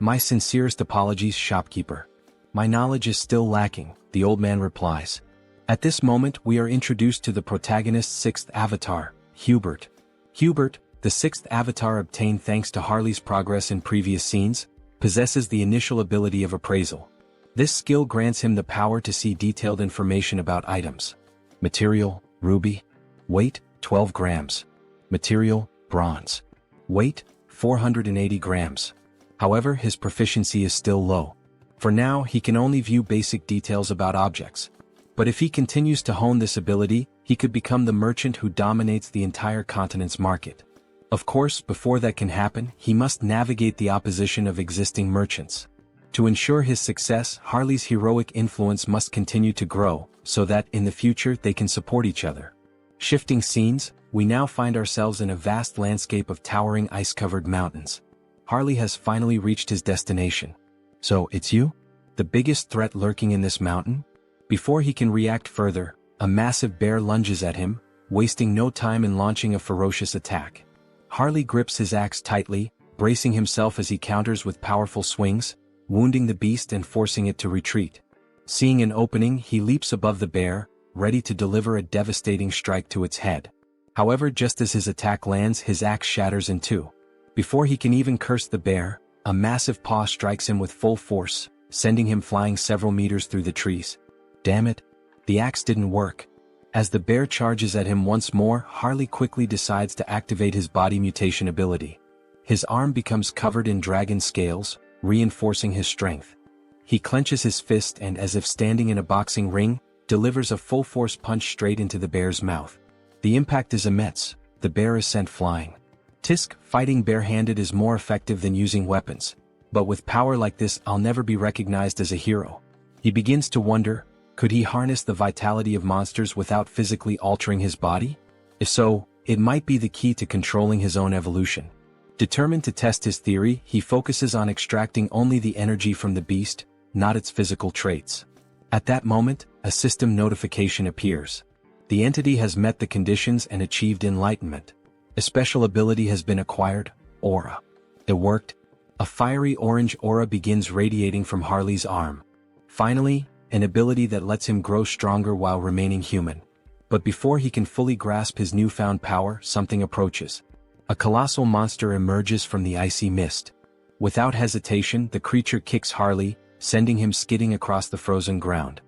My sincerest apologies, shopkeeper. My knowledge is still lacking, the old man replies. At this moment we are introduced to the protagonist's sixth avatar, Hubert. Hubert, the sixth avatar obtained thanks to Harley's progress in previous scenes, possesses the initial ability of appraisal. This skill grants him the power to see detailed information about items. Material, ruby. Weight, 12 grams. Material, bronze. Weight, 480 grams. However, his proficiency is still low. For now, he can only view basic details about objects. But if he continues to hone this ability, he could become the merchant who dominates the entire continent's market. Of course, before that can happen, he must navigate the opposition of existing merchants. To ensure his success, Harley's heroic influence must continue to grow, so that in the future they can support each other. Shifting scenes, we now find ourselves in a vast landscape of towering ice-covered mountains. Harley has finally reached his destination. So, it's you? The biggest threat lurking in this mountain? Before he can react further, a massive bear lunges at him, wasting no time in launching a ferocious attack. Harley grips his axe tightly, bracing himself as he counters with powerful swings, wounding the beast and forcing it to retreat. Seeing an opening, he leaps above the bear, ready to deliver a devastating strike to its head. However, just as his attack lands, his axe shatters in two. Before he can even curse the bear, a massive paw strikes him with full force, sending him flying several meters through the trees. Damn it! The axe didn't work. As the bear charges at him once more, Harley quickly decides to activate his body mutation ability. His arm becomes covered in dragon scales, reinforcing his strength. He clenches his fist and, as if standing in a boxing ring, delivers a full-force punch straight into the bear's mouth. The impact is immense. The bear is sent flying. Tisk, fighting barehanded is more effective than using weapons. But with power like this, I'll never be recognized as a hero. He begins to wonder, could he harness the vitality of monsters without physically altering his body? If so, it might be the key to controlling his own evolution. Determined to test his theory, he focuses on extracting only the energy from the beast, not its physical traits. At that moment, a system notification appears. The entity has met the conditions and achieved enlightenment. A special ability has been acquired, Aura. It worked. A fiery orange aura begins radiating from Harley's arm. Finally, an ability that lets him grow stronger while remaining human. But before he can fully grasp his newfound power, something approaches. A colossal monster emerges from the icy mist. Without hesitation, the creature kicks Harley, sending him skidding across the frozen ground.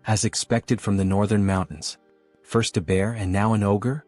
As expected from the northern mountains. First a bear and now an ogre?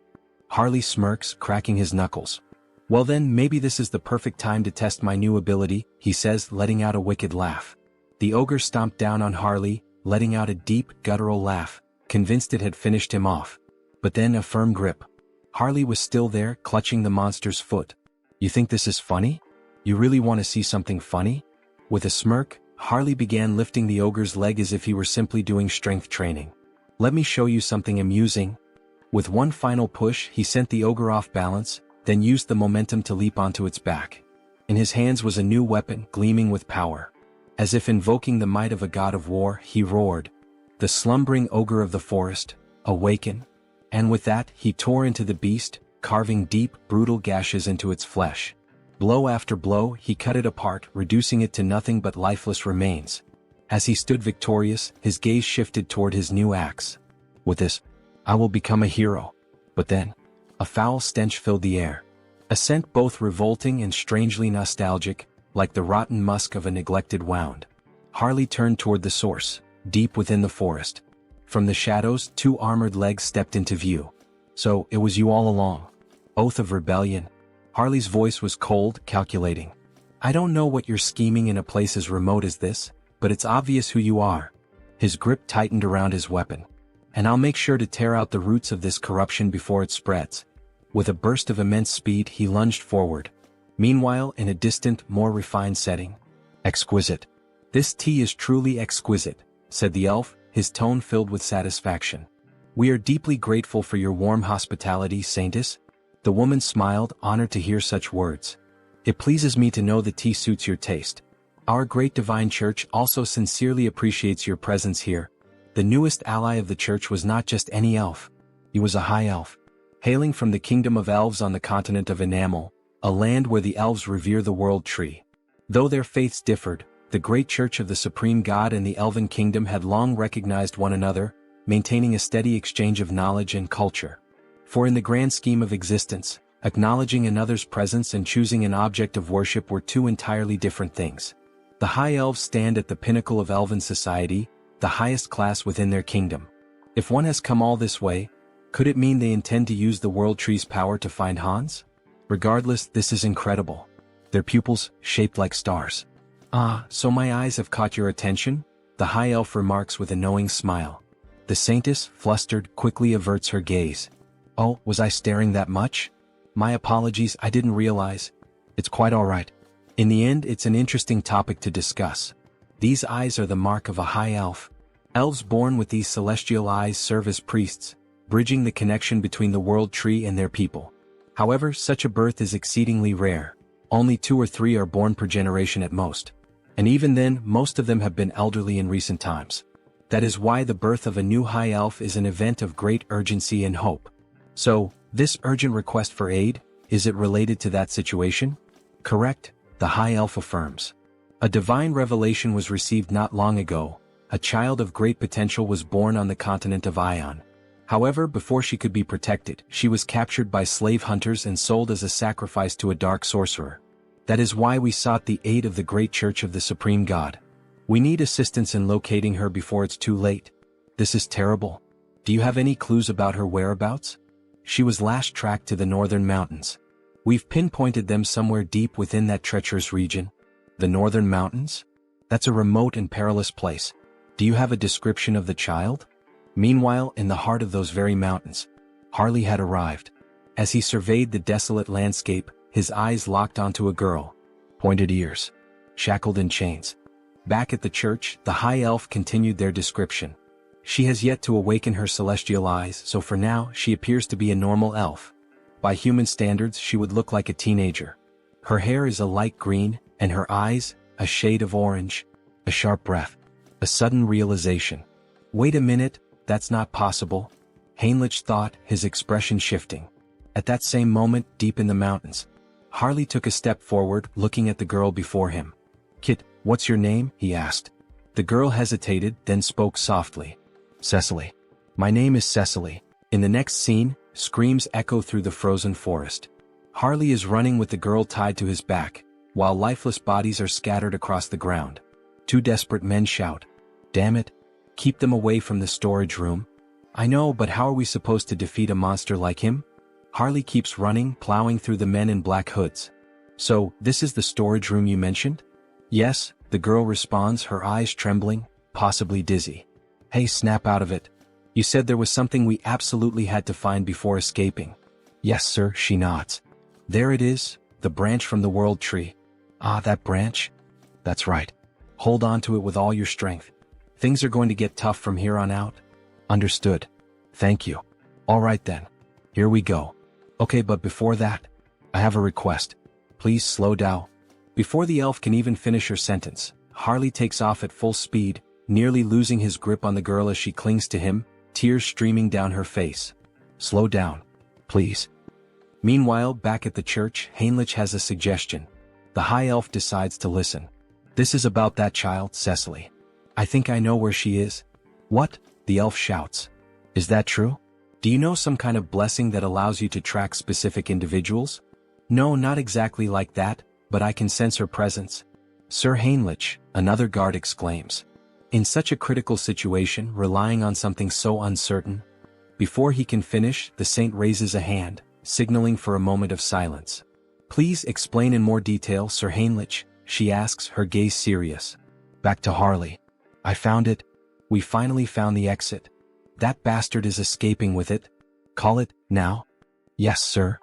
Harley smirks, cracking his knuckles. Well then, maybe this is the perfect time to test my new ability, he says, letting out a wicked laugh. The ogre stomped down on Harley, letting out a deep, guttural laugh, convinced it had finished him off. But then a firm grip. Harley was still there, clutching the monster's foot. You think this is funny? You really want to see something funny? With a smirk, Harley began lifting the ogre's leg as if he were simply doing strength training. Let me show you something amusing. With one final push, he sent the ogre off balance, then used the momentum to leap onto its back. In his hands was a new weapon, gleaming with power. As if invoking the might of a god of war, he roared. The slumbering ogre of the forest, awaken. And with that, he tore into the beast, carving deep, brutal gashes into its flesh. Blow after blow, he cut it apart, reducing it to nothing but lifeless remains. As he stood victorious, his gaze shifted toward his new axe. With this, I will become a hero. But then, a foul stench filled the air. A scent both revolting and strangely nostalgic, like the rotten musk of a neglected wound. Harley turned toward the source, deep within the forest. From the shadows, two armored legs stepped into view. So, it was you all along. Oath of rebellion. Harley's voice was cold, calculating. I don't know what you're scheming in a place as remote as this, but it's obvious who you are. His grip tightened around his weapon. And I'll make sure to tear out the roots of this corruption before it spreads. With a burst of immense speed, he lunged forward. Meanwhile, in a distant, more refined setting. Exquisite. This tea is truly exquisite, said the elf, his tone filled with satisfaction. We are deeply grateful for your warm hospitality, Saintess. The woman smiled, honored to hear such words. It pleases me to know the tea suits your taste. Our great divine church also sincerely appreciates your presence here. The newest ally of the church was not just any elf. He was a high elf. Hailing from the kingdom of elves on the continent of Enamel, a land where the elves revere the world tree. Though their faiths differed, the great church of the supreme god and the elven kingdom had long recognized one another, maintaining a steady exchange of knowledge and culture. For in the grand scheme of existence, acknowledging another's presence and choosing an object of worship were two entirely different things. The High Elves stand at the pinnacle of elven society, the highest class within their kingdom. If one has come all this way, could it mean they intend to use the World Tree's power to find Hans? Regardless, this is incredible. Their pupils, shaped like stars. Ah, so my eyes have caught your attention? The High Elf remarks with a knowing smile. The Saintess, flustered, quickly averts her gaze. Oh, was I staring that much? My apologies, I didn't realize. It's quite all right. In the end, it's an interesting topic to discuss. These eyes are the mark of a High Elf. Elves born with these celestial eyes serve as priests, bridging the connection between the World Tree and their people. However, such a birth is exceedingly rare. Only 2 or 3 are born per generation at most. And even then, most of them have been elderly in recent times. That is why the birth of a new High Elf is an event of great urgency and hope. So, this urgent request for aid, is it related to that situation? Correct, the High Elf affirms. A divine revelation was received not long ago. A child of great potential was born on the continent of Ion. However, before she could be protected, she was captured by slave hunters and sold as a sacrifice to a dark sorcerer. That is why we sought the aid of the great church of the supreme god. We need assistance in locating her before it's too late. This is terrible. Do you have any clues about her whereabouts? She was last tracked to the northern mountains. We've pinpointed them somewhere deep within that treacherous region. The northern mountains? That's a remote and perilous place. Do you have a description of the child? Meanwhile, in the heart of those very mountains, Harley had arrived. As he surveyed the desolate landscape, his eyes locked onto a girl. Pointed ears. Shackled in chains. Back at the church, the High Elf continued their description. She has yet to awaken her celestial eyes, so for now, she appears to be a normal elf. By human standards, she would look like a teenager. Her hair is a light green, and her eyes, a shade of orange. A sharp breath. A sudden realization. Wait a minute, that's not possible. Heinrich thought, his expression shifting. At that same moment, deep in the mountains, Harley took a step forward, looking at the girl before him. Kit, what's your name? He asked. The girl hesitated, then spoke softly. Cecily. My name is Cecily. In the next scene, screams echo through the frozen forest. Harley is running with the girl tied to his back, while lifeless bodies are scattered across the ground. 2 desperate men shout. Damn it. Keep them away from the storage room. I know, but how are we supposed to defeat a monster like him? Harley keeps running, plowing through the men in black hoods. So, this is the storage room you mentioned? Yes, the girl responds, her eyes trembling, possibly dizzy. Hey, snap out of it. You said there was something we absolutely had to find before escaping. Yes, sir, she nods. There it is, the branch from the World Tree. Ah, that branch? That's right. Hold on to it with all your strength. Things are going to get tough from here on out. Understood. Thank you. All right then. Here we go. Okay, but before that, I have a request. Please slow down. Before the elf can even finish her sentence, Harley takes off at full speed, nearly losing his grip on the girl as she clings to him, tears streaming down her face. Slow down. Please. Meanwhile, back at the church, Heinrich has a suggestion. The High Elf decides to listen. This is about that child, Cecily. I think I know where she is. What? The elf shouts. Is that true? Do you know some kind of blessing that allows you to track specific individuals? No, not exactly like that, but I can sense her presence. Sir Heinrich, another guard exclaims. In such a critical situation, relying on something so uncertain. Before he can finish, the saint raises a hand, signaling for a moment of silence. Please explain in more detail, Sir Heinrich, she asks, her gaze serious. Back to Harley. I found it. We finally found the exit. That bastard is escaping with it. Call it, now? Yes, sir.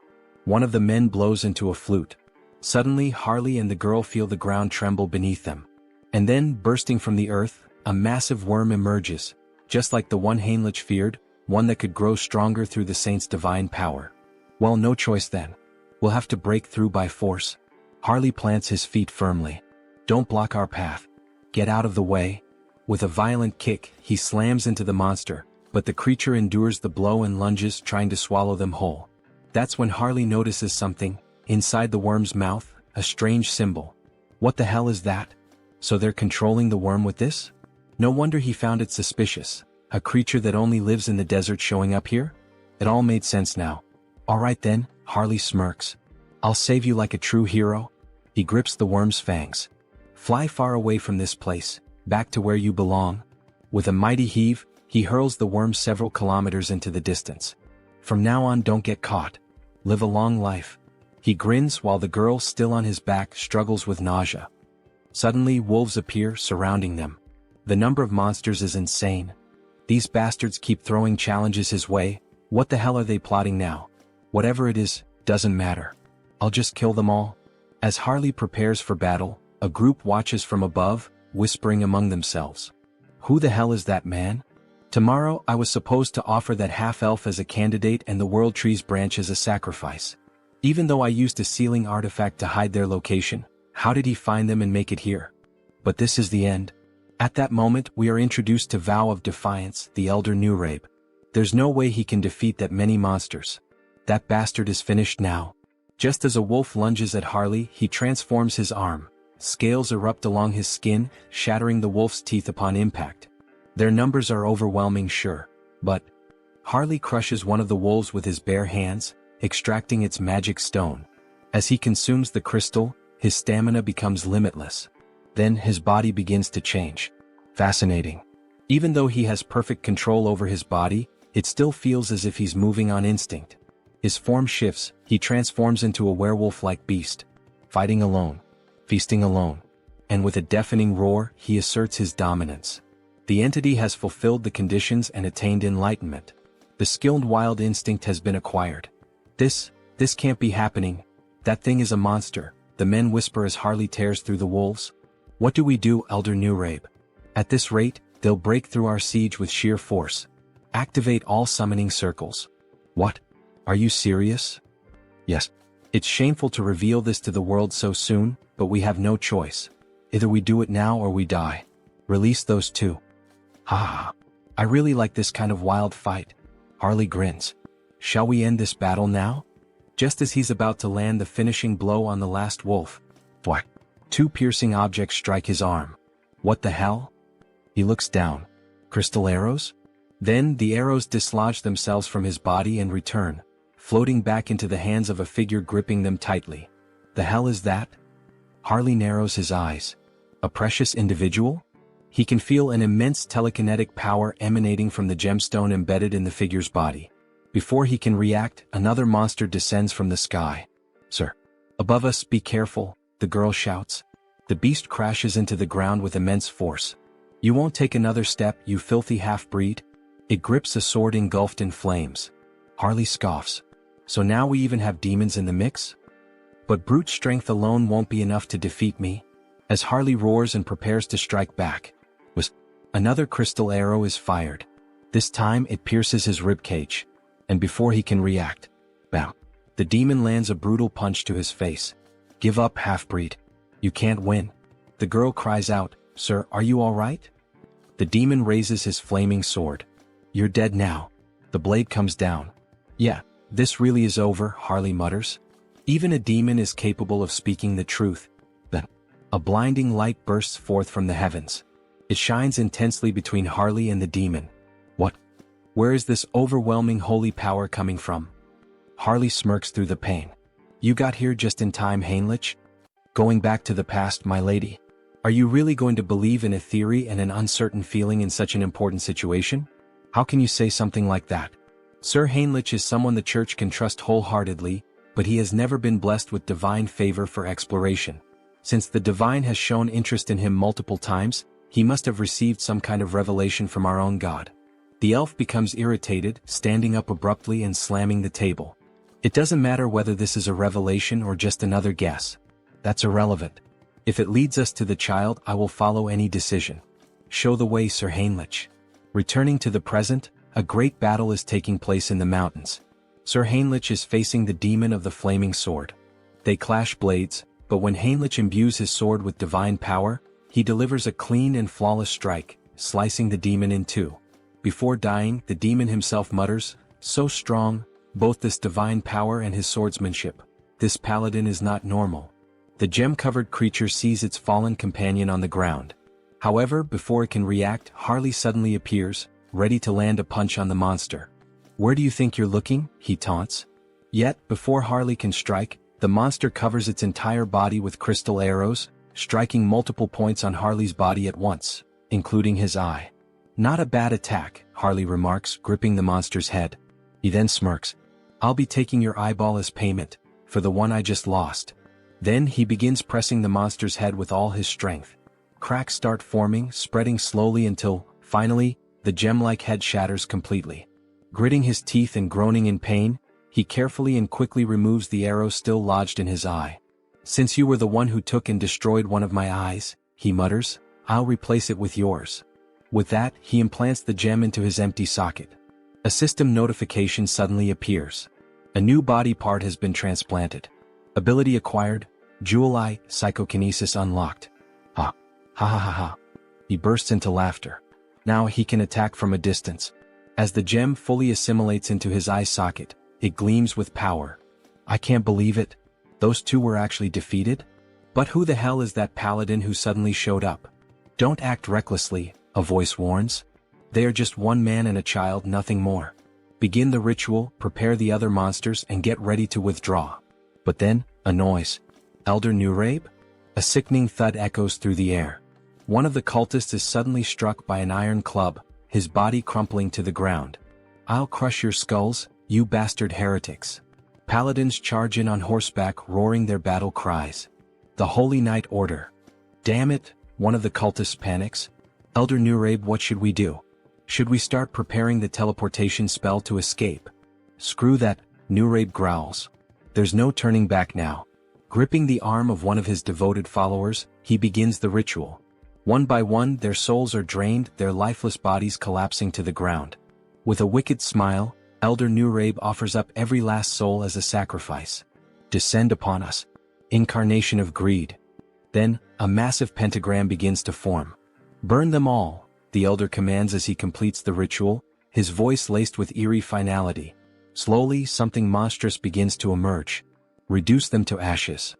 One of the men blows into a flute. Suddenly, Harley and the girl feel the ground tremble beneath them. And then, bursting from the earth, a massive worm emerges, just like the one Heinrich feared, one that could grow stronger through the saint's divine power. Well, no choice then. We'll have to break through by force. Harley plants his feet firmly. Don't block our path. Get out of the way. With a violent kick, he slams into the monster, but the creature endures the blow and lunges, trying to swallow them whole. That's when Harley notices something. Inside the worm's mouth, a strange symbol. What the hell is that? So they're controlling the worm with this? No wonder he found it suspicious. A creature that only lives in the desert showing up here? It all made sense now. Alright then, Harley smirks. I'll save you like a true hero. He grips the worm's fangs. Fly far away from this place, back to where you belong. With a mighty heave, he hurls the worm several kilometers into the distance. From now on, don't get caught. Live a long life. He grins while the girl, still on his back, struggles with nausea. Suddenly, wolves appear, surrounding them. The number of monsters is insane. These bastards keep throwing challenges his way. What the hell are they plotting now? Whatever it is, doesn't matter. I'll just kill them all. As Harley prepares for battle, a group watches from above, whispering among themselves. Who the hell is that man? Tomorrow I was supposed to offer that half-elf as a candidate and the World Tree's branch as a sacrifice. Even though I used a sealing artifact to hide their location, how did he find them and make it here? But this is the end. At that moment we are introduced to Vow of Defiance, the Elder Newrabe. There's no way he can defeat that many monsters. That bastard is finished now. Just as a wolf lunges at Harley, he transforms his arm. Scales erupt along his skin, shattering the wolf's teeth upon impact. Their numbers are overwhelming, sure, but Harley crushes one of the wolves with his bare hands, extracting its magic stone. As he consumes the crystal, his stamina becomes limitless. Then his body begins to change. Fascinating. Even though he has perfect control over his body, it still feels as if he's moving on instinct. His form shifts, he transforms into a werewolf-like beast. Fighting alone. Feasting alone. And with a deafening roar, he asserts his dominance. The entity has fulfilled the conditions and attained enlightenment. The skilled wild instinct has been acquired. This can't be happening. That thing is a monster, the men whisper as Harley tears through the wolves. What do we do, Elder Newrabe? At this rate, they'll break through our siege with sheer force. Activate all summoning circles. What? Are you serious? Yes. It's shameful to reveal this to the world so soon, but we have no choice. Either we do it now or we die. Release those two. Ha! I really like this kind of wild fight. Harley grins. Shall we end this battle now? Just as he's about to land the finishing blow on the last wolf, whack! Two piercing objects strike his arm. What the hell? He looks down. Crystal arrows? Then the arrows dislodge themselves from his body and return, floating back into the hands of a figure gripping them tightly. The hell is that? Harley narrows his eyes. A precious individual? He can feel an immense telekinetic power emanating from the gemstone embedded in the figure's body. Before he can react, another monster descends from the sky. Sir. Above us, be careful, the girl shouts. The beast crashes into the ground with immense force. You won't take another step, you filthy half-breed? It grips a sword engulfed in flames. Harley scoffs. So now we even have demons in the mix? But brute strength alone won't be enough to defeat me. As Harley roars and prepares to strike back, another crystal arrow is fired. This time it pierces his ribcage. And before he can react, bam! The demon lands a brutal punch to his face. Give up, half-breed. You can't win. The girl cries out, Sir, are you alright? The demon raises his flaming sword. You're dead now. The blade comes down. Yeah, this really is over, Harley mutters. Even a demon is capable of speaking the truth. Then, a blinding light bursts forth from the heavens. It shines intensely between Harley and the demon. What? Where is this overwhelming holy power coming from? Harley smirks through the pain. You got here just in time, Heinrich. Going back to the past, my lady. Are you really going to believe in a theory and an uncertain feeling in such an important situation? How can you say something like that? Sir Heinrich is someone the church can trust wholeheartedly, but he has never been blessed with divine favor for exploration. Since the divine has shown interest in him multiple times, he must have received some kind of revelation from our own God. The elf becomes irritated, standing up abruptly and slamming the table. It doesn't matter whether this is a revelation or just another guess. That's irrelevant. If it leads us to the child, I will follow any decision. Show the way, Sir Heinrich. Returning to the present, a great battle is taking place in the mountains. Sir Heinrich is facing the demon of the flaming sword. They clash blades, but when Heinrich imbues his sword with divine power, he delivers a clean and flawless strike, slicing the demon in two. Before dying, the demon himself mutters, so strong, both this divine power and his swordsmanship. This paladin is not normal. The gem-covered creature sees its fallen companion on the ground. However, before it can react, Harley suddenly appears, ready to land a punch on the monster. "Where do you think you're looking?" he taunts. Yet, before Harley can strike, the monster covers its entire body with crystal arrows, striking multiple points on Harley's body at once, including his eye. "Not a bad attack," Harley remarks, gripping the monster's head. He then smirks. "I'll be taking your eyeball as payment, for the one I just lost." Then he begins pressing the monster's head with all his strength. Cracks start forming, spreading slowly until, finally, the gem-like head shatters completely. Gritting his teeth and groaning in pain, he carefully and quickly removes the arrow still lodged in his eye. "Since you were the one who took and destroyed one of my eyes," he mutters, "I'll replace it with yours." With that, he implants the gem into his empty socket. A system notification suddenly appears. A new body part has been transplanted. Ability acquired, Jewel Eye, Psychokinesis unlocked. Ha. Ha ha ha ha. He bursts into laughter. Now he can attack from a distance. As the gem fully assimilates into his eye socket, it gleams with power. "I can't believe it. Those two were actually defeated? But who the hell is that paladin who suddenly showed up?" "Don't act recklessly," a voice warns. "They are just one man and a child, nothing more. Begin the ritual, prepare the other monsters, and get ready to withdraw." But then, a noise. "Elder Nurabe?" A sickening thud echoes through the air. One of the cultists is suddenly struck by an iron club, his body crumpling to the ground. "I'll crush your skulls, you bastard heretics." Paladins charge in on horseback, roaring their battle cries. "The Holy Knight Order." "Damn it," one of the cultists panics. "Elder Nurabe, what should we do? Should we start preparing the teleportation spell to escape?" "Screw that," Nurabe growls. "There's no turning back now." Gripping the arm of one of his devoted followers, he begins the ritual. One by one, their souls are drained, their lifeless bodies collapsing to the ground. With a wicked smile, Elder Nurabe offers up every last soul as a sacrifice. "Descend upon us. Incarnation of greed." Then, a massive pentagram begins to form. "Burn them all," the elder commands as he completes the ritual, his voice laced with eerie finality. Slowly, something monstrous begins to emerge. "Reduce them to ashes."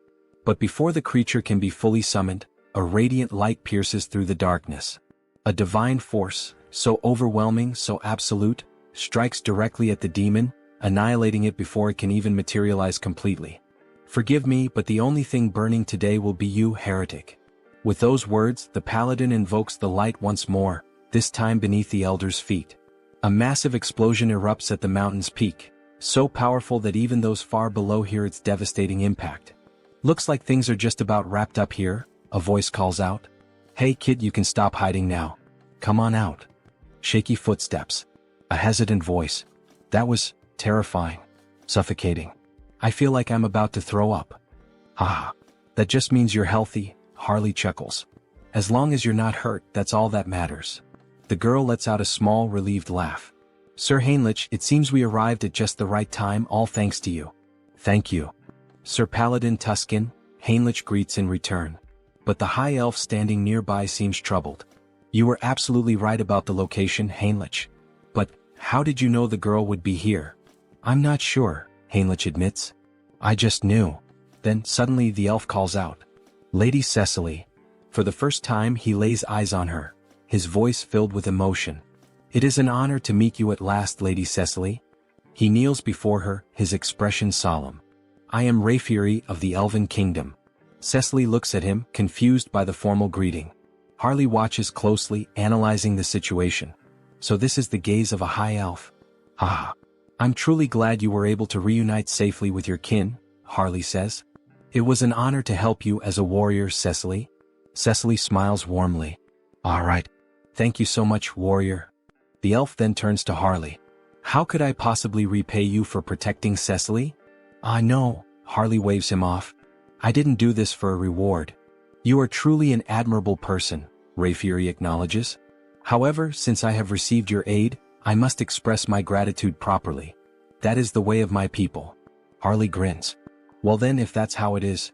But before the creature can be fully summoned, a radiant light pierces through the darkness. A divine force, so overwhelming, so absolute, strikes directly at the demon, annihilating it before it can even materialize completely. "Forgive me, but the only thing burning today will be you, heretic." With those words, the paladin invokes the light once more, this time beneath the elder's feet. A massive explosion erupts at the mountain's peak, so powerful that even those far below hear its devastating impact. "Looks like things are just about wrapped up here," a voice calls out. "Hey kid, you can stop hiding now. Come on out." Shaky footsteps. A hesitant voice. "That was terrifying. Suffocating. I feel like I'm about to throw up." "Haha. That just means you're healthy," Harley chuckles. "As long as you're not hurt, that's all that matters." The girl lets out a small, relieved laugh. "Sir Heinrich, it seems we arrived at just the right time, all thanks to you." "Thank you." Sir Paladin Tuscan, Heinrich greets in return. But the high elf standing nearby seems troubled. "You were absolutely right about the location, Heinrich. But, how did you know the girl would be here?" "I'm not sure," Heinrich admits. "I just knew." Then, suddenly the elf calls out. "Lady Cecily." For the first time he lays eyes on her, his voice filled with emotion. "It is an honor to meet you at last, Lady Cecily." He kneels before her, his expression solemn. "I am Rayfury of the Elven Kingdom." Cecily looks at him, confused by the formal greeting. Harley watches closely, analyzing the situation. So this is the gaze of a high elf. "Ah. I'm truly glad you were able to reunite safely with your kin," Harley says. "It was an honor to help you as a warrior, Cecily." Cecily smiles warmly. "All right. Thank you so much, warrior." The elf then turns to Harley. "How could I possibly repay you for protecting Cecily?" "Ah no," Harley waves him off. "I didn't do this for a reward." "You are truly an admirable person," Rayfury acknowledges. "However, since I have received your aid, I must express my gratitude properly. That is the way of my people." Harley grins. "Well then, if that's how it is,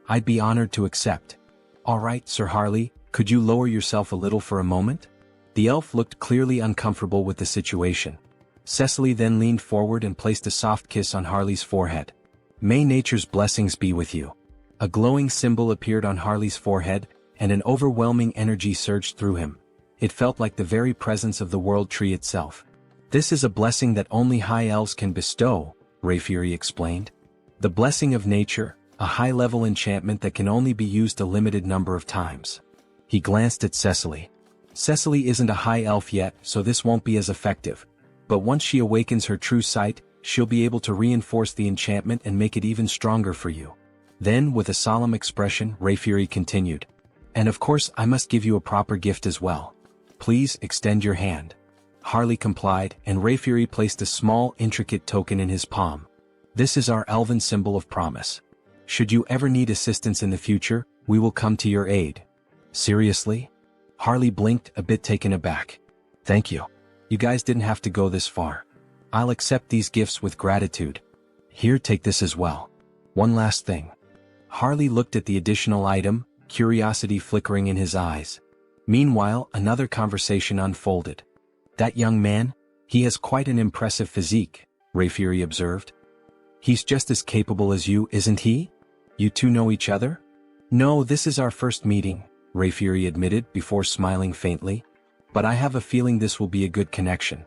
I'd be honored to accept." "All right, Sir Harley, could you lower yourself a little for a moment?" The elf looked clearly uncomfortable with the situation. Cecily then leaned forward and placed a soft kiss on Harley's forehead. "May nature's blessings be with you." A glowing symbol appeared on Harley's forehead, and an overwhelming energy surged through him. It felt like the very presence of the world tree itself. "This is a blessing that only high elves can bestow," Rayfury explained. "The blessing of nature, a high-level enchantment that can only be used a limited number of times." He glanced at Cecily. "Cecily isn't a high elf yet, so this won't be as effective. But once she awakens her true sight, she'll be able to reinforce the enchantment and make it even stronger for you." Then, with a solemn expression, Rayfury continued, "And of course I must give you a proper gift as well. Please extend your hand." Harley complied, and Rayfury placed a small, intricate token in his palm. "This is our elven symbol of promise. Should you ever need assistance in the future, we will come to your aid." "Seriously?" Harley blinked, a bit taken aback. "Thank you. You guys didn't have to go this far. I'll accept these gifts with gratitude. Here, take this as well. One last thing." Harley looked at the additional item, curiosity flickering in his eyes. Meanwhile, another conversation unfolded. "That young man? He has quite an impressive physique," Rayfury observed. "He's just as capable as you, isn't he? You two know each other?" "No, this is our first meeting," Rayfury admitted before smiling faintly. "But I have a feeling this will be a good connection."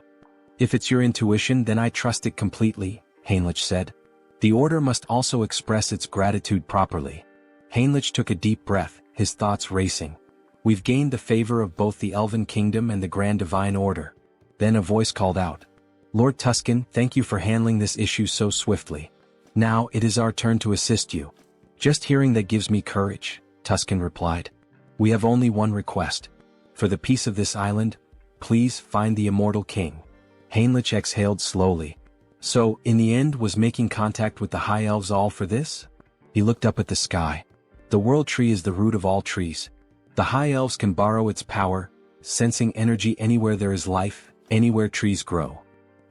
"If it's your intuition, then I trust it completely," Heinrich said. "The order must also express its gratitude properly." Heinrich took a deep breath, his thoughts racing. "We've gained the favor of both the Elven Kingdom and the Grand Divine Order." Then a voice called out, "Lord Tuscan, thank you for handling this issue so swiftly. Now it is our turn to assist you." "Just hearing that gives me courage," Tuscan replied. "We have only one request. For the peace of this island, please find the Immortal King." Heinrich exhaled slowly. So, in the end, was making contact with the High Elves all for this? He looked up at the sky. The World Tree is the root of all trees. The High Elves can borrow its power, sensing energy anywhere there is life, anywhere trees grow.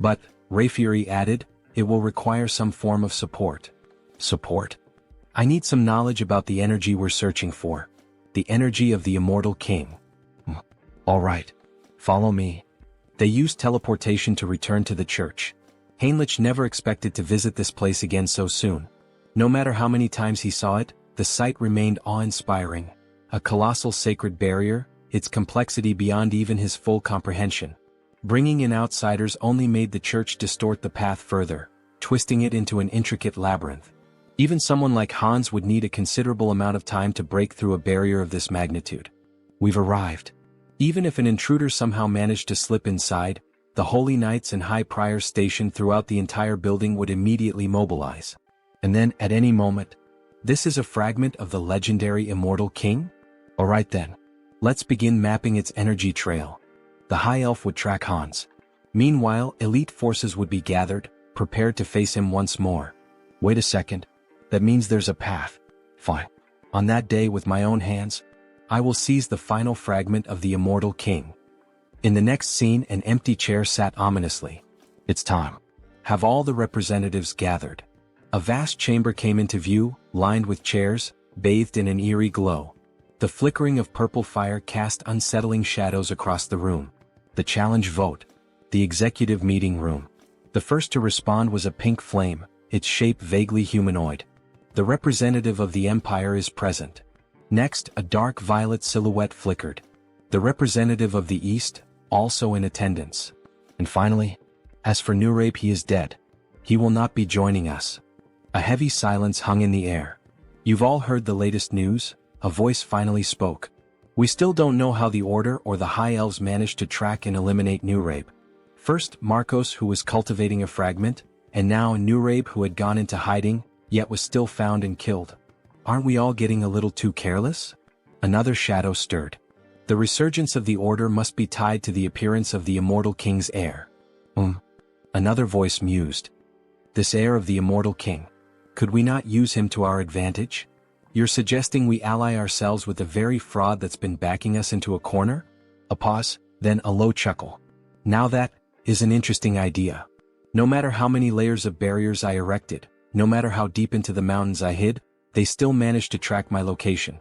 But, Rayfury added, it will require some form of support. Support? I need some knowledge about the energy we're searching for. The energy of the Immortal King. All right. Follow me. They used teleportation to return to the church. Heinrich never expected to visit this place again so soon. No matter how many times he saw it, the sight remained awe-inspiring. A colossal sacred barrier, its complexity beyond even his full comprehension. Bringing in outsiders only made the church distort the path further, twisting it into an intricate labyrinth. Even someone like Hans would need a considerable amount of time to break through a barrier of this magnitude. We've arrived. Even if an intruder somehow managed to slip inside, the Holy Knights and High Priors stationed throughout the entire building would immediately mobilize. And then, at any moment, this is a fragment of the legendary Immortal King? Alright then. Let's begin mapping its energy trail. The High Elf would track Hans. Meanwhile, elite forces would be gathered, prepared to face him once more. Wait a second. That means there's a path. Fine. On that day, with my own hands, I will seize the final fragment of the Immortal King. In the next scene, an empty chair sat ominously. It's time. Have all the representatives gathered. A vast chamber came into view, lined with chairs, bathed in an eerie glow. The flickering of purple fire cast unsettling shadows across the room. The challenge vote. The executive meeting room. The first to respond was a pink flame, its shape vaguely humanoid. The representative of the Empire is present. Next, a dark violet silhouette flickered. The representative of the East, also in attendance. And finally, as for Nurabe, he is dead. He will not be joining us. A heavy silence hung in the air. You've all heard the latest news? A voice finally spoke. We still don't know how the Order or the High Elves managed to track and eliminate Nurabe. First, Marcos, who was cultivating a fragment, and now Nurabe, who had gone into hiding, yet was still found and killed. Aren't we all getting a little too careless? Another shadow stirred. The resurgence of the Order must be tied to the appearance of the Immortal King's heir. Another voice mused. This heir of the Immortal King. Could we not use him to our advantage? You're suggesting we ally ourselves with the very fraud that's been backing us into a corner? A pause, then a low chuckle. Now that is an interesting idea. No matter how many layers of barriers I erected, no matter how deep into the mountains I hid, they still managed to track my location.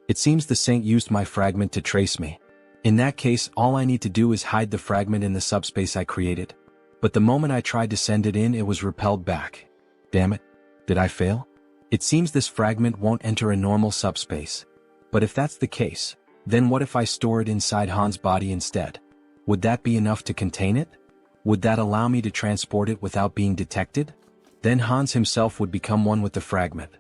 It seems the Saint used my fragment to trace me. In that case, all I need to do is hide the fragment in the subspace I created. But the moment I tried to send it in, it was repelled back. Damn it. Did I fail? It seems this fragment won't enter a normal subspace. But if that's the case, then what if I store it inside Han's body instead? Would that be enough to contain it? Would that allow me to transport it without being detected? Then Hans himself would become one with the fragment.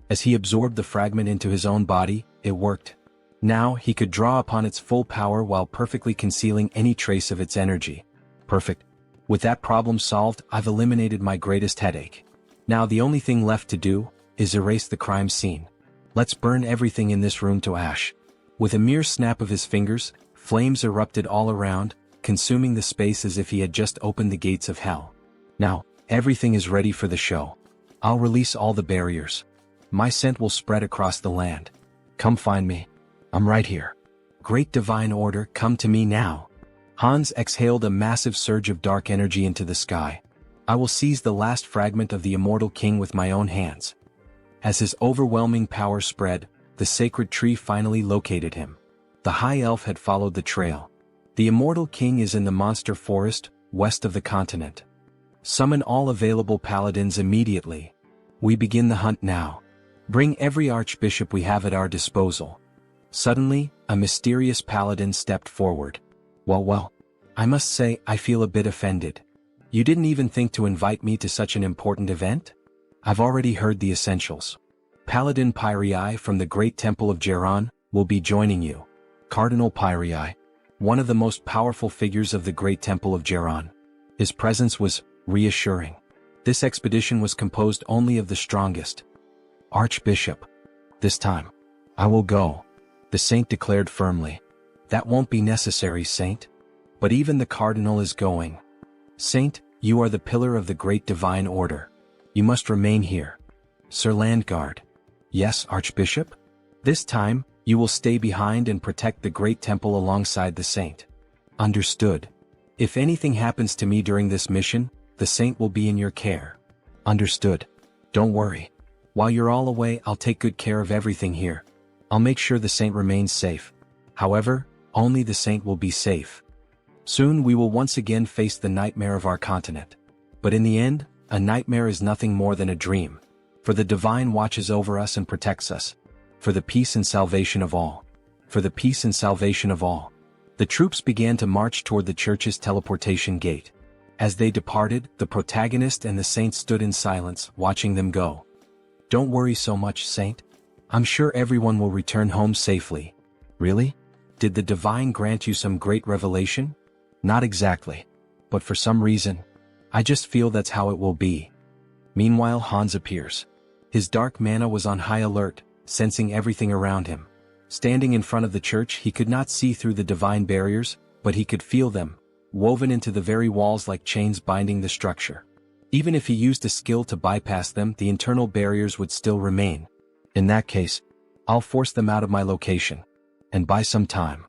As he absorbed the fragment into his own body, it worked. Now he could draw upon its full power while perfectly concealing any trace of its energy. Perfect. With that problem solved, I've eliminated my greatest headache. Now the only thing left to do is erase the crime scene. Let's burn everything in this room to ash. With a mere snap of his fingers, flames erupted all around, consuming the space as if he had just opened the gates of hell. Now, everything is ready for the show. I'll release all the barriers. My scent will spread across the land. Come find me. I'm right here. Great divine order, come to me now. Hans exhaled a massive surge of dark energy into the sky. I will seize the last fragment of the immortal king with my own hands. As his overwhelming power spread, the sacred tree finally located him. The high elf had followed the trail. The immortal king is in the monster forest, west of the continent. Summon all available paladins immediately. We begin the hunt now. Bring every archbishop we have at our disposal. Suddenly, a mysterious paladin stepped forward. Well, I must say I feel a bit offended. You didn't even think to invite me to such an important event? I've already heard the essentials. Paladin Pyrii from the Great Temple of Geron will be joining you. Cardinal Pyrii, one of the most powerful figures of the Great Temple of Geron. His presence was reassuring. This expedition was composed only of the strongest. Archbishop. This time, I will go. The saint declared firmly. That won't be necessary, saint. But even the cardinal is going. Saint, you are the pillar of the great divine order. You must remain here. Sir Landguard. Yes, Archbishop? This time, you will stay behind and protect the great temple alongside the saint. Understood. If anything happens to me during this mission, the saint will be in your care. Understood. Don't worry. While you're all away, I'll take good care of everything here. I'll make sure the saint remains safe. However, only the saint will be safe. Soon we will once again face the nightmare of our continent. But in the end, a nightmare is nothing more than a dream. For the divine watches over us and protects us. For the peace and salvation of all. For the peace and salvation of all. The troops began to march toward the church's teleportation gate. As they departed, the protagonist and the saint stood in silence, watching them go. Don't worry so much, saint. I'm sure everyone will return home safely. Really? Did the divine grant you some great revelation? Not exactly. But for some reason, I just feel that's how it will be. Meanwhile, Hans appears. His dark mana was on high alert, sensing everything around him. Standing in front of the church, he could not see through the divine barriers, but he could feel them, woven into the very walls like chains binding the structure. Even if he used a skill to bypass them, the internal barriers would still remain. In that case, I'll force them out of my location. And buy some time.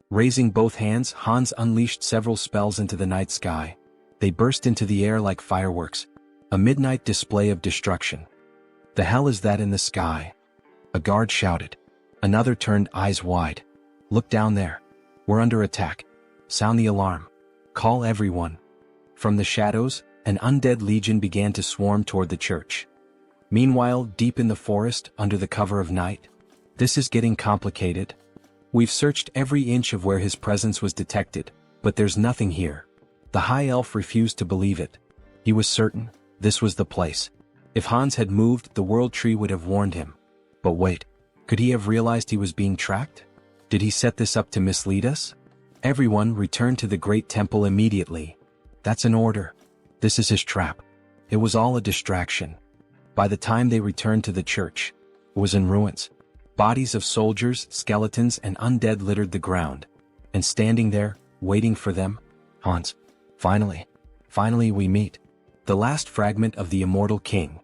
Raising both hands, Hans unleashed several spells into the night sky. They burst into the air like fireworks, a midnight display of destruction. The hell is that in the sky? A guard shouted. Another turned eyes wide. Look down there. We're under attack. Sound the alarm. Call everyone. From the shadows, an undead legion began to swarm toward the church. Meanwhile, deep in the forest, under the cover of night, this is getting complicated. We've searched every inch of where his presence was detected, but there's nothing here. The high elf refused to believe it. He was certain this was the place. If Hans had moved, the world tree would have warned him. But wait, could he have realized he was being tracked? Did he set this up to mislead us? Everyone return to the great temple immediately. That's an order. This is his trap. It was all a distraction. By the time they returned to the church, it was in ruins. Bodies of soldiers, skeletons, and undead littered the ground. And standing there, waiting for them, Hans. Finally we meet. The last fragment of the immortal king.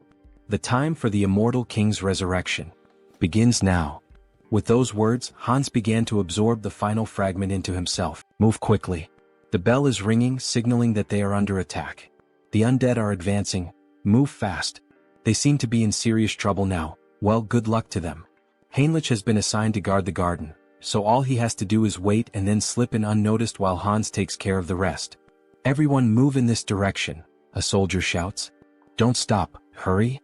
The time for the immortal king's resurrection begins now. With those words, Hans began to absorb the final fragment into himself. Move quickly. The bell is ringing, signaling that they are under attack. The undead are advancing. Move fast. They seem to be in serious trouble now. Well, good luck to them. Heinrich has been assigned to guard the garden, so all he has to do is wait and then slip in unnoticed while Hans takes care of the rest. Everyone move in this direction, a soldier shouts. Don't stop, hurry.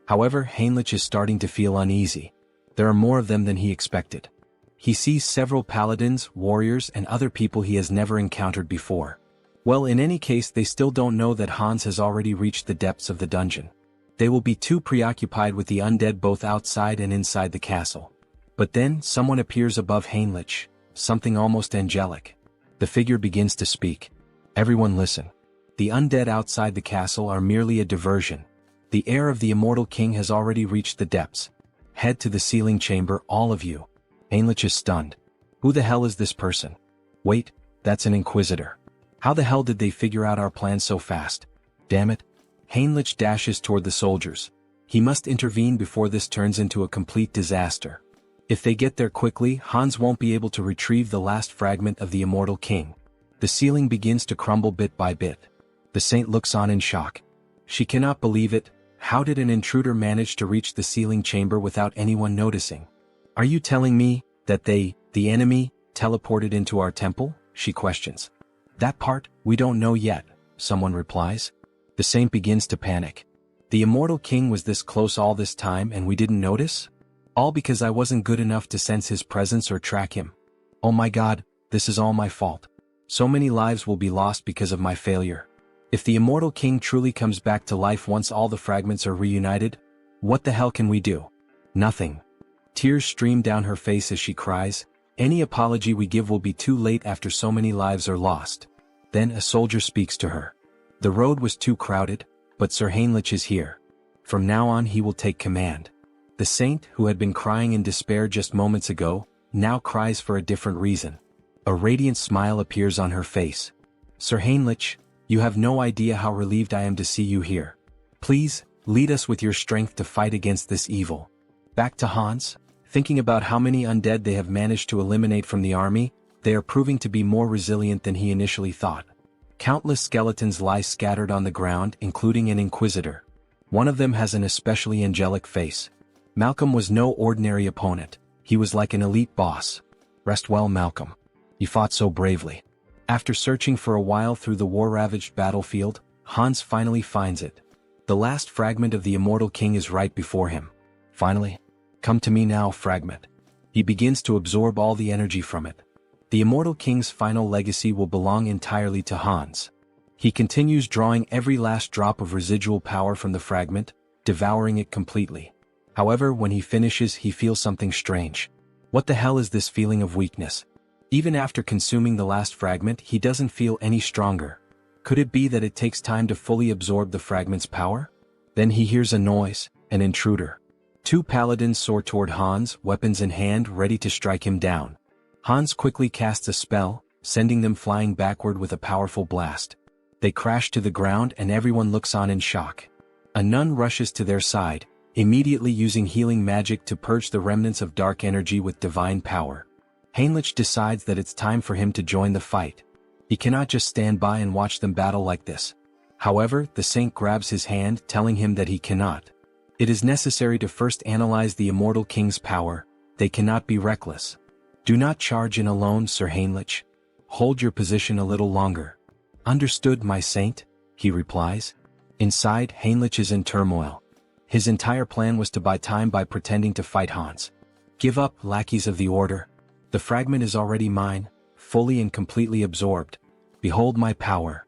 However, Heinrich is starting to feel uneasy. There are more of them than he expected. He sees several paladins, warriors, and other people he has never encountered before. Well, in any case, they still don't know that Hans has already reached the depths of the dungeon. They will be too preoccupied with the undead both outside and inside the castle. But then, someone appears above Heinrich, something almost angelic. The figure begins to speak. Everyone listen. The undead outside the castle are merely a diversion. The heir of the immortal king has already reached the depths. Head to the sealing chamber, all of you. Heinrich is stunned. Who the hell is this person? Wait, that's an inquisitor. How the hell did they figure out our plan so fast? Damn it. Heinrich dashes toward the soldiers. He must intervene before this turns into a complete disaster. If they get there quickly, Hans won't be able to retrieve the last fragment of the immortal king. The ceiling begins to crumble bit by bit. The saint looks on in shock. She cannot believe it. How did an intruder manage to reach the sealing chamber without anyone noticing? Are you telling me that they, the enemy, teleported into our temple? She questions. That part, we don't know yet, someone replies. The saint begins to panic. The immortal king was this close all this time and we didn't notice? All because I wasn't good enough to sense his presence or track him. Oh my god, this is all my fault. So many lives will be lost because of my failure. If the immortal king truly comes back to life once all the fragments are reunited, what the hell can we do? Nothing. Tears stream down her face as she cries. Any apology we give will be too late after so many lives are lost. Then a soldier speaks to her. The road was too crowded, but Sir Heinrich is here. From now on he will take command. The saint, who had been crying in despair just moments ago, now cries for a different reason. A radiant smile appears on her face. Sir Heinrich, you have no idea how relieved I am to see you here. Please, lead us with your strength to fight against this evil. Back to Hans. Thinking about how many undead they have managed to eliminate from the army, they are proving to be more resilient than he initially thought. Countless skeletons lie scattered on the ground, including an inquisitor. One of them has an especially angelic face. Malcolm was no ordinary opponent. He was like an elite boss. Rest well, Malcolm. You fought so bravely. After searching for a while through the war-ravaged battlefield, Hans finally finds it. The last fragment of the immortal king is right before him. Finally. Come to me now, fragment. He begins to absorb all the energy from it. The immortal king's final legacy will belong entirely to Hans. He continues drawing every last drop of residual power from the fragment, devouring it completely. However, when he finishes, he feels something strange. What the hell is this feeling of weakness? Even after consuming the last fragment, he doesn't feel any stronger. Could it be that it takes time to fully absorb the fragment's power? Then he hears a noise, an intruder. Two paladins soar toward Hans, weapons in hand, ready to strike him down. Hans quickly casts a spell, sending them flying backward with a powerful blast. They crash to the ground and everyone looks on in shock. A nun rushes to their side, immediately using healing magic to purge the remnants of dark energy with divine power. Heinrich decides that it's time for him to join the fight. He cannot just stand by and watch them battle like this. However, the saint grabs his hand, telling him that he cannot. It is necessary to first analyze the immortal king's power. They cannot be reckless. Do not charge in alone, Sir Heinrich. Hold your position a little longer. Understood, my saint, he replies. Inside, Heinrich is in turmoil. His entire plan was to buy time by pretending to fight Hans. Give up, lackeys of the order. The fragment is already mine, fully and completely absorbed. Behold my power.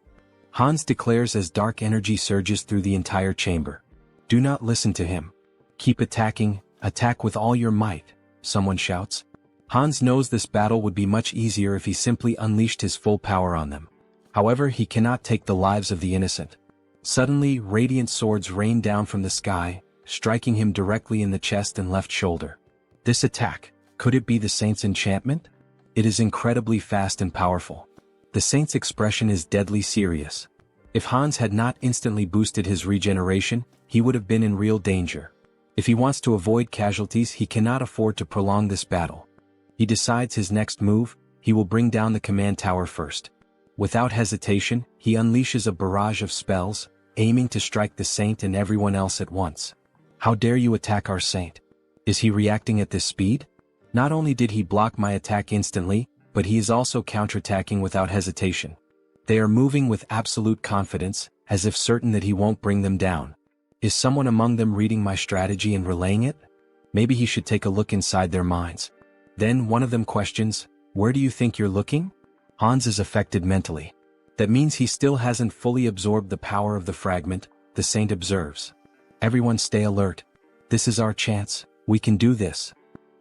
Hans declares as dark energy surges through the entire chamber. Do not listen to him. Keep attacking, attack with all your might, someone shouts. Hans knows this battle would be much easier if he simply unleashed his full power on them. However, he cannot take the lives of the innocent. Suddenly, radiant swords rain down from the sky, striking him directly in the chest and left shoulder. This attack, could it be the saint's enchantment? It is incredibly fast and powerful. The saint's expression is deadly serious. If Hans had not instantly boosted his regeneration, he would have been in real danger. If he wants to avoid casualties, he cannot afford to prolong this battle. He decides his next move, he will bring down the command tower first. Without hesitation, he unleashes a barrage of spells, aiming to strike the saint and everyone else at once. How dare you attack our saint? Is he reacting at this speed? Not only did he block my attack instantly, but he is also counterattacking without hesitation. They are moving with absolute confidence, as if certain that he won't bring them down. Is someone among them reading my strategy and relaying it? Maybe he should take a look inside their minds. Then one of them questions, "Where do you think you're looking?" Hans is affected mentally. That means he still hasn't fully absorbed the power of the fragment, the saint observes. Everyone stay alert. This is our chance, we can do this.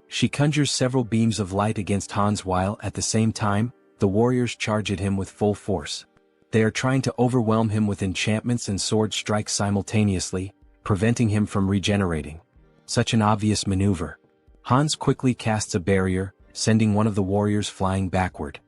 She conjures several beams of light against Hans while, at the same time, the warriors charge at him with full force. They are trying to overwhelm him with enchantments and sword strikes simultaneously, preventing him from regenerating. Such an obvious maneuver. Hans quickly casts a barrier, sending one of the warriors flying backward.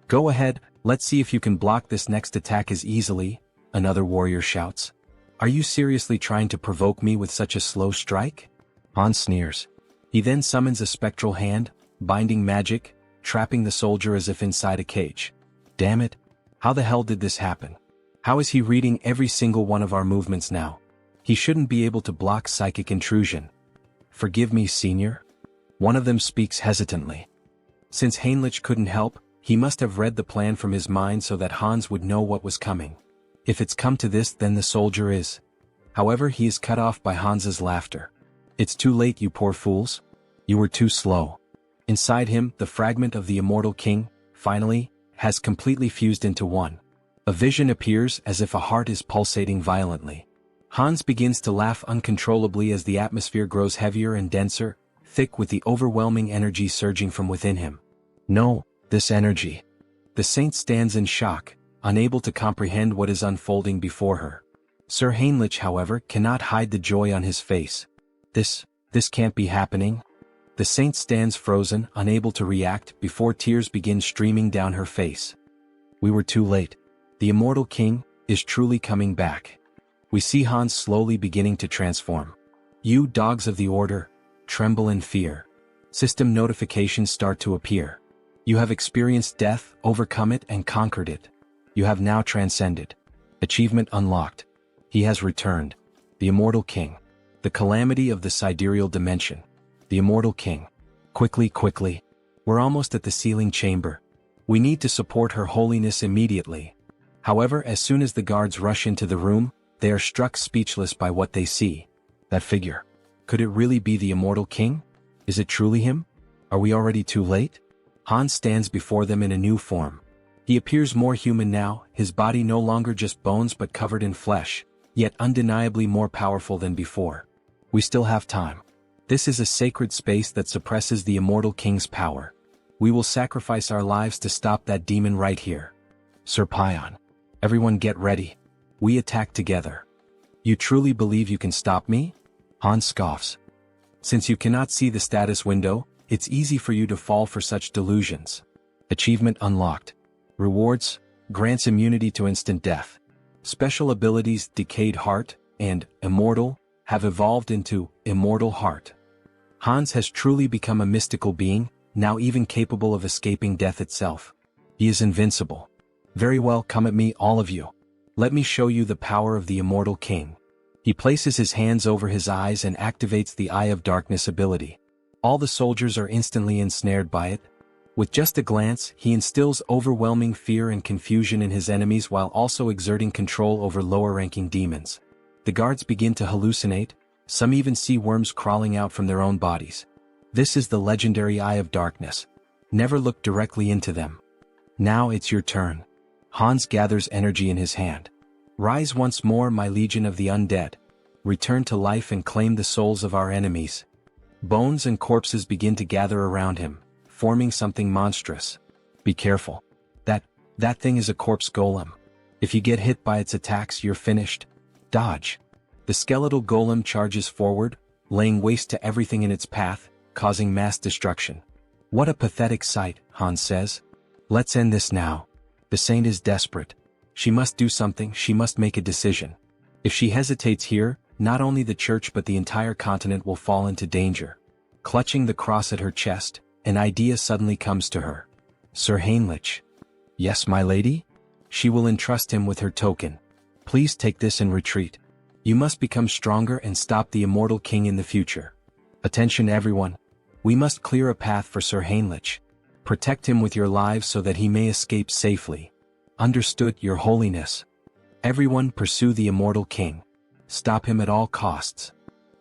"Go ahead, let's see if you can block this next attack as easily," another warrior shouts. "Are you seriously trying to provoke me with such a slow strike?" Hans sneers. He then summons a spectral hand, binding magic, trapping the soldier as if inside a cage. Damn it! How the hell did this happen? How is he reading every single one of our movements now? He shouldn't be able to block psychic intrusion. "Forgive me, senior?" One of them speaks hesitantly. Since Heinrich couldn't help, he must have read the plan from his mind so that Hans would know what was coming. If it's come to this, then the soldier is. However, he is cut off by Hans's laughter. "It's too late, you poor fools. You were too slow." Inside him, the fragment of the immortal king, finally, has completely fused into one. A vision appears as if a heart is pulsating violently. Hans begins to laugh uncontrollably as the atmosphere grows heavier and denser, thick with the overwhelming energy surging from within him. No, this energy. The saint stands in shock, unable to comprehend what is unfolding before her. Sir Heinrich, however, cannot hide the joy on his face. This can't be happening. The saint stands frozen, unable to react, before tears begin streaming down her face. We were too late. The immortal king is truly coming back. We see Hans slowly beginning to transform. You dogs of the order, tremble in fear. System notifications start to appear. You have experienced death, overcome it and conquered it. You have now transcended. Achievement unlocked. He has returned. The immortal king. The calamity of the sidereal dimension. The immortal king. Quickly. We're almost at the sealing chamber. We need to support her holiness immediately. However, as soon as the guards rush into the room, they are struck speechless by what they see. That figure. Could it really be the immortal king? Is it truly him? Are we already too late? Hans stands before them in a new form. He appears more human now, his body no longer just bones but covered in flesh, yet undeniably more powerful than before. We still have time. This is a sacred space that suppresses the immortal king's power. We will sacrifice our lives to stop that demon right here. Sir Pion. Everyone get ready. We attack together. You truly believe you can stop me? Hans scoffs. Since you cannot see the status window, it's easy for you to fall for such delusions. Achievement unlocked. Rewards, grants immunity to instant death. Special abilities Decayed Heart and Immortal have evolved into Immortal Heart. Hans has truly become a mystical being, now even capable of escaping death itself. He is invincible. Very well, come at me, all of you. Let me show you the power of the immortal king. He places his hands over his eyes and activates the Eye of Darkness ability. All the soldiers are instantly ensnared by it. With just a glance, he instills overwhelming fear and confusion in his enemies while also exerting control over lower-ranking demons. The guards begin to hallucinate, some even see worms crawling out from their own bodies. This is the legendary Eye of Darkness. Never look directly into them. Now it's your turn. Hans gathers energy in his hand. Rise once more, my legion of the undead. Return to life and claim the souls of our enemies. Bones and corpses begin to gather around him, forming something monstrous. Be careful. That thing is a corpse golem. If you get hit by its attacks, you're finished. Dodge. The skeletal golem charges forward, laying waste to everything in its path, causing mass destruction. What a pathetic sight, Hans says. Let's end this now. The saint is desperate. She must do something, she must make a decision. If she hesitates here, not only the church but the entire continent will fall into danger. Clutching the cross at her chest, an idea suddenly comes to her. Sir Heinrich. Yes, my lady? She will entrust him with her token. Please take this and retreat. You must become stronger and stop the immortal king in the future. Attention everyone. We must clear a path for Sir Heinrich. Protect him with your lives so that he may escape safely. Understood, your holiness. Everyone pursue the immortal king. Stop him at all costs.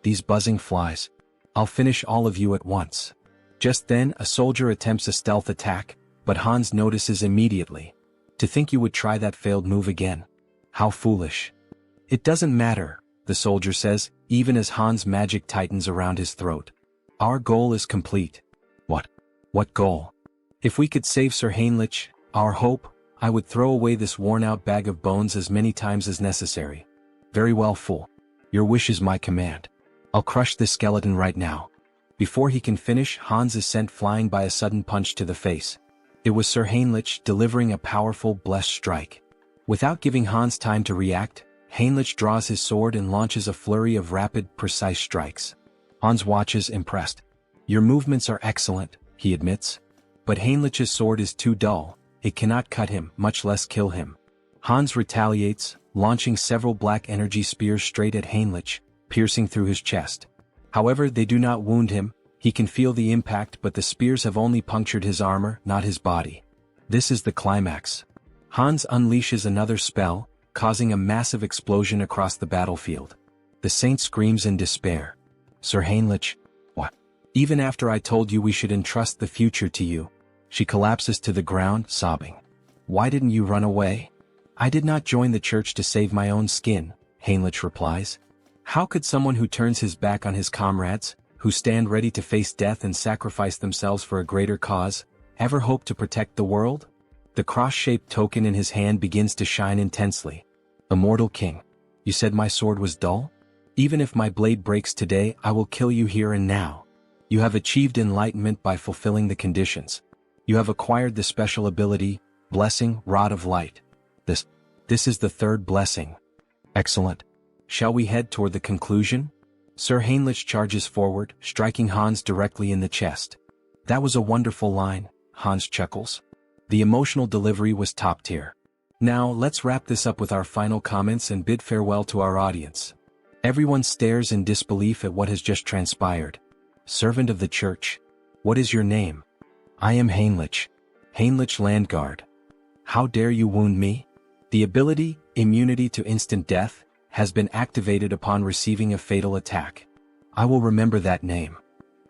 These buzzing flies. I'll finish all of you at once. Just then, a soldier attempts a stealth attack, but Hans notices immediately. To think you would try that failed move again. How foolish. It doesn't matter, the soldier says, even as Hans' magic tightens around his throat. Our goal is complete. What? What goal? If we could save Sir Heinrich, our hope, I would throw away this worn-out bag of bones as many times as necessary. Very well, fool. Your wish is my command. I'll crush this skeleton right now. Before he can finish, Hans is sent flying by a sudden punch to the face. It was Sir Heinrich delivering a powerful, blessed strike. Without giving Hans time to react, Heinrich draws his sword and launches a flurry of rapid, precise strikes. Hans watches, impressed. Your movements are excellent, he admits. But Heinrich's sword is too dull. It cannot cut him, much less kill him. Hans retaliates, launching several black energy spears straight at Heinrich, piercing through his chest. However, they do not wound him. He can feel the impact, but the spears have only punctured his armor, not his body. This is the climax. Hans unleashes another spell, causing a massive explosion across the battlefield. The saint screams in despair. Sir Heinrich, what? Even after I told you we should entrust the future to you. She collapses to the ground, sobbing. Why didn't you run away? I did not join the church to save my own skin, Heinrich replies. How could someone who turns his back on his comrades, who stand ready to face death and sacrifice themselves for a greater cause, ever hope to protect the world? The cross-shaped token in his hand begins to shine intensely. Immortal King, you said my sword was dull? Even if my blade breaks today, I will kill you here and now. You have achieved enlightenment by fulfilling the conditions. You have acquired the special ability, Blessing, Rod of Light. This is the third blessing. Excellent. Shall we head toward the conclusion? Sir Heinrich charges forward, striking Hans directly in the chest. That was a wonderful line, Hans chuckles. The emotional delivery was top tier. Now, let's wrap this up with our final comments and bid farewell to our audience. Everyone stares in disbelief at what has just transpired. Servant of the Church. What is your name? I am Heinrich. Heinrich Landguard. How dare you wound me? The ability, immunity to instant death, has been activated upon receiving a fatal attack. I will remember that name.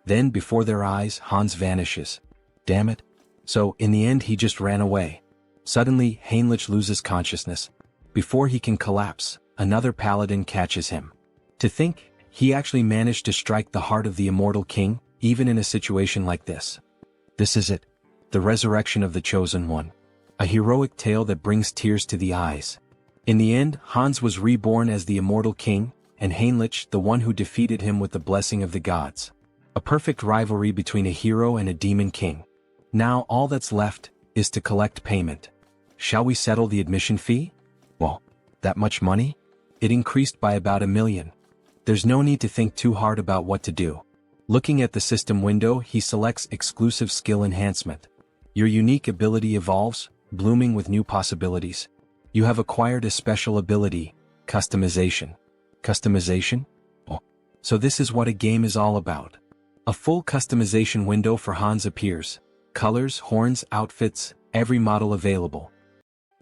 Then, before their eyes, Hans vanishes. Damn it. So, in the end he just ran away. Suddenly, Heinrich loses consciousness. Before he can collapse, another paladin catches him. To think, he actually managed to strike the heart of the immortal king, even in a situation like this. This is it. The resurrection of the Chosen One. A heroic tale that brings tears to the eyes. In the end, Hans was reborn as the immortal king, and Heinrich the one who defeated him with the blessing of the gods. A perfect rivalry between a hero and a demon king. Now all that's left is to collect payment. Shall we settle the admission fee? Well, that much money? It increased by about 1 million. There's no need to think too hard about what to do. Looking at the system window, he selects exclusive skill enhancement. Your unique ability evolves, blooming with new possibilities. You have acquired a special ability, customization. Customization? Oh, so this is what a game is all about. A full customization window for Hans appears. Colors, horns, outfits, every model available.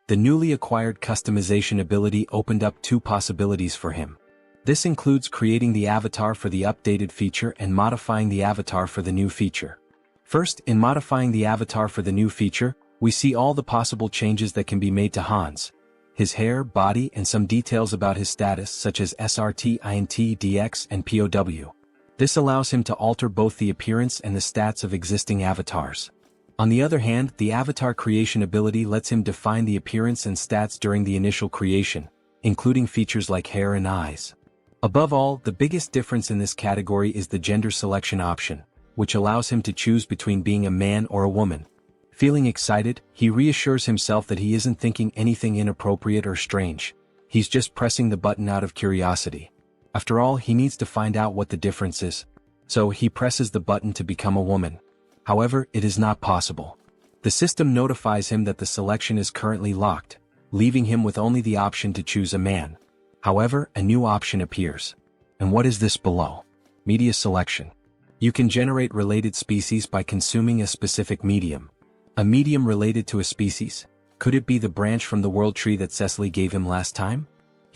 The newly acquired customization ability opened up 2 possibilities for him. This includes creating the avatar for the updated feature and modifying the avatar for the new feature. First, in modifying the avatar for the new feature, we see all the possible changes that can be made to Hans. His hair, body, and some details about his status such as SRT, INT, DX, and POW. This allows him to alter both the appearance and the stats of existing avatars. On the other hand, the avatar creation ability lets him define the appearance and stats during the initial creation, including features like hair and eyes. Above all, the biggest difference in this category is the gender selection option, which allows him to choose between being a man or a woman. Feeling excited, he reassures himself that he isn't thinking anything inappropriate or strange. He's just pressing the button out of curiosity. After all, he needs to find out what the difference is. So he presses the button to become a woman. However, it is not possible. The system notifies him that the selection is currently locked, leaving him with only the option to choose a man. However, a new option appears. And what is this below? Media selection. You can generate related species by consuming a specific medium. A medium related to a species? Could it be the branch from the world tree that Cecily gave him last time?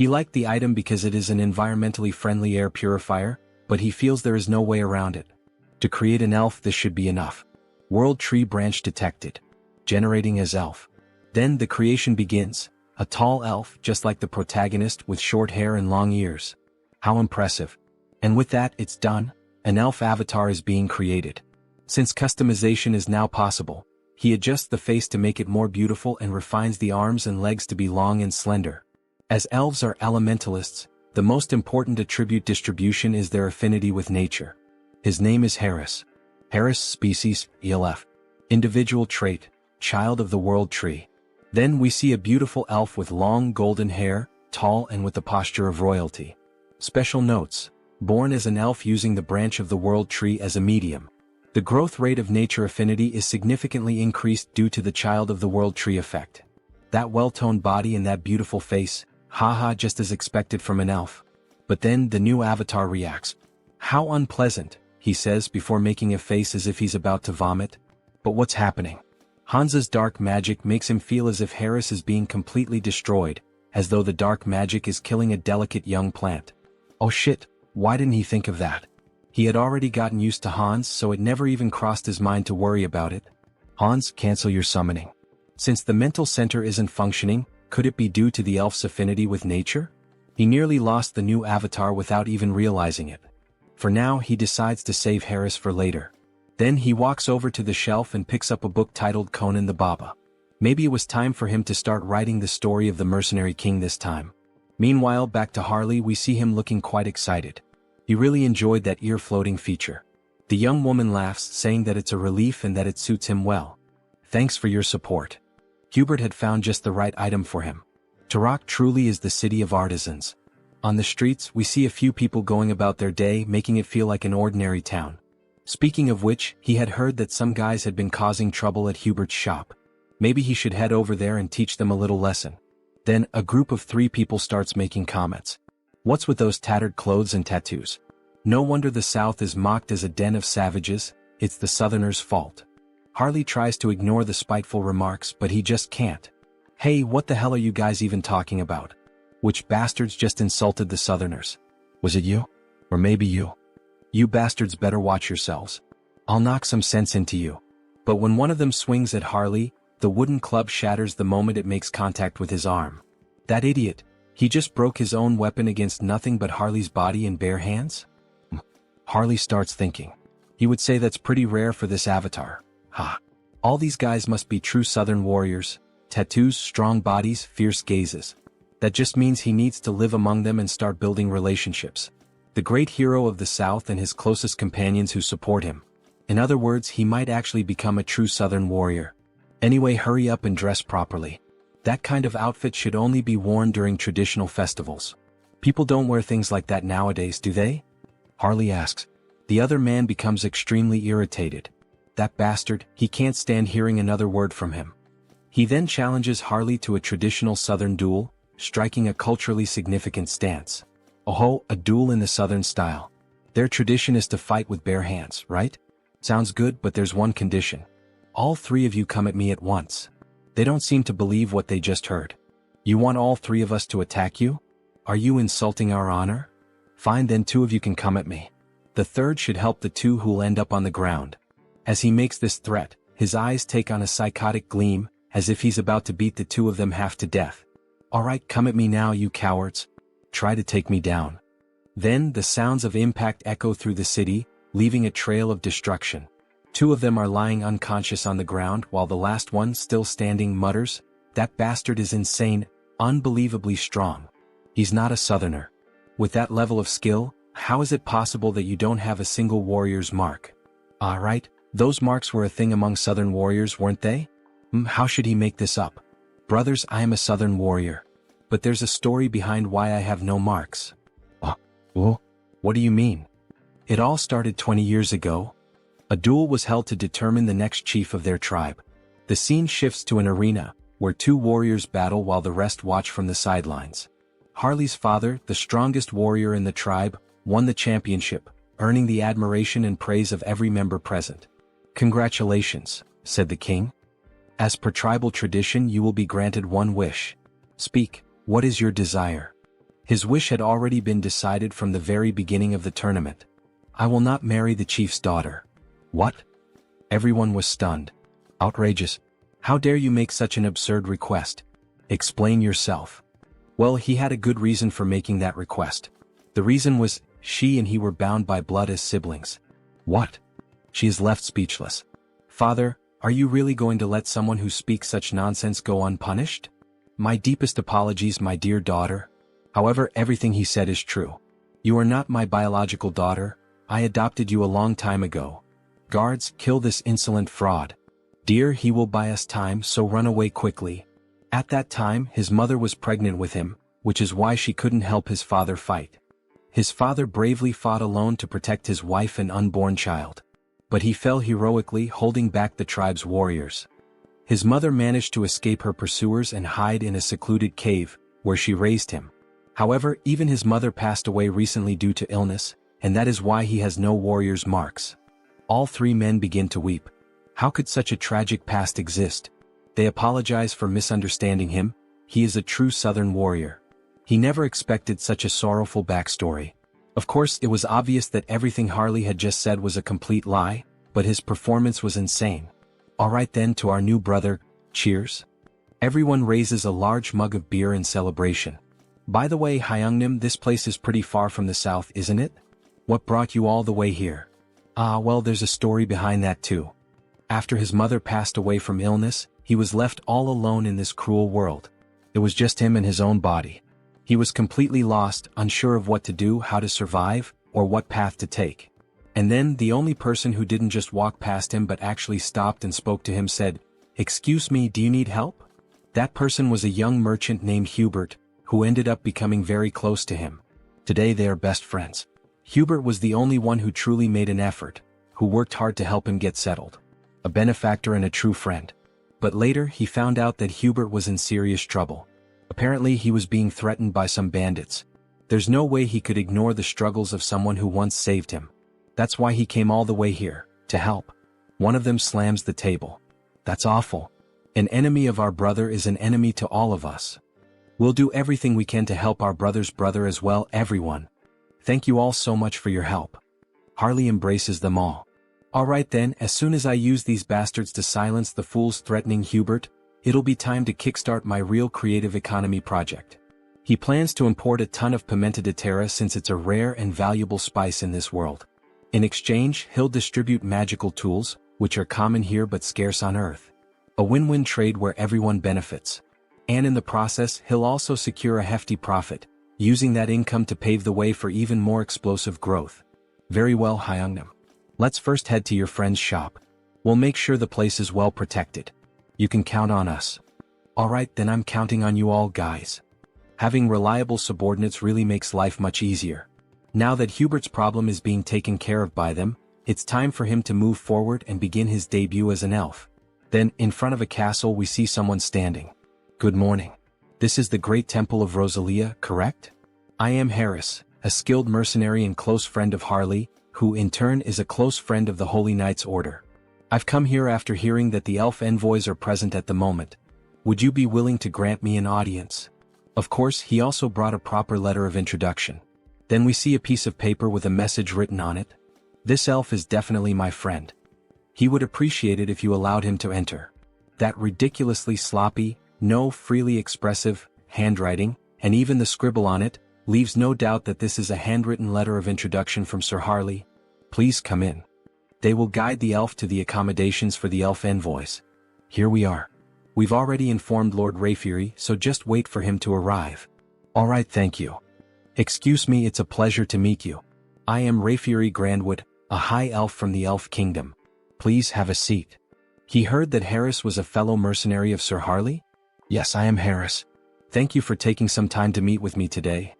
He liked the item because it is an environmentally friendly air purifier, but he feels there is no way around it. To create an elf, this should be enough. World tree branch detected. Generating as elf. Then the creation begins. A tall elf, just like the protagonist, with short hair and long ears. How impressive. And with that, it's done. An elf avatar is being created. Since customization is now possible, he adjusts the face to make it more beautiful and refines the arms and legs to be long and slender. As elves are elementalists, the most important attribute distribution is their affinity with nature. His name is Harris. Harris species, ELF. Individual trait, child of the world tree. Then we see a beautiful elf with long golden hair, tall and with the posture of royalty. Special notes. Born as an elf using the branch of the world tree as a medium. The growth rate of nature affinity is significantly increased due to the child of the world tree effect. That well-toned body and that beautiful face, haha, just as expected from an elf. But then the new avatar reacts. How unpleasant, he says before making a face as if he's about to vomit. But what's happening? Hansa's dark magic makes him feel as if Harris is being completely destroyed, as though the dark magic is killing a delicate young plant. Oh shit, why didn't he think of that? He had already gotten used to Hans, so it never even crossed his mind to worry about it. Hans, cancel your summoning. Since the mental center isn't functioning, could it be due to the elf's affinity with nature? He nearly lost the new avatar without even realizing it. For now, he decides to save Harris for later. Then he walks over to the shelf and picks up a book titled Conan the Baba. Maybe it was time for him to start writing the story of the mercenary king this time. Meanwhile, back to Harley, we see him looking quite excited. He really enjoyed that ear-floating feature. The young woman laughs, saying that it's a relief and that it suits him well. Thanks for your support. Hubert had found just the right item for him. Turok truly is the city of artisans. On the streets, we see a few people going about their day, making it feel like an ordinary town. Speaking of which, he had heard that some guys had been causing trouble at Hubert's shop. Maybe he should head over there and teach them a little lesson. Then, a group of 3 people starts making comments. What's with those tattered clothes and tattoos? No wonder the South is mocked as a den of savages, it's the Southerners' fault. Harley tries to ignore the spiteful remarks, but he just can't. Hey, what the hell are you guys even talking about? Which bastards just insulted the Southerners? Was it you? Or maybe you? You bastards better watch yourselves. I'll knock some sense into you. But when one of them swings at Harley, the wooden club shatters the moment it makes contact with his arm. That idiot, he just broke his own weapon against nothing but Harley's body in bare hands? Harley starts thinking. He would say that's pretty rare for this avatar. Ha. All these guys must be true Southern warriors. Tattoos, strong bodies, fierce gazes. That just means he needs to live among them and start building relationships. The great hero of the South and his closest companions who support him. In other words, he might actually become a true Southern warrior. Anyway, hurry up and dress properly. That kind of outfit should only be worn during traditional festivals. People don't wear things like that nowadays, do they? Harley asks. The other man becomes extremely irritated. That bastard, he can't stand hearing another word from him. He then challenges Harley to a traditional Southern duel, striking a culturally significant stance. Oh, a duel in the Southern style. Their tradition is to fight with bare hands, right? Sounds good, but there's one condition. All 3 of you come at me at once. They don't seem to believe what they just heard. You want all 3 of us to attack you? Are you insulting our honor? Fine, then 2 of you can come at me. The third should help the 2 who'll end up on the ground. As he makes this threat, his eyes take on a psychotic gleam, as if he's about to beat the 2 of them half to death. Alright, come at me now, you cowards. Try to take me down. Then the sounds of impact echo through the city, leaving a trail of destruction. 2 of them are lying unconscious on the ground while the last one, still standing, mutters, "That bastard is insane, unbelievably strong. He's not a Southerner. With that level of skill, how is it possible that you don't have a single warrior's mark?" Right, those marks were a thing among Southern warriors, weren't they? How should he make this up? Brothers, I am a Southern warrior. But there's a story behind why I have no marks. What do you mean? It all started 20 years ago. A duel was held to determine the next chief of their tribe. The scene shifts to an arena, where 2 warriors battle while the rest watch from the sidelines. Harley's father, the strongest warrior in the tribe, won the championship, earning the admiration and praise of every member present. "Congratulations," said the king. "As per tribal tradition, you will be granted one wish. Speak, what is your desire?" His wish had already been decided from the very beginning of the tournament. I will not marry the chief's daughter. What? Everyone was stunned. Outrageous. How dare you make such an absurd request? Explain yourself. Well, he had a good reason for making that request. The reason was, she and he were bound by blood as siblings. What? She is left speechless. Father, are you really going to let someone who speaks such nonsense go unpunished? My deepest apologies, my dear daughter. However, everything he said is true. You are not my biological daughter. I adopted you a long time ago. Guards, kill this insolent fraud. Dear, he will buy us time, so run away quickly. At that time, his mother was pregnant with him, which is why she couldn't help his father fight. His father bravely fought alone to protect his wife and unborn child. But he fell heroically, holding back the tribe's warriors. His mother managed to escape her pursuers and hide in a secluded cave, where she raised him. However, even his mother passed away recently due to illness, and that is why he has no warrior's marks. All three men begin to weep. How could such a tragic past exist? They apologize for misunderstanding him. He is a true Southern warrior. He never expected such a sorrowful backstory. Of course, it was obvious that everything Harley had just said was a complete lie, but his performance was insane. Alright then, to our new brother, cheers. Everyone raises a large mug of beer in celebration. By the way, Hyungnim, this place is pretty far from the south, isn't it? What brought you all the way here? Well, there's a story behind that too. After his mother passed away from illness, he was left all alone in this cruel world. It was just him and his own body. He was completely lost, unsure of what to do, how to survive, or what path to take. And then, the only person who didn't just walk past him but actually stopped and spoke to him said, "Excuse me, do you need help?" That person was a young merchant named Hubert, who ended up becoming very close to him. Today they are best friends. Hubert was the only one who truly made an effort, who worked hard to help him get settled. A benefactor and a true friend. But later he found out that Hubert was in serious trouble. Apparently he was being threatened by some bandits. There's no way he could ignore the struggles of someone who once saved him. That's why he came all the way here, to help. One of them slams the table. That's awful. An enemy of our brother is an enemy to all of us. We'll do everything we can to help our brother's brother as well, everyone. Thank you all so much for your help. Harley embraces them all. Alright then, as soon as I use these bastards to silence the fools threatening Hubert, it'll be time to kickstart my real creative economy project. He plans to import a ton of pimenta de terra since it's a rare and valuable spice in this world. In exchange, he'll distribute magical tools, which are common here but scarce on Earth. A win-win trade where everyone benefits. And in the process, he'll also secure a hefty profit, using that income to pave the way for even more explosive growth. Very well, Hyungnam. Let's first head to your friend's shop. We'll make sure the place is well protected. You can count on us. Alright, then I'm counting on you all, guys. Having reliable subordinates really makes life much easier. Now that Hubert's problem is being taken care of by them, it's time for him to move forward and begin his debut as an elf. Then, in front of a castle, we see someone standing. Good morning. This is the Great Temple of Rosalia, correct? I am Harris, a skilled mercenary and close friend of Harley, who in turn is a close friend of the Holy Knights Order. I've come here after hearing that the elf envoys are present at the moment. Would you be willing to grant me an audience? Of course, he also brought a proper letter of introduction. Then we see a piece of paper with a message written on it. This elf is definitely my friend. He would appreciate it if you allowed him to enter. That ridiculously sloppy, no freely expressive, handwriting, and even the scribble on it, leaves no doubt that this is a handwritten letter of introduction from Sir Harley. Please come in. They will guide the elf to the accommodations for the elf envoys. Here we are. We've already informed Lord Rayfury, so just wait for him to arrive. Alright, thank you. Excuse me, it's a pleasure to meet you. I am Rayfury Grandwood, a high elf from the Elf Kingdom. Please have a seat. He heard that Harris was a fellow mercenary of Sir Harley? Yes, I am Harris. Thank you for taking some time to meet with me today.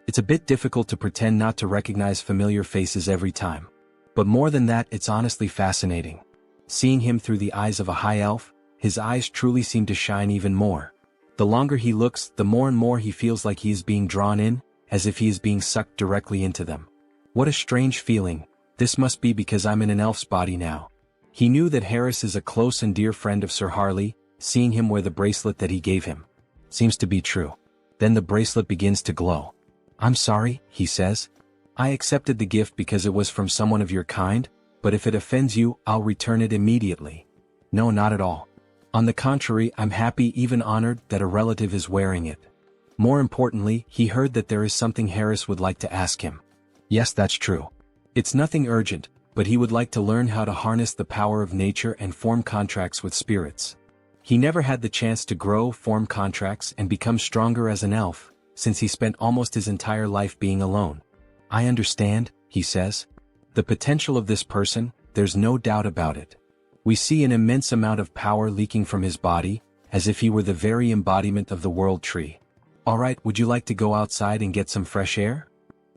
It's a bit difficult to pretend not to recognize familiar faces every time. But more than that, it's honestly fascinating. Seeing him through the eyes of a high elf, his eyes truly seem to shine even more. The longer he looks, the more and more he feels like he is being drawn in, as if he is being sucked directly into them. What a strange feeling. This must be because I'm in an elf's body now. He knew that Harris is a close and dear friend of Sir Harley, seeing him wear the bracelet that he gave him. Seems to be true. Then the bracelet begins to glow. I'm sorry, he says. I accepted the gift because it was from someone of your kind, but if it offends you, I'll return it immediately. No, not at all. On the contrary, I'm happy, even honored, that a relative is wearing it. More importantly, he heard that there is something Harris would like to ask him. Yes, that's true. It's nothing urgent, but he would like to learn how to harness the power of nature and form contracts with spirits. He never had the chance to grow, form contracts, and become stronger as an elf, since he spent almost his entire life being alone. I understand, he says. The potential of this person, there's no doubt about it. We see an immense amount of power leaking from his body, as if he were the very embodiment of the world tree. Alright, would you like to go outside and get some fresh air?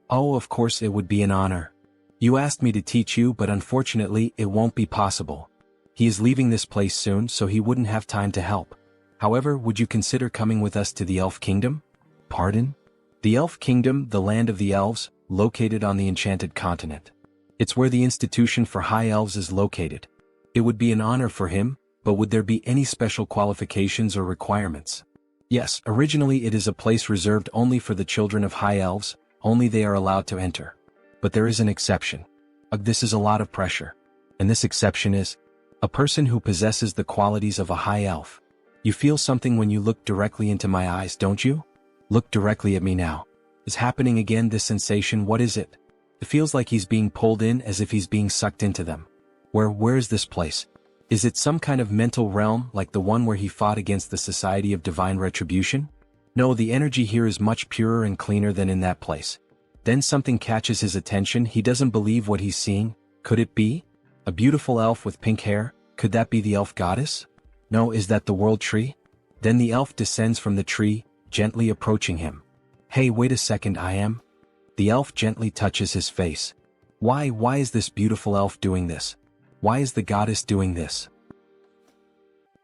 Oh, of course, it would be an honor. You asked me to teach you, but unfortunately, it won't be possible. He is leaving this place soon, so he wouldn't have time to help. However, would you consider coming with us to the Elf Kingdom? Pardon? The Elf Kingdom, the land of the elves, located on the Enchanted Continent. It's where the Institution for High Elves is located. It would be an honor for him, but would there be any special qualifications or requirements? Yes, originally it is a place reserved only for the children of High Elves, only they are allowed to enter. But there is an exception. This is a lot of pressure. And this exception is a person who possesses the qualities of a high elf. You feel something when you look directly into my eyes, don't you? Look directly at me now. Is happening again, this sensation, what is it? It feels like he's being pulled in, as if he's being sucked into them. Where is this place? Is it some kind of mental realm like the one where he fought against the Society of Divine Retribution? No, the energy here is much purer and cleaner than in that place. Then something catches his attention. He doesn't believe what he's seeing. Could it be? A beautiful elf with pink hair? Could that be the elf goddess? No, is that the world tree? Then the elf descends from the tree, gently approaching him. Hey, wait a second, I am? The elf gently touches his face. Why is this beautiful elf doing this? Why is the goddess doing this?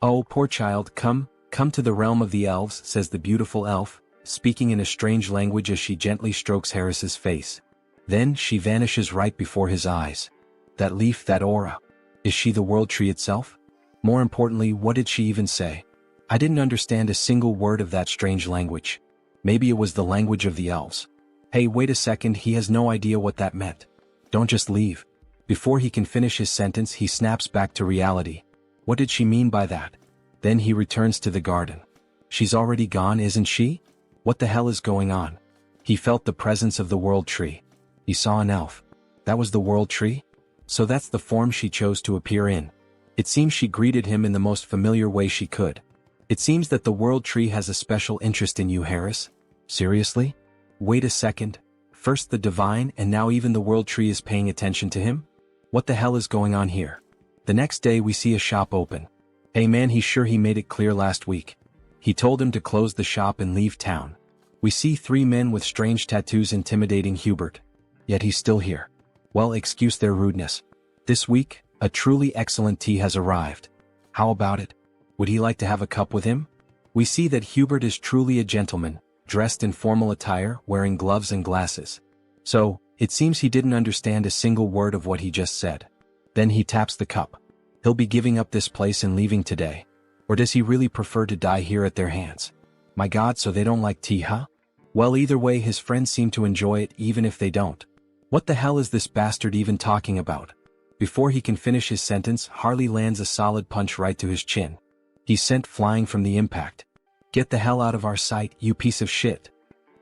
Oh, poor child, come to the realm of the elves, says the beautiful elf, speaking in a strange language as she gently strokes Harris's face. Then she vanishes right before his eyes. That leaf, that aura. Is she the world tree itself? More importantly, what did she even say? I didn't understand a single word of that strange language. Maybe it was the language of the elves. Hey, wait a second, he has no idea what that meant. Don't just leave. Before he can finish his sentence, he snaps back to reality. What did she mean by that? Then he returns to the garden. She's already gone, isn't she? What the hell is going on? He felt the presence of the world tree. He saw an elf. That was the world tree? So that's the form she chose to appear in. It seems she greeted him in the most familiar way she could. It seems that the world tree has a special interest in you, Harris. Seriously? Wait a second. First the divine, and now even the world tree is paying attention to him? What the hell is going on here? The next day we see a shop open. Hey man, he's sure he made it clear last week. He told him to close the shop and leave town. We see 3 men with strange tattoos intimidating Hubert. Yet he's still here. Well, excuse their rudeness. This week, a truly excellent tea has arrived. How about it? Would he like to have a cup with him? We see that Hubert is truly a gentleman, dressed in formal attire, wearing gloves and glasses. So, it seems he didn't understand a single word of what he just said. Then he taps the cup. He'll be giving up this place and leaving today. Or does he really prefer to die here at their hands? My God, so they don't like tea, huh? Well, either way, his friends seem to enjoy it even if they don't. What the hell is this bastard even talking about? Before he can finish his sentence, Harley lands a solid punch right to his chin. He's sent flying from the impact. Get the hell out of our sight, you piece of shit.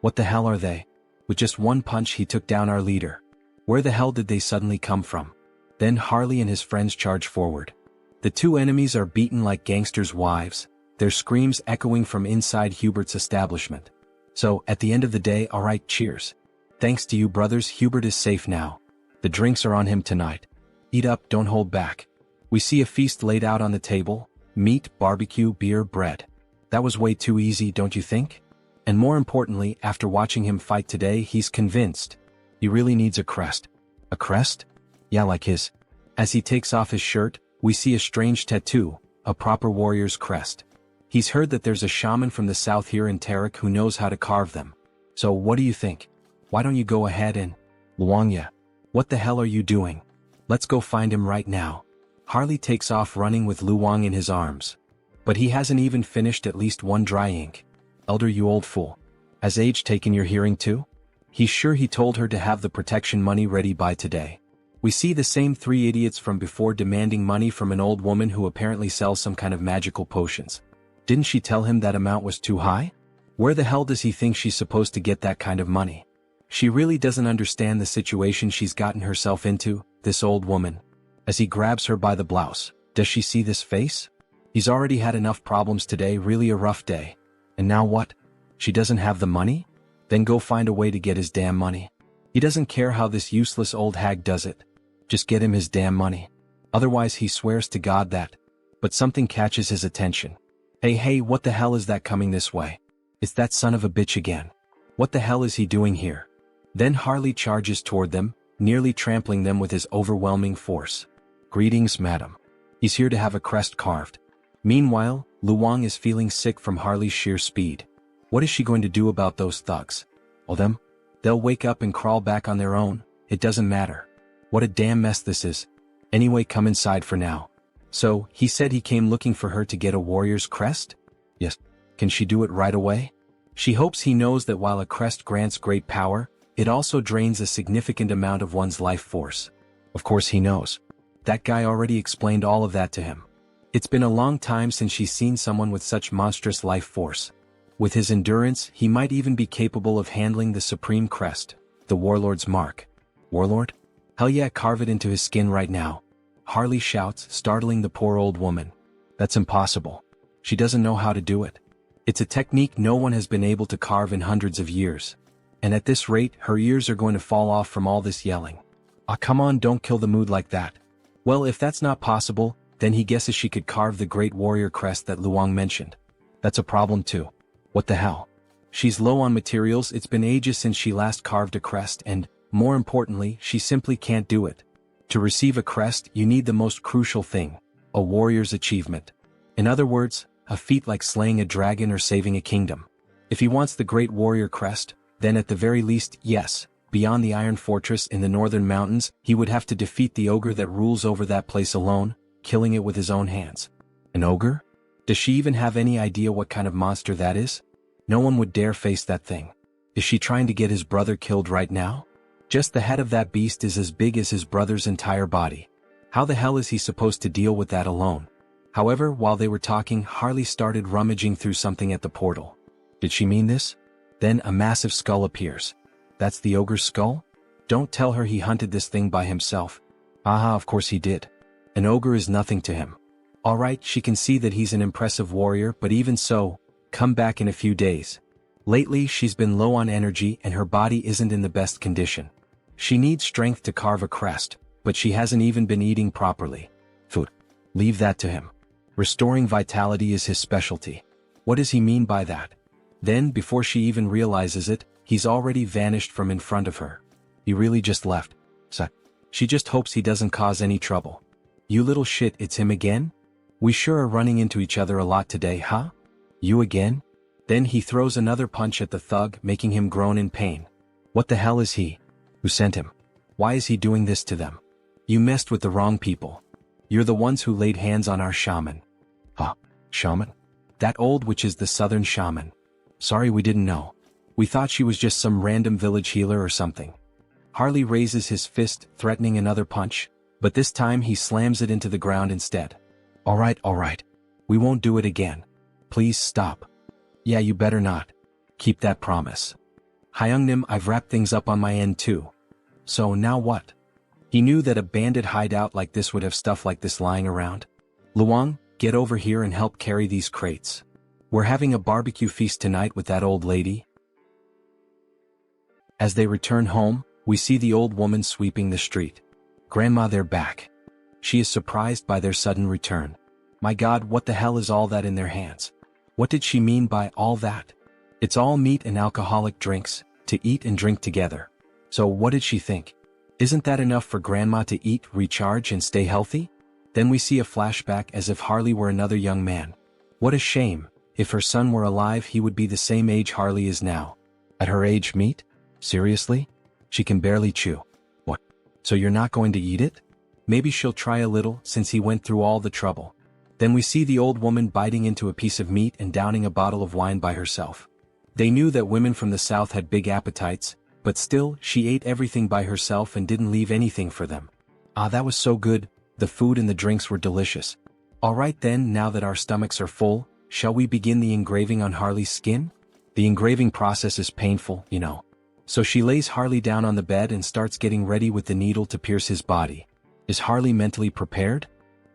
What the hell are they? With just one punch he took down our leader. Where the hell did they suddenly come from? Then Harley and his friends charge forward. The 2 enemies are beaten like gangsters' wives, their screams echoing from inside Hubert's establishment. So, at the end of the day, alright, cheers. Thanks to you brothers, Hubert is safe now. The drinks are on him tonight. Eat up, don't hold back. We see a feast laid out on the table, meat, barbecue, beer, bread. That was way too easy, don't you think? And more importantly, after watching him fight today, he's convinced. He really needs a crest. A crest? Yeah, like his. As he takes off his shirt, we see a strange tattoo, a proper warrior's crest. He's heard that there's a shaman from the south here in Tarik who knows how to carve them. So what do you think? Why don't you go ahead and... Luangya. What the hell are you doing? Let's go find him right now. Harley takes off running with Luang in his arms. But he hasn't even finished at least one dry ink. Elder, you old fool. Has age taken your hearing too? He's sure he told her to have the protection money ready by today. We see the same three idiots from before demanding money from an old woman who apparently sells some kind of magical potions. Didn't she tell him that amount was too high? Where the hell does he think she's supposed to get that kind of money? She really doesn't understand the situation she's gotten herself into, this old woman. As he grabs her by the blouse, does she see this face? He's already had enough problems today, really a rough day. And now what? She doesn't have the money? Then go find a way to get his damn money. He doesn't care how this useless old hag does it. Just get him his damn money. Otherwise he swears to God that. But something catches his attention. Hey, what the hell is that coming this way? It's that son of a bitch again. What the hell is he doing here? Then Harley charges toward them, nearly trampling them with his overwhelming force. Greetings, madam. He's here to have a crest carved. Meanwhile, Luong is feeling sick from Harley's sheer speed. What is she going to do about those thugs? Well, they'll wake up and crawl back on their own, it doesn't matter. What a damn mess this is. Anyway, come inside for now. So, he said he came looking for her to get a warrior's crest? Yes. Can she do it right away? She hopes he knows that while a crest grants great power, it also drains a significant amount of one's life force. Of course he knows. That guy already explained all of that to him. It's been a long time since she's seen someone with such monstrous life force. With his endurance, he might even be capable of handling the supreme crest, the warlord's mark. Warlord? Hell yeah, carve it into his skin right now. Harley shouts, startling the poor old woman. That's impossible. She doesn't know how to do it. It's a technique no one has been able to carve in hundreds of years. And at this rate, her ears are going to fall off from all this yelling. Ah, come on, don't kill the mood like that. Well, if that's not possible, then he guesses she could carve the great warrior crest that Luong mentioned. That's a problem too. What the hell? She's low on materials, it's been ages since she last carved a crest and, more importantly, she simply can't do it. To receive a crest, you need the most crucial thing, a warrior's achievement. In other words, a feat like slaying a dragon or saving a kingdom. If he wants the great warrior crest, then at the very least, yes, beyond the Iron Fortress in the northern mountains, he would have to defeat the ogre that rules over that place alone, killing it with his own hands. An ogre? Does she even have any idea what kind of monster that is? No one would dare face that thing. Is she trying to get his brother killed right now? Just the head of that beast is as big as his brother's entire body. How the hell is he supposed to deal with that alone? However, while they were talking, Harley started rummaging through something at the portal. Did she mean this? Then a massive skull appears. That's the ogre's skull? Don't tell her he hunted this thing by himself. Aha, of course he did. An ogre is nothing to him. Alright, she can see that he's an impressive warrior, but even so, come back in a few days. Lately, she's been low on energy and her body isn't in the best condition. She needs strength to carve a crest, but she hasn't even been eating properly. Food. Leave that to him. Restoring vitality is his specialty. What does he mean by that? Then, before she even realizes it, he's already vanished from in front of her. He really just left. So, she just hopes he doesn't cause any trouble. You little shit, it's him again? We sure are running into each other a lot today, huh? You again? Then he throws another punch at the thug, making him groan in pain. What the hell is he? Who sent him? Why is he doing this to them? You messed with the wrong people. You're the ones who laid hands on our shaman. Huh? Shaman? That old witch is the southern shaman. Sorry, we didn't know. We thought she was just some random village healer or something. Harley raises his fist, threatening another punch, but this time he slams it into the ground instead. Alright. We won't do it again. Please stop. Yeah, you better not. Keep that promise. Hyungnim, I've wrapped things up on my end too. So now what? He knew that a bandit hideout like this would have stuff like this lying around. Luong, get over here and help carry these crates. We're having a barbecue feast tonight with that old lady. As they return home, we see the old woman sweeping the street. Grandma, they're back. She is surprised by their sudden return. My God, what the hell is all that in their hands? What did she mean by all that? It's all meat and alcoholic drinks, to eat and drink together. So what did she think? Isn't that enough for Grandma to eat, recharge and stay healthy? Then we see a flashback as if Harley were another young man. What a shame. If her son were alive, he would be the same age Harley is now. At her age, meat? Seriously? She can barely chew. What? So you're not going to eat it? Maybe she'll try a little, since he went through all the trouble. Then we see the old woman biting into a piece of meat and downing a bottle of wine by herself. They knew that women from the south had big appetites, But still, she ate everything by herself and didn't leave anything for them. Ah, that was so good, the food and the drinks were delicious. Alright then, now that our stomachs are full, shall we begin the engraving on Harley's skin? The engraving process is painful, you know. So she lays Harley down on the bed and starts getting ready with the needle to pierce his body. Is Harley mentally prepared?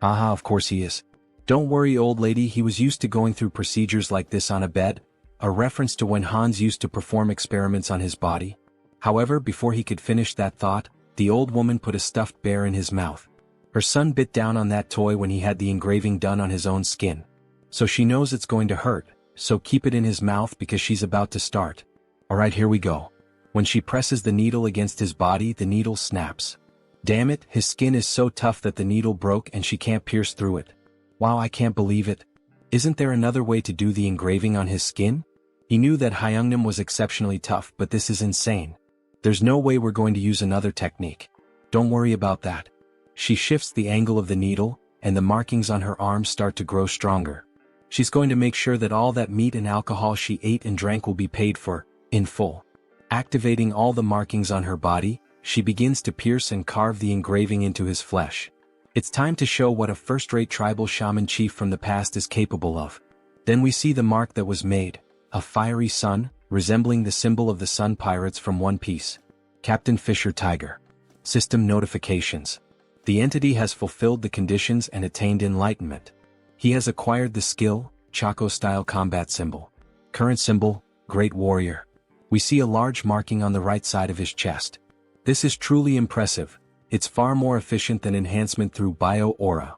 Aha, of course he is. Don't worry, old lady, he was used to going through procedures like this on a bed, a reference to when Hans used to perform experiments on his body. However, before he could finish that thought, the old woman put a stuffed bear in his mouth. Her son bit down on that toy when he had the engraving done on his own skin. So she knows it's going to hurt, so keep it in his mouth because she's about to start. Alright, here we go. When she presses the needle against his body, the needle snaps. Damn it, his skin is so tough that the needle broke and she can't pierce through it. Wow, I can't believe it. Isn't there another way to do the engraving on his skin? He knew that Hyungnam was exceptionally tough, but this is insane. There's no way we're going to use another technique. Don't worry about that. She shifts the angle of the needle, and the markings on her arms start to grow stronger. She's going to make sure that all that meat and alcohol she ate and drank will be paid for, in full. Activating all the markings on her body, she begins to pierce and carve the engraving into his flesh. It's time to show what a first-rate tribal shaman chief from the past is capable of. Then we see the mark that was made, a fiery sun, resembling the symbol of the Sun Pirates from One Piece. Captain Fisher Tiger. System notifications. The entity has fulfilled the conditions and attained enlightenment. He has acquired the skill, Chaco-style combat symbol. Current symbol, Great Warrior. We see a large marking on the right side of his chest. This is truly impressive. It's far more efficient than enhancement through bio-aura.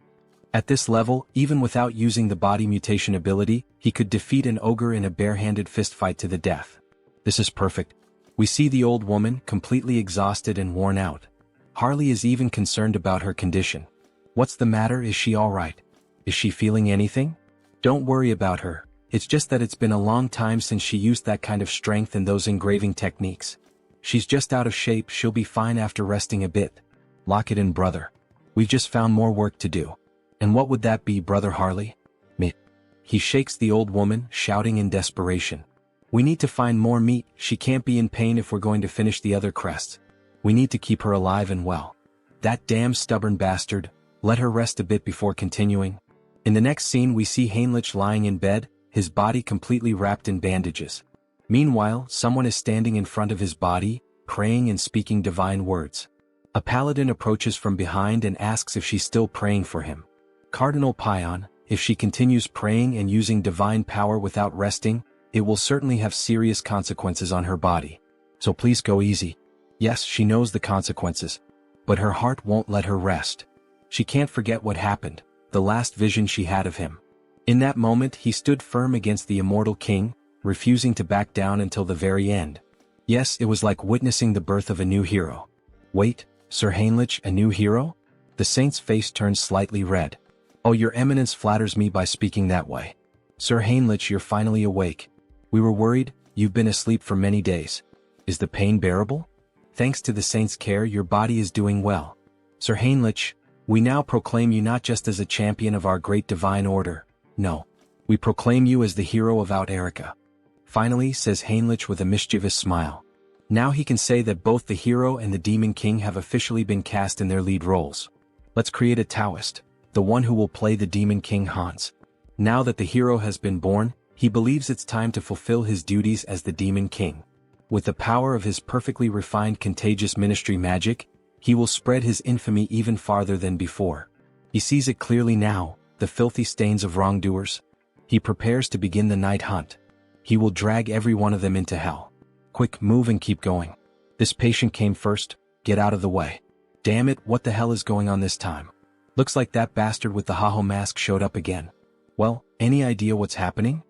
At this level, even without using the body mutation ability, he could defeat an ogre in a bare-handed fistfight to the death. This is perfect. We see the old woman, completely exhausted and worn out. Harley is even concerned about her condition. What's the matter? Is she alright? Is she feeling anything? Don't worry about her. It's just that it's been a long time since she used that kind of strength and those engraving techniques. She's just out of shape. She'll be fine after resting a bit. Lock it in, brother. We've just found more work to do. And what would that be, Brother Harley? Meat. He shakes the old woman, shouting in desperation. We need to find more meat. She can't be in pain if we're going to finish the other crests. We need to keep her alive and well. That damn stubborn bastard. Let her rest a bit before continuing. In the next scene we see Heinrich lying in bed, his body completely wrapped in bandages. Meanwhile, someone is standing in front of his body, praying and speaking divine words. A paladin approaches from behind and asks if she's still praying for him. Cardinal Pion, if she continues praying and using divine power without resting, it will certainly have serious consequences on her body. So please go easy. Yes, she knows the consequences. But her heart won't let her rest. She can't forget what happened, the last vision she had of him. In that moment he stood firm against the immortal king, refusing to back down until the very end. Yes, it was like witnessing the birth of a new hero. Wait, Sir Heinrich, a new hero? The saint's face turned slightly red. Oh, your eminence flatters me by speaking that way. Sir Heinrich, you're finally awake. We were worried, you've been asleep for many days. Is the pain bearable? Thanks to the saint's care, your body is doing well. Sir Heinrich, we now proclaim you not just as a champion of our great divine order, no. We proclaim you as the hero of Out Erica. Finally, says Heinrich with a mischievous smile. Now he can say that both the hero and the demon king have officially been cast in their lead roles. Let's create a Taoist, the one who will play the demon king Hans. Now that the hero has been born, he believes it's time to fulfill his duties as the demon king. With the power of his perfectly refined contagious ministry magic, he will spread his infamy even farther than before. He sees it clearly now, the filthy stains of wrongdoers. He prepares to begin the night hunt. He will drag every one of them into hell. Quick, move and keep going. This patient came first, get out of the way. Damn it, what the hell is going on this time? Looks like that bastard with the Haho mask showed up again. Well, any idea what's happening?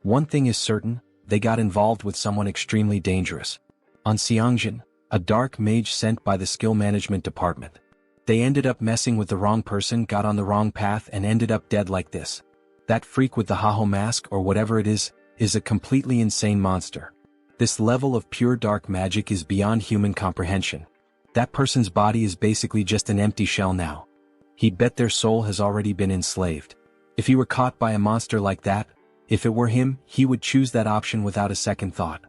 One thing is certain, they got involved with someone extremely dangerous. On Sunghyun, a dark mage sent by the skill management department. They ended up messing with the wrong person, got on the wrong path and ended up dead like this. That freak with the Haho mask or whatever it is a completely insane monster. This level of pure dark magic is beyond human comprehension. That person's body is basically just an empty shell now. He'd bet their soul has already been enslaved. If he were caught by a monster like that, if it were him, he would choose that option without a second thought.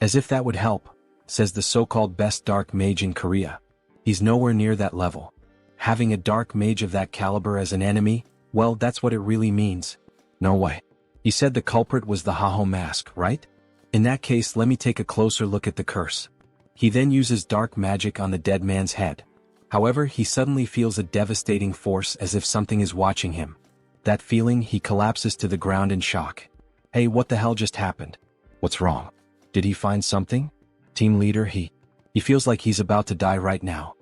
As if that would help. says the so-called best dark mage in Korea. He's nowhere near that level. Having a dark mage of that caliber as an enemy, well, that's what it really means. No way. He said the culprit was the Haho mask, right? In that case, let me take a closer look at the curse. He then uses dark magic on the dead man's head. However, he suddenly feels a devastating force as if something is watching him. That feeling, he collapses to the ground in shock. Hey, what the hell just happened? What's wrong? Did he find something? Team leader, he feels like he's about to die right now.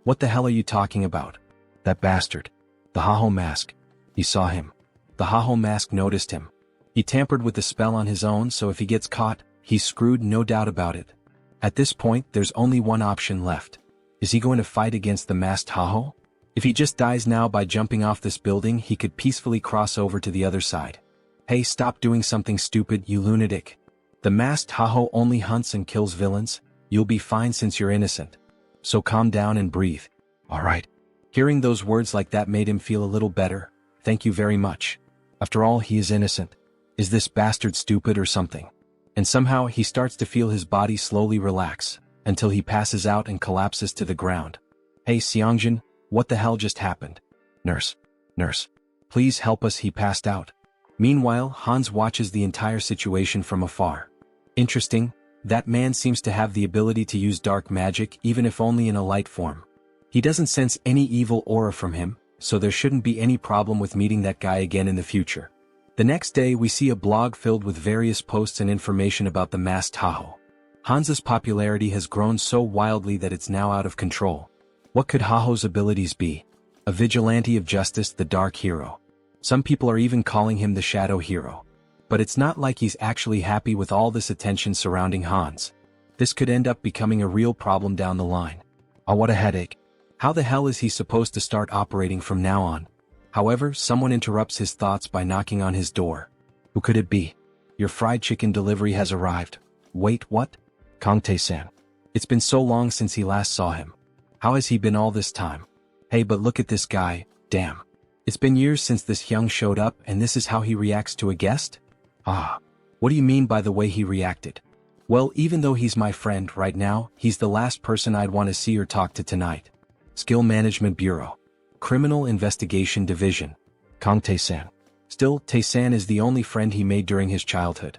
What the hell are you talking about? That bastard. The Haho mask. He saw him. The Haho mask noticed him. He tampered with the spell on his own, so if he gets caught, he's screwed, no doubt about it. At this point, there's only one option left. Is he going to fight against the masked Haho? If he just dies now by jumping off this building, he could peacefully cross over to the other side. Hey, stop doing something stupid, you lunatic. The masked Haho only hunts and kills villains. You'll be fine since you're innocent. So calm down and breathe. Alright. Hearing those words like that made him feel a little better. Thank you very much. After all, he is innocent. Is this bastard stupid or something? And somehow he starts to feel his body slowly relax, until he passes out and collapses to the ground. Hey Sunghyun, what the hell just happened? Nurse. Please help us, he passed out. Meanwhile, Hans watches the entire situation from afar. Interesting, that man seems to have the ability to use dark magic even if only in a light form. He doesn't sense any evil aura from him, so there shouldn't be any problem with meeting that guy again in the future. The next day we see a blog filled with various posts and information about the masked Haho. Hans's popularity has grown so wildly that it's now out of control. What could Haho's abilities be? A vigilante of justice, the dark hero. Some people are even calling him the shadow hero. But it's not like he's actually happy with all this attention surrounding Hans. This could end up becoming a real problem down the line. Oh, what a headache. How the hell is he supposed to start operating from now on? However, someone interrupts his thoughts by knocking on his door. Who could it be? Your fried chicken delivery has arrived. Wait, what? Kang Tae-san. It's been so long since he last saw him. How has he been all this time? Hey, but look at this guy, damn. It's been years since this Hyung showed up and this is how he reacts to a guest? Ah. What do you mean by the way he reacted? Well, even though he's my friend right now, he's the last person I'd want to see or talk to tonight. Skill Management Bureau. Criminal Investigation Division. Kang Tae-san. Still, Tae-san is the only friend he made during his childhood.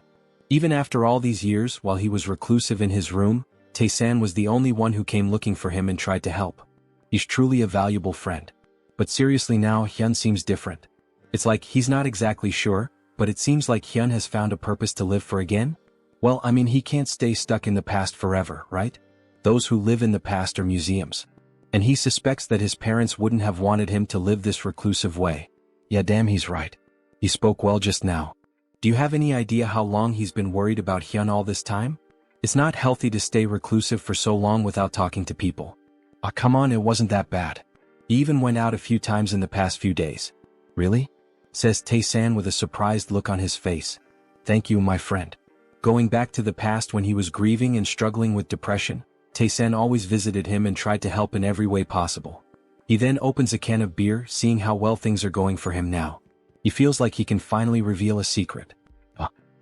Even after all these years, while he was reclusive in his room, Tae-san was the only one who came looking for him and tried to help. He's truly a valuable friend. But seriously now, Hyun seems different. It's like he's not exactly sure, but it seems like Hyun has found a purpose to live for again? Well, I mean, he can't stay stuck in the past forever, right? Those who live in the past are museums. And he suspects that his parents wouldn't have wanted him to live this reclusive way. Yeah, damn, he's right. He spoke well just now. Do you have any idea how long he's been worried about Hyun all this time? It's not healthy to stay reclusive for so long without talking to people. Ah, come on, it wasn't that bad. He even went out a few times in the past few days. Really? Says Tae-san with a surprised look on his face. Thank you, my friend. Going back to the past when he was grieving and struggling with depression, Tae-san always visited him and tried to help in every way possible. He then opens a can of beer, seeing how well things are going for him now. He feels like he can finally reveal a secret.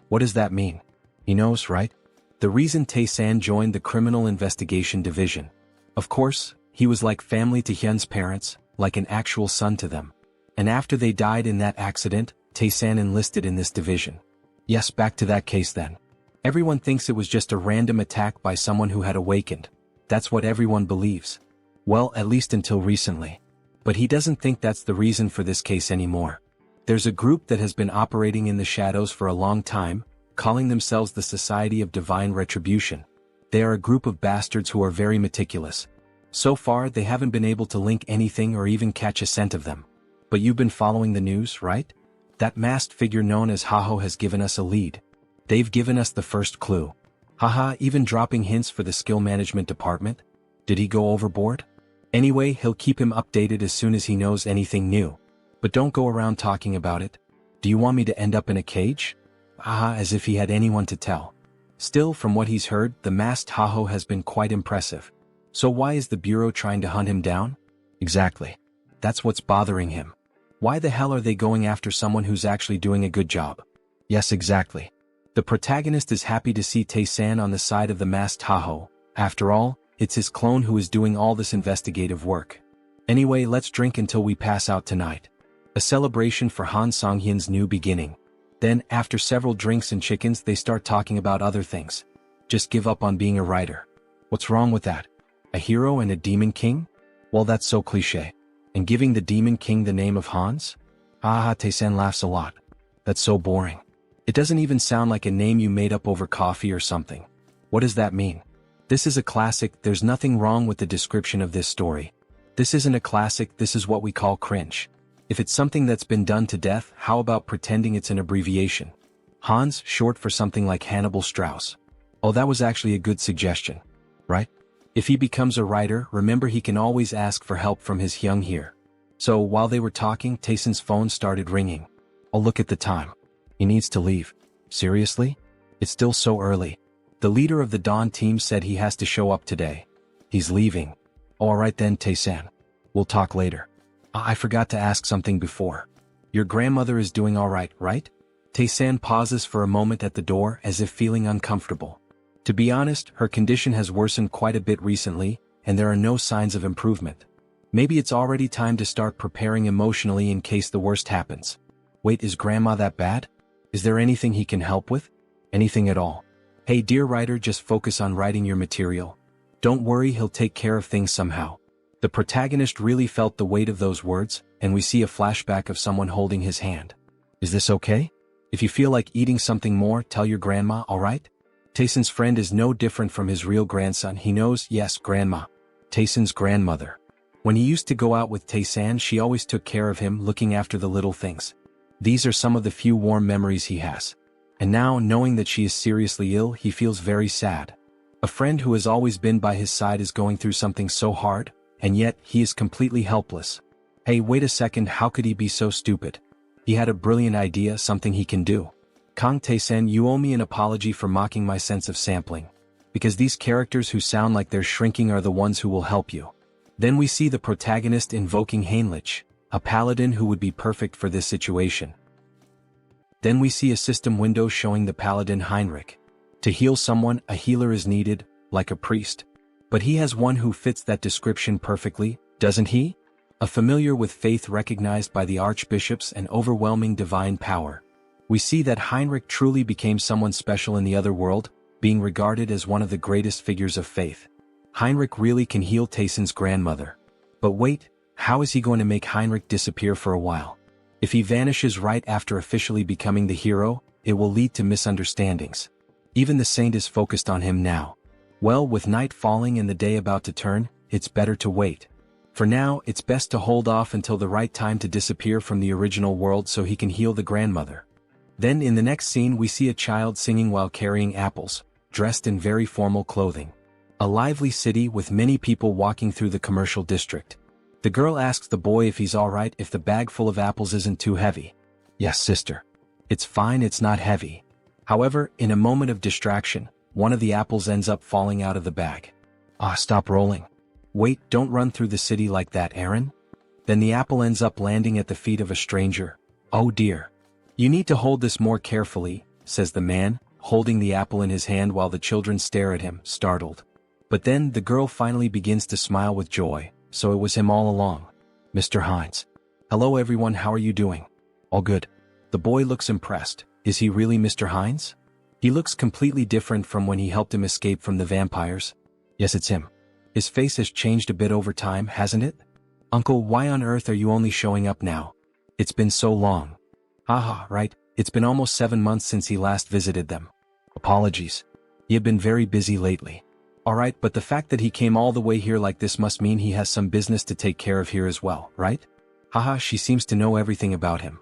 What does that mean? He knows, right? The reason Tae-san joined the Criminal Investigation Division. Of course, he was like family to Hyun's parents, like an actual son to them. And after they died in that accident, Tae-san enlisted in this division. Yes, back to that case then. Everyone thinks it was just a random attack by someone who had awakened. That's what everyone believes. Well, at least until recently. But he doesn't think that's the reason for this case anymore. There's a group that has been operating in the shadows for a long time, calling themselves the Society of Divine Retribution. They are a group of bastards who are very meticulous. So far, they haven't been able to link anything or even catch a scent of them. But you've been following the news, right? That masked figure known as Haho has given us a lead. They've given us the first clue. Haha, even dropping hints for the skill management department? Did he go overboard? Anyway, he'll keep him updated as soon as he knows anything new. But don't go around talking about it. Do you want me to end up in a cage? Haha, as if he had anyone to tell. Still, from what he's heard, the masked Haho has been quite impressive. So why is the Bureau trying to hunt him down? Exactly. That's what's bothering him. Why the hell are they going after someone who's actually doing a good job? Yes, exactly. The protagonist is happy to see Tae-san on the side of the masked Tahoe. After all, it's his clone who is doing all this investigative work. Anyway, let's drink until we pass out tonight. A celebration for Han Sunghyun's new beginning. Then, after several drinks and chickens, they start talking about other things. Just give up on being a writer. What's wrong with that? A hero and a demon king? Well, that's so cliché. And giving the demon king the name of Hans? Haha, Tae-san laughs a lot. That's so boring. It doesn't even sound like a name you made up over coffee or something. What does that mean? This is a classic. There's nothing wrong with the description of this story. This isn't a classic, this is what we call cringe. If it's something that's been done to death, how about pretending it's an abbreviation? Hans, short for something like Hannibal Strauss. Oh, that was actually a good suggestion. Right? If he becomes a writer, remember he can always ask for help from his hyung here. So while they were talking, Tae-san's phone started ringing. Oh, look at the time. He needs to leave. Seriously? It's still so early. The leader of the Dawn team said he has to show up today. He's leaving. Oh, alright then, Tae-san. We'll talk later. I forgot to ask something before. Your grandmother is doing alright, right? Tae-san pauses for a moment at the door as if feeling uncomfortable. To be honest, her condition has worsened quite a bit recently, and there are no signs of improvement. Maybe it's already time to start preparing emotionally in case the worst happens. Wait, is grandma that bad? Is there anything he can help with? Anything at all? Hey dear writer, just focus on writing your material. Don't worry, he'll take care of things somehow. The protagonist really felt the weight of those words, and we see a flashback of someone holding his hand. Is this okay? If you feel like eating something more, tell your grandma, alright? Tae-san's friend is no different from his real grandson. He knows, yes, grandma. Tae-san's grandmother. When he used to go out with Tae-san, she always took care of him, looking after the little things. These are some of the few warm memories he has. And now, knowing that she is seriously ill, he feels very sad. A friend who has always been by his side is going through something so hard, and yet, he is completely helpless. Hey, wait a second, how could he be so stupid? He had a brilliant idea, something he can do. Kang Tae-san, you owe me an apology for mocking my sense of sampling. Because these characters who sound like they're shrinking are the ones who will help you. Then we see the protagonist invoking Heinrich, a paladin who would be perfect for this situation. Then we see a system window showing the paladin Heinrich. To heal someone, a healer is needed, like a priest. But he has one who fits that description perfectly, doesn't he? A familiar with faith recognized by the archbishops and overwhelming divine power. We see that Heinrich truly became someone special in the other world, being regarded as one of the greatest figures of faith. Heinrich really can heal Tae-san's grandmother. But wait, how is he going to make Heinrich disappear for a while? If he vanishes right after officially becoming the hero, it will lead to misunderstandings. Even the saint is focused on him now. Well, with night falling and the day about to turn, it's better to wait. For now, it's best to hold off until the right time to disappear from the original world so he can heal the grandmother. Then in the next scene we see a child singing while carrying apples, dressed in very formal clothing. A lively city with many people walking through the commercial district. The girl asks the boy if he's alright if the bag full of apples isn't too heavy. Yes, sister. It's fine, it's not heavy. However, in a moment of distraction, one of the apples ends up falling out of the bag. Ah, stop rolling. Wait, don't run through the city like that, Aaron. Then the apple ends up landing at the feet of a stranger. Oh dear. You need to hold this more carefully, says the man, holding the apple in his hand while the children stare at him, startled. But then the girl finally begins to smile with joy, so it was him all along. Mr. Hines. Hello everyone, how are you doing? All good. The boy looks impressed. Is he really Mr. Hines? He looks completely different from when he helped him escape from the vampires. Yes, it's him. His face has changed a bit over time, hasn't it? Uncle, why on earth are you only showing up now? It's been so long. Haha, right, it's been almost 7 months since he last visited them. Apologies. He had been very busy lately. Alright, but the fact that he came all the way here like this must mean he has some business to take care of here as well, right? Haha, she seems to know everything about him.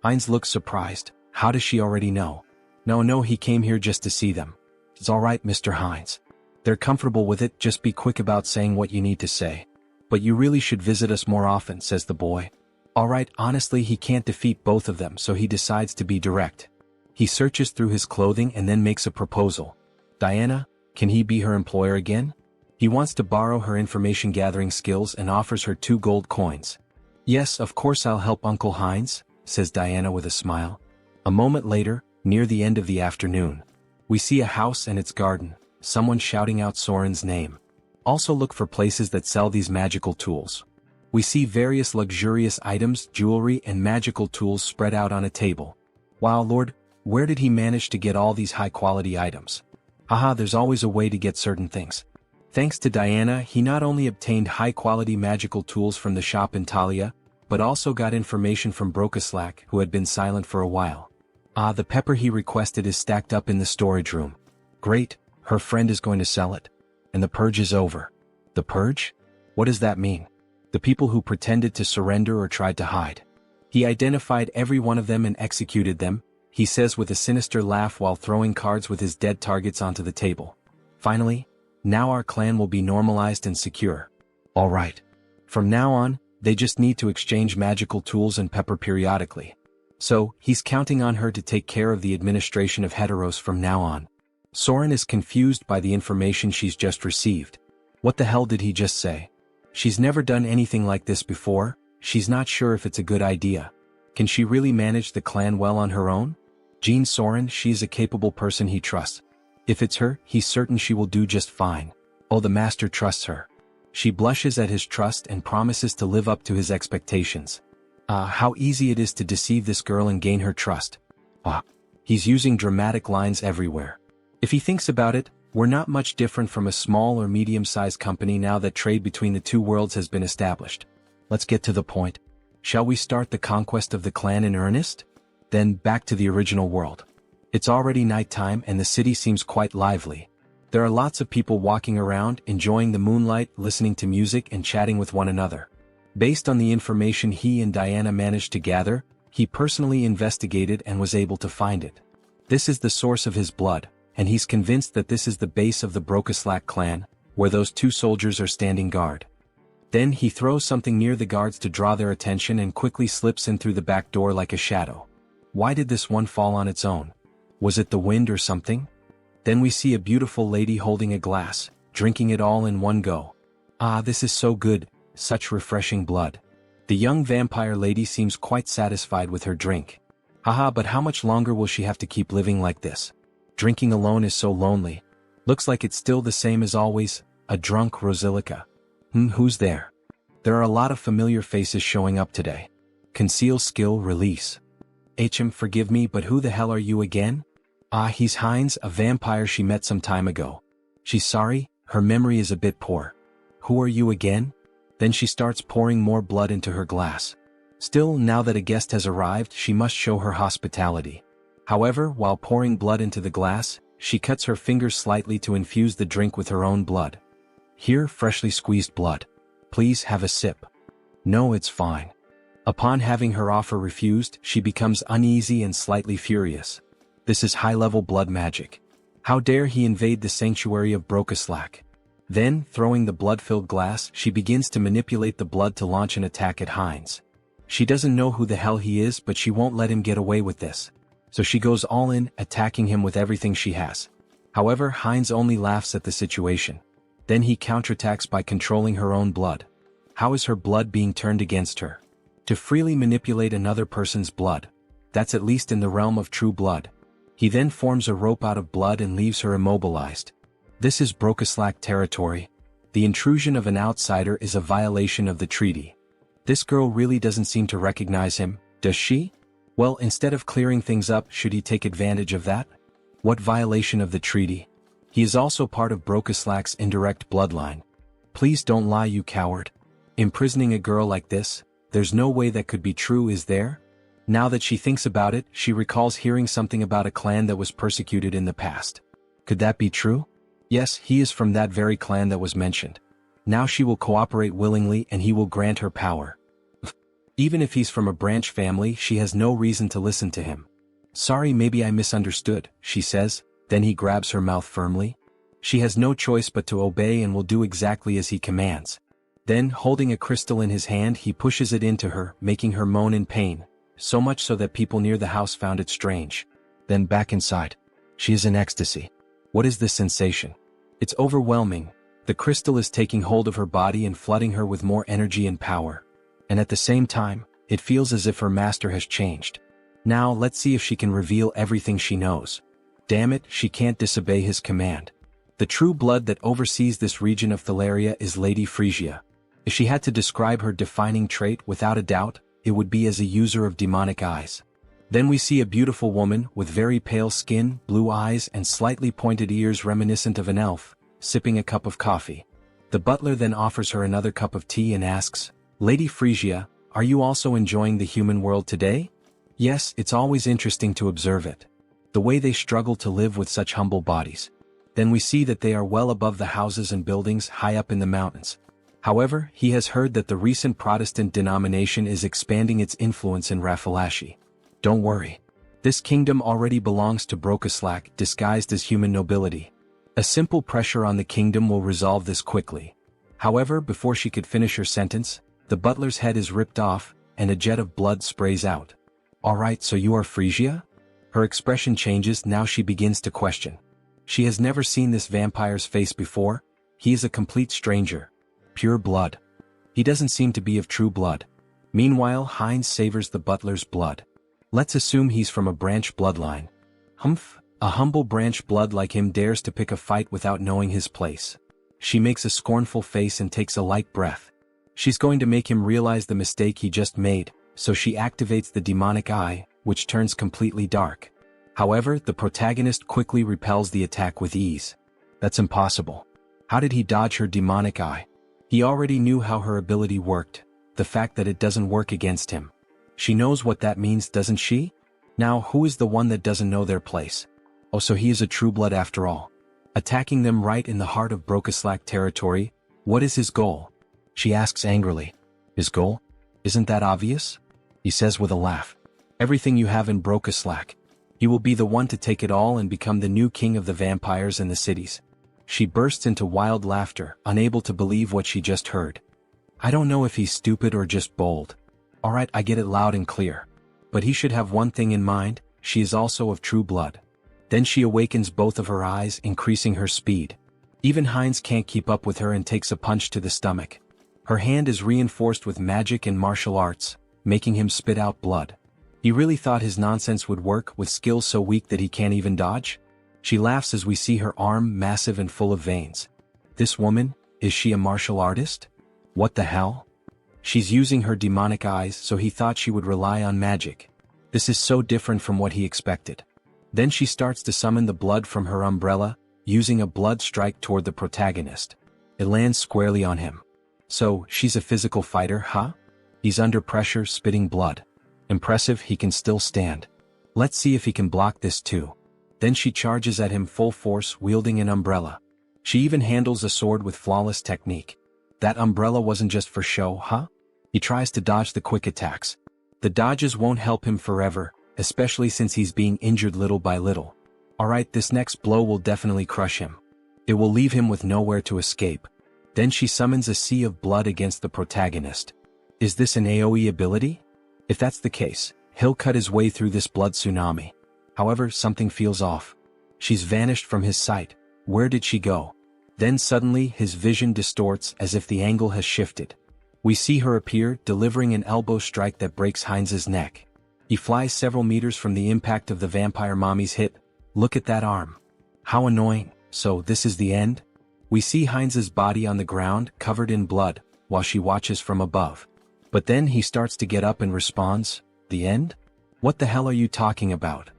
Heinz looks surprised. How does she already know? No, he came here just to see them. It's alright, Mr. Hines. They're comfortable with it, just be quick about saying what you need to say. But you really should visit us more often, says the boy. Alright, honestly he can't defeat both of them, so he decides to be direct. He searches through his clothing and then makes a proposal. Diana, can he be her employer again? He wants to borrow her information gathering skills and offers her 2 gold coins. Yes, of course I'll help Uncle Heinz, says Diana with a smile. A moment later, near the end of the afternoon. We see a house and its garden, someone shouting out Soren's name. Also look for places that sell these magical tools. We see various luxurious items, jewelry and magical tools spread out on a table. Wow Lord, where did he manage to get all these high-quality items? Haha, there's always a way to get certain things. Thanks to Diana, he not only obtained high-quality magical tools from the shop in Talia, but also got information from Brokaslak, who had been silent for a while. The pepper he requested is stacked up in the storage room. Great, her friend is going to sell it. And the purge is over. The purge? What does that mean? The people who pretended to surrender or tried to hide. He identified every one of them and executed them, he says with a sinister laugh while throwing cards with his dead targets onto the table. Finally, now our clan will be normalized and secure. Alright. From now on, they just need to exchange magical tools and pepper periodically. So, he's counting on her to take care of the administration of Heteros from now on. Soren is confused by the information she's just received. What the hell did he just say? She's never done anything like this before, she's not sure if it's a good idea. Can she really manage the clan well on her own? Jean Soren, she's a capable person he trusts. If it's her, he's certain she will do just fine. Oh, the master trusts her. She blushes at his trust and promises to live up to his expectations. How easy it is to deceive this girl and gain her trust. He's using dramatic lines everywhere. If he thinks about it, we're not much different from a small or medium-sized company now that trade between the two worlds has been established. Let's get to the point. Shall we start the conquest of the clan in earnest? Then, back to the original world. It's already nighttime and the city seems quite lively. There are lots of people walking around, enjoying the moonlight, listening to music and chatting with one another. Based on the information he and Diana managed to gather, he personally investigated and was able to find it. This is the source of his blood, and he's convinced that this is the base of the Brokaslak clan, where those two soldiers are standing guard. Then he throws something near the guards to draw their attention and quickly slips in through the back door like a shadow. Why did this one fall on its own? Was it the wind or something? Then we see a beautiful lady holding a glass, drinking it all in one go. This is so good, such refreshing blood. The young vampire lady seems quite satisfied with her drink. But how much longer will she have to keep living like this? Drinking alone is so lonely. Looks like it's still the same as always, a drunk Rosilica. Who's there? There are a lot of familiar faces showing up today. Conceal skill release. Forgive me, but who the hell are you again? He's Heinz, a vampire she met some time ago. She's sorry, her memory is a bit poor. Who are you again? Then she starts pouring more blood into her glass. Still, now that a guest has arrived, she must show her hospitality. However, while pouring blood into the glass, she cuts her fingers slightly to infuse the drink with her own blood. Here, freshly squeezed blood. Please have a sip. No, it's fine. Upon having her offer refused, she becomes uneasy and slightly furious. This is high-level blood magic. How dare he invade the sanctuary of Brokaslak? Then, throwing the blood-filled glass, she begins to manipulate the blood to launch an attack at Heinz. She doesn't know who the hell he is, but she won't let him get away with this. So she goes all in, attacking him with everything she has. However, Heinz only laughs at the situation. Then he counterattacks by controlling her own blood. How is her blood being turned against her? To freely manipulate another person's blood. That's at least in the realm of true blood. He then forms a rope out of blood and leaves her immobilized. This is Brokaslak territory. The intrusion of an outsider is a violation of the treaty. This girl really doesn't seem to recognize him, does she? Well, instead of clearing things up, should he take advantage of that? What violation of the treaty? He is also part of Brokaslak's indirect bloodline. Please don't lie, you coward. Imprisoning a girl like this, there's no way that could be true, is there? Now that she thinks about it, she recalls hearing something about a clan that was persecuted in the past. Could that be true? Yes, he is from that very clan that was mentioned. Now she will cooperate willingly and he will grant her power. Even if he's from a branch family, she has no reason to listen to him. Sorry, maybe I misunderstood, she says, then he grabs her mouth firmly. She has no choice but to obey and will do exactly as he commands. Then, holding a crystal in his hand, he pushes it into her, making her moan in pain, so much so that people near the house found it strange. Then back inside. She is in ecstasy. What is this sensation? It's overwhelming. The crystal is taking hold of her body and flooding her with more energy and power. And at the same time, it feels as if her master has changed. Now let's see if she can reveal everything she knows. Damn it, she can't disobey his command. The true blood that oversees this region of Thalaria is Lady Frisia. If she had to describe her defining trait without a doubt, it would be as a user of demonic eyes. Then we see a beautiful woman with very pale skin, blue eyes and slightly pointed ears reminiscent of an elf, sipping a cup of coffee. The butler then offers her another cup of tea and asks, "Lady Frisia, are you also enjoying the human world today?" Yes, it's always interesting to observe it. The way they struggle to live with such humble bodies. Then we see that they are well above the houses and buildings high up in the mountains. However, he has heard that the recent Protestant denomination is expanding its influence in Rafalashi. Don't worry. This kingdom already belongs to Brokaslak disguised as human nobility. A simple pressure on the kingdom will resolve this quickly. However, before she could finish her sentence, the butler's head is ripped off, and a jet of blood sprays out. Alright, so you are Frisia? Her expression changes now she begins to question. She has never seen this vampire's face before. He is a complete stranger. Pure blood. He doesn't seem to be of true blood. Meanwhile, Heinz savors the butler's blood. Let's assume he's from a branch bloodline. Humph, a humble branch blood like him dares to pick a fight without knowing his place. She makes a scornful face and takes a light breath. She's going to make him realize the mistake he just made, so she activates the demonic eye, which turns completely dark. However, the protagonist quickly repels the attack with ease. That's impossible. How did he dodge her demonic eye? He already knew how her ability worked, the fact that it doesn't work against him. She knows what that means, doesn't she? Now, who is the one that doesn't know their place? Oh, so he is a true blood after all. Attacking them right in the heart of Brokaslak territory, what is his goal? She asks angrily. His goal? Isn't that obvious? He says with a laugh. Everything you have in Brokaslak. He will be the one to take it all and become the new king of the vampires and the cities. She bursts into wild laughter, unable to believe what she just heard. I don't know if he's stupid or just bold. Alright, I get it loud and clear. But he should have one thing in mind, she is also of true blood. Then she awakens both of her eyes, increasing her speed. Even Heinz can't keep up with her and takes a punch to the stomach. Her hand is reinforced with magic and martial arts, making him spit out blood. He really thought his nonsense would work with skills so weak that he can't even dodge? She laughs as we see her arm massive and full of veins. This woman, is she a martial artist? What the hell? She's using her demonic eyes, so he thought she would rely on magic. This is so different from what he expected. Then she starts to summon the blood from her umbrella, using a blood strike toward the protagonist. It lands squarely on him. So, she's a physical fighter, huh? He's under pressure, spitting blood. Impressive, he can still stand. Let's see if he can block this too. Then she charges at him full force, wielding an umbrella. She even handles a sword with flawless technique. That umbrella wasn't just for show, huh? He tries to dodge the quick attacks. The dodges won't help him forever, especially since he's being injured little by little. Alright, this next blow will definitely crush him. It will leave him with nowhere to escape. Then she summons a sea of blood against the protagonist. Is this an AoE ability? If that's the case, he'll cut his way through this blood tsunami. However, something feels off. She's vanished from his sight. Where did she go? Then suddenly his vision distorts as if the angle has shifted. We see her appear, delivering an elbow strike that breaks Heinz's neck. He flies several meters from the impact of the vampire mommy's hit. Look at that arm. How annoying. So this is the end? We see Heinz's body on the ground, covered in blood, while she watches from above. But then he starts to get up and responds, "The end? What the hell are you talking about?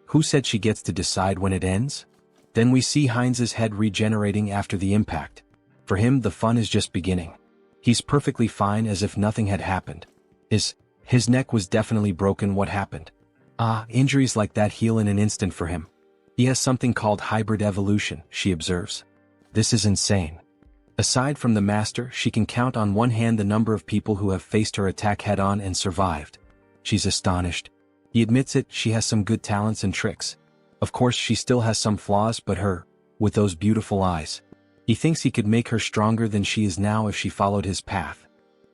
Who said she gets to decide when it ends?" Then we see Heinz's head regenerating after the impact. For him, the fun is just beginning. He's perfectly fine as if nothing had happened. His neck was definitely broken. What happened? Injuries like that heal in an instant for him. He has something called hybrid evolution, she observes. This is insane. Aside from the master, she can count on one hand the number of people who have faced her attack head-on and survived. She's astonished. He admits it, she has some good talents and tricks. Of course she still has some flaws, but with those beautiful eyes. He thinks he could make her stronger than she is now if she followed his path.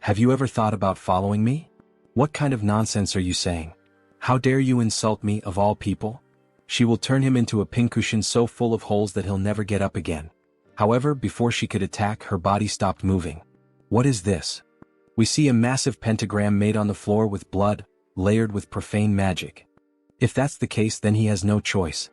Have you ever thought about following me? What kind of nonsense are you saying? How dare you insult me, of all people? She will turn him into a pincushion so full of holes that he'll never get up again. However, before she could attack, her body stopped moving. What is this? We see a massive pentagram made on the floor with blood, layered with profane magic. If that's the case, then he has no choice.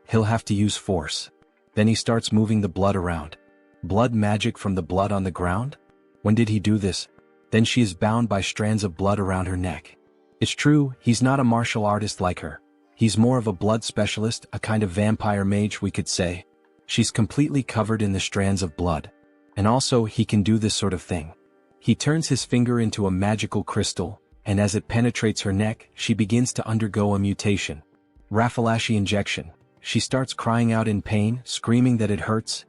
He'll have to use force. Then he starts moving the blood around. Blood magic from the blood on the ground? When did he do this? Then she is bound by strands of blood around her neck. It's true, he's not a martial artist like her. He's more of a blood specialist, a kind of vampire mage, we could say. She's completely covered in the strands of blood. And also, he can do this sort of thing. He turns his finger into a magical crystal, and as it penetrates her neck, she begins to undergo a mutation. Raffalashi injection. She starts crying out in pain, screaming that it hurts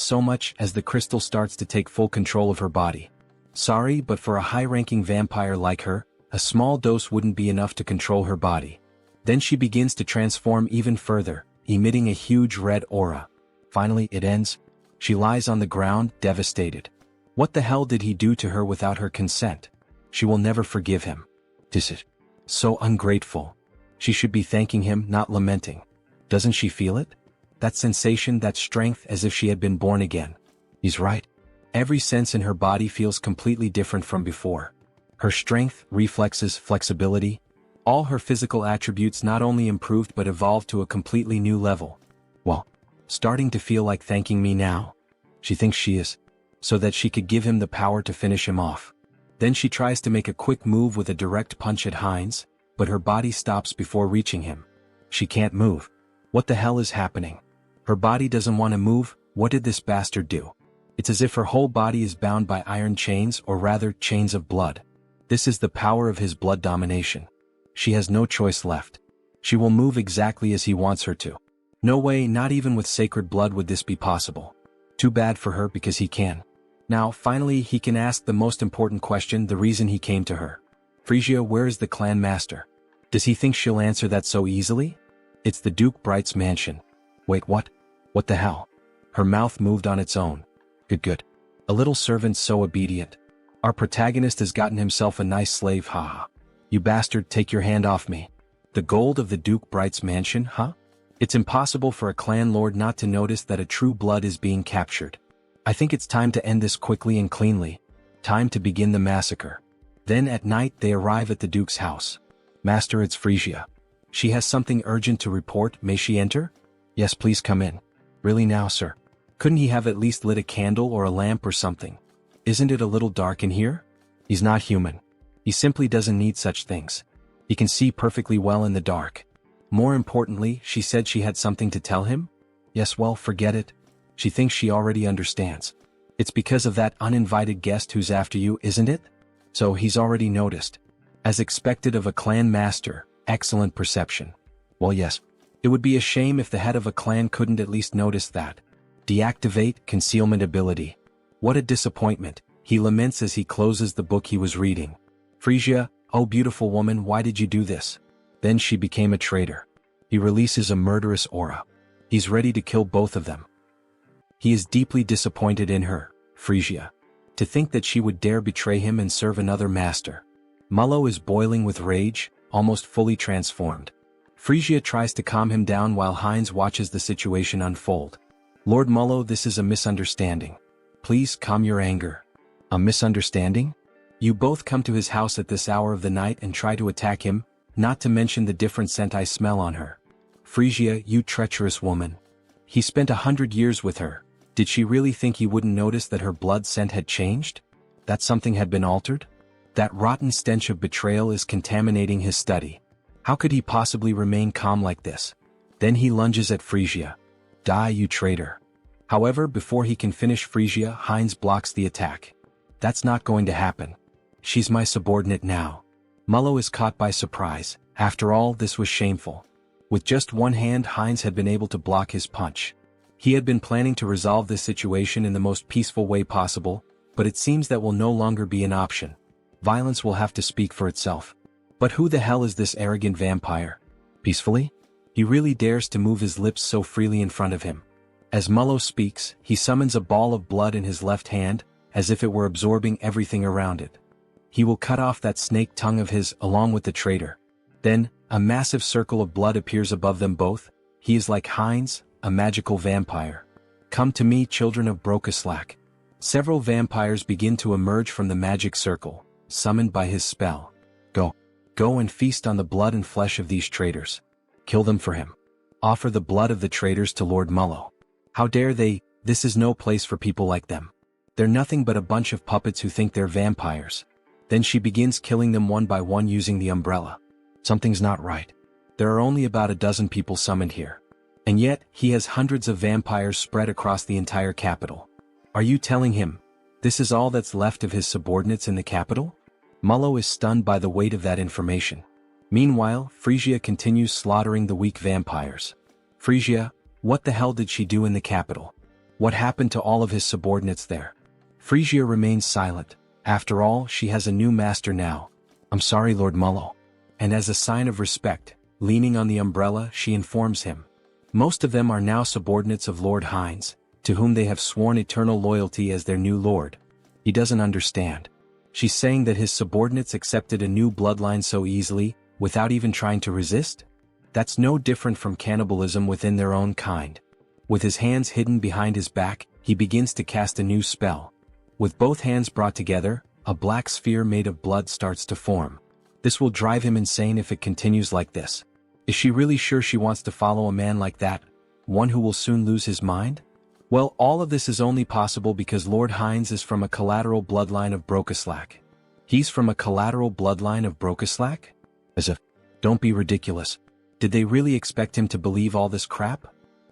so much as the crystal starts to take full control of her body. Sorry, but for a high-ranking vampire like her, a small dose wouldn't be enough to control her body. Then she begins to transform even further, emitting a huge red aura. Finally, it ends. She lies on the ground, devastated. What the hell did he do to her without her consent? She will never forgive him. This is so ungrateful. She should be thanking him, not lamenting. Doesn't she feel it? That sensation, that strength, as if she had been born again. He's right. Every sense in her body feels completely different from before. Her strength, reflexes, flexibility, all her physical attributes not only improved but evolved to a completely new level. Well, starting to feel like thanking me now. She thinks she is. So that she could give him the power to finish him off. Then she tries to make a quick move with a direct punch at Heinz, but her body stops before reaching him. She can't move. What the hell is happening? Her body doesn't want to move. What did this bastard do? It's as if her whole body is bound by iron chains, or rather, chains of blood. This is the power of his blood domination. She has no choice left. She will move exactly as he wants her to. No way, not even with sacred blood would this be possible. Too bad for her because he can. Now, finally, he can ask the most important question, the reason he came to her. Frisia, where is the clan master? Does he think she'll answer that so easily? It's the Duke Bright's mansion. Wait, what? What the hell? Her mouth moved on its own. Good. A little servant so obedient. Our protagonist has gotten himself a nice slave, haha. You bastard, take your hand off me. The gold of the Duke Bright's mansion, huh? It's impossible for a clan lord not to notice that a true blood is being captured. I think it's time to end this quickly and cleanly. Time to begin the massacre. Then at night they arrive at the Duke's house. Master, it's Frisia. She has something urgent to report. May she enter? Yes, please come in. Really now, sir? Couldn't he have at least lit a candle or a lamp or something? Isn't it a little dark in here? He's not human. He simply doesn't need such things. He can see perfectly well in the dark. More importantly, she said she had something to tell him? Yes, well, forget it. She thinks she already understands. It's because of that uninvited guest who's after you, isn't it? So he's already noticed. As expected of a clan master, excellent perception. Well, yes. It would be a shame if the head of a clan couldn't at least notice that. Deactivate concealment ability. What a disappointment, he laments as he closes the book he was reading. Frisia, oh beautiful woman, why did you do this? Then she became a traitor. He releases a murderous aura. He's ready to kill both of them. He is deeply disappointed in her, Frisia. To think that she would dare betray him and serve another master. Mullo is boiling with rage, almost fully transformed. Frisia tries to calm him down while Heinz watches the situation unfold. Lord Mullo, this is a misunderstanding. Please calm your anger. A misunderstanding? You both come to his house at this hour of the night and try to attack him, not to mention the different scent I smell on her. Frisia, you treacherous woman. He spent 100 years with her. Did she really think he wouldn't notice that her blood scent had changed? That something had been altered? That rotten stench of betrayal is contaminating his study. How could he possibly remain calm like this? Then he lunges at Frisia. Die, you traitor. However, before he can finish Frisia, Heinz blocks the attack. That's not going to happen. She's my subordinate now. Mullo is caught by surprise. After all, this was shameful. With just one hand, Heinz had been able to block his punch. He had been planning to resolve this situation in the most peaceful way possible, but it seems that will no longer be an option. Violence will have to speak for itself. But who the hell is this arrogant vampire? Peacefully? He really dares to move his lips so freely in front of him. As Mullo speaks, he summons a ball of blood in his left hand, as if it were absorbing everything around it. He will cut off that snake tongue of his, along with the traitor. Then, a massive circle of blood appears above them both. He is like Heinz, a magical vampire. Come to me, children of Brokaslak. Several vampires begin to emerge from the magic circle, summoned by his spell. Go and feast on the blood and flesh of these traitors. Kill them for him. Offer the blood of the traitors to Lord Mullo. How dare they? This is no place for people like them. They're nothing but a bunch of puppets who think they're vampires. Then she begins killing them one by one using the umbrella. Something's not right. There are only about a dozen people summoned here. And yet, he has hundreds of vampires spread across the entire capital. Are you telling him this is all that's left of his subordinates in the capital? Mullo is stunned by the weight of that information. Meanwhile, Frisia continues slaughtering the weak vampires. Frisia, what the hell did she do in the capital? What happened to all of his subordinates there? Frisia remains silent. After all, she has a new master now. I'm sorry, Lord Mullo. And as a sign of respect, leaning on the umbrella, she informs him. Most of them are now subordinates of Lord Hines, to whom they have sworn eternal loyalty as their new lord. He doesn't understand. She's saying that his subordinates accepted a new bloodline so easily, without even trying to resist? That's no different from cannibalism within their own kind. With his hands hidden behind his back, he begins to cast a new spell. With both hands brought together, a black sphere made of blood starts to form. This will drive him insane if it continues like this. Is she really sure she wants to follow a man like that, one who will soon lose his mind? Well, all of this is only possible because Lord Hines is from a collateral bloodline of Brokeslack. He's from a collateral bloodline of Brokeslack? As if, don't be ridiculous. Did they really expect him to believe all this crap?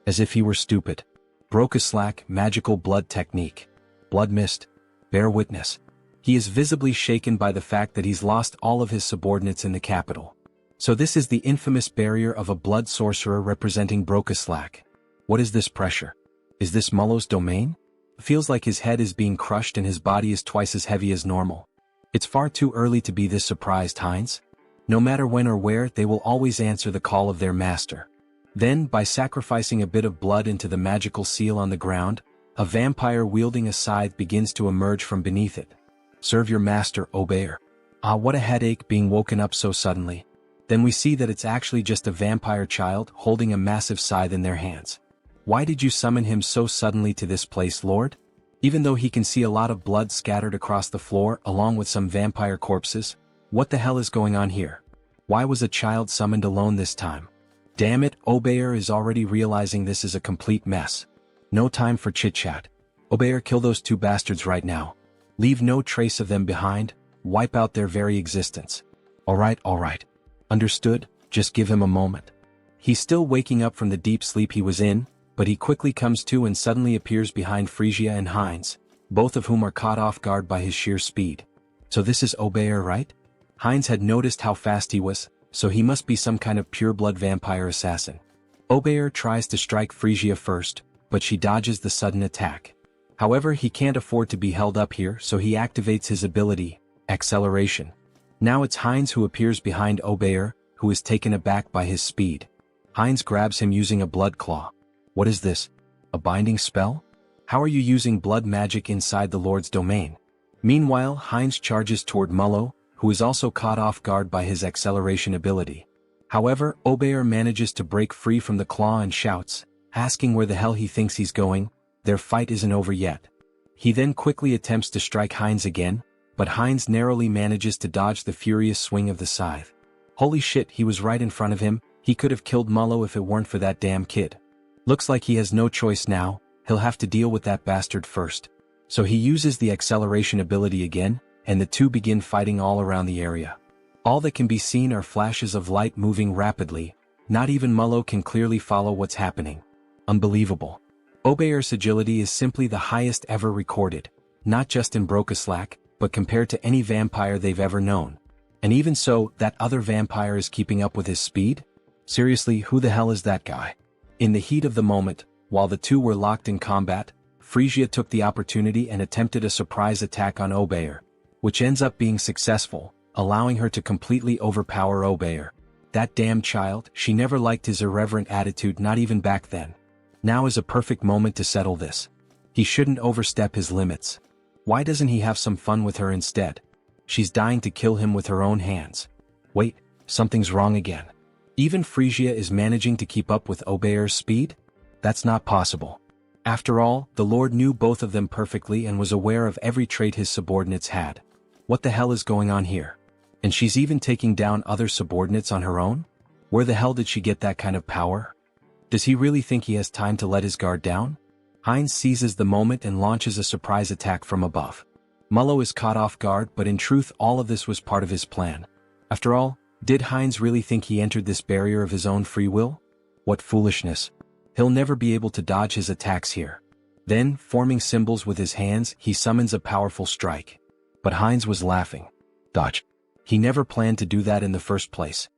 As if he were stupid. Brokeslack, magical blood technique. Blood mist. Bear witness. He is visibly shaken by the fact that he's lost all of his subordinates in the capital. So this is the infamous barrier of a blood sorcerer representing Brokeslack. What is this pressure? Is this Mullo's domain? Feels like his head is being crushed and his body is twice as heavy as normal. It's far too early to be this surprised, Hines. No matter when or where, they will always answer the call of their master. Then, by sacrificing a bit of blood into the magical seal on the ground, a vampire wielding a scythe begins to emerge from beneath it. Serve your master, Obeyer. Ah, what a headache being woken up so suddenly. Then we see that it's actually just a vampire child holding a massive scythe in their hands. Why did you summon him so suddenly to this place, Lord? Even though he can see a lot of blood scattered across the floor along with some vampire corpses, what the hell is going on here? Why was a child summoned alone this time? Damn it, Obeyer is already realizing this is a complete mess. No time for chit-chat. Obeyer, kill those two bastards right now. Leave no trace of them behind, wipe out their very existence. Alright. Understood, just give him a moment. He's still waking up from the deep sleep he was in, but he quickly comes to and suddenly appears behind Frisia and Hines, both of whom are caught off guard by his sheer speed. So this is Obeyer, right? Hines had noticed how fast he was, so he must be some kind of pure-blood vampire assassin. Obeyer tries to strike Frisia first, but she dodges the sudden attack. However, he can't afford to be held up here, so he activates his ability, Acceleration. Now it's Hines who appears behind Obeyer, who is taken aback by his speed. Hines grabs him using a blood claw. What is this? A binding spell? How are you using blood magic inside the Lord's domain? Meanwhile, Hines charges toward Mullo, who is also caught off guard by his acceleration ability. However, Obeyer manages to break free from the claw and shouts, asking where the hell he thinks he's going. Their fight isn't over yet. He then quickly attempts to strike Hines again, but Hines narrowly manages to dodge the furious swing of the scythe. Holy shit, he was right in front of him. He could have killed Mullo if it weren't for that damn kid. Looks like he has no choice now, he'll have to deal with that bastard first. So he uses the acceleration ability again, and the two begin fighting all around the area. All that can be seen are flashes of light moving rapidly. Not even Mullo can clearly follow what's happening. Unbelievable. Obeyer's agility is simply the highest ever recorded, not just in Brokeslack, but compared to any vampire they've ever known. And even so, that other vampire is keeping up with his speed? Seriously, who the hell is that guy? In the heat of the moment, while the two were locked in combat, Frisia took the opportunity and attempted a surprise attack on Obeyer, which ends up being successful, allowing her to completely overpower Obeyer. That damn child, she never liked his irreverent attitude, not even back then. Now is a perfect moment to settle this. He shouldn't overstep his limits. Why doesn't he have some fun with her instead? She's dying to kill him with her own hands. Wait, something's wrong again. Even Frisia is managing to keep up with Obeyer's speed? That's not possible. After all, the Lord knew both of them perfectly and was aware of every trait his subordinates had. What the hell is going on here? And she's even taking down other subordinates on her own? Where the hell did she get that kind of power? Does he really think he has time to let his guard down? Heinz seizes the moment and launches a surprise attack from above. Mullo is caught off guard, but in truth all of this was part of his plan. After all, did Heinz really think he entered this barrier of his own free will? What foolishness. He'll never be able to dodge his attacks here. Then, forming symbols with his hands, he summons a powerful strike. But Heinz was laughing. Dodge. He never planned to do that in the first place.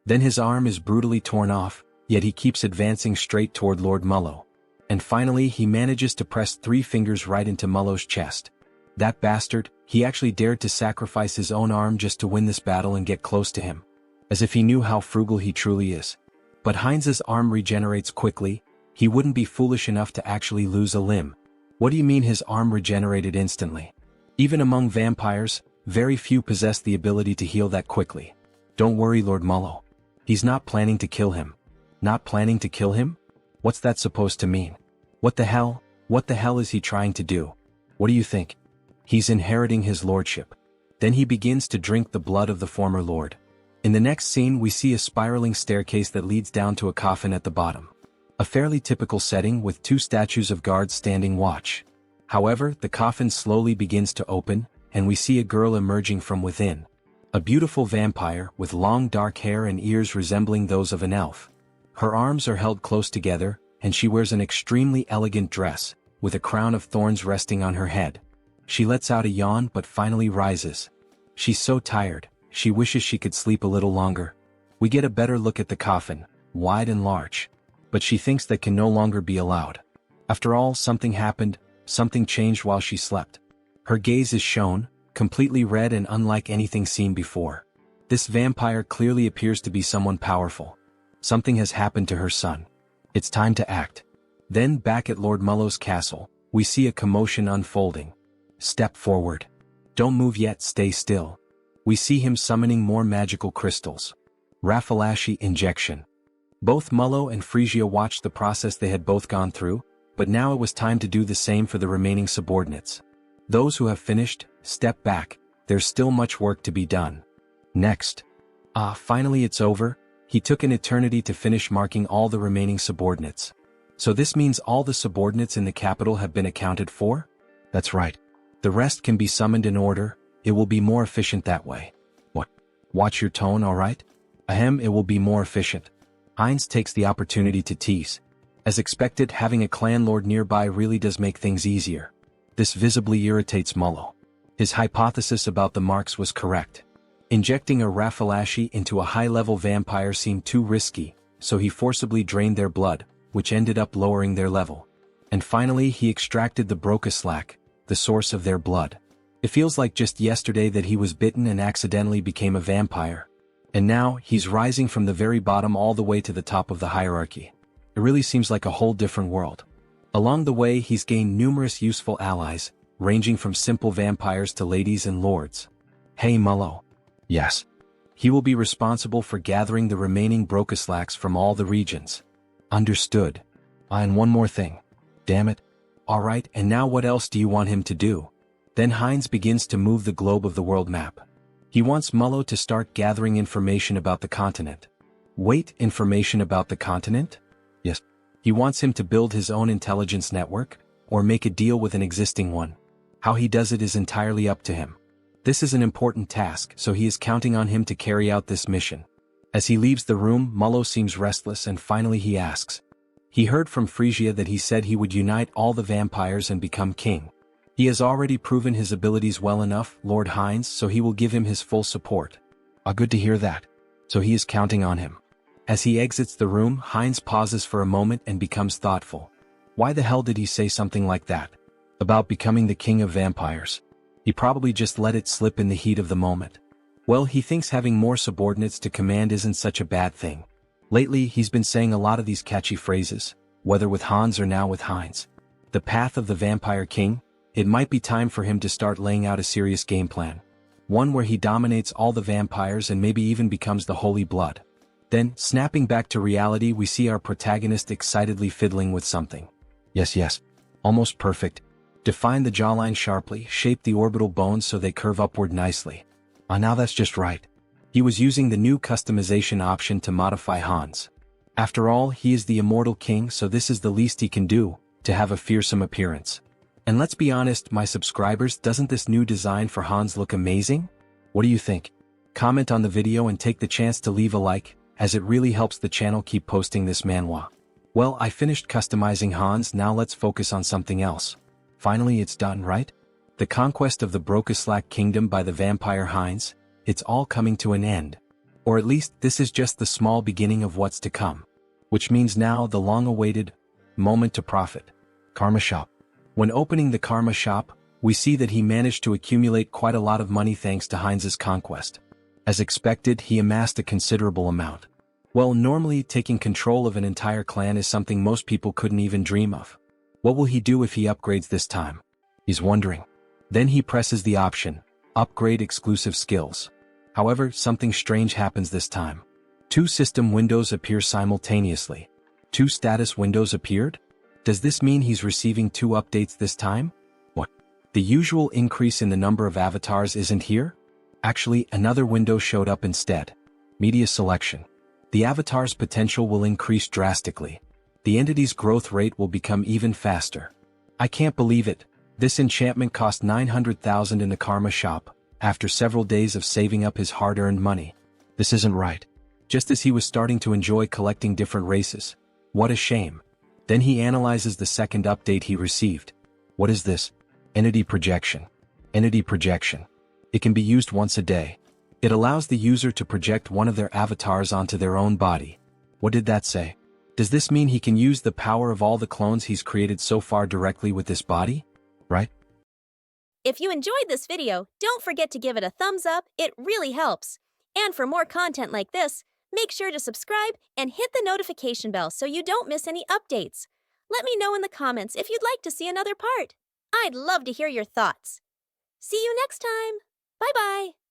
Then his arm is brutally torn off, yet he keeps advancing straight toward Lord Mullo. And finally he manages to press 3 fingers right into Mullo's chest. That bastard, he actually dared to sacrifice his own arm just to win this battle and get close to him. As if he knew how frugal he truly is. But Heinz's arm regenerates quickly. He wouldn't be foolish enough to actually lose a limb. What do you mean his arm regenerated instantly? Even among vampires, very few possess the ability to heal that quickly. Don't worry, Lord Mullo. He's not planning to kill him. Not planning to kill him? What's that supposed to mean? What the hell is he trying to do? What do you think? He's inheriting his lordship. Then he begins to drink the blood of the former lord. In the next scene we see a spiraling staircase that leads down to a coffin at the bottom. A fairly typical setting with 2 statues of guards standing watch. However, the coffin slowly begins to open, and we see a girl emerging from within. A beautiful vampire with long dark hair and ears resembling those of an elf. Her arms are held close together, and she wears an extremely elegant dress, with a crown of thorns resting on her head. She lets out a yawn but finally rises. She's so tired, she wishes she could sleep a little longer. We get a better look at the coffin, wide and large. But she thinks that can no longer be allowed. After all, something happened, something changed while she slept. Her gaze is shown, completely red and unlike anything seen before. This vampire clearly appears to be someone powerful. Something has happened to her son. It's time to act. Then back at Lord Mullo's castle, we see a commotion unfolding. Step forward. Don't move yet, stay still. We see him summoning more magical crystals. Raffalashi injection. Both Mullo and Frisia watched the process they had both gone through, but now it was time to do the same for the remaining subordinates. Those who have finished, step back, there's still much work to be done. Next. Finally it's over. He took an eternity to finish marking all the remaining subordinates. So this means all the subordinates in the capital have been accounted for? That's right. The rest can be summoned in order. It will be more efficient that way. What? Watch your tone, alright? Ahem, it will be more efficient. Heinz takes the opportunity to tease. As expected, having a clan lord nearby really does make things easier. This visibly irritates Mullo. His hypothesis about the marks was correct. Injecting a Raffalashi into a high-level vampire seemed too risky, so he forcibly drained their blood, which ended up lowering their level. And finally he extracted the Brocaslack, the source of their blood. It feels like just yesterday that he was bitten and accidentally became a vampire. And now, he's rising from the very bottom all the way to the top of the hierarchy. It really seems like a whole different world. Along the way he's gained numerous useful allies, ranging from simple vampires to ladies and lords. Hey Mullo. Yes. He will be responsible for gathering the remaining Brocaslacks from all the regions. Understood. And one more thing. Damn it. Alright, and now what else do you want him to do? Then Heinz begins to move the globe of the world map. He wants Mullo to start gathering information about the continent. Wait, information about the continent? Yes. He wants him to build his own intelligence network, or make a deal with an existing one. How he does it is entirely up to him. This is an important task, so he is counting on him to carry out this mission. As he leaves the room, Mullo seems restless and finally he asks. He heard from Frisia that he said he would unite all the vampires and become king. He has already proven his abilities well enough, Lord Heinz, so he will give him his full support. Good to hear that. So he is counting on him. As he exits the room, Heinz pauses for a moment and becomes thoughtful. Why the hell did he say something like that? About becoming the king of vampires? He probably just let it slip in the heat of the moment. Well, he thinks having more subordinates to command isn't such a bad thing. Lately, he's been saying a lot of these catchy phrases, whether with Hans or now with Heinz. The path of the vampire king? It might be time for him to start laying out a serious game plan. One where he dominates all the vampires and maybe even becomes the Holy Blood. Then, snapping back to reality, we see our protagonist excitedly fiddling with something. Yes. Almost perfect. Define the jawline sharply, shape the orbital bones so they curve upward nicely. Now that's just right. He was using the new customization option to modify Hans. After all, he is the immortal king, so this is the least he can do, to have a fearsome appearance. And let's be honest, my subscribers, doesn't this new design for Hans look amazing? What do you think? Comment on the video and take the chance to leave a like, as it really helps the channel keep posting this manhwa. Well, I finished customizing Hans, now let's focus on something else. Finally, it's done, right? The conquest of the Brokeslack Kingdom by the vampire Heinz, it's all coming to an end. Or at least, this is just the small beginning of what's to come. Which means now the long-awaited moment to profit. Karma Shop. When opening the Karma Shop, we see that he managed to accumulate quite a lot of money thanks to Heinz's conquest. As expected, he amassed a considerable amount. Well, normally taking control of an entire clan is something most people couldn't even dream of. What will he do if he upgrades this time? He's wondering. Then he presses the option, Upgrade Exclusive Skills. However, something strange happens this time. 2 system windows appear simultaneously. 2 status windows appeared? Does this mean he's receiving 2 updates this time? What? The usual increase in the number of avatars isn't here? Actually, another window showed up instead. Media selection. The avatar's potential will increase drastically. The entity's growth rate will become even faster. I can't believe it. This enchantment cost 900,000 in the Karma Shop, after several days of saving up his hard-earned money. This isn't right. Just as he was starting to enjoy collecting different races. What a shame. Then he analyzes the second update he received. What is this? Entity projection. Entity projection. It can be used once a day. It allows the user to project one of their avatars onto their own body. What did that say? Does this mean he can use the power of all the clones he's created so far directly with this body? Right? If you enjoyed this video, don't forget to give it a thumbs up, it really helps. And for more content like this, make sure to subscribe and hit the notification bell so you don't miss any updates. Let me know in the comments if you'd like to see another part. I'd love to hear your thoughts. See you next time. Bye-bye.